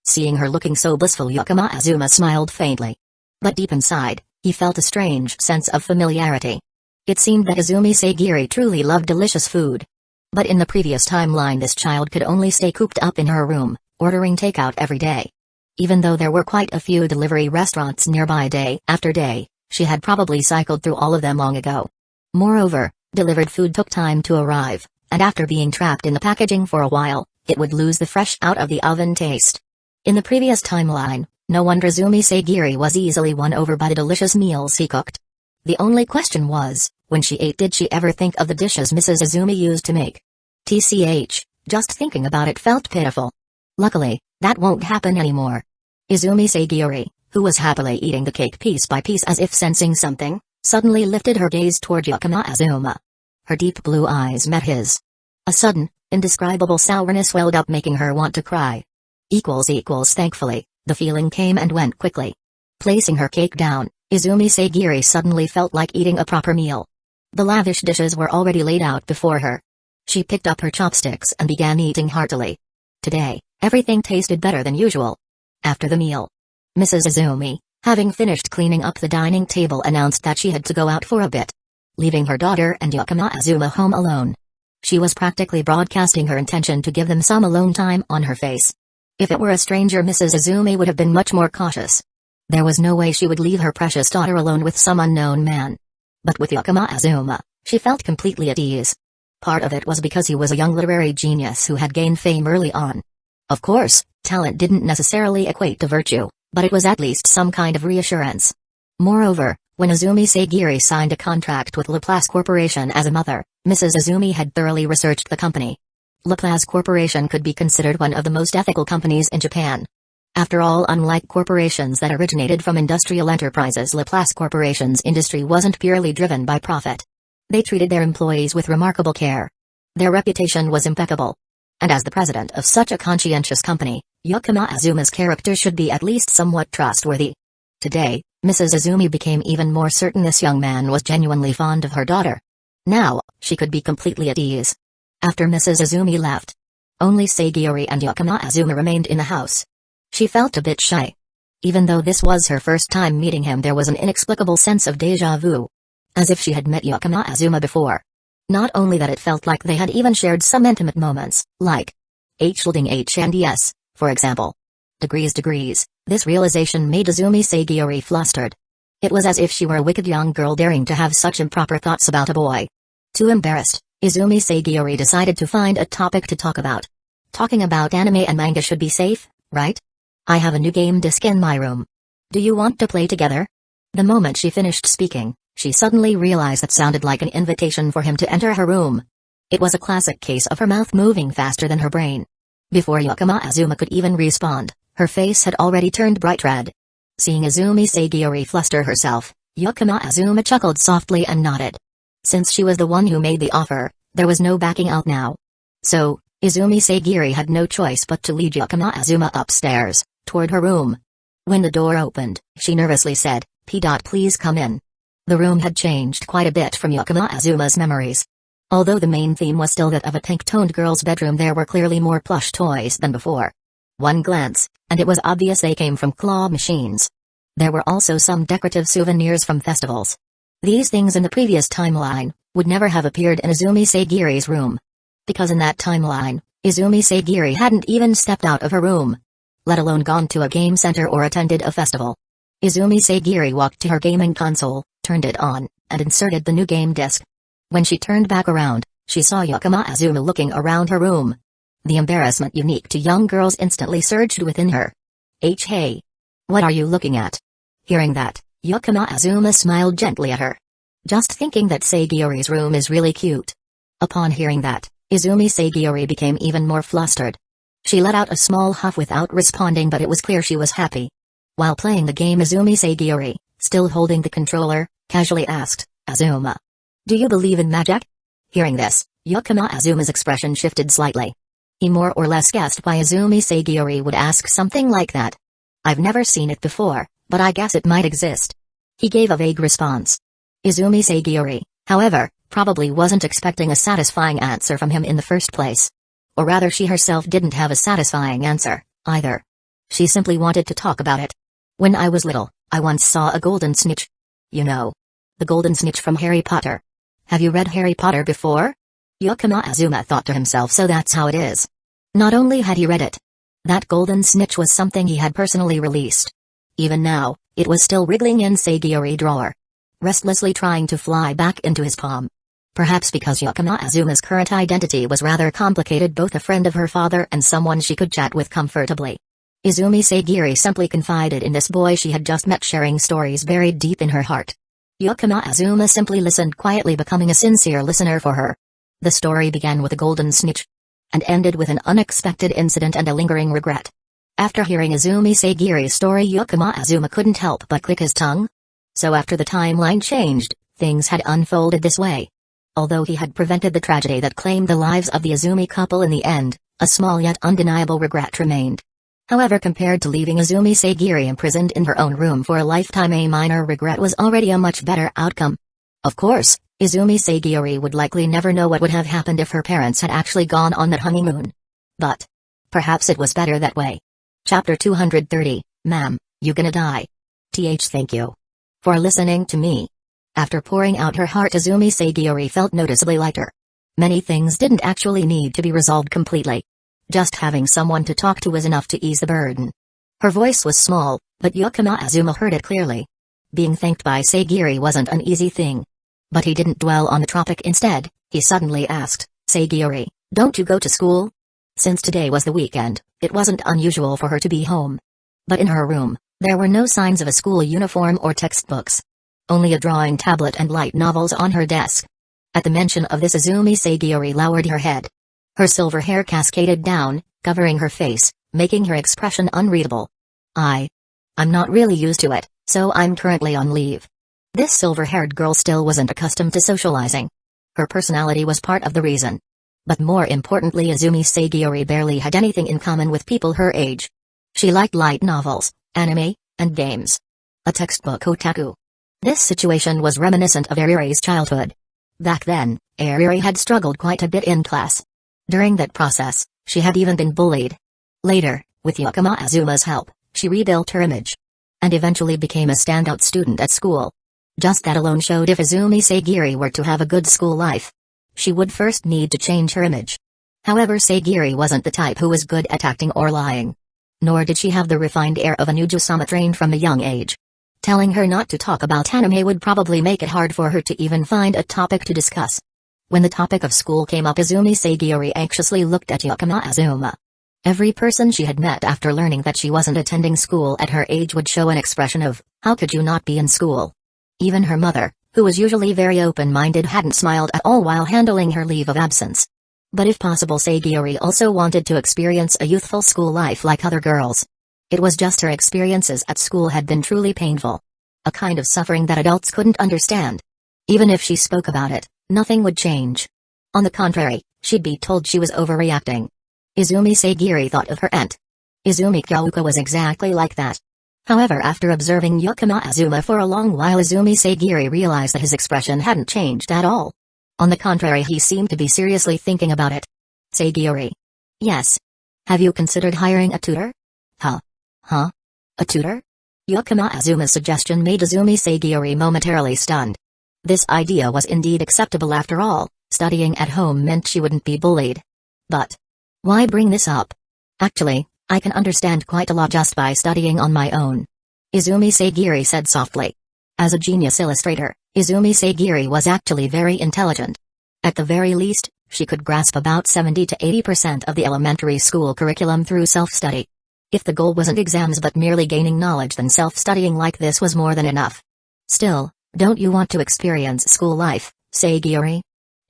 S1: Seeing her looking so blissful, Azuma smiled faintly. But deep inside, he felt a strange sense of familiarity. It seemed that Izumi Sagiri truly loved delicious food. But in the previous timeline, this child could only stay cooped up in her room, ordering takeout every day. Even though there were quite a few delivery restaurants nearby day after day, she had probably cycled through all of them long ago. Moreover, delivered food took time to arrive, and after being trapped in the packaging for a while, it would lose the fresh out of the oven taste. In the previous timeline, no wonder Izumi Sagiri was easily won over by the delicious meals he cooked. The only question was, when she ate, did she ever think of the dishes Mrs. Izumi used to make? TCH, just thinking about it felt pitiful. Luckily, that won't happen anymore. Izumi Sagiri, who was happily eating the cake piece by piece as if sensing something, suddenly lifted her gaze toward Azuma. Her deep blue eyes met his. A sudden, indescribable sourness welled up, making her want to cry. Thankfully, the feeling came and went quickly. Placing her cake down, Izumi Sagiri suddenly felt like eating a proper meal. The lavish dishes were already laid out before her. She picked up her chopsticks and began eating heartily. Today, everything tasted better than usual. After the meal, Mrs. Izumi, having finished cleaning up the dining table, announced that she had to go out for a bit, leaving her daughter and Azuma home alone. She was practically broadcasting her intention to give them some alone time on her face. If it were a stranger, Mrs. Izumi would have been much more cautious. There was no way she would leave her precious daughter alone with some unknown man. But with Azuma, she felt completely at ease. Part of it was because he was a young literary genius who had gained fame early on. Of course, talent didn't necessarily equate to virtue, but it was at least some kind of reassurance. Moreover, when Izumi Sagiri signed a contract with Laplace Corporation as a mother, Mrs. Izumi had thoroughly researched the company. Laplace Corporation could be considered one of the most ethical companies in Japan. After all, unlike corporations that originated from industrial enterprises, Laplace Corporation's industry wasn't purely driven by profit. They treated their employees with remarkable care. Their reputation was impeccable. And as the president of such a conscientious company, Azuma's character should be at least somewhat trustworthy. Today, Mrs. Izumi became even more certain this young man was genuinely fond of her daughter. Now, she could be completely at ease. After Mrs. Izumi left, only Sagiri and Azuma remained in the house. She felt a bit shy. Even though this was her first time meeting him, there was an inexplicable sense of déjà vu. As if she had met Azuma before. Not only that, it felt like they had even shared some intimate moments, like holding H&S, for example. Degrees. This realization made Izumi Sagiri flustered. It was as if she were a wicked young girl daring to have such improper thoughts about a boy. Too embarrassed, Izumi Sagiri decided to find a topic to talk about. Talking about anime and manga should be safe, right? I have a new game disc in my room. Do you want to play together? The moment she finished speaking, she suddenly realized that sounded like an invitation for him to enter her room. It was a classic case of her mouth moving faster than her brain. Before Azuma could even respond, her face had already turned bright red. Seeing Izumi Sagiri fluster herself, Azuma chuckled softly and nodded. Since she was the one who made the offer, there was no backing out now. So, Izumi Sagiri had no choice but to lead Azuma upstairs, toward her room. When the door opened, she nervously said, Please come in. The room had changed quite a bit from Azuma's memories. Although the main theme was still that of a pink-toned girl's bedroom, there were clearly more plush toys than before. One glance, and it was obvious they came from claw machines. There were also some decorative souvenirs from festivals. These things in the previous timeline would never have appeared in Izumi Sagiri's room. Because in that timeline, Izumi Sagiri hadn't even stepped out of her room, let alone gone to a game center or attended a festival. Izumi Sagiri walked to her gaming console, turned it on, and inserted the new game disc. When she turned back around, she saw Azuma looking around her room. The embarrassment unique to young girls instantly surged within her. Hey. What are you looking at? Hearing that, Azuma smiled gently at her. Just thinking that Sagiri's room is really cute. Upon hearing that, Izumi Sagiri became even more flustered. She let out a small huff without responding, but it was clear she was happy. While playing the game, Izumi Sagiri, still holding the controller, casually asked, Azuma, do you believe in magic? Hearing this, Azuma's expression shifted slightly. He more or less guessed why Izumi Sagiori would ask something like that. I've never seen it before, but I guess it might exist. He gave a vague response. Izumi Sagiori, however, probably wasn't expecting a satisfying answer from him in the first place. Or rather, she herself didn't have a satisfying answer, either. She simply wanted to talk about it. When I was little, I once saw a golden snitch. You know. The golden snitch from Harry Potter. Have you read Harry Potter before? Yukima Azuma thought to himself, so that's how it is. Not only had he read it. That golden snitch was something he had personally released. Even now, it was still wriggling in Sagiori drawer. Restlessly trying to fly back into his palm. Perhaps because Yukima Azuma's current identity was rather complicated, both a friend of her father and someone she could chat with comfortably. Izumi Sagiori simply confided in this boy she had just met, sharing stories buried deep in her heart. Yukima Azuma simply listened quietly, becoming a sincere listener for her. The story began with a golden snitch. And ended with an unexpected incident and a lingering regret. After hearing Izumi Sagiori's story, Yukima Azuma couldn't help but click his tongue. So after the timeline changed, things had unfolded this way. Although he had prevented the tragedy that claimed the lives of the Izumi couple in the end, a small yet undeniable regret remained. However, compared to leaving Izumi Sagiori imprisoned in her own room for a lifetime, a minor regret was already a much better outcome. Of course, Izumi Sagiori would likely never know what would have happened if her parents had actually gone on that honeymoon. But perhaps it was better that way. Chapter 230, Ma'am, you gonna die. Thank you for listening to me. After pouring out her heart, Izumi Sagiori felt noticeably lighter. Many things didn't actually need to be resolved completely. Just having someone to talk to was enough to ease the burden. Her voice was small, but Yukima Azuma heard it clearly. Being thanked by Sagiori wasn't an easy thing. But he didn't dwell on the topic. Instead, he suddenly asked, Sagiori, don't you go to school? Since today was the weekend, it wasn't unusual for her to be home. But in her room, there were no signs of a school uniform or textbooks. Only a drawing tablet and light novels on her desk. At the mention of this, Izumi Sagiori lowered her head. Her silver hair cascaded down, covering her face, making her expression unreadable. I'm not really used to it, so I'm currently on leave. This silver-haired girl still wasn't accustomed to socializing. Her personality was part of the reason. But more importantly, Izumi Sagiori barely had anything in common with people her age. She liked light novels, anime, and games. A textbook otaku. This situation was reminiscent of Ariri's childhood. Back then, Ariri had struggled quite a bit in class. During that process, she had even been bullied. Later, with Yukima Azuma's help, she rebuilt her image. And eventually became a standout student at school. Just that alone showed if Izumi Sagiori were to have a good school life. She would first need to change her image. However, Sagiori wasn't the type who was good at acting or lying. Nor did she have the refined air of a Nujusama trained from a young age. Telling her not to talk about anime would probably make it hard for her to even find a topic to discuss. When the topic of school came up, Izumi Sagiori anxiously looked at Yukima Azuma. Every person she had met after learning that she wasn't attending school at her age would show an expression of, how could you not be in school? Even her mother, who was usually very open-minded, hadn't smiled at all while handling her leave of absence. But if possible, Sagiori also wanted to experience a youthful school life like other girls. It was just her experiences at school had been truly painful. A kind of suffering that adults couldn't understand. Even if she spoke about it, nothing would change. On the contrary, she'd be told she was overreacting. Izumi Sagiori thought of her aunt. Izumi Kyouka was exactly like that. However, after observing Yukima Azuma for a long while, Izumi Sagiori realized that his expression hadn't changed at all. On the contrary, he seemed to be seriously thinking about it. Sagiori. Yes. Have you considered hiring a tutor? Huh? A tutor? Yukima Azuma's suggestion made Izumi Sagiori momentarily stunned. This idea was indeed acceptable after all, studying at home meant she wouldn't be bullied. But why bring this up? Actually, I can understand quite a lot just by studying on my own. Izumi Sagiori said softly. As a genius illustrator, Izumi Sagiori was actually very intelligent. At the very least, she could grasp about 70 to 80% of the elementary school curriculum through self-study. If the goal wasn't exams but merely gaining knowledge, then self-studying like this was more than enough. Still, don't you want to experience school life, Sagiori?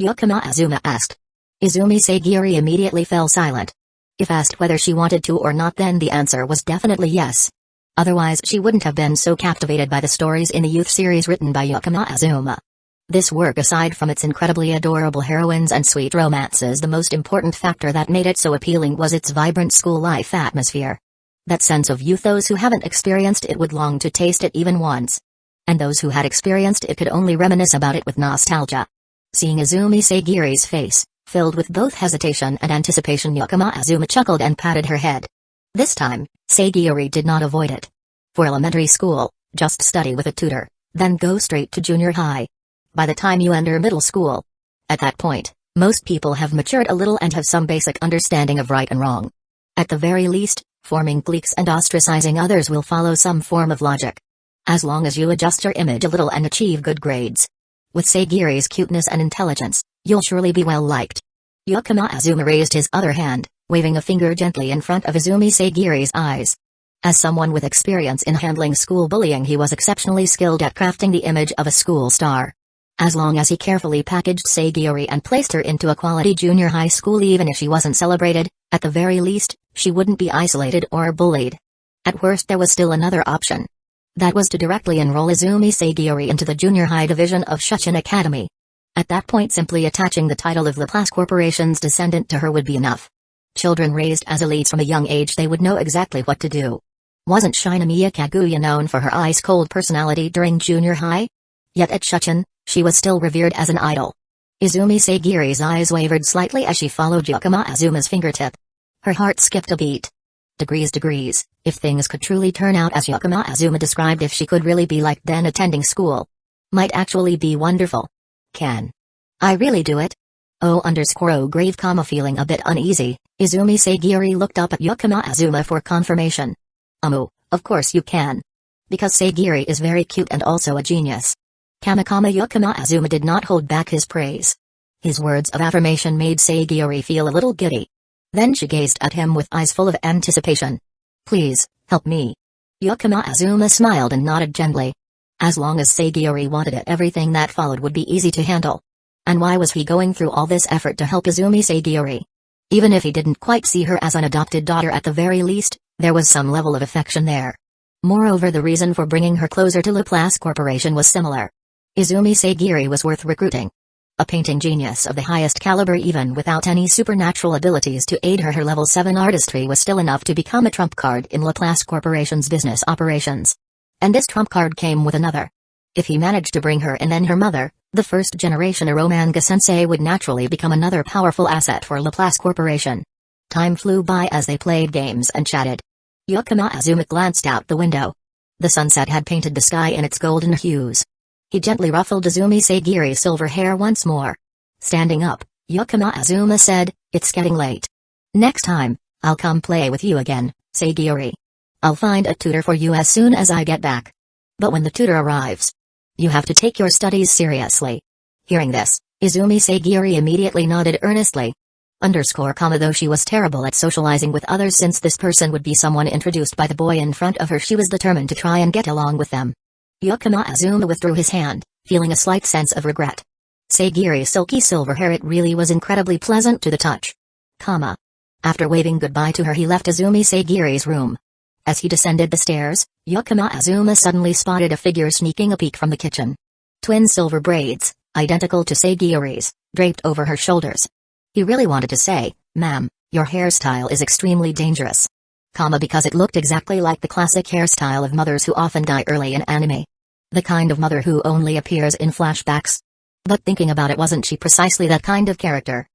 S1: Yukima Azuma asked. Izumi Sagiori immediately fell silent. If asked whether she wanted to or not, then the answer was definitely yes. Otherwise she wouldn't have been so captivated by the stories in the youth series written by Yukima Azuma. This work, aside from its incredibly adorable heroines and sweet romances, the most important factor that made it so appealing was its vibrant school life atmosphere. That sense of youth, those who haven't experienced it would long to taste it even once. And those who had experienced it could only reminisce about it with nostalgia. Seeing Izumi Sagiri's face, filled with both hesitation and anticipation, Azuma chuckled and patted her head. This time, Sagiri did not avoid it. For elementary school, just study with a tutor, then go straight to junior high. By the time you enter middle school, at that point, most people have matured a little and have some basic understanding of right and wrong. At the very least, forming cliques and ostracizing others will follow some form of logic. As long as you adjust your image a little and achieve good grades. With Sagiri's cuteness and intelligence, you'll surely be well liked. Azuma raised his other hand, waving a finger gently in front of Izumi Sagiri's eyes. As someone with experience in handling school bullying, he was exceptionally skilled at crafting the image of a school star. As long as he carefully packaged Sagiri and placed her into a quality junior high school, even if she wasn't celebrated, at the very least, she wouldn't be isolated or bullied. At worst, there was still another option. That was to directly enroll Izumi Sagiri into the junior high division of Shuchen Academy. At that point, simply attaching the title of Laplace Corporation's descendant to her would be enough. Children raised as elites from a young age, they would know exactly what to do. Wasn't Shinomiya Kaguya known for her ice-cold personality during junior high? Yet at Shuchen, she was still revered as an idol. Izumi Sagiri's eyes wavered slightly as she followed Azuma's fingertip. Her heart skipped a beat. Degrees, if things could truly turn out as Azuma described, if she could really be like, then attending school might actually be wonderful. Can I really do it? Oh, grave, feeling a bit uneasy, Izumi Sagiri looked up at Azuma for confirmation. Of course you can. Because Sagiri is very cute and also a genius. Azuma did not hold back his praise. His words of affirmation made Sagiri feel a little giddy. Then she gazed at him with eyes full of anticipation. Please, help me. Azuma smiled and nodded gently. As long as Sagiri wanted it, everything that followed would be easy to handle. And why was he going through all this effort to help Izumi Sagiri? Even if he didn't quite see her as an adopted daughter, at the very least, there was some level of affection there. Moreover, the reason for bringing her closer to Laplace Corporation was similar. Izumi Sagiri was worth recruiting. A painting genius of the highest caliber, even without any supernatural abilities to aid her level 7 artistry was still enough to become a trump card in Laplace Corporation's business operations. And this trump card came with another. If he managed to bring her and then her mother, the first generation Eromanga sensei would naturally become another powerful asset for Laplace Corporation. Time flew by as they played games and chatted. Azuma glanced out the window. The sunset had painted the sky in its golden hues. He gently ruffled Izumi Sagiri's silver hair once more. Standing up, Azuma said, "It's getting late. Next time, I'll come play with you again, Sagiri. I'll find a tutor for you as soon as I get back. But when the tutor arrives, you have to take your studies seriously." Hearing this, Izumi Sagiri immediately nodded earnestly. Though she was terrible at socializing with others, since this person would be someone introduced by the boy in front of her, she was determined to try and get along with them. Azuma withdrew his hand, feeling a slight sense of regret. Sagiri's silky silver hair, it really was incredibly pleasant to the touch. After waving goodbye to her, he left Izumi Sagiri's room. As he descended the stairs, Azuma suddenly spotted a figure sneaking a peek from the kitchen. Twin silver braids, identical to Sagiri's, draped over her shoulders. He really wanted to say, "Ma'am, your hairstyle is extremely dangerous." Because it looked exactly like the classic hairstyle of mothers who often die early in anime. The kind of mother who only appears in flashbacks. But thinking about it, wasn't she precisely that kind of character?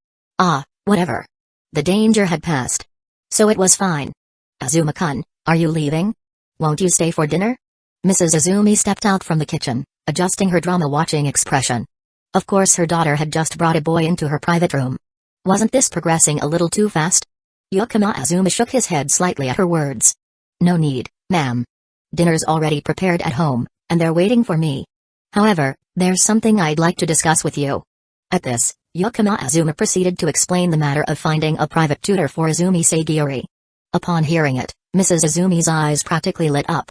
S1: Whatever. The danger had passed. So it was fine. "Azuma-kun, are you leaving? Won't you stay for dinner?" Mrs. Izumi stepped out from the kitchen, adjusting her drama-watching expression. Of course, her daughter had just brought a boy into her private room. Wasn't this progressing a little too fast? Azuma shook his head slightly at her words. "No need, ma'am. Dinner's already prepared at home, and they're waiting for me. However, there's something I'd like to discuss with you." At this, Azuma proceeded to explain the matter of finding a private tutor for Izumi Sagiri. Upon hearing it, Mrs. Izumi's eyes practically lit up.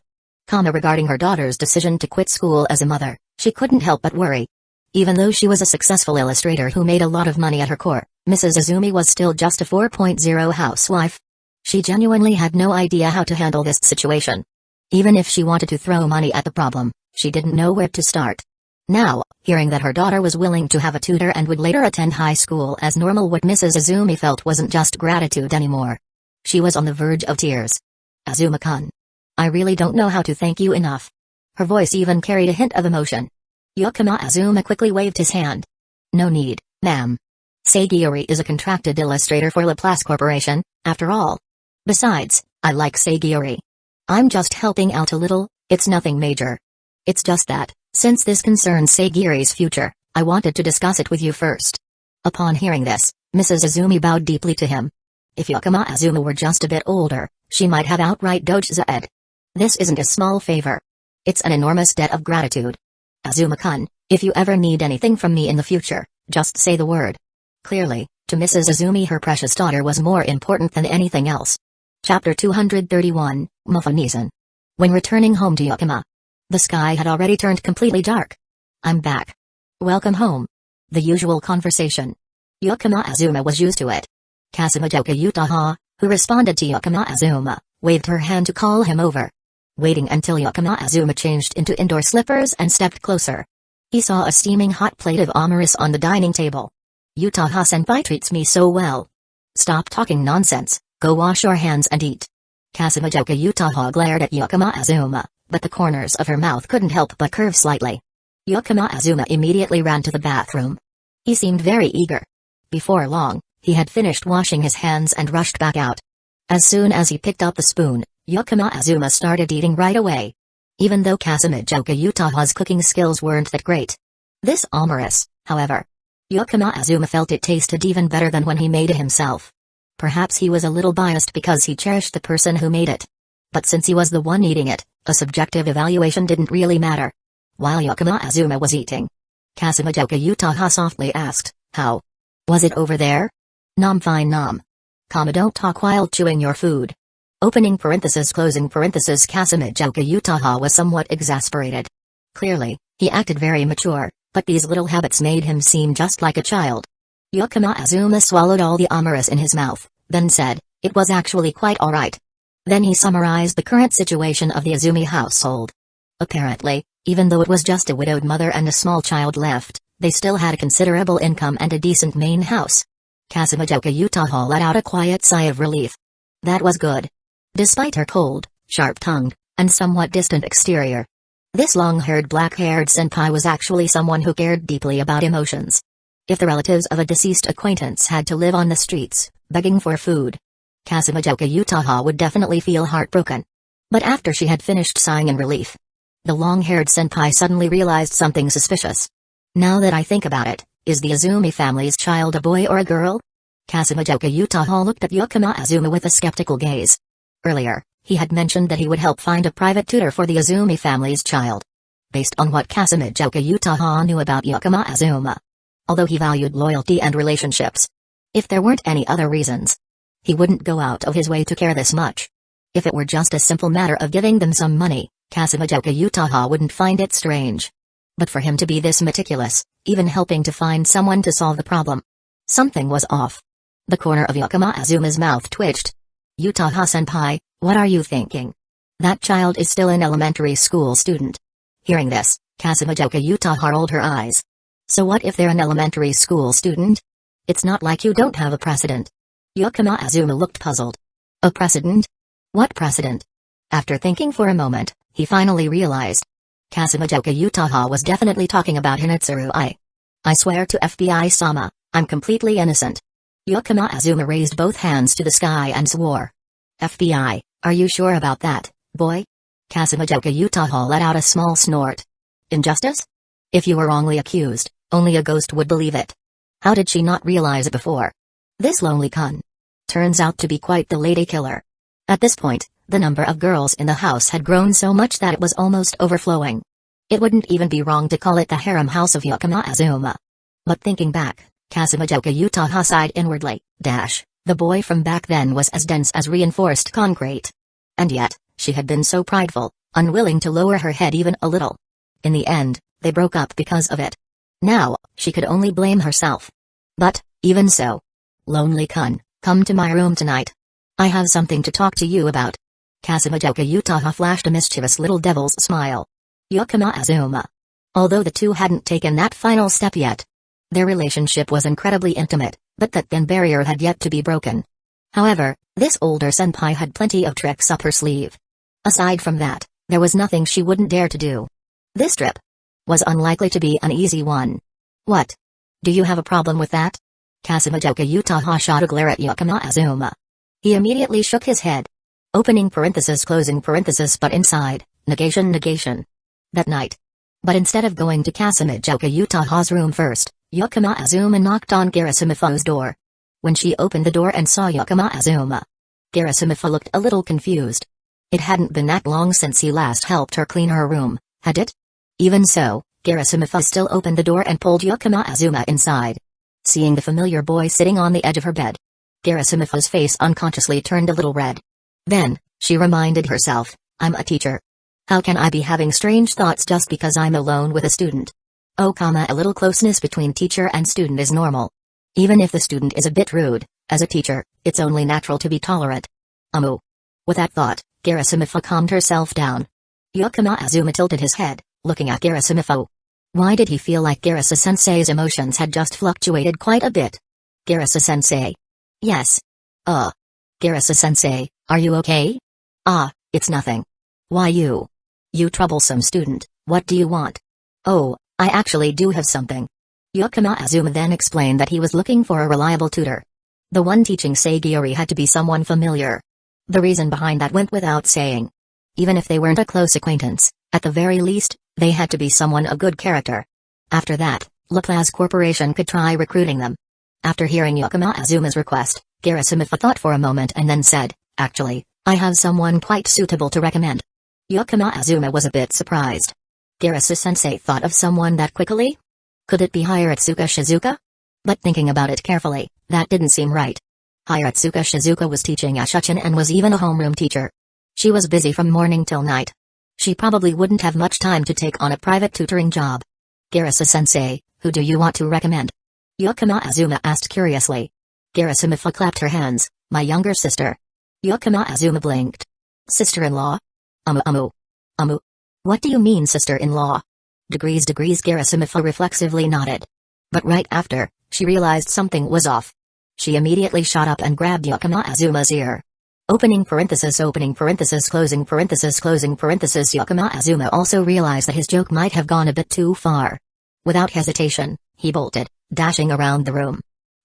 S1: Regarding her daughter's decision to quit school as a mother, she couldn't help but worry. Even though she was a successful illustrator who made a lot of money at her core, Mrs. Izumi was still just a 4.0 housewife. She genuinely had no idea how to handle this situation. Even if she wanted to throw money at the problem, she didn't know where to start. Now, hearing that her daughter was willing to have a tutor and would later attend high school as normal, what Mrs. Azumi felt wasn't just gratitude anymore. She was on the verge of tears. Azuma-kun. I really don't know how to thank you enough. Her voice even carried a hint of emotion. Yakama Azuma quickly waved his hand. No need, ma'am. Sagiori is a contracted illustrator for Laplace Corporation, after all. Besides, I like Sagiori. I'm just helping out a little, it's nothing major. It's just that, since this concerns Sagiori's future, I wanted to discuss it with you first. Upon hearing this, Mrs. Azumi bowed deeply to him. If Yakama Azuma were just a bit older, she might have outright dojuza'd. This isn't a small favor. It's an enormous debt of gratitude. Azuma-kun, if you ever need anything from me in the future, just say the word. Clearly, to Mrs. Azumi her precious daughter was more important than anything else. Chapter 231, Mufanizan. When returning home to Yakama, the sky had already turned completely dark. I'm back. Welcome home. The usual conversation. Yakama Azuma was used to it. Kasumijoka Uchiha, who responded to Yakama Azuma, waved her hand to call him over. Waiting until Yakama Azuma changed into indoor slippers and stepped closer. He saw a steaming hot plate of amaris on the dining table. Uchiha-senpai treats me so well. Stop talking nonsense, go wash your hands and eat. Kasumijoka Uchiha glared at Yakama Azuma, but the corners of her mouth couldn't help but curve slightly. Yakama Azuma immediately ran to the bathroom. He seemed very eager. Before long, he had finished washing his hands and rushed back out. As soon as he picked up the spoon, Yakama Azuma started eating right away. Even though Kasumijoka Uchiha's cooking skills weren't that great. This amaris, however, Yakama Azuma felt it tasted even better than when he made it himself. Perhaps he was a little biased because he cherished the person who made it. But since he was the one eating it, a subjective evaluation didn't really matter. While Yakama Azuma was eating, Kasumijoka Uchiha softly asked, how was it over there? Nom fine nom. Comma don't talk while chewing your food. Opening parenthesis closing parenthesis. Kasumijoka Uchiha was somewhat exasperated. Clearly, he acted very mature, but these little habits made him seem just like a child. Yakama Azuma swallowed all the amaris in his mouth, then said, it was actually quite alright. Then he summarized the current situation of the Azumi household. Apparently, even though it was just a widowed mother and a small child left, they still had a considerable income and a decent main house. Kasumijoka Uchiha let out a quiet sigh of relief. That was good. Despite her cold, sharp-tongued, and somewhat distant exterior, this long-haired black-haired senpai was actually someone who cared deeply about emotions. If the relatives of a deceased acquaintance had to live on the streets, begging for food, Kasumijoka Uchiha would definitely feel heartbroken. But after she had finished sighing in relief, the long-haired senpai suddenly realized something suspicious. Now that I think about it, is the Azumi family's child a boy or a girl? Kasumijoka Uchiha looked at Yakama Azuma with a skeptical gaze. Earlier, he had mentioned that he would help find a private tutor for the Azumi family's child. Based on what Kasumijoka Uchiha knew about Yakama Azuma, although he valued loyalty and relationships, if there weren't any other reasons, he wouldn't go out of his way to care this much. If it were just a simple matter of giving them some money, Kasumijoka Uchiha wouldn't find it strange. But for him to be this meticulous, even helping to find someone to solve the problem, something was off. The corner of Yakama Azuma's mouth twitched. Uchiha-senpai, what are you thinking? That child is still an elementary school student. Hearing this, Kasumijoka Uchiha rolled her eyes. So what if they're an elementary school student? It's not like you don't have a precedent. Yakama Azuma looked puzzled. A precedent? What precedent? After thinking for a moment, he finally realized. Kasumijoka Uchiha was definitely talking about Hinetsuru I swear to FBI-sama, I'm completely innocent. Yakama Azuma raised both hands to the sky and swore. FBI, are you sure about that, boy? Kasumijoka Uchiha let out a small snort. Injustice? If you were wrongly accused, only a ghost would believe it. How did she not realize it before? This lonely kun turns out to be quite the lady killer. At this point, the number of girls in the house had grown so much that it was almost overflowing. It wouldn't even be wrong to call it the harem house of Yakama Azuma. But thinking back, Kasumijoka Uchiha sighed inwardly. The boy from back then was as dense as reinforced concrete. And yet, she had been so prideful, unwilling to lower her head even a little. In the end, they broke up because of it. Now, she could only blame herself. But, even so. Lonely kun, come to my room tonight. I have something to talk to you about. Kasumijoka Uchiha flashed a mischievous little devil's smile. Yakama Azuma. Although the two hadn't taken that final step yet. Their relationship was incredibly intimate, but that thin barrier had yet to be broken. However, this older senpai had plenty of tricks up her sleeve. Aside from that, there was nothing she wouldn't dare to do. This trip was unlikely to be an easy one. What? Do you have a problem with that? Kasumijoka Utaha shot a glare at Yakama Azuma. He immediately shook his head. Opening parenthesis closing parenthesis but inside, negation. That night. But instead of going to Kasumijoka Utaha's room first, Yakama Azuma knocked on Garasumifu's door. When she opened the door and saw Yakama Azuma, Garasumifu looked a little confused. It hadn't been that long since he last helped her clean her room, had it? Even so, Garasumifu still opened the door and pulled Yakama Azuma inside. Seeing the familiar boy sitting on the edge of her bed, Garasumifu's face unconsciously turned a little red. Then, she reminded herself, I'm a teacher. How can I be having strange thoughts just because I'm alone with a student? A little closeness between teacher and student is normal. Even if the student is a bit rude, as a teacher, it's only natural to be tolerant. With that thought, Garasumifu calmed herself down. Yakama Azuma tilted his head, looking at Garasumifu. Why did he feel like Garasu-sensei's emotions had just fluctuated quite a bit? Garasu-sensei. Yes. Garasu-sensei, are you okay? It's nothing. Why you? You troublesome student, what do you want? Oh, I actually do have something. Yakama Azuma then explained that he was looking for a reliable tutor. The one teaching Sagiori had to be someone familiar. The reason behind that went without saying. Even if they weren't a close acquaintance, at the very least, they had to be someone of good character. After that, Laplace Corporation could try recruiting them. After hearing Yakama Azuma's request, Garasumifu thought for a moment and then said, actually, I have someone quite suitable to recommend. Yakama Azuma was a bit surprised. Garasu-sensei thought of someone that quickly? Could it be Hiratsuka Shizuka? But thinking about it carefully, that didn't seem right. Hiratsuka Shizuka was teaching at Shuchin and was even a homeroom teacher. She was busy from morning till night. She probably wouldn't have much time to take on a private tutoring job. Garasu-sensei, who do you want to recommend? Yakama Azuma asked curiously. Garasumifu clapped her hands, my younger sister. Yakama Azuma blinked. Sister-in-law? What do you mean sister-in-law? Degrees Garasumifu reflexively nodded. But right after, she realized something was off. She immediately shot up and grabbed Yakama Azuma's ear. Opening parenthesis closing parenthesis. Yakama Azuma also realized that his joke might have gone a bit too far. Without hesitation, he bolted, dashing around the room.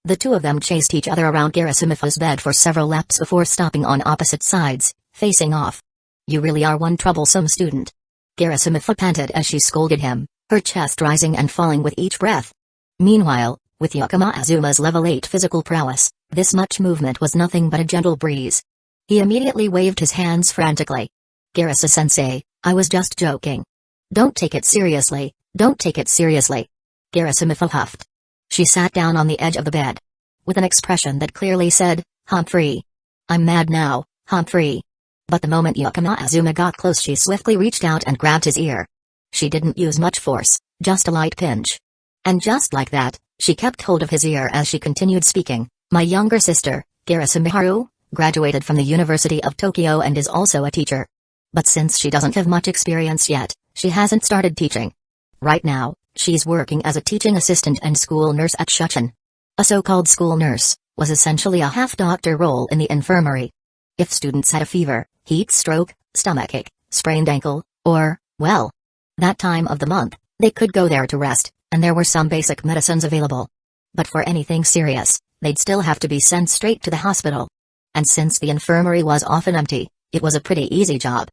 S1: The two of them chased each other around Garasumifu's bed for several laps before stopping on opposite sides, facing off. You really are one troublesome student. Garasumifu panted as she scolded him, her chest rising and falling with each breath. Meanwhile, with Yakama Azuma's level 8 physical prowess, this much movement was nothing but a gentle breeze. He immediately waved his hands frantically. Garasu-sensei, I was just joking. Don't take it seriously, Garasumifu huffed. She sat down on the edge of the bed. With an expression that clearly said, Humphrey. I'm mad now, Humphrey. But the moment Yakama Azuma got close, she swiftly reached out and grabbed his ear. She didn't use much force, just a light pinch. And just like that, she kept hold of his ear as she continued speaking. My younger sister, Garasumiharu, graduated from the University of Tokyo and is also a teacher. But since she doesn't have much experience yet, she hasn't started teaching. Right now, she's working as a teaching assistant and school nurse at Shuchin. A so-called school nurse was essentially a half-doctor role in the infirmary. If students had a fever, heat stroke, stomachache, sprained ankle, or, well, that time of the month, they could go there to rest, and there were some basic medicines available. But for anything serious, they'd still have to be sent straight to the hospital. And since the infirmary was often empty, it was a pretty easy job.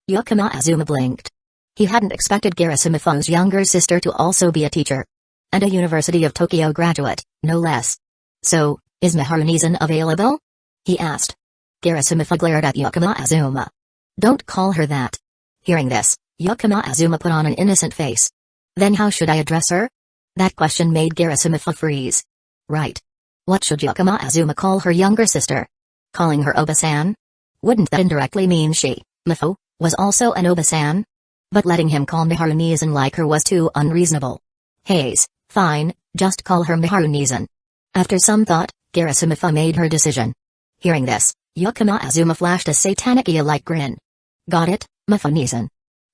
S1: Yakama Azuma blinked. He hadn't expected Garasumifu's younger sister to also be a teacher. And a University of Tokyo graduate, no less. So, is Miharu-Nizan available? He asked. Garasumifu glared at Yakama Azuma. Don't call her that. Hearing this, Yakama Azuma put on an innocent face. Then how should I address her? That question made Garasumifu freeze. Right. What should Yakama Azuma call her younger sister? Calling her Oba-san? Wouldn't that indirectly mean she, Mifu, was also an Oba-san? But letting him call Miharu-Nizan like her was too unreasonable. Haze, fine, just call her Miharu-Nizan. After some thought, Garasumifu made her decision. Hearing this, Yakama Azuma flashed a satanic eel-like grin. Got it, Miharu-Nizan.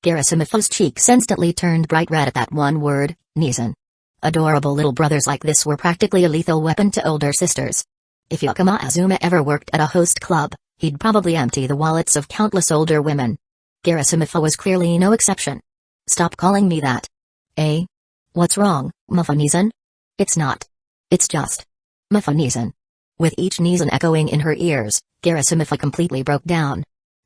S1: Gerasimafu's cheeks instantly turned bright red at that one word, Nizan. Adorable little brothers like this were practically a lethal weapon to older sisters. If Yakama Azuma ever worked at a host club, he'd probably empty the wallets of countless older women. Gerasimafu was clearly no exception. Stop calling me that. Eh? What's wrong, Mafa-Nizan? It's not. It's just Mafa-Nizan. With each Nizan echoing in her ears, Gerasimafu completely broke down.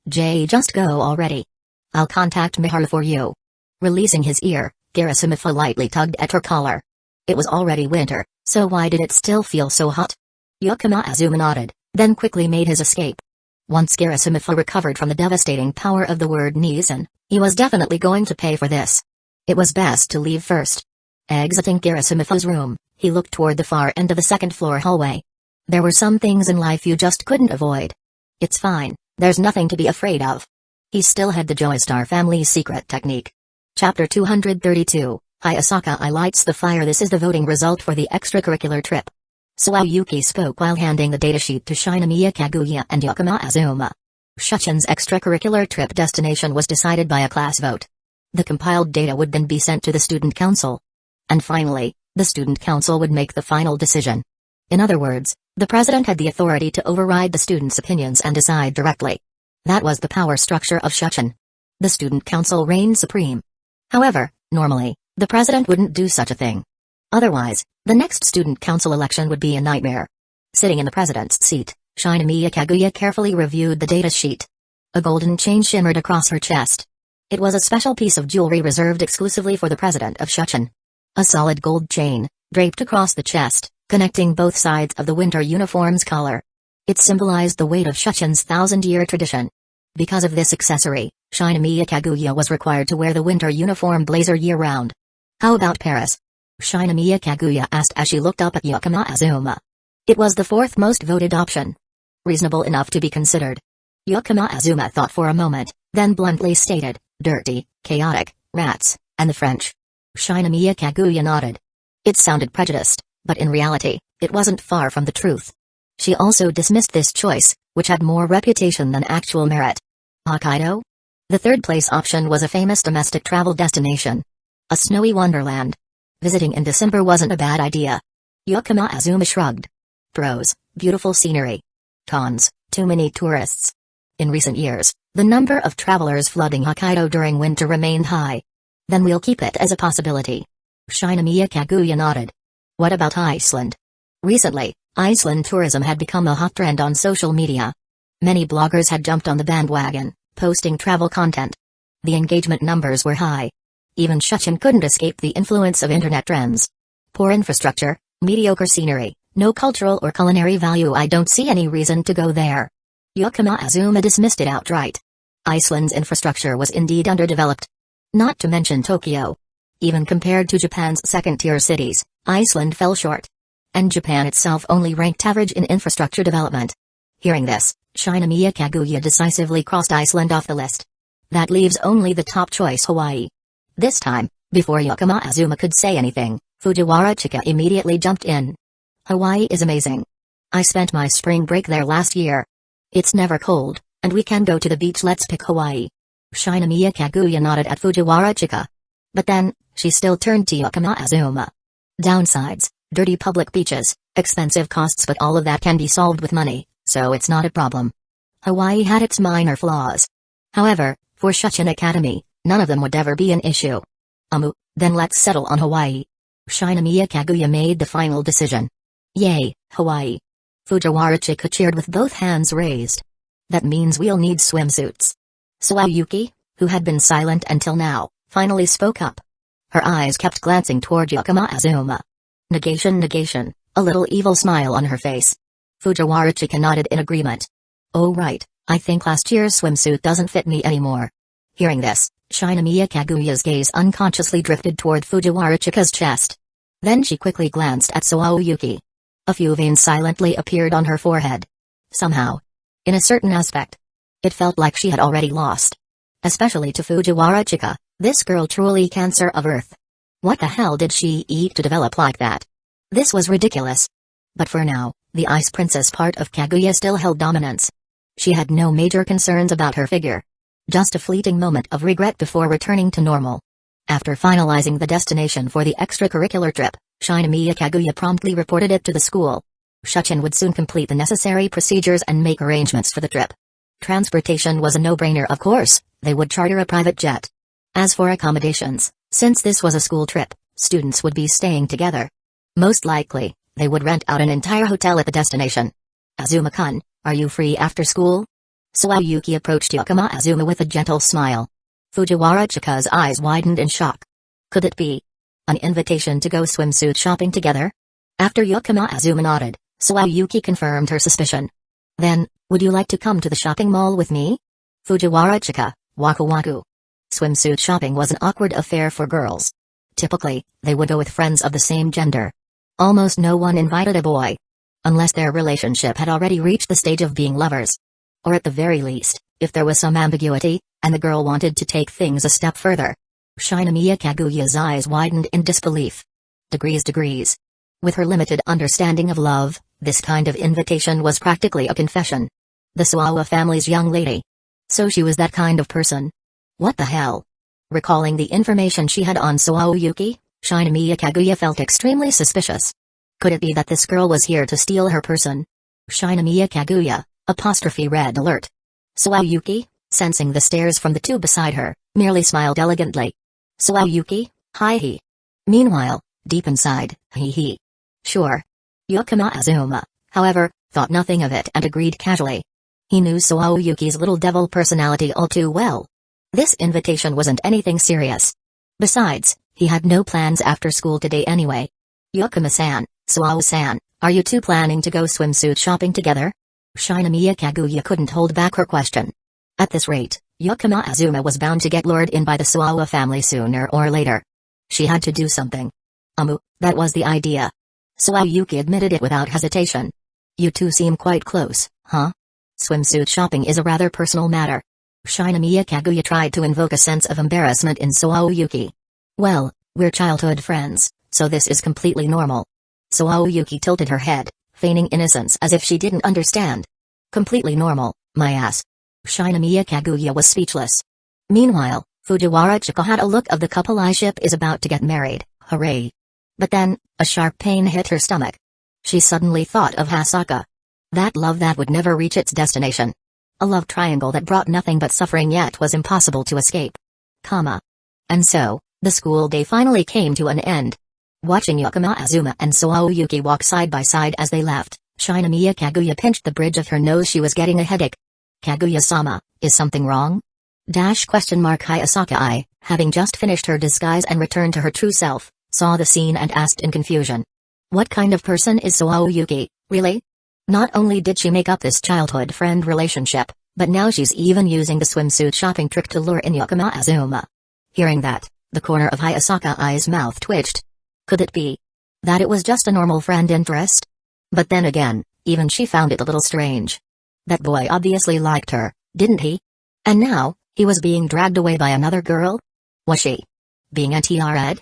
S1: Just go already. I'll contact Miharu for you. Releasing his ear, Gerasimafu lightly tugged at her collar. It was already winter, so why did it still feel so hot? Yakama Azuma nodded, then quickly made his escape. Once Gerasimafu recovered from the devastating power of the word Nizan, he was definitely going to pay for this. It was best to leave first. Exiting Gerasimafu's room, he looked toward the far end of the second-floor hallway. There were some things in life you just couldn't avoid. It's fine, there's nothing to be afraid of. He still had the Joestar family's secret technique. Chapter 232, Hayasaka lights the fire. This is the voting result for the extracurricular trip. Suayuki spoke while handing the datasheet to Shinomiya Kaguya and Yakama Azuma. Shuchin's extracurricular trip destination was decided by a class vote. The compiled data would then be sent to the student council. And finally, the student council would make the final decision. In other words, the president had the authority to override the students' opinions and decide directly. That was the power structure of Shuchin. The student council reigned supreme. However, normally, the president wouldn't do such a thing. Otherwise, the next student council election would be a nightmare. Sitting in the president's seat, Shinomiya Kaguya carefully reviewed the data sheet. A golden chain shimmered across her chest. It was a special piece of jewelry reserved exclusively for the president of Shuchin. A solid gold chain, draped across the chest, connecting both sides of the winter uniform's collar. It symbolized the weight of Shuchin's 1,000-year tradition. Because of this accessory, Shinomiya Kaguya was required to wear the winter uniform blazer year-round. How about Paris? Shinomiya Kaguya asked as she looked up at Yakama Azuma. It was the fourth most voted option. Reasonable enough to be considered. Yakama Azuma thought for a moment, then bluntly stated, dirty, chaotic, rats, and the French. Shinomiya Kaguya nodded. It sounded prejudiced, but in reality, it wasn't far from the truth. She also dismissed this choice, which had more reputation than actual merit. Hokkaido? The third-place option was a famous domestic travel destination. A snowy wonderland. Visiting in December wasn't a bad idea. Yakama Azuma shrugged. Pros: beautiful scenery. Cons: too many tourists. In recent years, the number of travelers flooding Hokkaido during winter remained high. Then we'll keep it as a possibility. Shinomiya Kaguya nodded. What about Iceland? Recently, Iceland tourism had become a hot trend on social media. Many bloggers had jumped on the bandwagon, posting travel content. The engagement numbers were high. Even Shuchin couldn't escape the influence of internet trends. Poor infrastructure, mediocre scenery, no cultural or culinary value. I don't see any reason to go there. Yakama Azuma dismissed it outright. Iceland's infrastructure was indeed underdeveloped. Not to mention Tokyo. Even compared to Japan's second-tier cities, Iceland fell short. And Japan itself only ranked average in infrastructure development. Hearing this, Shinomiya Kaguya decisively crossed Iceland off the list. That leaves only the top choice, Hawaii. This time, before Yakama Azuma could say anything, Fujiwara Chika immediately jumped in. Hawaii is amazing. I spent my spring break there last year. It's never cold, and we can go to the beach. Let's pick Hawaii. Shinomiya Kaguya nodded at Fujiwara Chika. But then, she still turned to Yakama Azuma. Downsides: dirty public beaches, expensive costs, but all of that can be solved with money, so it's not a problem. Hawaii had its minor flaws. However, for Shuchin Academy, none of them would ever be an issue. Then let's settle on Hawaii. Shinomiya Kaguya made the final decision. Yay, Hawaii. Fujiwara Chika cheered with both hands raised. That means we'll need swimsuits. Suayuki, who had been silent until now, finally spoke up. Her eyes kept glancing toward Yakama Azuma. Negation, a little evil smile on her face. Fujiwara Chika nodded in agreement. Oh right, I think last year's swimsuit doesn't fit me anymore. Hearing this, Shinomiya Kaguya's gaze unconsciously drifted toward Fujiwara Chika's chest. Then she quickly glanced at Suayuki. A few veins silently appeared on her forehead. Somehow, in a certain aspect, it felt like she had already lost. Especially to Fujiwara Chika, this girl truly cancer of earth. What the hell did she eat to develop like that? This was ridiculous. But for now, the Ice Princess part of Kaguya still held dominance. She had no major concerns about her figure. Just a fleeting moment of regret before returning to normal. After finalizing the destination for the extracurricular trip, Shinomiya Kaguya promptly reported it to the school. Shuchin would soon complete the necessary procedures and make arrangements for the trip. Transportation was a no-brainer, of course. They would charter a private jet. As for accommodations, since this was a school trip, students would be staying together. Most likely, they would rent out an entire hotel at the destination. Azuma-kun, are you free after school? Sawayuki approached Yakama Azuma with a gentle smile. Fujiwara Chika's eyes widened in shock. Could it be an invitation to go swimsuit shopping together? After Yakama Azuma nodded, Sawayuki confirmed her suspicion. Then, would you like to come to the shopping mall with me? Fujiwara Chika, waku waku. Swimsuit shopping was an awkward affair for girls. Typically, they would go with friends of the same gender. Almost no one invited a boy. Unless their relationship had already reached the stage of being lovers. Or at the very least, if there was some ambiguity, and the girl wanted to take things a step further. Shinomiya Kaguya's eyes widened in disbelief. Degrees. With her limited understanding of love, this kind of invitation was practically a confession. The Suawa family's young lady. So she was that kind of person. What the hell? Recalling the information she had on Sawayuki, Shinomiya Kaguya felt extremely suspicious. Could it be that this girl was here to steal her person? Shinomiya Kaguya, red alert. Sawayuki, sensing the stares from the two beside her, merely smiled elegantly. Sawayuki, hi he. Meanwhile, deep inside, he. Sure. Yakama Azuma, however, thought nothing of it and agreed casually. He knew Sawayuki's little devil personality all too well. This invitation wasn't anything serious. Besides, he had no plans after school today anyway. Yakama-san, Suawa-san, are you two planning to go swimsuit shopping together? Shinomiya Kaguya couldn't hold back her question. At this rate, Yakama Azuma was bound to get lured in by the Suawa family sooner or later. She had to do something. That was the idea. Sawayuki admitted it without hesitation. You two seem quite close, huh? Swimsuit shopping is a rather personal matter. Shinomiya Kaguya tried to invoke a sense of embarrassment in Sawayuki. Well, we're childhood friends, so this is completely normal. Sawayuki tilted her head, feigning innocence as if she didn't understand. Completely normal, my ass. Shinomiya Kaguya was speechless. Meanwhile, Fujiwara Chika had a look of the couple I ship is about to get married, hooray. But then, a sharp pain hit her stomach. She suddenly thought of Hasaka. That love that would never reach its destination. A love triangle that brought nothing but suffering yet was impossible to escape. And so, the school day finally came to an end. Watching Yakama Azuma and Sawayuki walk side by side as they left, Shinomiya Kaguya pinched the bridge of her nose. She was getting a headache. Kaguya-sama, is something wrong? Hayasaka, having just finished her disguise and returned to her true self, saw the scene and asked in confusion. What kind of person is Sawayuki, really? Not only did she make up this childhood friend relationship, but now she's even using the swimsuit shopping trick to lure in Yakama Azuma. Hearing that, the corner of Hayasaka's mouth twitched. Could it be that it was just a normal friend interest? But then again, even she found it a little strange. That boy obviously liked her, didn't he? And now, he was being dragged away by another girl? Was she being anti-red?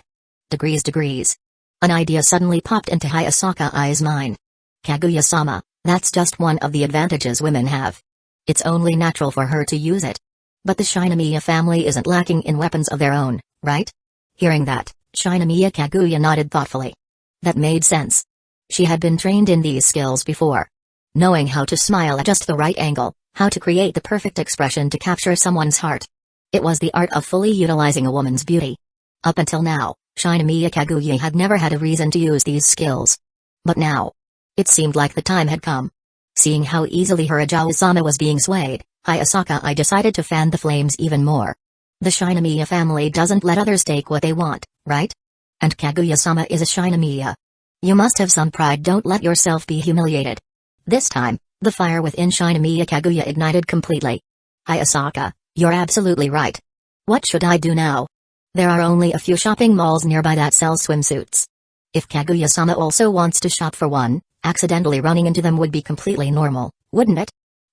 S1: Degrees. An idea suddenly popped into Hayasaka's mind. Kaguya-sama, that's just one of the advantages women have. It's only natural for her to use it. But the Shinomiya family isn't lacking in weapons of their own, right? Hearing that, Shinomiya Kaguya nodded thoughtfully. That made sense. She had been trained in these skills before. Knowing how to smile at just the right angle, how to create the perfect expression to capture someone's heart. It was the art of fully utilizing a woman's beauty. Up until now, Shinomiya Kaguya had never had a reason to use these skills. But now, it seemed like the time had come. Seeing how easily her Ajawa-sama was being swayed, Hayasaka decided to fan the flames even more. The Shinomiya family doesn't let others take what they want, right? And Kaguya-sama is a Shinomiya. You must have some pride, don't let yourself be humiliated. This time, the fire within Shinomiya Kaguya ignited completely. Hayasaka, you're absolutely right. What should I do now? There are only a few shopping malls nearby that sell swimsuits. If Kaguya-sama also wants to shop for one, accidentally running into them would be completely normal, wouldn't it?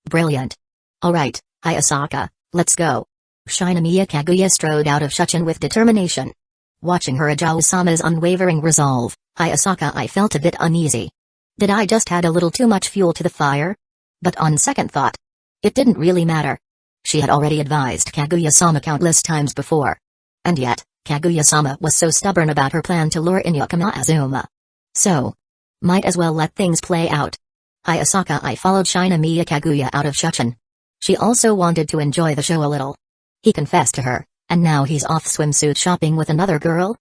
S1: Brilliant. Alright, Hayasaka, let's go. Shinomiya Kaguya strode out of Shuchin with determination. Watching her Ajawa-sama's unwavering resolve, Hayasaka felt a bit uneasy. Did I just add a little too much fuel to the fire? But on second thought, it didn't really matter. She had already advised Kaguya-sama countless times before. And yet, Kaguya-sama was so stubborn about her plan to lure in Yakama Azuma. So, might as well let things play out. Hayasaka followed Shinomiya Kaguya out of Shuchen. She also wanted to enjoy the show a little. He confessed to her, and now he's off swimsuit shopping with another girl?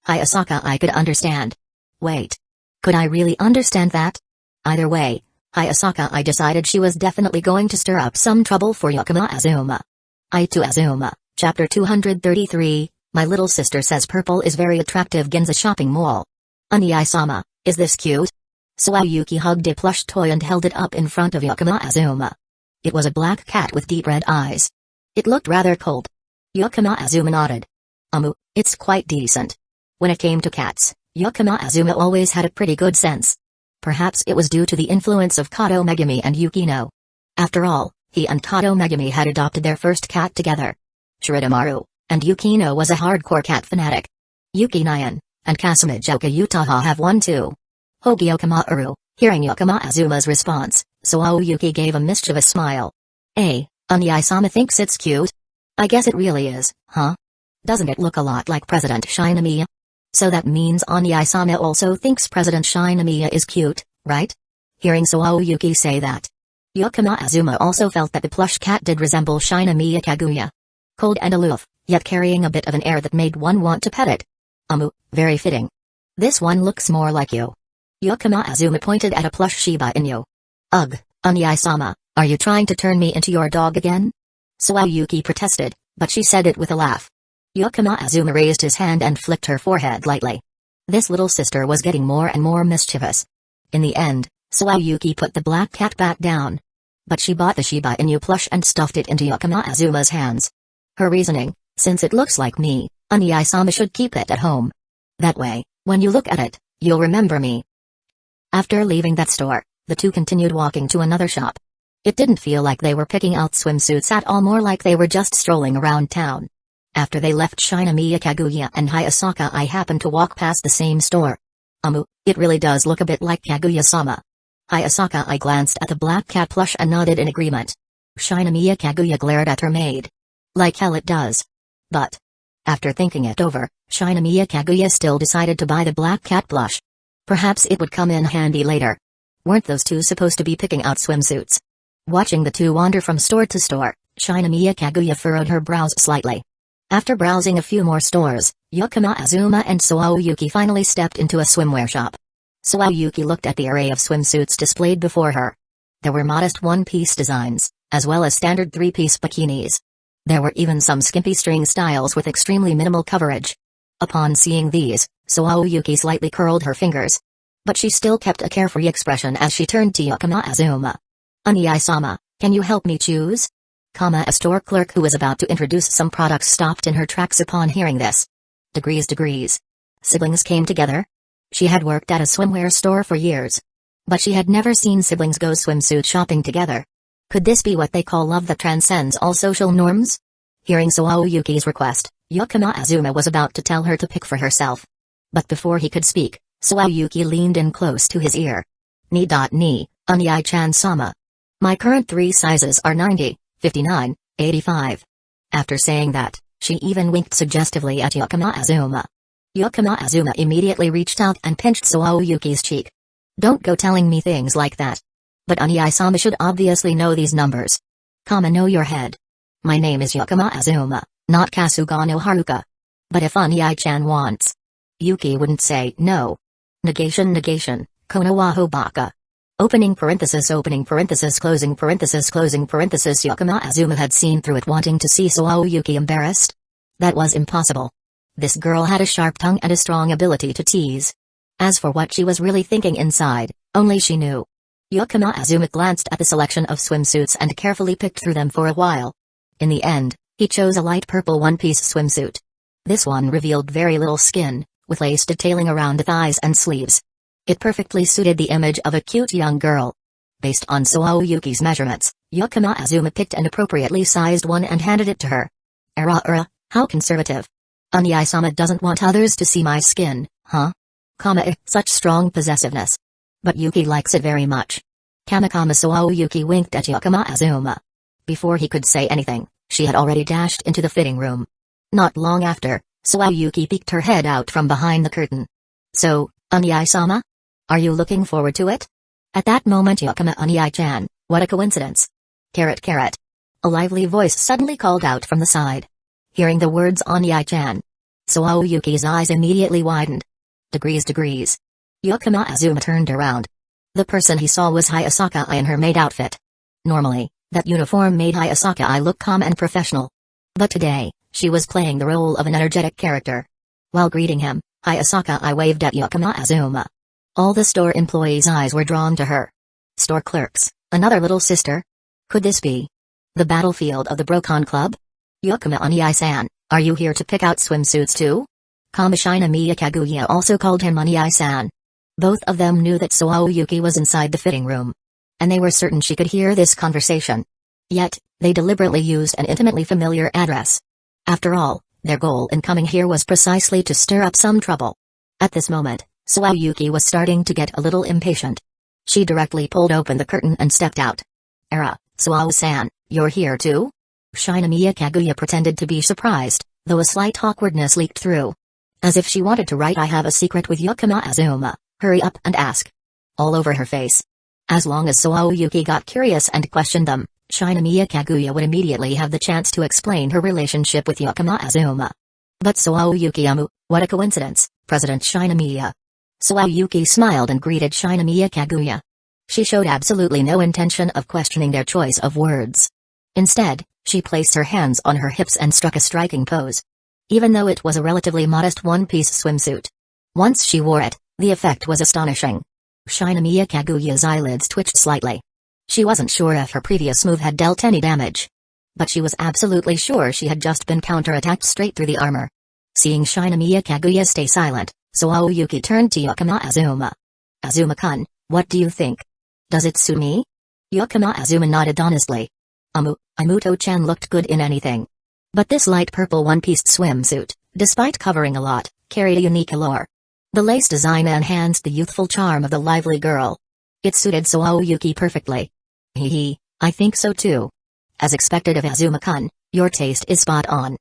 S1: Hayasaka could understand. Wait. Could I really understand that? Either way, Hayasaka decided she was definitely going to stir up some trouble for Yakama Azuma. To Azuma, Chapter 233, My little sister says purple is very attractive. Ginza shopping mall. Ani-sama, is this cute? Suayuki hugged a plush toy and held it up in front of Yakama Azuma. It was a black cat with deep red eyes. It looked rather cold. Yakama Azuma nodded. It's quite decent. When it came to cats, Yakama Azuma always had a pretty good sense. Perhaps it was due to the influence of Kato Megumi and Yukino. After all, he and Kato Megumi had adopted their first cat together. Shiridomaru, and Yukino was a hardcore cat fanatic. Yuki Nyan, and Kasumijoka Utaha have one too. Hogi Okamaru, hearing Yakama Azuma's response, Suayuki gave a mischievous smile. Ani-sama thinks it's cute? I guess it really is, huh? Doesn't it look a lot like President Shinomiya? So that means Ani-sama also thinks President Shinomiya is cute, right? Hearing Suayuki say that, Yakama Azuma also felt that the plush cat did resemble Shinomiya Kaguya. Cold and aloof, yet carrying a bit of an air that made one want to pet it. Very fitting. This one looks more like you. Yakama Azuma pointed at a plush Shiba Inu. Ugh, Ani-sama, are you trying to turn me into your dog again? Suayuki protested, but she said it with a laugh. Yakama Azuma raised his hand and flicked her forehead lightly. This little sister was getting more and more mischievous. In the end, Suayuki put the black cat back down. But she bought the Shiba Inu plush and stuffed it into Yakama Azuma's hands. Her reasoning, since it looks like me, Ani-sama should keep it at home. That way, when you look at it, you'll remember me. After leaving that store, the two continued walking to another shop. It didn't feel like they were picking out swimsuits at all, more like they were just strolling around town. After they left Shinomiya Kaguya and Hayasaka happened to walk past the same store. It really does look a bit like Kaguya-sama. Hayasaka glanced at the black cat plush and nodded in agreement. Shinomiya Kaguya glared at her maid. Like hell it does. But, after thinking it over, Shinomiya Kaguya still decided to buy the black cat plush. Perhaps it would come in handy later. Weren't those two supposed to be picking out swimsuits? Watching the two wander from store to store, Shinomiya Kaguya furrowed her brows slightly. After browsing a few more stores, Yakama Azuma and Suayuki finally stepped into a swimwear shop. Suayuki looked at the array of swimsuits displayed before her. There were modest one-piece designs, as well as standard three-piece bikinis. There were even some skimpy string styles with extremely minimal coverage. Upon seeing these, Suayuki slightly curled her fingers. But she still kept a carefree expression as she turned to Yakama Azuma. Ani-sama, can you help me choose? A store clerk who was about to introduce some products stopped in her tracks upon hearing this. Degrees. Siblings came together? She had worked at a swimwear store for years. But she had never seen siblings go swimsuit shopping together. Could this be what they call love that transcends all social norms? Hearing Suayuki's request, Yakama Azuma was about to tell her to pick for herself. But before he could speak, Suayuki leaned in close to his ear. Ani-chan-sama. My current 3 sizes are 90, 59, 85. After saying that, she even winked suggestively at Yakama Azuma. Yakama Azuma immediately reached out and pinched Suayuki's cheek. Don't go telling me things like that. But Ani-sama should obviously know these numbers. Know your head. My name is Yakama Azuma, not Kasugano Haruka. But if Ani-chan wants, Yuki wouldn't say no. Negation, Konowaho baka. Opening parenthesis, closing parenthesis. Yakama Azuma had seen through it, wanting to see Suayuki embarrassed. That was impossible. This girl had a sharp tongue and a strong ability to tease. As for what she was really thinking inside, only she knew. Yakama Azuma glanced at the selection of swimsuits and carefully picked through them for a while. In the end, he chose a light purple one-piece swimsuit. This one revealed very little skin, with lace detailing around the thighs and sleeves. It perfectly suited the image of a cute young girl. Based on Suayuki's measurements, Yakama Azuma picked an appropriately sized one and handed it to her. How conservative. Ani-sama doesn't want others to see my skin, huh? Such strong possessiveness. But Yuki likes it very much. Suayuki winked at Yakama Azuma. Before he could say anything, she had already dashed into the fitting room. Not long after, Yuki peeked her head out from behind the curtain. "So, Oniai-sama? Are you looking forward to it?" At that moment Yakama Oniai-chan, what a coincidence. Carrot carrot. A lively voice suddenly called out from the side. Hearing the words Oniai-chan, Yuki's eyes immediately widened. Degrees. Yakama Azuma turned around. The person he saw was Hayasaka in her maid outfit. Normally, that uniform made Hayasaka look calm and professional. But today, she was playing the role of an energetic character. While greeting him, Hayasaka waved at Yakama Azuma. All the store employees' eyes were drawn to her. Store clerks, another little sister? Could this be the battlefield of the Brokon Club? Yakama Oniai-san, are you here to pick out swimsuits too? Kamishina Kaguya also called him Oniai-san. Both of them knew that Yuki was inside the fitting room. And they were certain she could hear this conversation. Yet, they deliberately used an intimately familiar address. After all, their goal in coming here was precisely to stir up some trouble. At this moment, Yuki was starting to get a little impatient. She directly pulled open the curtain and stepped out. Suao-san, you're here too? Shinomiya Kaguya pretended to be surprised, though a slight awkwardness leaked through. As if she wanted to write "I have a secret with Yakama Azuma, hurry up and ask." All over her face. As long as Yuki got curious and questioned them, Shinomiya Kaguya would immediately have the chance to explain her relationship with Yakama Azuma. But Yuki, what a coincidence, President Shinomiya. Yuki smiled and greeted Shinomiya Kaguya. She showed absolutely no intention of questioning their choice of words. Instead, she placed her hands on her hips and struck a striking pose. Even though it was a relatively modest one-piece swimsuit. Once she wore it, the effect was astonishing. Shinomiya Kaguya's eyelids twitched slightly. She wasn't sure if her previous move had dealt any damage. But she was absolutely sure she had just been counterattacked straight through the armor. Seeing Shinomiya Kaguya stay silent, Yuki turned to Yakama Azuma. "Azuma-kun, what do you think? Does it suit me?" Yakama Azuma nodded honestly. Imuto-chan looked good in anything. But this light purple one-piece swimsuit, despite covering a lot, carried a unique allure. The lace design enhanced the youthful charm of the lively girl. It suited Yuki perfectly. I think so too. As expected of Azuma-kun, your taste is spot on.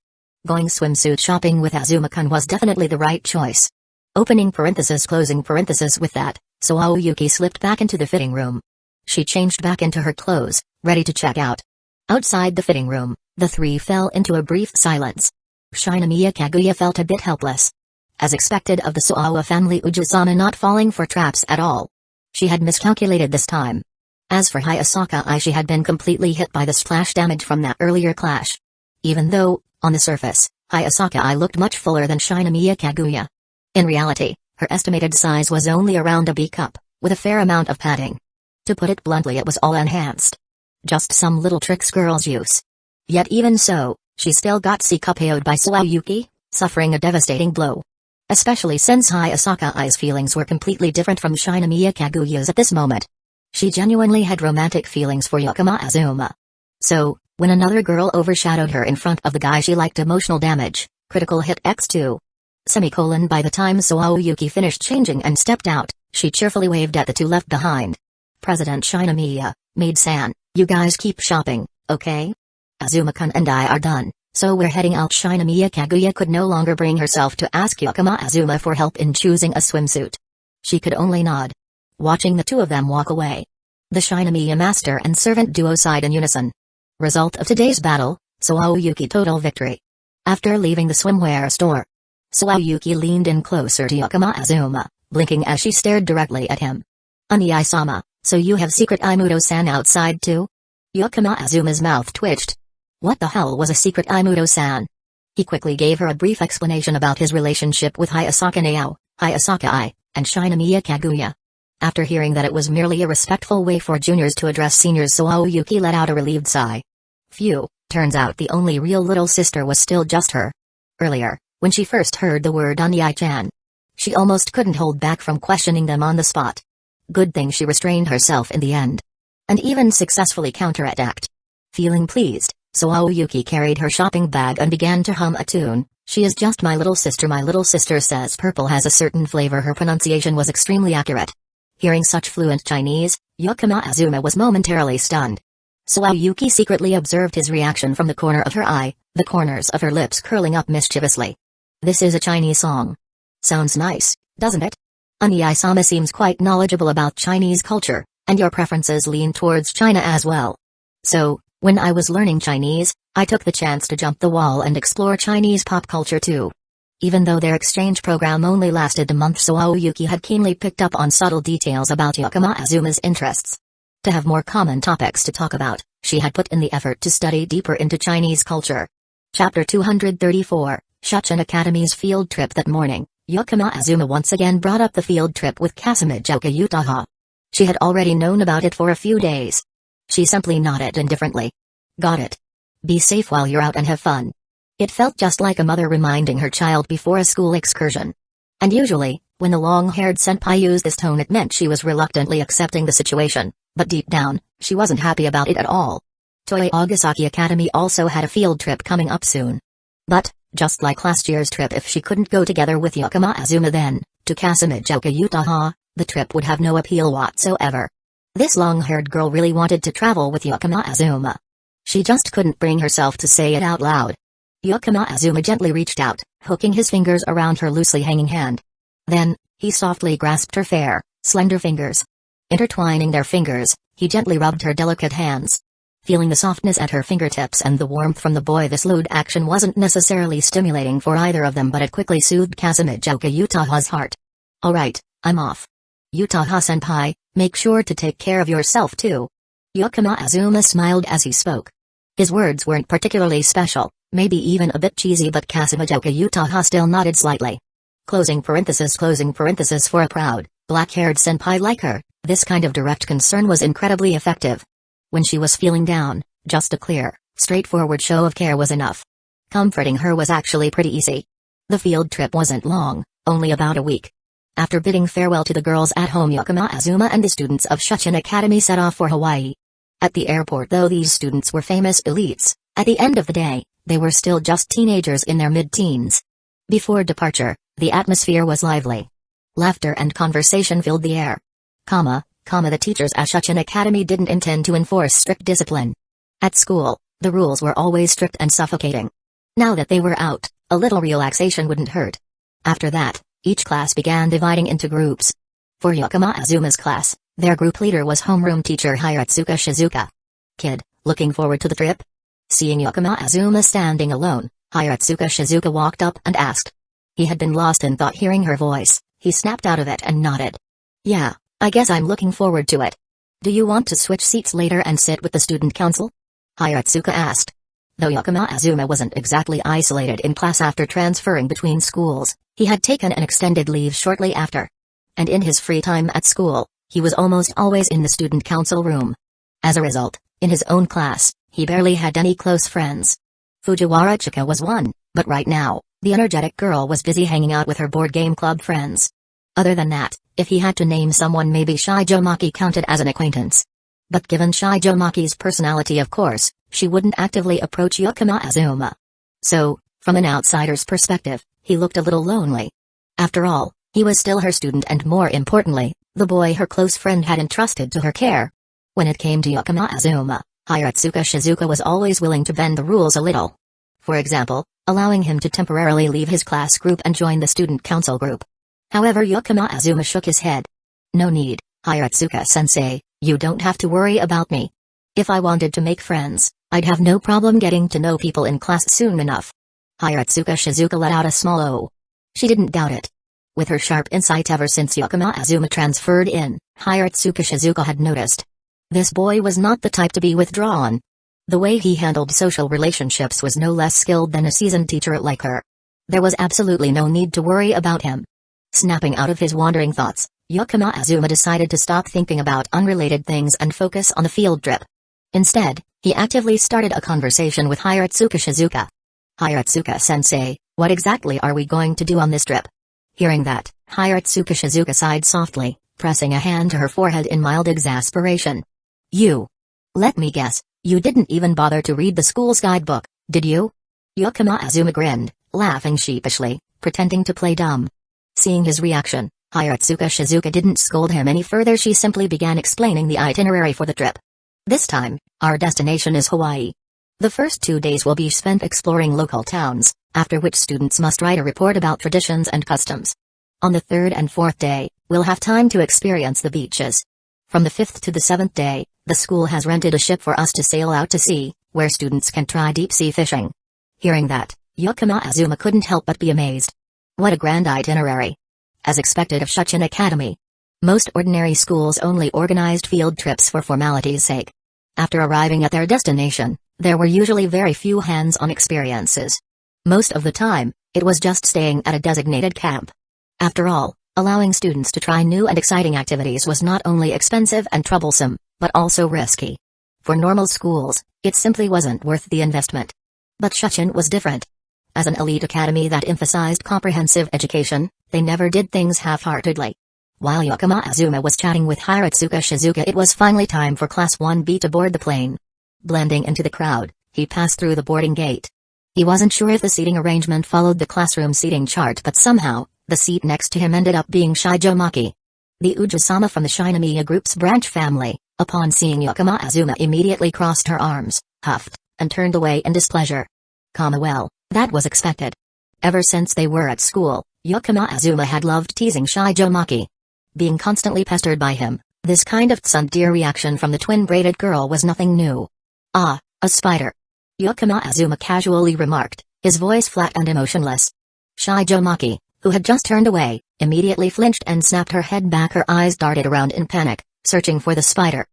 S1: Going swimsuit shopping with Azuma-kun was definitely the right choice. Opening parenthesis closing parenthesis with that, Yuki slipped back into the fitting room. She changed back into her clothes, ready to check out. Outside the fitting room, the three fell into a brief silence. Shinomiya Kaguya felt a bit helpless. As expected of the Suawa family, Ujizama not falling for traps at all. She had miscalculated this time. As for Hayasaka, she had been completely hit by the splash damage from that earlier clash. Even though, on the surface, Hayasaka looked much fuller than Shinomiya Kaguya. In reality, her estimated size was only around a B cup, with a fair amount of padding. To put it bluntly, it was all enhanced. Just some little tricks girls use. Yet even so, she still got KO'd by Yuki, suffering a devastating blow. Especially since Hayasaka's feelings were completely different from Shinomiya Kaguya's at this moment. She genuinely had romantic feelings for Yakama Azuma. So, when another girl overshadowed her in front of the guy she liked, emotional damage, critical hit x2. By the time Yuki finished changing and stepped out, she cheerfully waved at the two left behind. "President Shinomiya, Maid-san, you guys keep shopping, okay? Azuma-kun and I are done, so we're heading out." Shinomiya Kaguya could no longer bring herself to ask Yakama Azuma for help in choosing a swimsuit. She could only nod. Watching the two of them walk away. The Shinomiya master and servant duo sighed in unison. Result of today's battle, Yuki total victory. After leaving the swimwear store, Yuki leaned in closer to Yakama Azuma, blinking as she stared directly at him. "Oniai-sama, so you have secret Imuto-san outside too?" Yakama Azuma's mouth twitched. What the hell was a secret Imuto-san? He quickly gave her a brief explanation about his relationship with Hayasaka Nao, Hayasaka and Shinomiya Kaguya. After hearing that it was merely a respectful way for juniors to address seniors, Yuki let out a relieved sigh. Phew, turns out the only real little sister was still just her. Earlier, when she first heard the word Oniai-chan, she almost couldn't hold back from questioning them on the spot. Good thing she restrained herself in the end. And even successfully counterattacked. Feeling pleased, Yuki carried her shopping bag and began to hum a tune. "She is just my little sister says purple has a certain flavor." Her pronunciation was extremely accurate. Hearing such fluent Chinese, Yakama Azuma was momentarily stunned. Yuki secretly observed his reaction from the corner of her eye, the corners of her lips curling up mischievously. This is a Chinese song. Sounds nice, doesn't it? Anii-sama seems quite knowledgeable about Chinese culture, and your preferences lean towards China as well. So, when I was learning Chinese, I took the chance to jump the wall and explore Chinese pop culture too. Even though their exchange program only lasted a month, Yuki had keenly picked up on subtle details about Azuma's interests. To have more common topics to talk about, she had put in the effort to study deeper into Chinese culture. Chapter 234, Shuchen Academy's field trip. That morning, Azuma once again brought up the field trip with Calamity, Uchiha. She had already known about it for a few days. She simply nodded indifferently. Got it. Be safe while you're out and have fun. It felt just like a mother reminding her child before a school excursion. And usually, when the long-haired senpai used this tone, it meant she was reluctantly accepting the situation, but deep down, she wasn't happy about it at all. Toei Agasaki Academy also had a field trip coming up soon. But, just like last year's trip, if she couldn't go together with Azuma, then, to Calamity Uchiha, the trip would have no appeal whatsoever. This long-haired girl really wanted to travel with Azuma. She just couldn't bring herself to say it out loud. Azuma gently reached out, hooking his fingers around her loosely hanging hand. Then, he softly grasped her fair, slender fingers. Intertwining their fingers, he gently rubbed her delicate hands. Feeling the softness at her fingertips and the warmth from the boy, this lewd action wasn't necessarily stimulating for either of them, but it quickly soothed Calamity Uchiha's heart. Alright, I'm off. Uchiha-senpai, make sure to take care of yourself too. Azuma smiled as he spoke. His words weren't particularly special, maybe even a bit cheesy, but Calamity Uchiha still nodded slightly. Closing parenthesis for a proud, black-haired senpai like her, this kind of direct concern was incredibly effective. When she was feeling down, just a clear, straightforward show of care was enough. Comforting her was actually pretty easy. The field trip wasn't long, only about a week. After bidding farewell to the girls at home, Azuma and the students of Shuchen Academy set off for Hawaii. At the airport, though these students were famous elites, at the end of the day, they were still just teenagers in their mid-teens. Before departure, the atmosphere was lively. Laughter and conversation filled the air. The teachers at Shuchen Academy didn't intend to enforce strict discipline. At school, the rules were always strict and suffocating. Now that they were out, a little relaxation wouldn't hurt. After that, each class began dividing into groups. For Azuma's class, their group leader was homeroom teacher Hiratsuka Shizuka. Kid, looking forward to the trip? Seeing Azuma standing alone, Hiratsuka Shizuka walked up and asked. He had been lost in thought hearing her voice. He snapped out of it and nodded. Yeah, I guess I'm looking forward to it. Do you want to switch seats later and sit with the student council? Hiratsuka asked. Though Azuma wasn't exactly isolated in class after transferring between schools, he had taken an extended leave shortly after. And in his free time at school, he was almost always in the student council room. As a result, in his own class, he barely had any close friends. Fujiwara Chika was one, but right now, the energetic girl was busy hanging out with her board game club friends. Other than that, if he had to name someone, maybe Shijo Maki counted as an acquaintance. But given Shijo Maki's personality, of course, she wouldn't actively approach Azuma. So, from an outsider's perspective, he looked a little lonely. After all, he was still her student and, more importantly, the boy her close friend had entrusted to her care. When it came to Azuma, Hiratsuka Shizuka was always willing to bend the rules a little. For example, allowing him to temporarily leave his class group and join the student council group. However, Azuma shook his head. No need, Hiratsuka-sensei, you don't have to worry about me. If I wanted to make friends, I'd have no problem getting to know people in class soon enough. Hiratsuka Shizuka let out a small "oh." She didn't doubt it. With her sharp insight ever since Azuma transferred in, Hiratsuka Shizuka had noticed. This boy was not the type to be withdrawn. The way he handled social relationships was no less skilled than a seasoned teacher like her. There was absolutely no need to worry about him. Snapping out of his wandering thoughts, Azuma decided to stop thinking about unrelated things and focus on the field trip. Instead, he actively started a conversation with Hiratsuka Shizuka. Hiratsuka-sensei, what exactly are we going to do on this trip? Hearing that, Hiratsuka Shizuka sighed softly, pressing a hand to her forehead in mild exasperation. Let me guess, you didn't even bother to read the school's guidebook, did you? Azuma grinned, laughing sheepishly, pretending to play dumb. Seeing his reaction, Hiratsuka Shizuka didn't scold him any further. She simply began explaining the itinerary for the trip. This time, our destination is Hawaii. The first 2 days will be spent exploring local towns, after which students must write a report about traditions and customs. On the third and fourth day, we'll have time to experience the beaches. From the fifth to the seventh day, the school has rented a ship for us to sail out to sea, where students can try deep-sea fishing. Hearing that, Yakuma Azuma couldn't help but be amazed. What a grand itinerary. As expected of Shuchin Academy. Most ordinary schools only organized field trips for formality's sake. After arriving at their destination, there were usually very few hands-on experiences. Most of the time, it was just staying at a designated camp. After all, allowing students to try new and exciting activities was not only expensive and troublesome, but also risky. For normal schools, it simply wasn't worth the investment. But Shuchin was different. As an elite academy that emphasized comprehensive education, they never did things half-heartedly. While Yakuma Azuma was chatting with Hiratsuka Shizuka, it was finally time for Class 1B to board the plane. Blending into the crowd, he passed through the boarding gate. He wasn't sure if the seating arrangement followed the classroom seating chart, but somehow, the seat next to him ended up being Shijo Maki. The Uji-sama from the Shinomiya Group's branch family, upon seeing Yakuma Azuma, immediately crossed her arms, huffed, and turned away in displeasure. Well, that was expected. Ever since they were at school, Yakuma Azuma had loved teasing Shijo Maki. Being constantly pestered by him, this kind of tsundere reaction from the twin-braided girl was nothing new. "Ah, a spider," Yakuma Azuma casually remarked, his voice flat and emotionless. Shijo Maki, who had just turned away, immediately flinched and snapped her head back. Her eyes darted around in panic, searching for the spider.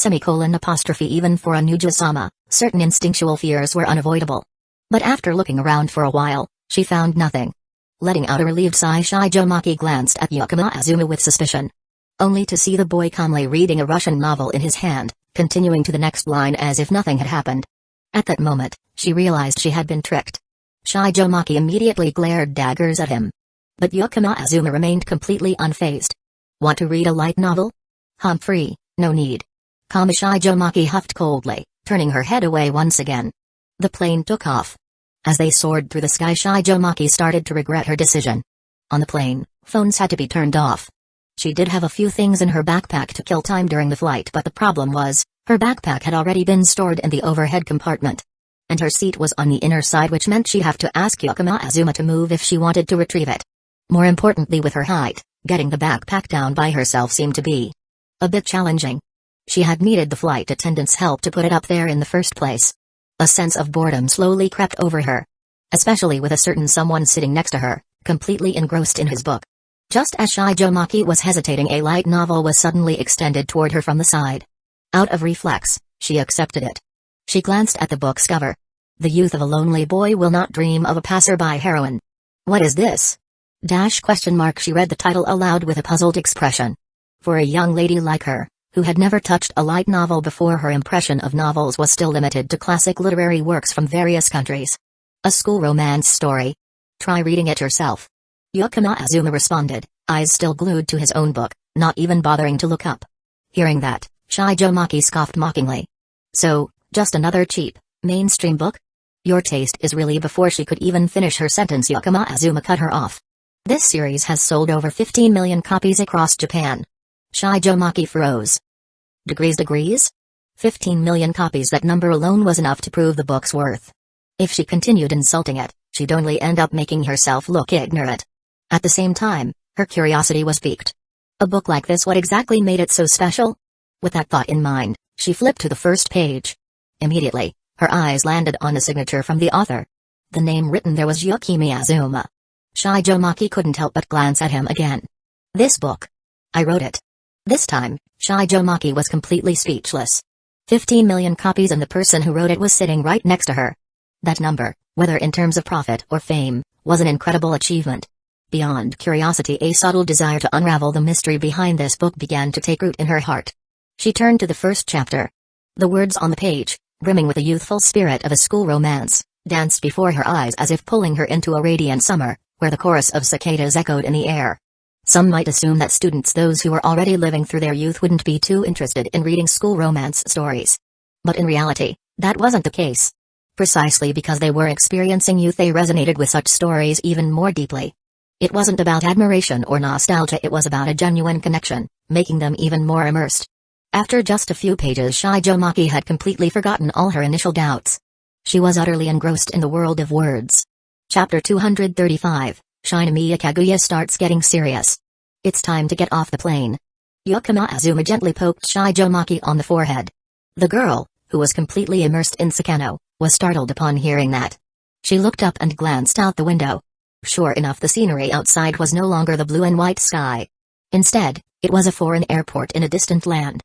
S1: Even for a Nuju-sama, certain instinctual fears were unavoidable. But after looking around for a while, she found nothing. Letting out a relieved sigh, Shijo Maki glanced at Yakuma Azuma with suspicion. Only to see the boy calmly reading a Russian novel in his hand, continuing to the next line as if nothing had happened. At that moment, she realized she had been tricked. Shijo Maki immediately glared daggers at him. But Yakuma Azuma remained completely unfazed. "Want to read a light novel? Humphrey, no need." Shijo Maki huffed coldly, turning her head away once again. The plane took off. As they soared through the sky, Shijo Maki started to regret her decision. On the plane, phones had to be turned off. She did have a few things in her backpack to kill time during the flight, but the problem was, her backpack had already been stored in the overhead compartment. And her seat was on the inner side, which meant she'd have to ask Yakuma Azuma to move if she wanted to retrieve it. More importantly, with her height, getting the backpack down by herself seemed to be a bit challenging. She had needed the flight attendant's help to put it up there in the first place. A sense of boredom slowly crept over her. Especially with a certain someone sitting next to her, completely engrossed in his book. Just as Shijo Maki was hesitating, a light novel was suddenly extended toward her from the side. Out of reflex, she accepted it. She glanced at the book's cover. The youth of a lonely boy will not dream of a passerby heroine. What is this? She read the title aloud with a puzzled expression. For a young lady like her, who had never touched a light novel before, her impression of novels was still limited to classic literary works from various countries. A school romance story? Try reading it yourself. Yakuma Azuma responded, eyes still glued to his own book, not even bothering to look up. Hearing that, Shijo Maki scoffed mockingly. So, just another cheap, mainstream book? Your taste is really... Before she could even finish her sentence, Yakuma Azuma cut her off. This series has sold over 15 million copies across Japan. Shijo Maki froze. Degrees? 15 million copies, that number alone was enough to prove the book's worth. If she continued insulting it, she'd only end up making herself look ignorant. At the same time, her curiosity was piqued. A book like this, what exactly made it so special? With that thought in mind, she flipped to the first page. Immediately, her eyes landed on a signature from the author. The name written there was Yakumi Azuma. Shijo Maki couldn't help but glance at him again. This book. I wrote it. This time, Shijo Maki was completely speechless. 15 million copies, and the person who wrote it was sitting right next to her. That number, whether in terms of profit or fame, was an incredible achievement. Beyond curiosity, a subtle desire to unravel the mystery behind this book began to take root in her heart. She turned to the first chapter. The words on the page, brimming with the youthful spirit of a school romance, danced before her eyes as if pulling her into a radiant summer, where the chorus of cicadas echoed in the air. Some might assume that students, those who were already living through their youth, wouldn't be too interested in reading school romance stories. But in reality, that wasn't the case. Precisely because they were experiencing youth, they resonated with such stories even more deeply. It wasn't about admiration or nostalgia, it was about a genuine connection, making them even more immersed. After just a few pages, Shijo Maki had completely forgotten all her initial doubts. She was utterly engrossed in the world of words. Chapter 235, Shinomiya Kaguya starts getting serious. It's time to get off the plane. Yukima Azuma gently poked Shijo Maki on the forehead. The girl, who was completely immersed in Sakano, was startled upon hearing that. She looked up and glanced out the window. Sure enough, the scenery outside was no longer the blue and white sky. Instead, it was a foreign airport in a distant land.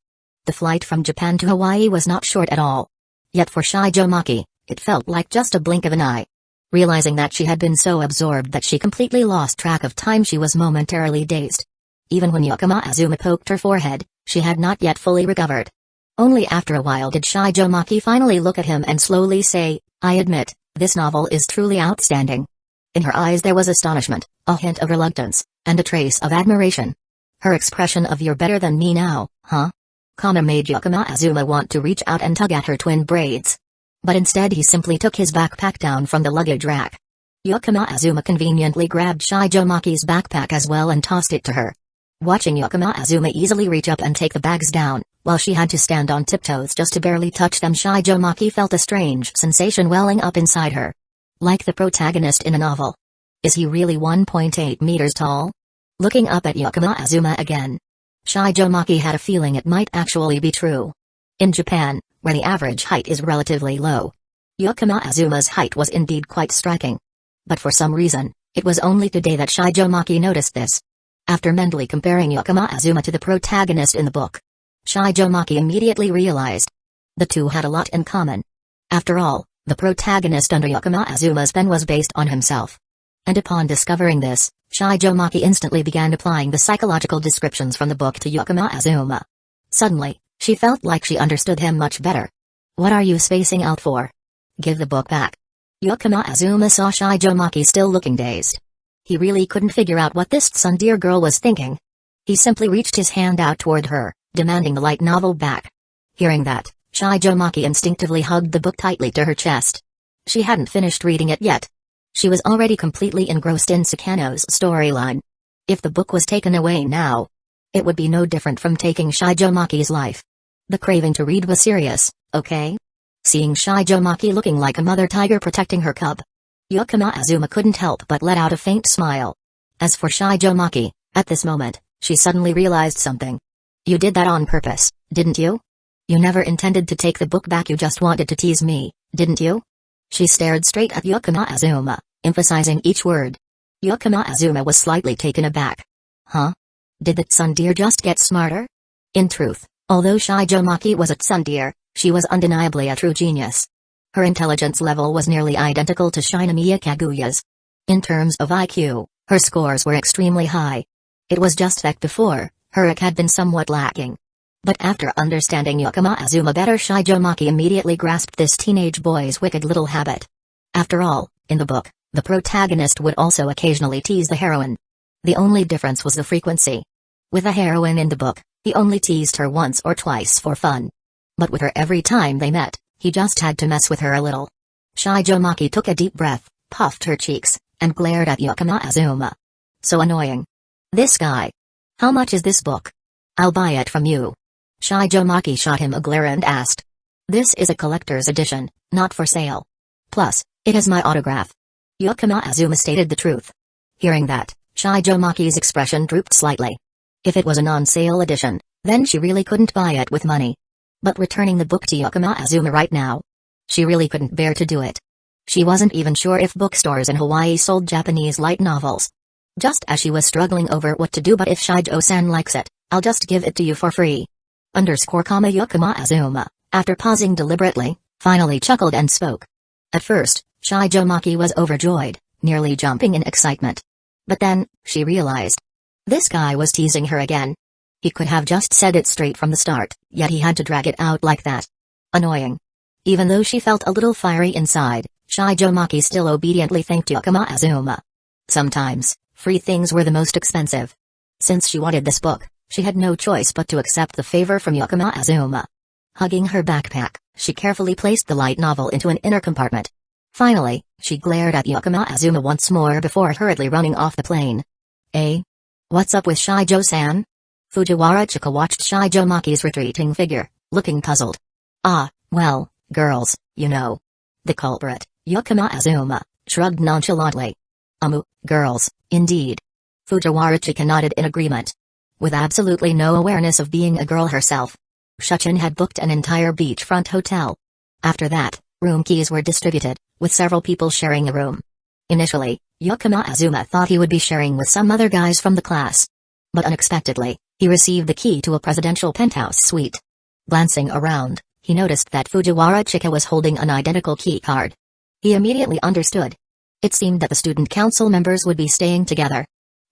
S1: The flight from Japan to Hawaii was not short at all. Yet for Shijo Maki, it felt like just a blink of an eye. Realizing that she had been so absorbed that she completely lost track of time, she was momentarily dazed. Even when Yukima Azuma poked her forehead, she had not yet fully recovered. Only after a while did Shijo Maki finally look at him and slowly say, "I admit, this novel is truly outstanding." In her eyes there was astonishment, a hint of reluctance, and a trace of admiration. Her expression of "you're better than me now, huh?" made Yukima Azuma want to reach out and tug at her twin braids. But instead he simply took his backpack down from the luggage rack. Yukima Azuma conveniently grabbed Shijo Maki's backpack as well and tossed it to her. Watching Yukima Azuma easily reach up and take the bags down, while she had to stand on tiptoes just to barely touch them, Shijo Maki felt a strange sensation welling up inside her. Like the protagonist in a novel. Is he really 1.8 meters tall? Looking up at Yukima Azuma again, Shijo Maki had a feeling it might actually be true. In Japan, where the average height is relatively low, Yukima Azuma's height was indeed quite striking. But for some reason, it was only today that Shijo Maki noticed this. After mentally comparing Yukima Azuma to the protagonist in the book, Shijo Maki immediately realized the two had a lot in common. After all, the protagonist under Yukima Azuma's pen was based on himself. And upon discovering this, Shijo Maki instantly began applying the psychological descriptions from the book to Yukima Azuma. Suddenly, she felt like she understood him much better. "What are you spacing out for? Give the book back." Yukima Azuma saw Shijo Maki still looking dazed. He really couldn't figure out what this tsundere girl was thinking. He simply reached his hand out toward her, demanding the light novel back. Hearing that, Shijo Maki instinctively hugged the book tightly to her chest. She hadn't finished reading it yet. She was already completely engrossed in Sakano's storyline. If the book was taken away now, it would be no different from taking Shijo Maki's life. The craving to read was serious, okay? Seeing Shijo Maki looking like a mother tiger protecting her cub, Yukima Azuma couldn't help but let out a faint smile. As for Shijo Maki, at this moment, she suddenly realized something. "You did that on purpose, didn't you? You never intended to take the book back, you just wanted to tease me, didn't you?" She stared straight at Yukima Azuma, emphasizing each word. Yukima Azuma was slightly taken aback. Huh? Did the tsundere just get smarter? In truth, although Shijo Maki was a tsundere, she was undeniably a true genius. Her intelligence level was nearly identical to Shinomiya Kaguya's. In terms of IQ, her scores were extremely high. It was just that before, her IQ had been somewhat lacking. But after understanding Yukima Azuma better, Shijo Maki immediately grasped this teenage boy's wicked little habit. After all, in the book, the protagonist would also occasionally tease the heroine. The only difference was the frequency. With the heroine in the book, he only teased her once or twice for fun. But with her every time they met, he just had to mess with her a little. Shijo Maki took a deep breath, puffed her cheeks, and glared at Yukima Azuma. So annoying. This guy. How much is this book? I'll buy it from you. Shijo Maki shot him a glare and asked. This is a collector's edition, not for sale. Plus, it has my autograph. Yukima Azuma stated the truth. Hearing that, Shijo Maki's expression drooped slightly. If it was a non-sale edition, then she really couldn't buy it with money. But returning the book to Yukima Azuma right now, she really couldn't bear to do it. She wasn't even sure if bookstores in Hawaii sold Japanese light novels. Just as she was struggling over what to do, but if Shijo-san likes it, I'll just give it to you for free. Yukima Azuma, after pausing deliberately, finally chuckled and spoke. At first, Shijo Maki was overjoyed, nearly jumping in excitement. But then, she realized. This guy was teasing her again. He could have just said it straight from the start, yet he had to drag it out like that. Annoying. Even though she felt a little fiery inside, Shijo Maki still obediently thanked Yukima Azuma. Sometimes, free things were the most expensive. Since she wanted this book, she had no choice but to accept the favor from Yukima Azuma. Hugging her backpack, she carefully placed the light novel into an inner compartment. Finally, she glared at Yukima Azuma once more before hurriedly running off the plane. What's up with Shijo-san? Fujiwara Chika watched Shijomaki's retreating figure, looking puzzled. Ah, well, girls, you know. The culprit, Yukima Azuma, shrugged nonchalantly. Girls, indeed. Fujiwara Chika nodded in agreement. With absolutely no awareness of being a girl herself, Shuchin had booked an entire beachfront hotel. After that, room keys were distributed, with several people sharing a room. Initially, Yukima Azuma thought he would be sharing with some other guys from the class. But unexpectedly, he received the key to a presidential penthouse suite. Glancing around, he noticed that Fujiwara Chika was holding an identical key card. He immediately understood. It seemed that the student council members would be staying together.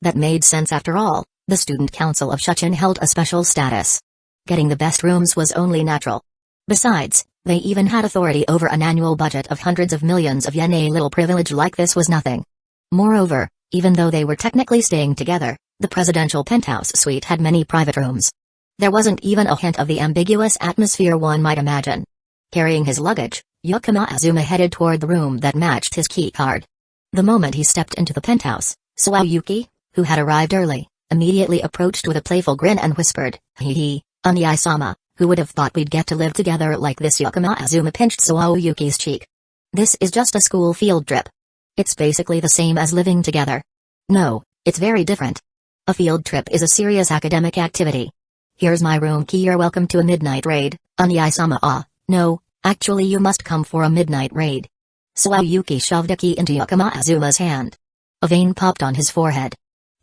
S1: That made sense after all. The student council of Shuchin held a special status. Getting the best rooms was only natural. Besides, they even had authority over an annual budget of hundreds of millions of yen. A little privilege like this was nothing. Moreover, even though they were technically staying together, the presidential penthouse suite had many private rooms. There wasn't even a hint of the ambiguous atmosphere one might imagine. Carrying his luggage, Yukima Azuma headed toward the room that matched his key card. The moment he stepped into the penthouse, Suayuki, who had arrived early, immediately approached with a playful grin and whispered, "Hee hee, Onyai-sama, who would have thought we'd get to live together like this?" Yukima Azuma pinched Suayuki's cheek. "This is just a school field trip. It's basically the same as living together." "No, it's very different. A field trip is a serious academic activity. Here's my room key. You're welcome to a midnight raid, Onyai-sama." "Ah, no, actually you must come for a midnight raid." Suayuki shoved a key into Yukima Azuma's hand. A vein popped on his forehead.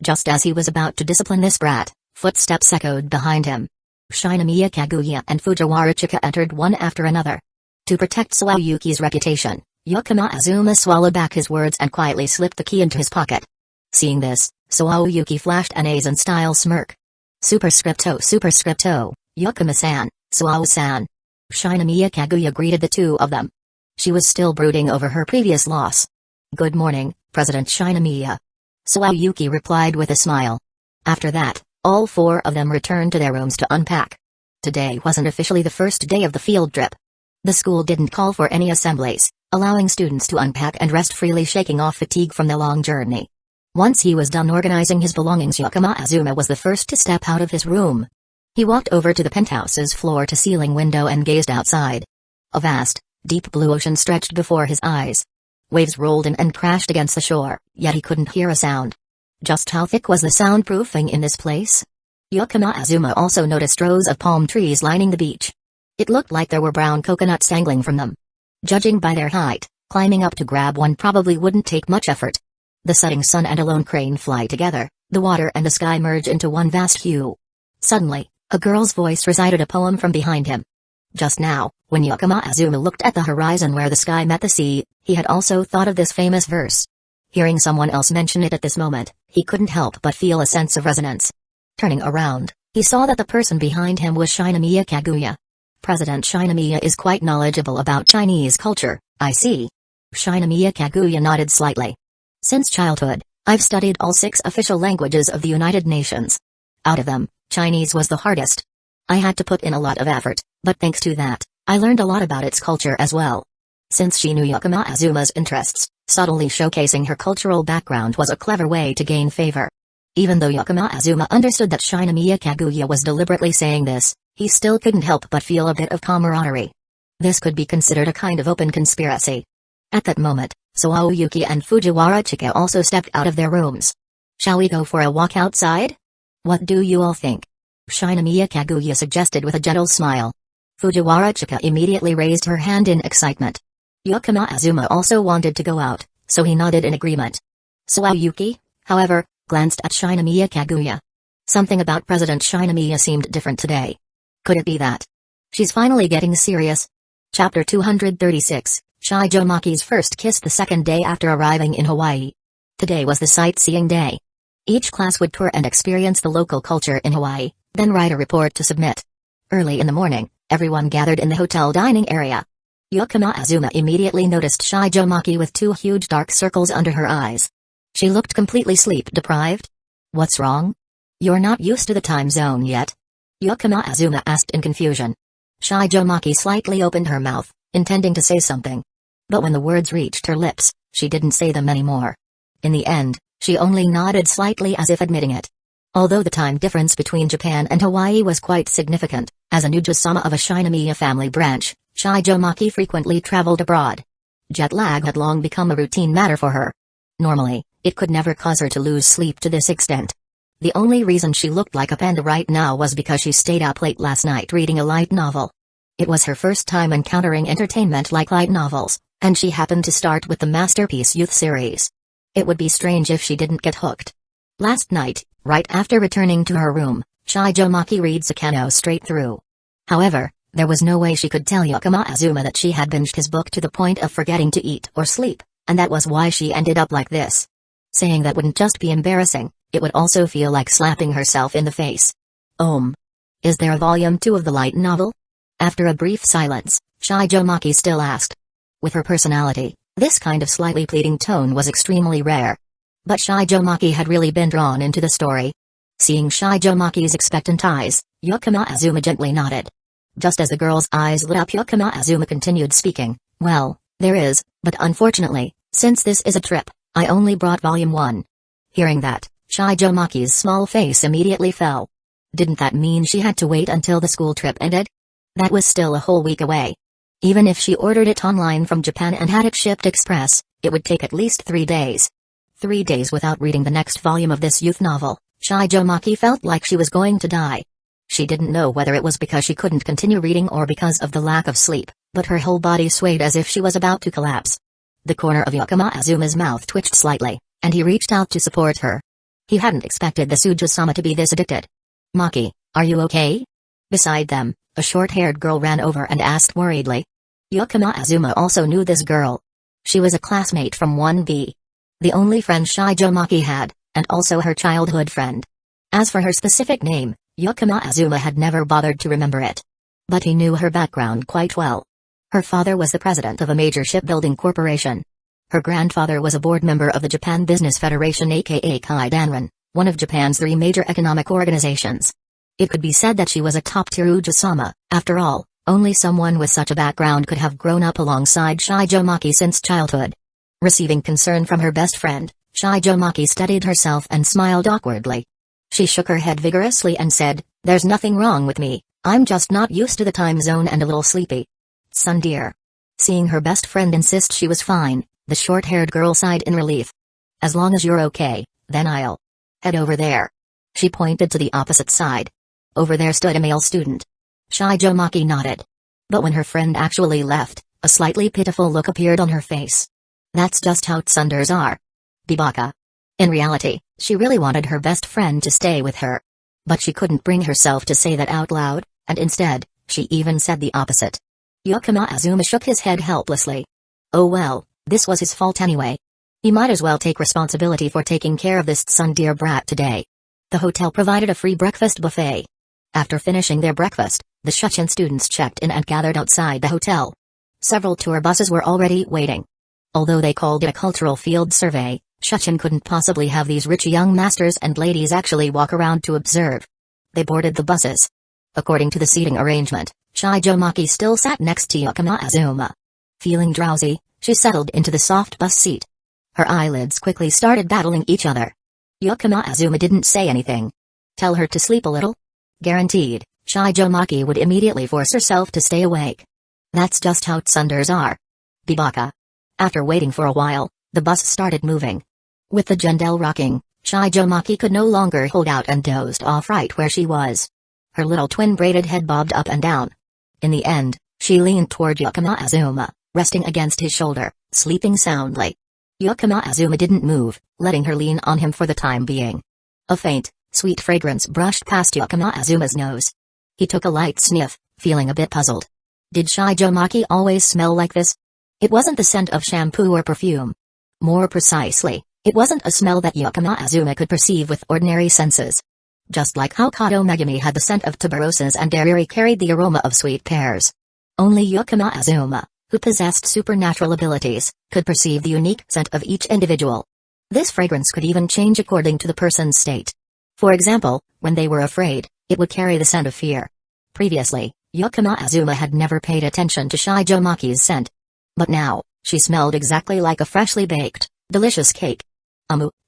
S1: Just as he was about to discipline this brat, footsteps echoed behind him. Shinomiya Kaguya and Fujiwara Chika entered one after another. To protect Suayuki's reputation, Yukima Azuma swallowed back his words and quietly slipped the key into his pocket. Seeing this, Suayuki flashed an Aizen-style smirk. Superscripto, Yukima-san, Suao-san." Shinomiya Kaguya greeted the two of them. She was still brooding over her previous loss. "Good morning, President Shinomiya." Suayuki replied with a smile. After that, all four of them returned to their rooms to unpack. Today wasn't officially the first day of the field trip. The school didn't call for any assemblies, allowing students to unpack and rest freely, shaking off fatigue from the long journey. Once he was done organizing his belongings, Yukima Azuma was the first to step out of his room. He walked over to the penthouse's floor-to-ceiling window and gazed outside. A vast, deep blue ocean stretched before his eyes. Waves rolled in and crashed against the shore, yet he couldn't hear a sound. Just how thick was the soundproofing in this place? Yukima Azuma also noticed rows of palm trees lining the beach. It looked like there were brown coconuts dangling from them. Judging by their height, climbing up to grab one probably wouldn't take much effort. The setting sun and a lone crane fly together, the water and the sky merge into one vast hue. Suddenly, a girl's voice recited a poem from behind him. Just now, when Yukima Azuma looked at the horizon where the sky met the sea, he had also thought of this famous verse. Hearing someone else mention it at this moment, he couldn't help but feel a sense of resonance. Turning around, he saw that the person behind him was Shinomiya Kaguya. "President Shinomiya is quite knowledgeable about Chinese culture, I see." Shinomiya Kaguya nodded slightly. "Since childhood, I've studied all 6 official languages of the United Nations. Out of them, Chinese was the hardest. I had to put in a lot of effort, but thanks to that, I learned a lot about its culture as well." Since she knew Yukima Azuma's interests, subtly showcasing her cultural background was a clever way to gain favor. Even though Yukima Azuma understood that Shinomiya Kaguya was deliberately saying this, he still couldn't help but feel a bit of camaraderie. This could be considered a kind of open conspiracy. At that moment, Suayuki and Fujiwara Chika also stepped out of their rooms. "Shall we go for a walk outside? What do you all think?" Shinomiya Kaguya suggested with a gentle smile. Fujiwara Chika immediately raised her hand in excitement. Yukima Azuma also wanted to go out, so he nodded in agreement. Suayuki, however, glanced at Shinomiya Kaguya. Something about President Shinomiya seemed different today. Could it be that she's finally getting serious? Chapter 236, Shijomaki's first kiss. The second day after arriving in Hawaii. Today was the sightseeing day. Each class would tour and experience the local culture in Hawaii, then write a report to submit. Early in the morning, everyone gathered in the hotel dining area. Yukima Azuma immediately noticed Shijomaki with 2 huge dark circles under her eyes. She looked completely sleep-deprived. "What's wrong? You're not used to the time zone yet?" Yukima Azuma asked in confusion. Shijomaki slightly opened her mouth, intending to say something. But when the words reached her lips, she didn't say them anymore. In the end, she only nodded slightly as if admitting it. Although the time difference between Japan and Hawaii was quite significant, as a Nuja-sama of a Shinomiya family branch, Shijomaki frequently traveled abroad. Jet lag had long become a routine matter for her. Normally, it could never cause her to lose sleep to this extent. The only reason she looked like a panda right now was because she stayed up late last night reading a light novel. It was her first time encountering entertainment like light novels, and she happened to start with the Masterpiece Youth series. It would be strange if she didn't get hooked. Last night, right after returning to her room, Shijomaki read Sakano straight through. However, there was no way she could tell Yakama Azuma that she had binged his book to the point of forgetting to eat or sleep, and that was why she ended up like this. Saying that wouldn't just be embarrassing, it would also feel like slapping herself in the face. Is there a volume 2 of the light novel? After a brief silence, Shijomaki still asked. With her personality, this kind of slightly pleading tone was extremely rare. But Shijomaki had really been drawn into the story. Seeing Shijomaki's expectant eyes, Yakama Azuma gently nodded. Just as the girl's eyes lit up, Yakama Azuma continued speaking. Well, there is, but unfortunately, since this is a trip, I only brought volume 1. Hearing that, Shijomaki's small face immediately fell. Didn't that mean she had to wait until the school trip ended? That was still a whole week away. Even if she ordered it online from Japan and had it shipped express, it would take at least 3 days. 3 days without reading the next volume of this youth novel, Shijomaki felt like she was going to die. She didn't know whether it was because she couldn't continue reading or because of the lack of sleep, but her whole body swayed as if she was about to collapse. The corner of Yakama Azuma's mouth twitched slightly, and he reached out to support her. He hadn't expected the Suja-sama to be this addicted. Maki, are you okay? Beside them, a short-haired girl ran over and asked worriedly. Yakama Azuma also knew this girl. She was a classmate from 1B. The only friend Shijomaki had, and also her childhood friend. As for her specific name, Yakama Azuma had never bothered to remember it. But he knew her background quite well. Her father was the president of a major shipbuilding corporation. Her grandfather was a board member of the Japan Business Federation, aka Kaidanran, one of Japan's 3 major economic organizations. It could be said that she was a top-tier Uja-sama. After all, only someone with such a background could have grown up alongside Shijomaki since childhood. Receiving concern from her best friend, Shijomaki steadied herself and smiled awkwardly. She shook her head vigorously and said, "There's nothing wrong with me, I'm just not used to the time zone and a little sleepy." "Son dear." Seeing her best friend insist she was fine, the short-haired girl sighed in relief. "As long as you're okay, then I'll head over there." She pointed to the opposite side. Over there stood a male student. Shijomaki nodded. But when her friend actually left, a slightly pitiful look appeared on her face. That's just how tsunders are. Bibaka. In reality, she really wanted her best friend to stay with her. But she couldn't bring herself to say that out loud, and instead, she even said the opposite. Yakama Azuma shook his head helplessly. Oh well, this was his fault anyway. He might as well take responsibility for taking care of this tsundere brat today. The hotel provided a free breakfast buffet. After finishing their breakfast, the Shuchin students checked in and gathered outside the hotel. Several tour buses were already waiting. Although they called it a cultural field survey, Shuchin couldn't possibly have these rich young masters and ladies actually walk around to observe. They boarded the buses. According to the seating arrangement, Shijomaki still sat next to Yakama Azuma. Feeling drowsy, she settled into the soft bus seat. Her eyelids quickly started battling each other. Yakama Azuma didn't say anything. Tell her to sleep a little? Guaranteed, Shijomaki would immediately force herself to stay awake. That's just how tsunders are. Bibaka. After waiting for a while, the bus started moving. With the gendel rocking, Shijomaki could no longer hold out and dozed off right where she was. Her little twin-braided head bobbed up and down. In the end, she leaned toward Yakama Azuma, resting against his shoulder, sleeping soundly. Yakama Azuma didn't move, letting her lean on him for the time being. A faint, sweet fragrance brushed past Yakama Azuma's nose. He took a light sniff, feeling a bit puzzled. Did Shijomaki always smell like this? It wasn't the scent of shampoo or perfume. More precisely, it wasn't a smell that Yakama Azuma could perceive with ordinary senses. Just like how Kato Megumi had the scent of tuberoses and Dariri carried the aroma of sweet pears. Only Yakama Azuma, who possessed supernatural abilities, could perceive the unique scent of each individual. This fragrance could even change according to the person's state. For example, when they were afraid, it would carry the scent of fear. Previously, Yakama Azuma had never paid attention to Shijomaki's scent. But now, she smelled exactly like a freshly baked, delicious cake.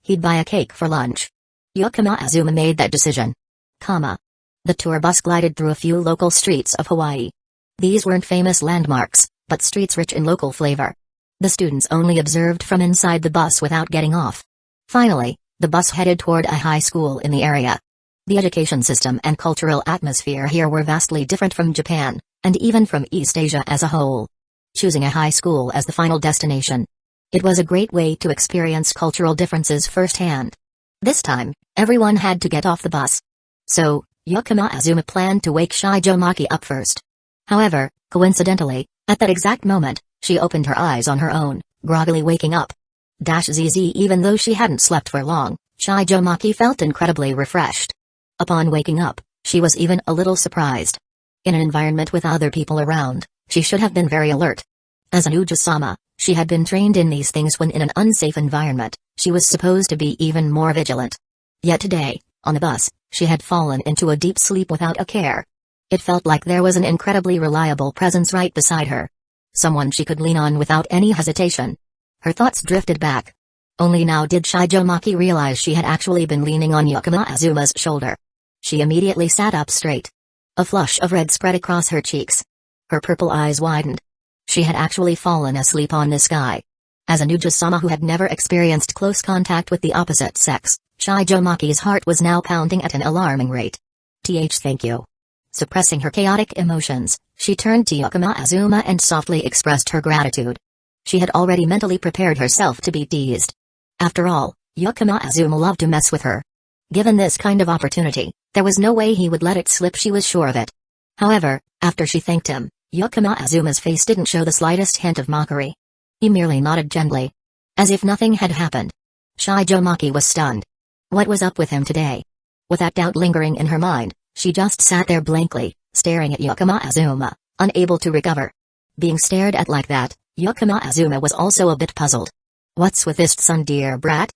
S1: He'd buy a cake for lunch. Yukima Azuma made that decision. The tour bus glided through a few local streets of Hawaii. These weren't famous landmarks, but streets rich in local flavor. The students only observed from inside the bus without getting off. Finally, the bus headed toward a high school in the area. The education system and cultural atmosphere here were vastly different from Japan, and even from East Asia as a whole. Choosing a high school as the final destination. It was a great way to experience cultural differences firsthand. This time, everyone had to get off the bus. So, Yukima Azuma planned to wake Shijo Maki up first. However, coincidentally, at that exact moment, she opened her eyes on her own, groggily waking up. ZZ Even though she hadn't slept for long, Shijo Maki felt incredibly refreshed. Upon waking up, she was even a little surprised. In an environment with other people around, she should have been very alert. As an Uji-sama, she had been trained in these things when in an unsafe environment, she was supposed to be even more vigilant. Yet today, on the bus, she had fallen into a deep sleep without a care. It felt like there was an incredibly reliable presence right beside her. Someone she could lean on without any hesitation. Her thoughts drifted back. Only now did Shijo Maki realize she had actually been leaning on Yukima Azuma's shoulder. She immediately sat up straight. A flush of red spread across her cheeks. Her purple eyes widened. She had actually fallen asleep on this guy. As a Uji-sama who had never experienced close contact with the opposite sex, Shijo Maki's heart was now pounding at an alarming rate. Thank you. Suppressing her chaotic emotions, she turned to Yukima Azuma and softly expressed her gratitude. She had already mentally prepared herself to be teased. After all, Yukima Azuma loved to mess with her. Given this kind of opportunity, there was no way he would let it slip, she was sure of it. However, after she thanked him, Yukima Azuma's face didn't show the slightest hint of mockery. He merely nodded gently. As if nothing had happened. Shijo Maki was stunned. What was up with him today? With that doubt lingering in her mind, she just sat there blankly, staring at Yukima Azuma, unable to recover. Being stared at like that, Yukima Azuma was also a bit puzzled. What's with this dear brat?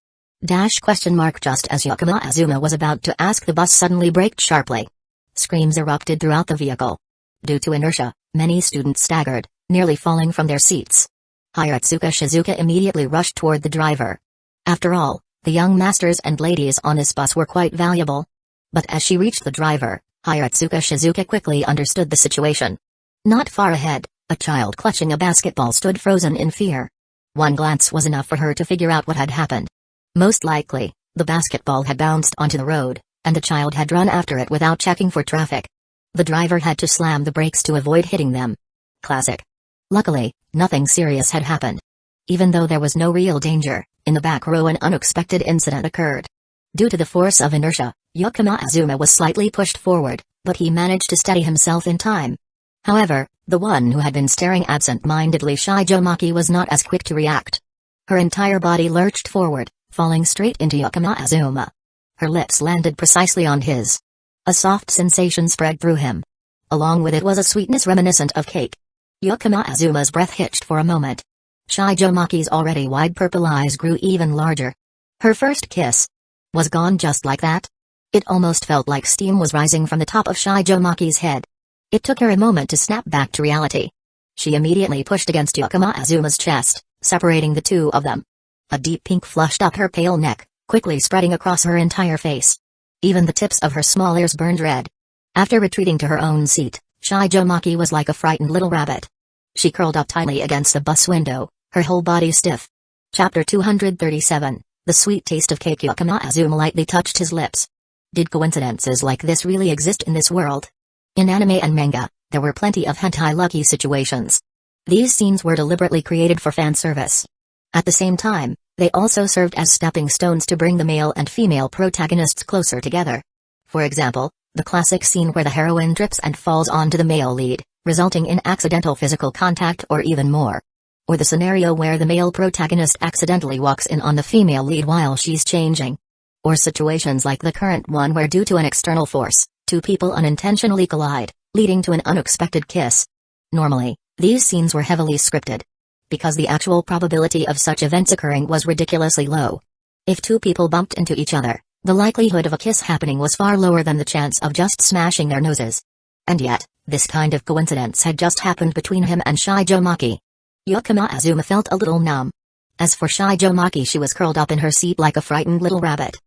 S1: Just as Yukima Azuma was about to ask, the bus suddenly braked sharply. Screams erupted throughout the vehicle. Due to inertia, many students staggered, nearly falling from their seats. Hiratsuka Shizuka immediately rushed toward the driver. After all, the young masters and ladies on this bus were quite valuable. But as she reached the driver, Hiratsuka Shizuka quickly understood the situation. Not far ahead, a child clutching a basketball stood frozen in fear. One glance was enough for her to figure out what had happened. Most likely, the basketball had bounced onto the road, and the child had run after it without checking for traffic. The driver had to slam the brakes to avoid hitting them. Classic. Luckily, nothing serious had happened. Even though there was no real danger, in the back row an unexpected incident occurred. Due to the force of inertia, Yukima Azuma was slightly pushed forward, but he managed to steady himself in time. However, the one who had been staring absent-mindedly, Shijo Maki, was not as quick to react. Her entire body lurched forward, falling straight into Yukima Azuma. Her lips landed precisely on his. A soft sensation spread through him. Along with it was a sweetness reminiscent of cake. Yukima Azuma's breath hitched for a moment. Shijo Maki's already wide purple eyes grew even larger. Her first kiss was gone just like that. It almost felt like steam was rising from the top of Shijo Maki's head. It took her a moment to snap back to reality. She immediately pushed against Yukima Azuma's chest, separating the two of them. A deep pink flushed up her pale neck, quickly spreading across her entire face. Even the tips of her small ears burned red. After retreating to her own seat, Shijo Maki was like a frightened little rabbit. She curled up tightly against the bus window, her whole body stiff. Chapter 237, The Sweet Taste of Cake. Yukima Azuma lightly touched his lips. Did coincidences like this really exist in this world? In anime and manga, there were plenty of hentai-lucky situations. These scenes were deliberately created for fan service. At the same time, they also served as stepping stones to bring the male and female protagonists closer together. For example, the classic scene where the heroine trips and falls onto the male lead, resulting in accidental physical contact or even more. Or the scenario where the male protagonist accidentally walks in on the female lead while she's changing. Or situations like the current one where due to an external force, two people unintentionally collide, leading to an unexpected kiss. Normally, these scenes were heavily scripted. Because the actual probability of such events occurring was ridiculously low. If two people bumped into each other, the likelihood of a kiss happening was far lower than the chance of just smashing their noses. And yet, this kind of coincidence had just happened between him and Shijo Maki. Yukima Azuma felt a little numb. As for Shijo Maki, she was curled up in her seat like a frightened little rabbit.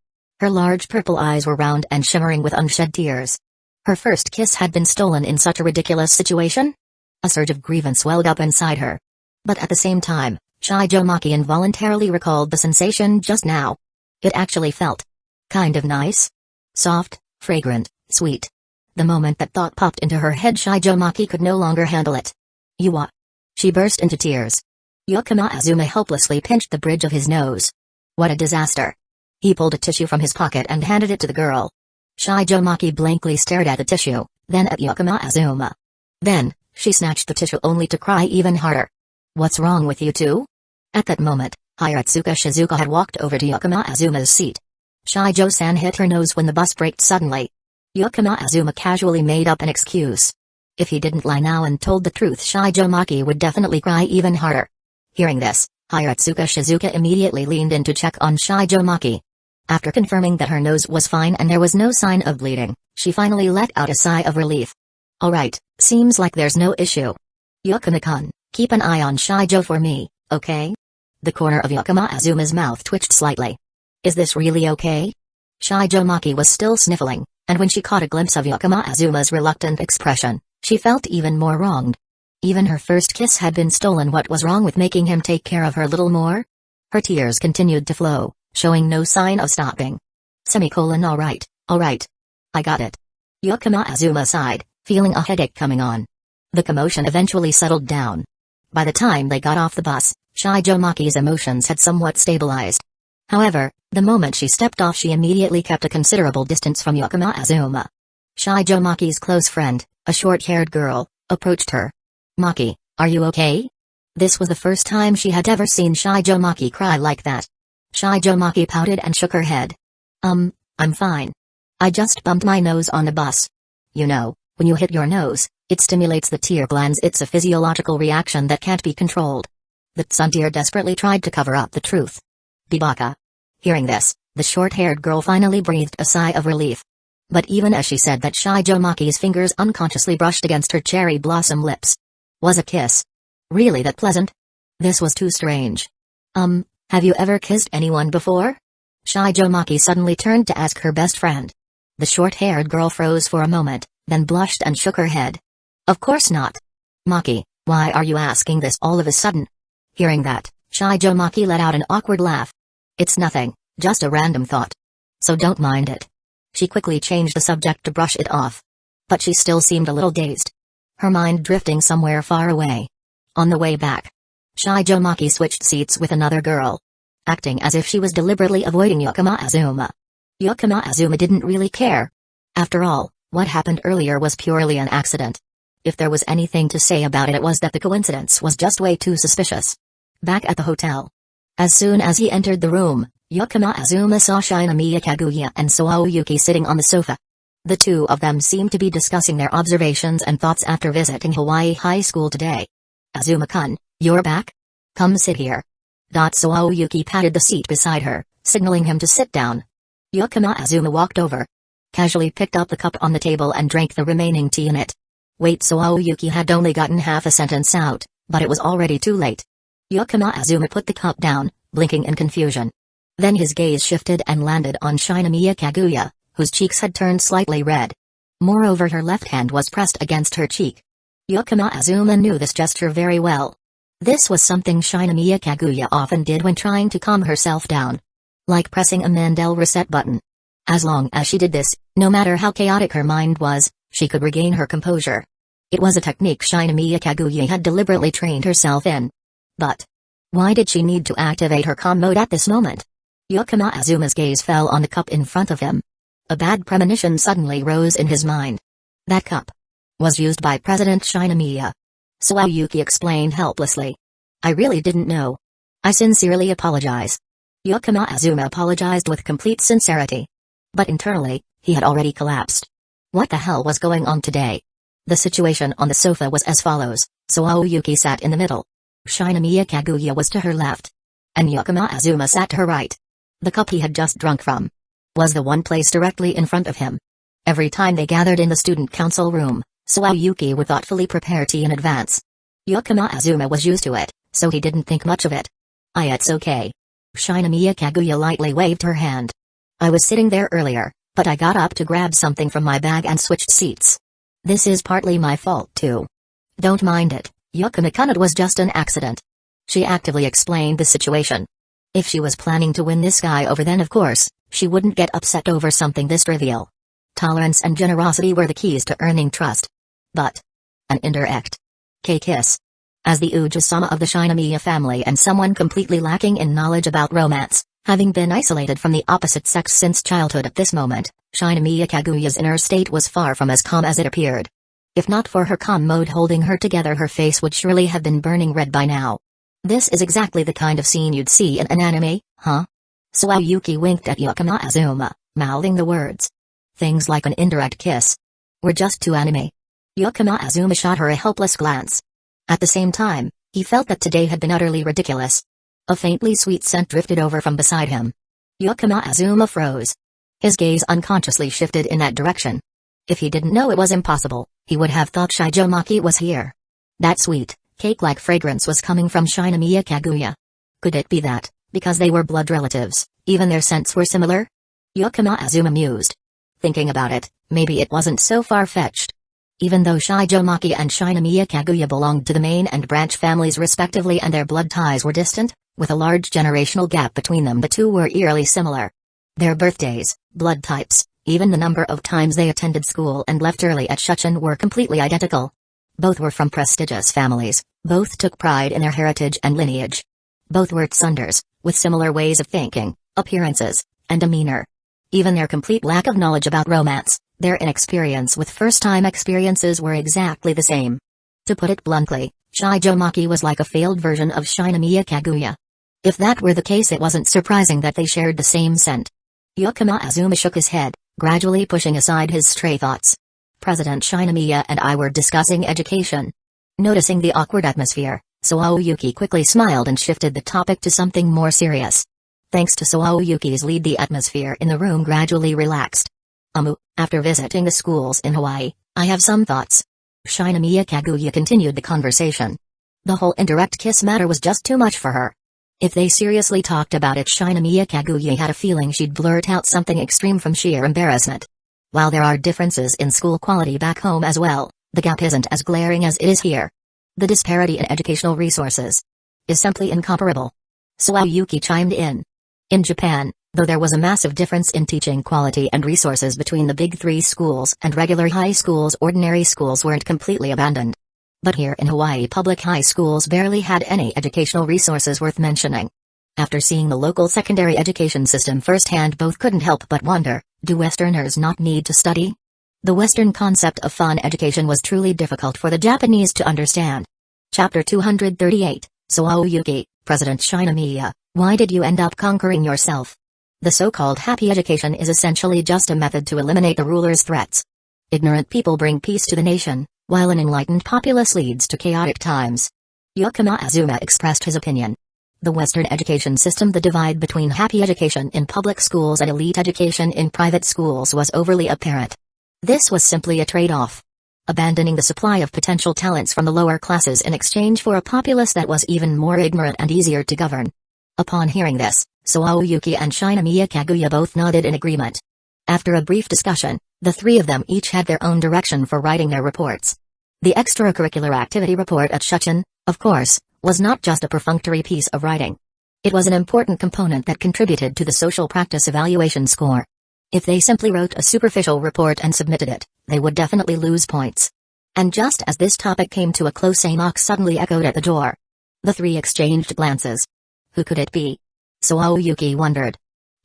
S1: Her large purple eyes were round and shimmering with unshed tears. Her first kiss had been stolen in such a ridiculous situation? A surge of grievance welled up inside her. But at the same time, Shijo Maki involuntarily recalled the sensation just now. It actually felt kind of nice. Soft, fragrant, sweet. The moment that thought popped into her head, Shijo Maki could no longer handle it. "You She burst into tears. Yukima Azuma helplessly pinched the bridge of his nose. What a disaster. He pulled a tissue from his pocket and handed it to the girl. Shijo Maki blankly stared at the tissue, then at Yukima Azuma. Then, she snatched the tissue only to cry even harder. "What's wrong with you two?" At that moment, Hiratsuka Shizuka had walked over to Yukima Azuma's seat. Shijo-san hit her nose when the bus braked suddenly. Yukima Azuma casually made up an excuse. If he didn't lie now and told the truth, Shijo Maki would definitely cry even harder. Hearing this, Hiratsuka Shizuka immediately leaned in to check on Shijo Maki. After confirming that her nose was fine and there was no sign of bleeding, she finally let out a sigh of relief. "Alright, seems like there's no issue. Yukima-kun, keep an eye on Shijo for me, okay?" The corner of Yukima Azuma's mouth twitched slightly. "Is this really okay?" Shijo Maki was still sniffling, and when she caught a glimpse of Yukima Azuma's reluctant expression, she felt even more wronged. Even her first kiss had been stolen. What was wrong with making him take care of her little more? Her tears continued to flow, showing no sign of stopping. Alright. I got it. Yukima Azuma sighed, feeling a headache coming on. The commotion eventually settled down. By the time they got off the bus, Shijo Maki's emotions had somewhat stabilized. However, the moment she stepped off, she immediately kept a considerable distance from Yukima Azuma. Shijo Maki's close friend, a short-haired girl, approached her. "Maki, are you okay?" This was the first time she had ever seen Shijo Maki cry like that. Shijo Maki pouted and shook her head. I'm fine. I just bumped my nose on the bus. You know, when you hit your nose, it stimulates the tear glands. It's a physiological reaction that can't be controlled." The tsundere desperately tried to cover up the truth. "Bibaka." Hearing this, the short-haired girl finally breathed a sigh of relief. But even as she said that, Shijo Maki's fingers unconsciously brushed against her cherry blossom lips. Was a kiss really that pleasant? This was too strange. Have you ever kissed anyone before?" Shijo Maki suddenly turned to ask her best friend. The short-haired girl froze for a moment, then blushed and shook her head. "Of course not. Maki, why are you asking this all of a sudden?" Hearing that, Shijo Maki let out an awkward laugh. "It's nothing, just a random thought. So don't mind it." She quickly changed the subject to brush it off. But she still seemed a little dazed. Her mind drifting somewhere far away. On the way back, Shijo Maki switched seats with another girl, acting as if she was deliberately avoiding Yukima Azuma. Yukima Azuma didn't really care. After all, what happened earlier was purely an accident. If there was anything to say about it, it was that the coincidence was just way too suspicious. Back at the hotel, as soon as he entered the room, Yukima Azuma saw Shinomiya Kaguya and Soaoyuki sitting on the sofa. The two of them seemed to be discussing their observations and thoughts after visiting Hawaii High School today. "Azuma-kun, you're back? Come sit here." Soaoyuki patted the seat beside her, signaling him to sit down. Yukima Azuma walked over, casually picked up the cup on the table and drank the remaining tea in it. Wait, Soaoyuki had only gotten half a sentence out, but it was already too late. Yukima Azuma put the cup down, blinking in confusion. Then his gaze shifted and landed on Shinomiya Kaguya, whose cheeks had turned slightly red. Moreover, her left hand was pressed against her cheek. Yukima Azuma knew this gesture very well. This was something Shinomiya Kaguya often did when trying to calm herself down. Like pressing a Mandel reset button. As long as she did this, no matter how chaotic her mind was, she could regain her composure. It was a technique Shinomiya Kaguya had deliberately trained herself in. But why did she need to activate her calm mode at this moment? Yukima Azuma's gaze fell on the cup in front of him. A bad premonition suddenly rose in his mind. That cup was used by President Shinomiya. Soaoyuki explained helplessly. "I really didn't know. I sincerely apologize." Yukima Azuma apologized with complete sincerity. But internally, he had already collapsed. What the hell was going on today? The situation on the sofa was as follows. Soaoyuki sat in the middle. Shinomiya Kaguya was to her left. And Yukima Azuma sat to her right. The cup he had just drunk from was the one placed directly in front of him. Every time they gathered in the student council room, Soaoyuki would thoughtfully prepare tea in advance. Yukima Azuma was used to it, so he didn't think much of it. It's okay." Shinomiya Kaguya lightly waved her hand. I was sitting there earlier, but I got up to grab something from my bag and switched seats. This is partly my fault too. Don't mind it, Yukamikun, it was just an accident. She actively explained the situation. If she was planning to win this guy over, then of course, she wouldn't get upset over something this trivial. Tolerance and generosity were the keys to earning trust. But an indirect K-kiss. As the Uchiha of the Shinomiya family and someone completely lacking in knowledge about romance, having been isolated from the opposite sex since childhood, at this moment, Shinomiya Kaguya's inner state was far from as calm as it appeared. If not for her calm mode holding her together, her face would surely have been burning red by now. This is exactly the kind of scene you'd see in an anime, huh? So Aoyuki winked at Yukama Azuma, mouthing the words. Things like an indirect kiss were just too anime. Yukama Azuma shot her a helpless glance. At the same time, he felt that today had been utterly ridiculous. A faintly sweet scent drifted over from beside him. Yukama Azuma froze. His gaze unconsciously shifted in that direction. If he didn't know it was impossible, he would have thought Shijomaki was here. That sweet, cake-like fragrance was coming from Shinomiya Kaguya. Could it be that, because they were blood relatives, even their scents were similar? Yukama Azuma mused. Thinking about it, maybe it wasn't so far-fetched. Even though Shijomaki and Shinomiya Kaguya belonged to the main and branch families respectively and their blood ties were distant, with a large generational gap between them, the two were eerily similar. Their birthdays, blood types, even the number of times they attended school and left early at Shuchen were completely identical. Both were from prestigious families, both took pride in their heritage and lineage. Both were tsunders, with similar ways of thinking, appearances, and demeanor. Even their complete lack of knowledge about romance, their inexperience with first-time experiences were exactly the same. To put it bluntly, Shijomaki was like a failed version of Shinomiya Kaguya. If that were the case, it wasn't surprising that they shared the same scent. Yukama Azuma shook his head, gradually pushing aside his stray thoughts. President Shinomiya and I were discussing education. Noticing the awkward atmosphere, Aoyuki quickly smiled and shifted the topic to something more serious. Thanks to Aoyuki's lead, the atmosphere in the room gradually relaxed. After visiting the schools in Hawaii, I have some thoughts. Shinomiya Kaguya continued the conversation. The whole indirect kiss matter was just too much for her. If they seriously talked about it, Shinomiya Kaguya had a feeling she'd blurt out something extreme from sheer embarrassment. While there are differences in school quality back home as well, the gap isn't as glaring as it is here. The disparity in educational resources is simply incomparable. Aoyuki chimed in. In Japan, though there was a massive difference in teaching quality and resources between the big three schools and regular high schools, ordinary schools weren't completely abandoned. But here in Hawaii, public high schools barely had any educational resources worth mentioning. After seeing the local secondary education system firsthand, both couldn't help but wonder, do Westerners not need to study? The Western concept of fun education was truly difficult for the Japanese to understand. Chapter 238, Aoyuki, President Shinomiya, why did you end up conquering yourself? The so-called happy education is essentially just a method to eliminate the ruler's threats. Ignorant people bring peace to the nation, while an enlightened populace leads to chaotic times. Yukama Azuma expressed his opinion. The Western education system, the divide between happy education in public schools and elite education in private schools was overly apparent. This was simply a trade-off. Abandoning the supply of potential talents from the lower classes in exchange for a populace that was even more ignorant and easier to govern. Upon hearing this, Aoyuki and Shinomiya Kaguya both nodded in agreement. After a brief discussion, the three of them each had their own direction for writing their reports. The extracurricular activity report at Shuchen, of course, was not just a perfunctory piece of writing. It was an important component that contributed to the social practice evaluation score. If they simply wrote a superficial report and submitted it, they would definitely lose points. And just as this topic came to a close, a knock suddenly echoed at the door. The three exchanged glances. Who could it be? Aoyuki wondered.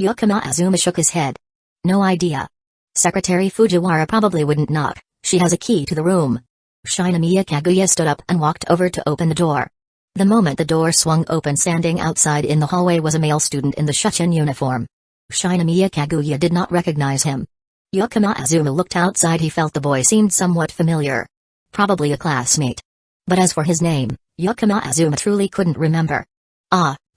S1: Yukama Azuma shook his head. No idea. Secretary Fujiwara probably wouldn't knock, she has a key to the room. Shinomiya Kaguya stood up and walked over to open the door. The moment the door swung open, standing outside in the hallway was a male student in the Shuchen uniform. Shinomiya Kaguya did not recognize him. Yukama Azuma looked outside. He felt the boy seemed somewhat familiar. Probably a classmate. But as for his name, Yukama Azuma truly couldn't remember.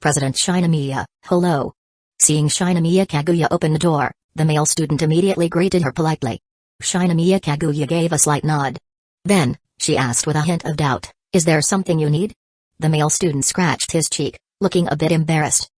S1: President Shinomiya, hello. Seeing Shinomiya Kaguya open the door, the male student immediately greeted her politely. Shinomiya Kaguya gave a slight nod. Then, she asked with a hint of doubt, is there something you need? The male student scratched his cheek, looking a bit embarrassed.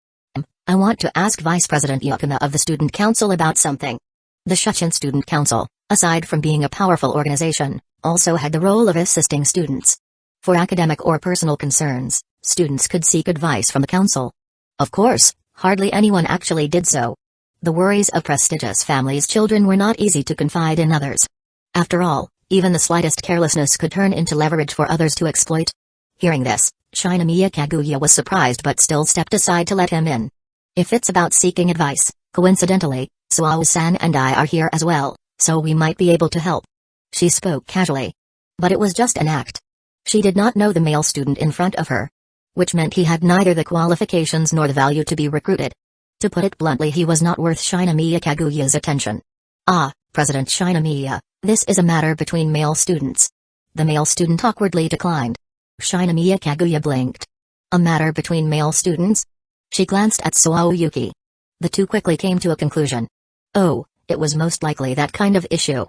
S1: I want to ask Vice President Yakuna of the Student Council about something. The Shuchin Student Council, aside from being a powerful organization, also had the role of assisting students. For academic or personal concerns, students could seek advice from the council. Of course, hardly anyone actually did so. The worries of prestigious families' children were not easy to confide in others. After all, even the slightest carelessness could turn into leverage for others to exploit. Hearing this, Shinomiya Kaguya was surprised but still stepped aside to let him in. If it's about seeking advice, coincidentally, Suao-san and I are here as well, so we might be able to help. She spoke casually. But it was just an act. She did not know the male student in front of her. Which meant he had neither the qualifications nor the value to be recruited. To put it bluntly, he was not worth Shinomiya Kaguya's attention. Ah, President Shinomiya, this is a matter between male students. The male student awkwardly declined. Shinomiya Kaguya blinked. A matter between male students? She glanced at Suao-yuki. The two quickly came to a conclusion. Oh, it was most likely that kind of issue.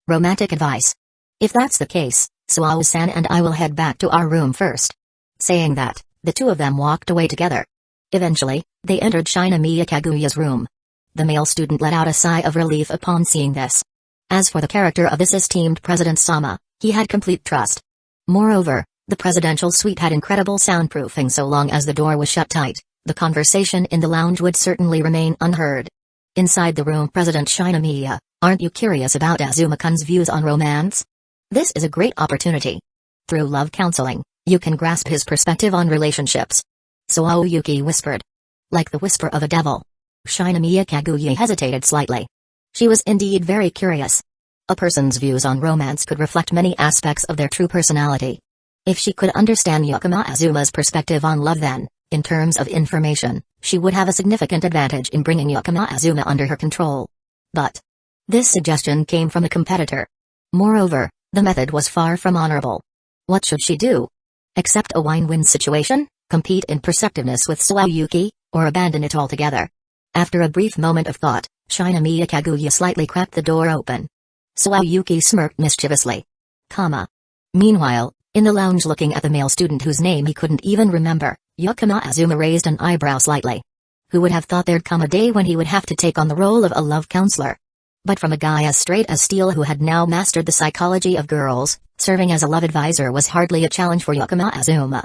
S1: Romantic advice. If that's the case, Suao-san and I will head back to our room first. Saying that, the two of them walked away together. Eventually, they entered Shinomiya Kaguya's room. The male student let out a sigh of relief upon seeing this. As for the character of this esteemed President Sama, he had complete trust. Moreover, the presidential suite had incredible soundproofing. So long as the door was shut tight, the conversation in the lounge would certainly remain unheard. Inside the room, President Shinomiya, aren't you curious about Azuma-kun's views on romance? This is a great opportunity. Through love counseling, you can grasp his perspective on relationships. Suao-yuki whispered. Like the whisper of a devil. Shinomiya Kaguya hesitated slightly. She was indeed very curious. A person's views on romance could reflect many aspects of their true personality. If she could understand Yakuma Azuma's perspective on love, then, in terms of information, she would have a significant advantage in bringing Yakuma Azuma under her control. But this suggestion came from a competitor. Moreover, the method was far from honorable. What should she do? Accept a win-win situation, compete in perceptiveness with Suao-yuki, or abandon it altogether? After a brief moment of thought, Shinomiya Kaguya slightly cracked the door open. Suao-yuki smirked mischievously. Meanwhile, in the lounge, looking at the male student whose name he couldn't even remember, Yakuma Azuma raised an eyebrow slightly. Who would have thought there'd come a day when he would have to take on the role of a love counselor? But from a guy as straight as steel who had now mastered the psychology of girls, serving as a love advisor was hardly a challenge for Yakuma Azuma.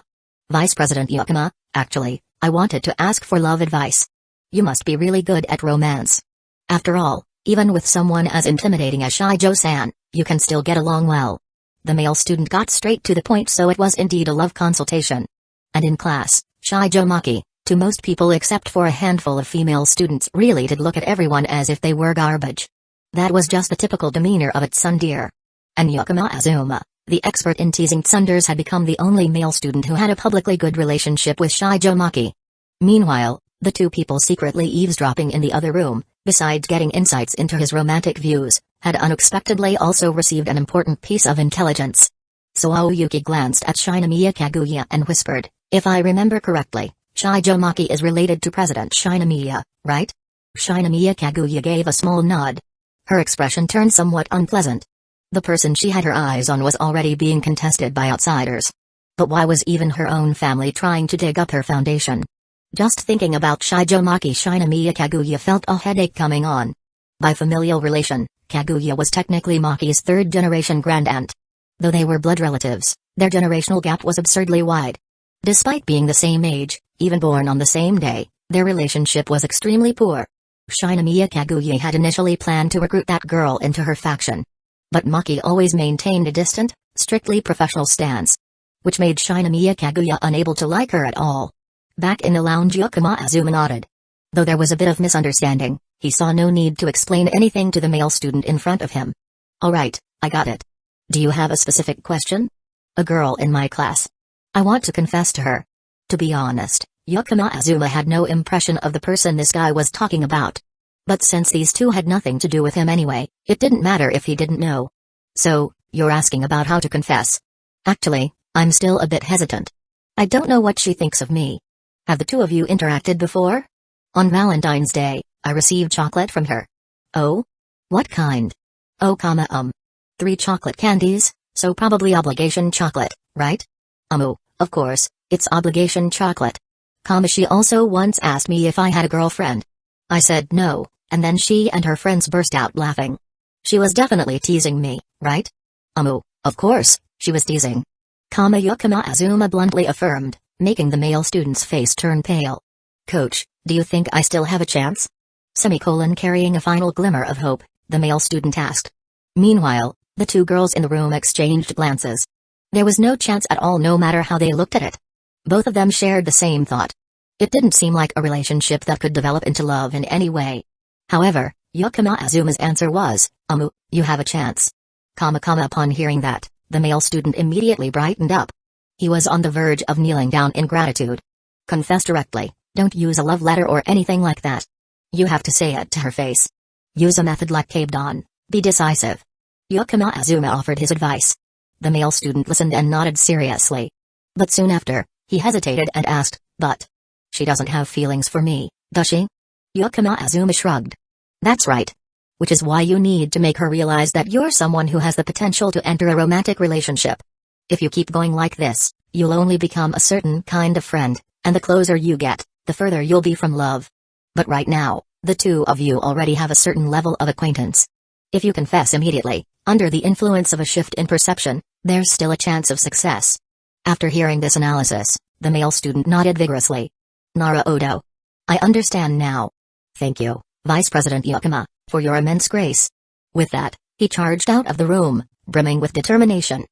S1: Vice President Yakuma, actually, I wanted to ask for love advice. You must be really good at romance. After all, even with someone as intimidating as Shijo-san, you can still get along well. The male student got straight to the point, so it was indeed a love consultation. And in class, Shijo-maki, to most people except for a handful of female students, really did look at everyone as if they were garbage. That was just the typical demeanor of its tsundere. And Yakuma Azuma, the expert in teasing tsunders, had become the only male student who had a publicly good relationship with Shijo-maki. Meanwhile, the two people secretly eavesdropping in the other room, besides getting insights into his romantic views, had unexpectedly also received an important piece of intelligence. Suao-yuki glanced at Shinomiya Kaguya and whispered, if I remember correctly, Shijo-maki is related to President Shinomiya, right? Shinomiya Kaguya gave a small nod. Her expression turned somewhat unpleasant. The person she had her eyes on was already being contested by outsiders. But why was even her own family trying to dig up her foundation? Just thinking about Shijo-maki, Shinomiya Kaguya felt a headache coming on. By familial relation, Kaguya was technically Maki's third-generation grandaunt. Though they were blood relatives, their generational gap was absurdly wide. Despite being the same age, even born on the same day, their relationship was extremely poor. Shinomiya Kaguya had initially planned to recruit that girl into her faction. But Maki always maintained a distant, strictly professional stance, which made Shinomiya Kaguya unable to like her at all. Back in the lounge, Yakuma Azuma nodded. Though there was a bit of misunderstanding, he saw no need to explain anything to the male student in front of him. Alright, I got it. Do you have a specific question? A girl in my class. I want to confess to her. To be honest, Yakuma Azuma had no impression of the person this guy was talking about. But since these two had nothing to do with him anyway, it didn't matter if he didn't know. So, you're asking about how to confess. Actually, I'm still a bit hesitant. I don't know what she thinks of me. Have the two of you interacted before? On Valentine's Day, I received chocolate from her. Oh? What kind? Oh, 3 chocolate candies, so probably obligation chocolate, right? Of course, it's obligation chocolate. She also once asked me if I had a girlfriend. I said no, and then she and her friends burst out laughing. She was definitely teasing me, right? Of course, she was teasing. Yukima Azuma bluntly affirmed, making the male student's face turn pale. Coach, do you think I still have a chance? Carrying a final glimmer of hope, the male student asked. Meanwhile, the two girls in the room exchanged glances. There was no chance at all no matter how they looked at it. Both of them shared the same thought. It didn't seem like a relationship that could develop into love in any way. However, Yukima Azuma's answer was, you have a chance. Upon hearing that, the male student immediately brightened up. He was on the verge of kneeling down in gratitude. Confess directly, don't use a love letter or anything like that. You have to say it to her face. Use a method like Pendant, be decisive. Yukima Azuma offered his advice. The male student listened and nodded seriously. But soon after, he hesitated and asked, but she doesn't have feelings for me, does she? Yukima Azuma shrugged. That's right. Which is why you need to make her realize that you're someone who has the potential to enter a romantic relationship. If you keep going like this, you'll only become a certain kind of friend, and the closer you get, the further you'll be from love. But right now, the two of you already have a certain level of acquaintance. If you confess immediately, under the influence of a shift in perception, there's still a chance of success. After hearing this analysis, the male student nodded vigorously. Naruto. I understand now. Thank you, Vice President Yukima, for your immense grace. With that, he charged out of the room, brimming with determination.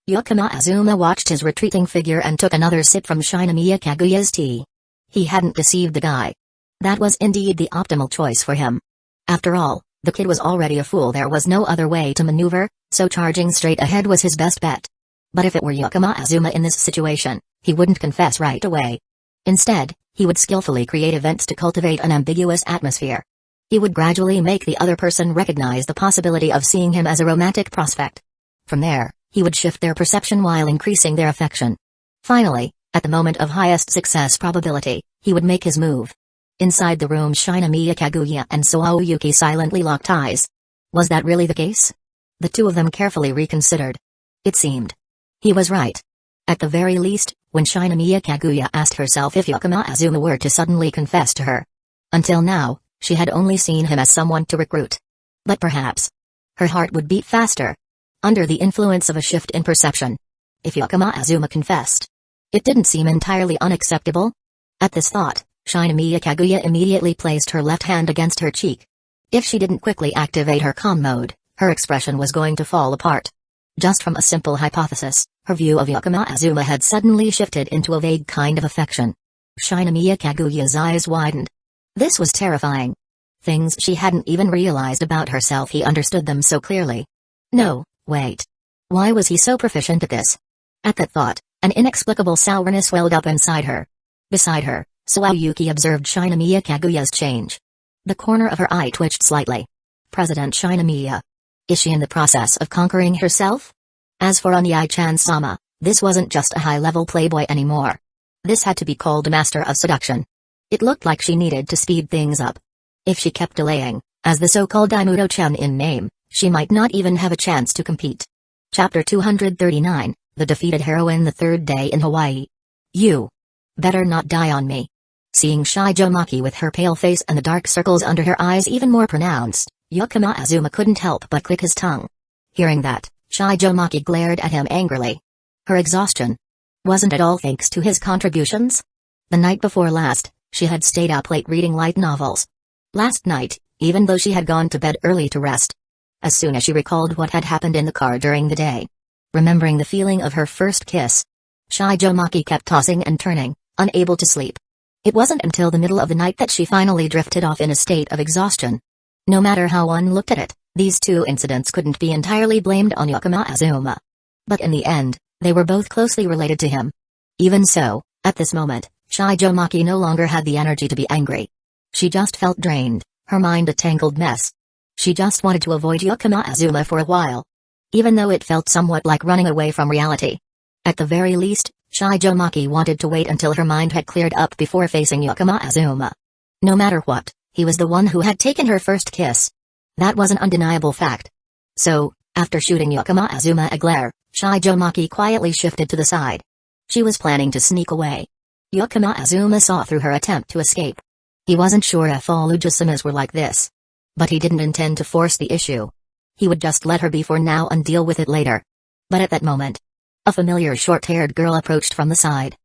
S1: Yukima Azuma watched his retreating figure and took another sip from Shinomiya Kaguya's tea. He hadn't deceived the guy. That was indeed the optimal choice for him. After all, the kid was already a fool. There was no other way to maneuver, so charging straight ahead was his best bet. But if it were Yukima Azuma in this situation, he wouldn't confess right away. Instead, he would skillfully create events to cultivate an ambiguous atmosphere. He would gradually make the other person recognize the possibility of seeing him as a romantic prospect. From there, he would shift their perception while increasing their affection. Finally, at the moment of highest success probability, he would make his move. Inside the room, Shinomiya Kaguya and Soaoyuki silently locked eyes. Was that really the case? The two of them carefully reconsidered. It seemed. He was right. At the very least, when Shinomiya Kaguya asked herself if Yukima Azuma were to suddenly confess to her. Until now, she had only seen him as someone to recruit. But perhaps her heart would beat faster. Under the influence of a shift in perception. If Yukima Azuma confessed. It didn't seem entirely unacceptable. At this thought, Shinomiya Kaguya immediately placed her left hand against her cheek. If she didn't quickly activate her calm mode, her expression was going to fall apart. Just from a simple hypothesis, her view of Yukima Azuma had suddenly shifted into a vague kind of affection. Shinomiya Kaguya's eyes widened. This was terrifying. Things she hadn't even realized about herself, he understood them so clearly. No, wait. Why was he so proficient at this? At that thought, an inexplicable sourness welled up inside her. Beside her, Soaoyuki observed Shinomiya Kaguya's change. The corner of her eye twitched slightly. President Shinomiya. Is she in the process of conquering herself? As for Onyai-chan-sama, this wasn't just a high-level playboy anymore. This had to be called a master of seduction. It looked like she needed to speed things up. If she kept delaying, as the so-called Daimudo-chan in name, she might not even have a chance to compete. Chapter 239, The Defeated Heroine. The third day in Hawaii. You better not die on me. Seeing Shijomaki with her pale face and the dark circles under her eyes even more pronounced, Yukima Azuma couldn't help but click his tongue. Hearing that, Shijomaki glared at him angrily. Her exhaustion. Wasn't it all thanks to his contributions? The night before last, she had stayed up late reading light novels. Last night, even though she had gone to bed early to rest. As soon as she recalled what had happened in the car during the day. Remembering the feeling of her first kiss. Shijomaki kept tossing and turning, unable to sleep. It wasn't until the middle of the night that she finally drifted off in a state of exhaustion. No matter how one looked at it, these two incidents couldn't be entirely blamed on Yukima Azuma. But in the end, they were both closely related to him. Even so, at this moment, Shijomaki no longer had the energy to be angry. She just felt drained, her mind a tangled mess. She just wanted to avoid Yukima Azuma for a while. Even though it felt somewhat like running away from reality. At the very least, Shijomaki wanted to wait until her mind had cleared up before facing Yukima Azuma. No matter what, he was the one who had taken her first kiss. That was an undeniable fact. So, after shooting Yukima Azuma a glare, Shijomaki quietly shifted to the side. She was planning to sneak away. Yakama Azuma saw through her attempt to escape. He wasn't sure if all Ujisamas were like this. But he didn't intend to force the issue. He would just let her be for now and deal with it later. But at that moment, a familiar short-haired girl approached from the side.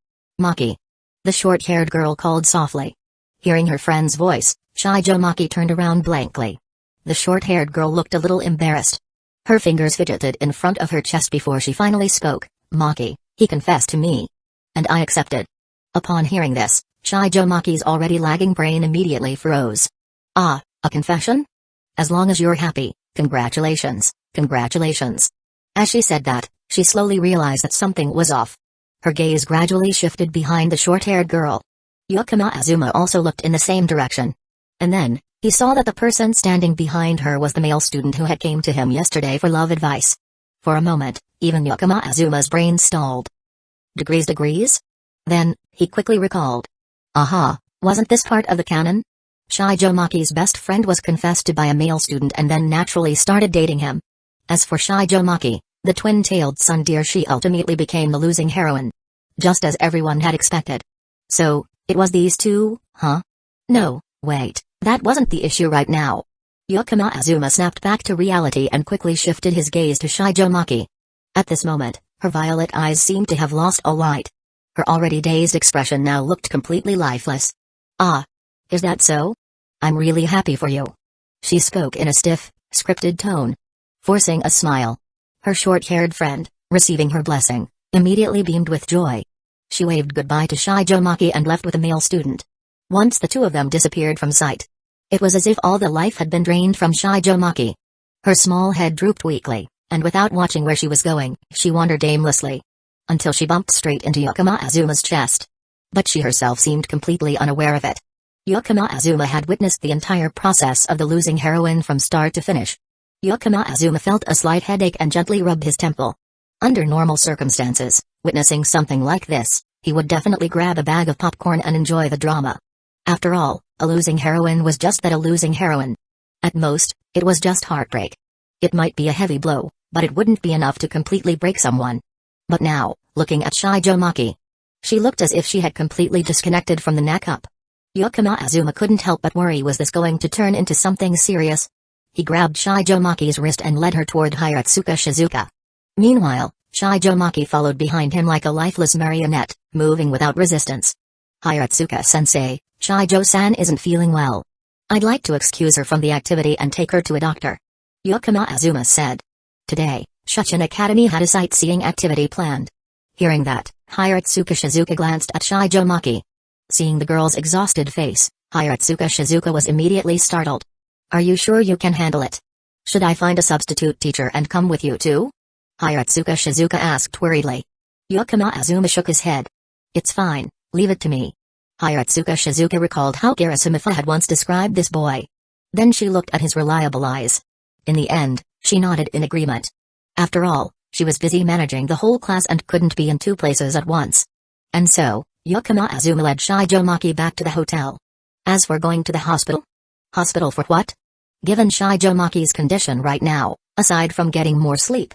S1: Maki. The short-haired girl called softly. Hearing her friend's voice, Shijo Maki turned around blankly. The short-haired girl looked a little embarrassed. Her fingers fidgeted in front of her chest before she finally spoke. Maki, he confessed to me. And I accepted. Upon hearing this, Shijo Maki's already lagging brain immediately froze. Ah, a confession? As long as you're happy, congratulations, congratulations. As she said that, she slowly realized that something was off. Her gaze gradually shifted behind the short-haired girl. Yakama Azuma also looked in the same direction. And then, he saw that the person standing behind her was the male student who had came to him yesterday for love advice. For a moment, even Yakama Azuma's brain stalled. Degrees? Then, he quickly recalled. Aha, wasn't this part of the canon? Shijo Maki's best friend was confessed to by a male student and then naturally started dating him. As for Shijo Maki, the twin-tailed tsundere, she ultimately became the losing heroine. Just as everyone had expected. So, it was these two, huh? No, wait, that wasn't the issue right now. Yakama Azuma snapped back to reality and quickly shifted his gaze to Shijo Maki. At this moment, her violet eyes seemed to have lost all light. Her already dazed expression now looked completely lifeless. Ah. Is that so? I'm really happy for you. She spoke in a stiff, scripted tone. Forcing a smile. Her short-haired friend, receiving her blessing, immediately beamed with joy. She waved goodbye to Shijo Maki and left with a male student. Once the two of them disappeared from sight, it was as if all the life had been drained from Shijo Maki. Her small head drooped weakly, and without watching where she was going, she wandered aimlessly. Until she bumped straight into Yakama Azuma's chest. But she herself seemed completely unaware of it. Yakama Azuma had witnessed the entire process of the losing heroine from start to finish. Yakama Azuma felt a slight headache and gently rubbed his temple. Under normal circumstances, witnessing something like this, he would definitely grab a bag of popcorn and enjoy the drama. After all, a losing heroine was just that, a losing heroine. At most, it was just heartbreak. It might be a heavy blow, but it wouldn't be enough to completely break someone. But now, looking at Shijo Maki, she looked as if she had completely disconnected from the neck up. Yakama Azuma couldn't help but worry, was this going to turn into something serious? He grabbed Shijo Maki's wrist and led her toward Hiratsuka Shizuka. Meanwhile, Shijo Maki followed behind him like a lifeless marionette, moving without resistance. Hiratsuka-sensei, Shijo-san isn't feeling well. I'd like to excuse her from the activity and take her to a doctor. Yakama Azuma said. Today, Shuchin Academy had a sightseeing activity planned. Hearing that, Hiratsuka Shizuka glanced at Shijo Maki. Seeing the girl's exhausted face, Hiratsuka Shizuka was immediately startled. Are you sure you can handle it? Should I find a substitute teacher and come with you too? Hiratsuka Shizuka asked worriedly. Yakama Azuma shook his head. It's fine, leave it to me. Hiratsuka Shizuka recalled how Garasamitha had once described this boy. Then she looked at his reliable eyes. In the end, she nodded in agreement. After all, she was busy managing the whole class and couldn't be in two places at once. And so, Yakama Azuma led Shijo Maki back to the hotel. As for going to the hospital? Hospital for what? Given Shijo Maki's condition right now, aside from getting more sleep,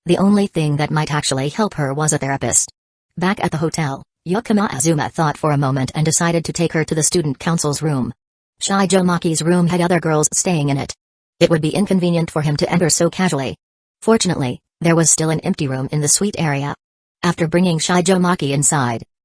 S1: the only thing that might actually help her was a therapist. Back at the hotel, Yakama Azuma thought for a moment and decided to take her to the student council's room. Shijo Maki's room had other girls staying in it. It would be inconvenient for him to enter so casually. Fortunately, there was still an empty room in the suite area. After bringing Shijo Maki inside,